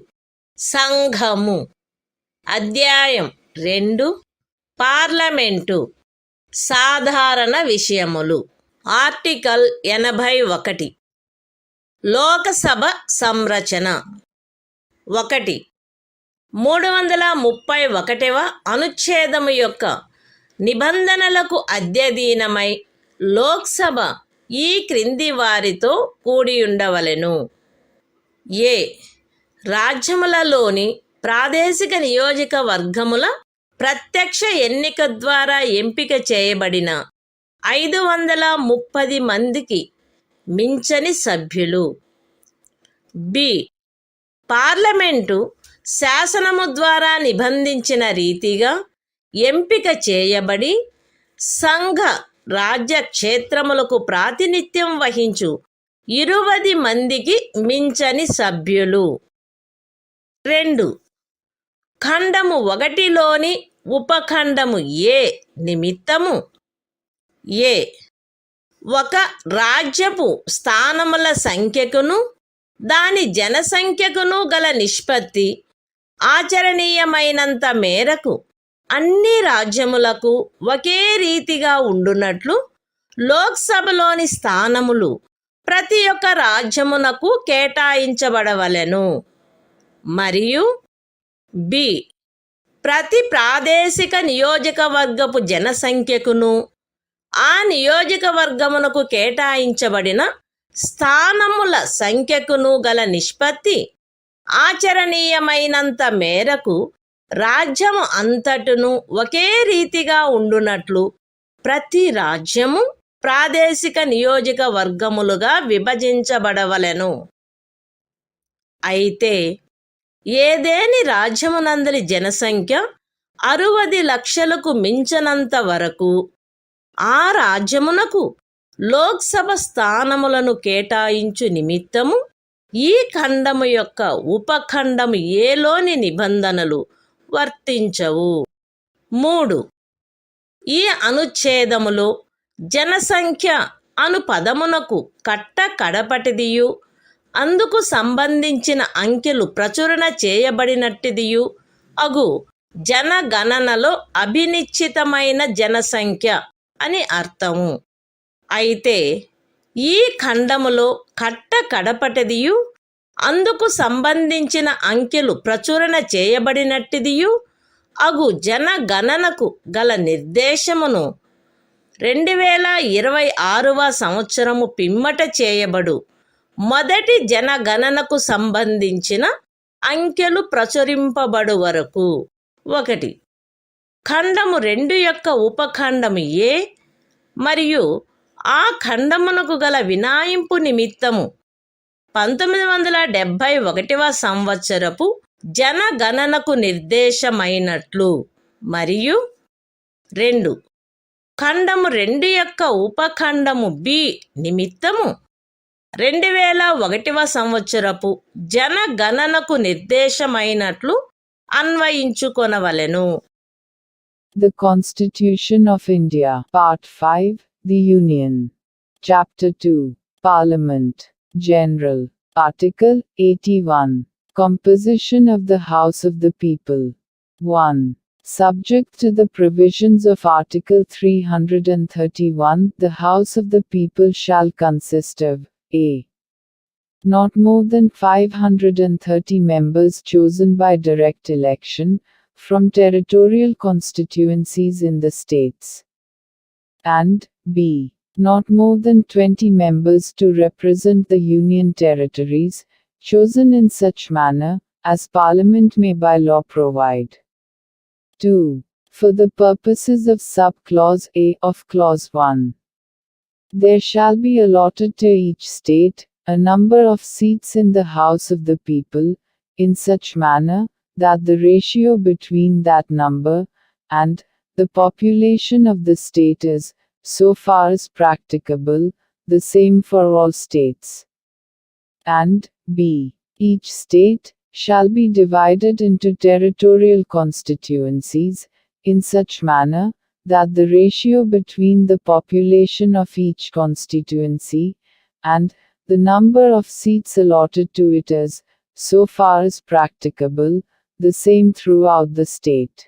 సంఘము. అధ్యాయం 2 parliament సాధారణ విషయములు. Article 81 Lok Sabha సంరచన. 1. 331వ అనుచ్ఛేదము యొక్క నిబంధనలకు అధ్యయనమై లోక్సభ ఈ క్రింది వారితో కూడి ఉండవలెను. ఏ. రాజ్యములలోని ప్రాదేశిక నియోజకవర్గముల ప్రత్యక్ష ఎన్నిక ద్వారా ఎంపిక చేయబడిన 530 మందికి మించని సభ్యులు. బి. పార్లమెంటు శాసనము ద్వారా నిబంధించిన రీతిగా ఎంపిక చేయబడి సంఘ రాజ్య క్షేత్రములకు ప్రాతినిధ్యం వహించు 20 మందికి మించని సభ్యులు. 2. ఖండము 1లోని ఉపఖండము ఏ నిమిత్తము ఏ. ఒక రాజ్యపు స్థానముల సంఖ్యకును దాని జనసంఖ్యకును గల నిష్పత్తి ఆచరణీయమైనంత మేరకు అన్ని రాజ్యములకు ఒకే రీతిగా ఉండునట్లు లోక్సభలోని స్థానములు ప్రతి ఒక్క రాజ్యమునకు కేటాయించబడవలెను. మరియు బి. ప్రతి ప్రాదేశిక నియోజకవర్గపు జనసంఖ్యకును ఆ నియోజకవర్గమునకు కేటాయించబడిన స్థానముల సంఖ్యకును గల నిష్పత్తి ఆచరణీయమైనంత మేరకు రాజ్యము అంతటును ఒకే రీతిగా ఉండునట్లు ప్రతి రాజ్యము ప్రాదేశిక నియోజకవర్గములుగా విభజించబడవలెను. అయితే ఏదేని రాజ్యమునందలి జనసంఖ్య 60 లక్షలకు మించనంత వరకు ఆ రాజ్యమునకు లోక్సభ స్థానములను కేటాయించు నిమిత్తము ఈ ఖండము యొక్క ఉపఖండము ఏలోని నిబంధనలు వర్తించవు. 3. ఈ అనుచ్ఛేదములో జనసంఖ్య అను పదమునకు కడపటిదియు అందుకు సంబంధించిన అంకెలు ప్రచురణ చేయబడినట్టిదియు అగు జనగణనలో అభినిశ్చితమైన జనసంఖ్య అని అర్థము. అయితే ఈ ఖండములో కడపటిదియు అందుకు సంబంధించిన అంకెలు ప్రచురణ చేయబడినట్టిదియు అగు జనగణనకు గల నిర్దేశమును 2026వ సంవత్సరము పిమ్మట చేయబడు మొదటి జనగణనకు సంబంధించిన అంకెలు ప్రచురింపబడు వరకు 1. ఖండము 2 యొక్క ఉపఖండము ఏ మరియు ఆ ఖండమునకు గల వినాయింపు నిమిత్తము 1971వ సంవత్సరపు జనగణనకు నిర్దేశమైనట్లు మరియు 2. ఖండము 2 యొక్క ఉపఖండము బి నిమిత్తము 2001వ సంవత్సరపు జనగణనకు నిర్దేశమైనట్లు అన్వయించుకొనవలెను. The Constitution of India, Part 5, The Union. Chapter 2, Parliament, General. Article 81. Composition of the House of the People. 1. Subject to the provisions of Article 331, the House of the People shall consist of a. Not more than 530 members chosen by direct election from territorial constituencies in the states, and b. Not more than 20 members to represent the Union territories, chosen in such manner as Parliament may by law provide. 2. For the purposes of sub-clause A of Clause 1, there shall be allotted to each state a number of seats in the House of the People, in such manner that the ratio between that number and the population of the state is, so far as practicable, the same for all states. And b. Each state shall be divided into territorial constituencies, in such manner that the ratio between the population of each constituency and the number of seats allotted to it is, so far as practicable, the same throughout the state.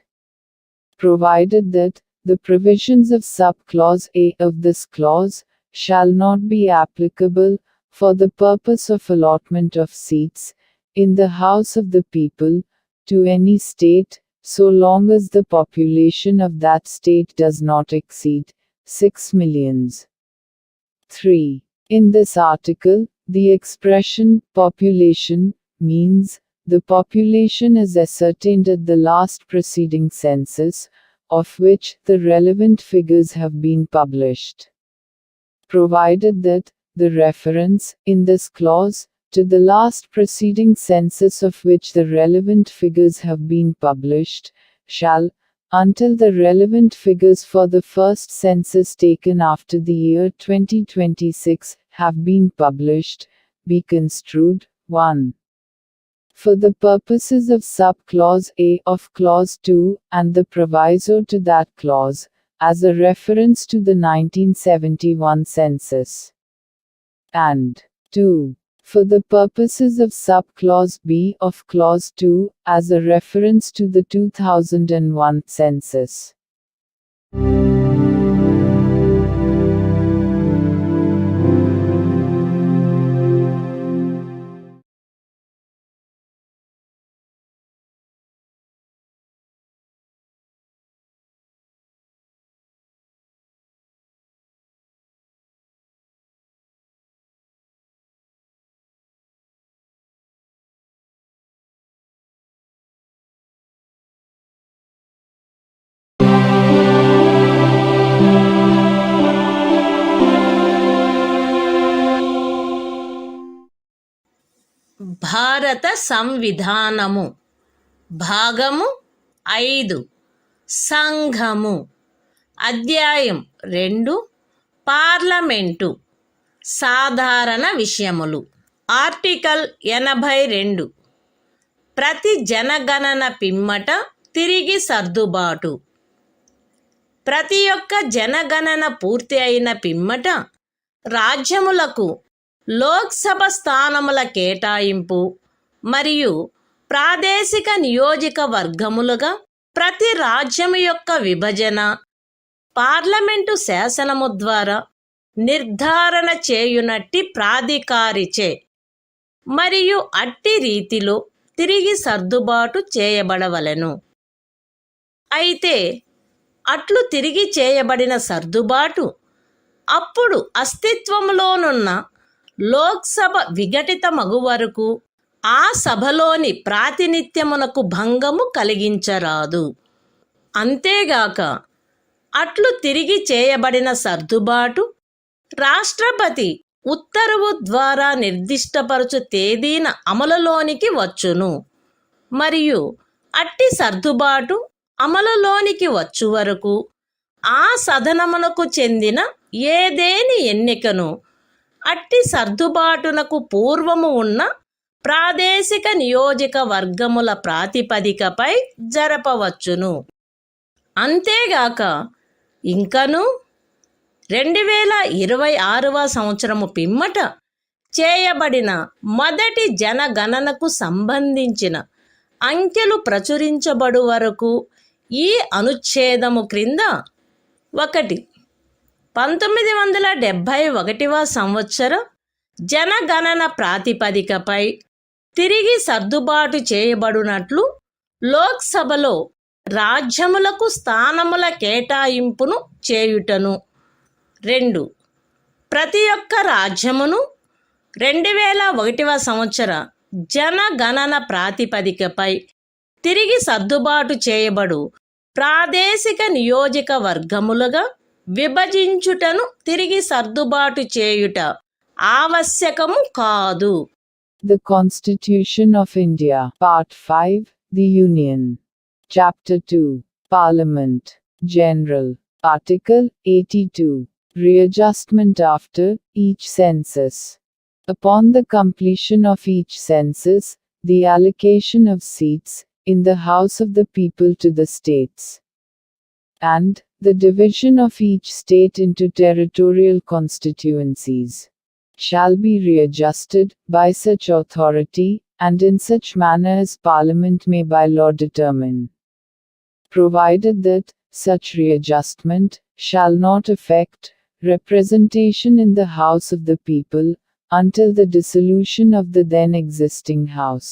Provided that the provisions of sub-clause A of this clause shall not be applicable for the purpose of allotment of seats in the House of the People to any state, so long as the population of that state does not exceed 6 millions. 3. In this article, The expression population means the population is ascertained at the last preceding census, of which the relevant figures have been published. Provided that the reference, in this clause, to the last preceding census of which the relevant figures have been published, shall, until the relevant figures for the first census taken after the year 2026 have been published, be construed, 1. For the purposes of sub-clause A of clause 2, and the proviso to that clause, as a reference to the 1971 census. And 2. For the purposes of sub-clause B of clause 2, as a reference to the 2001 census. భారత సంవిధానము భాగము 5 సంఘము అధ్యాయం 2 parliament సాధారణ విషయములు article 82 ప్రతి జనగణన పిమ్మట తిరిగి సర్దుబాటు ప్రతి ఒక్క జనగణన పూర్తి అయిన పిమ్మట రాజ్యములకు లోక్సభ స్థానముల కేటాయింపు మరియు ప్రాదేశిక నియోజకవర్గములుగా ప్రతి రాజ్యము యొక్క విభజన పార్లమెంటు శాసనము ద్వారా నిర్ధారణ చేయునట్టి ప్రాధికారిచే మరియు అట్టి రీతిలో తిరిగి సర్దుబాటు చేయబడవలెను. అయితే అట్లు తిరిగి చేయబడిన సర్దుబాటు అప్పుడు అస్తిత్వములోనున్న లోక్సభ విఘటితమగు వరకు ఆ సభలోని ప్రాతినిధ్యమునకు భంగము కలిగించరాదు. అంతేగాక అట్లు తిరిగి చేయబడిన సర్దుబాటు రాష్ట్రపతి ఉత్తర్వు ద్వారా నిర్దిష్టపరచు తేదీన అమలులోనికి వచ్చును మరియు అట్టి సర్దుబాటు అమలులోనికి వచ్చు వరకు ఆ సదనమునకు చెందిన ఏదేని ఎన్నికను అట్టి సర్దుబాటునకు పూర్వము ఉన్న ప్రాదేశిక నియోజకవర్గముల ప్రాతిపదికపై జరపవచ్చును. అంతేగాక ఇంకను 2026వ సంవత్సరము పిమ్మట చేయబడిన మొదటి జనగణనకు సంబంధించిన అంకెలు ప్రచురించబడు వరకు ఈ అనుచ్ఛేదము క్రింద 1. 1971వ సంవత్సర జనగణన ప్రాతిపదికపై తిరిగి సర్దుబాటు చేయబడినట్లు లోక్సభలో రాజ్యములకు స్థానముల కేటాయింపును చేయుటను. 2. ప్రతి ఒక్క రాజ్యమును 2001వ సంవత్సర జనగణన ప్రాతిపదికపై తిరిగి సర్దుబాటు చేయబడు ప్రాదేశిక నియోజకవర్గములుగా విభజించుటను తిరిగి సర్దుబాటు చేయుట ఆవశ్యకము కాదు. The Constitution of India, Part 5, The Union. Chapter 2, Parliament, General. Article 82, Readjustment after each census. Upon the completion of each census, the allocation of seats in the House of the People to the states, and the division of each state into territorial constituencies, shall be readjusted by such authority, and in such manner as Parliament may by law determine, provided that such readjustment shall not affect representation in the House of the People until the dissolution of the then existing House.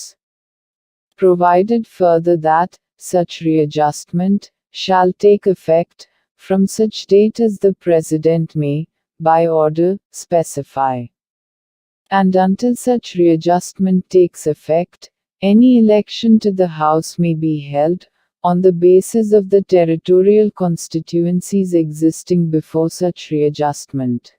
Provided further that such readjustment shall take effect from such date as the President may, by order, specify. and until such readjustment takes effect, any election to the House may be held on the basis of the territorial constituencies existing before such readjustment.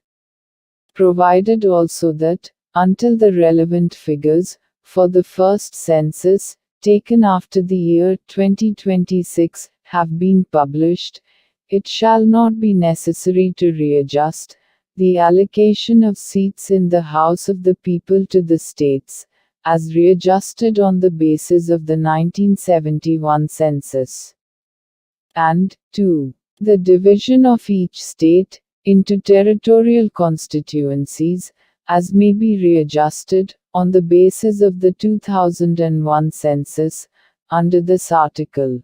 Provided also that, until the relevant figures for the first census, taken after the year 2026, have been published, it shall not be necessary to readjust the allocation of seats in the House of the People to the states, as readjusted on the basis of the 1971 census. And 2. The division of each state into territorial constituencies, as may be readjusted on the basis of the 2001 census, under this article.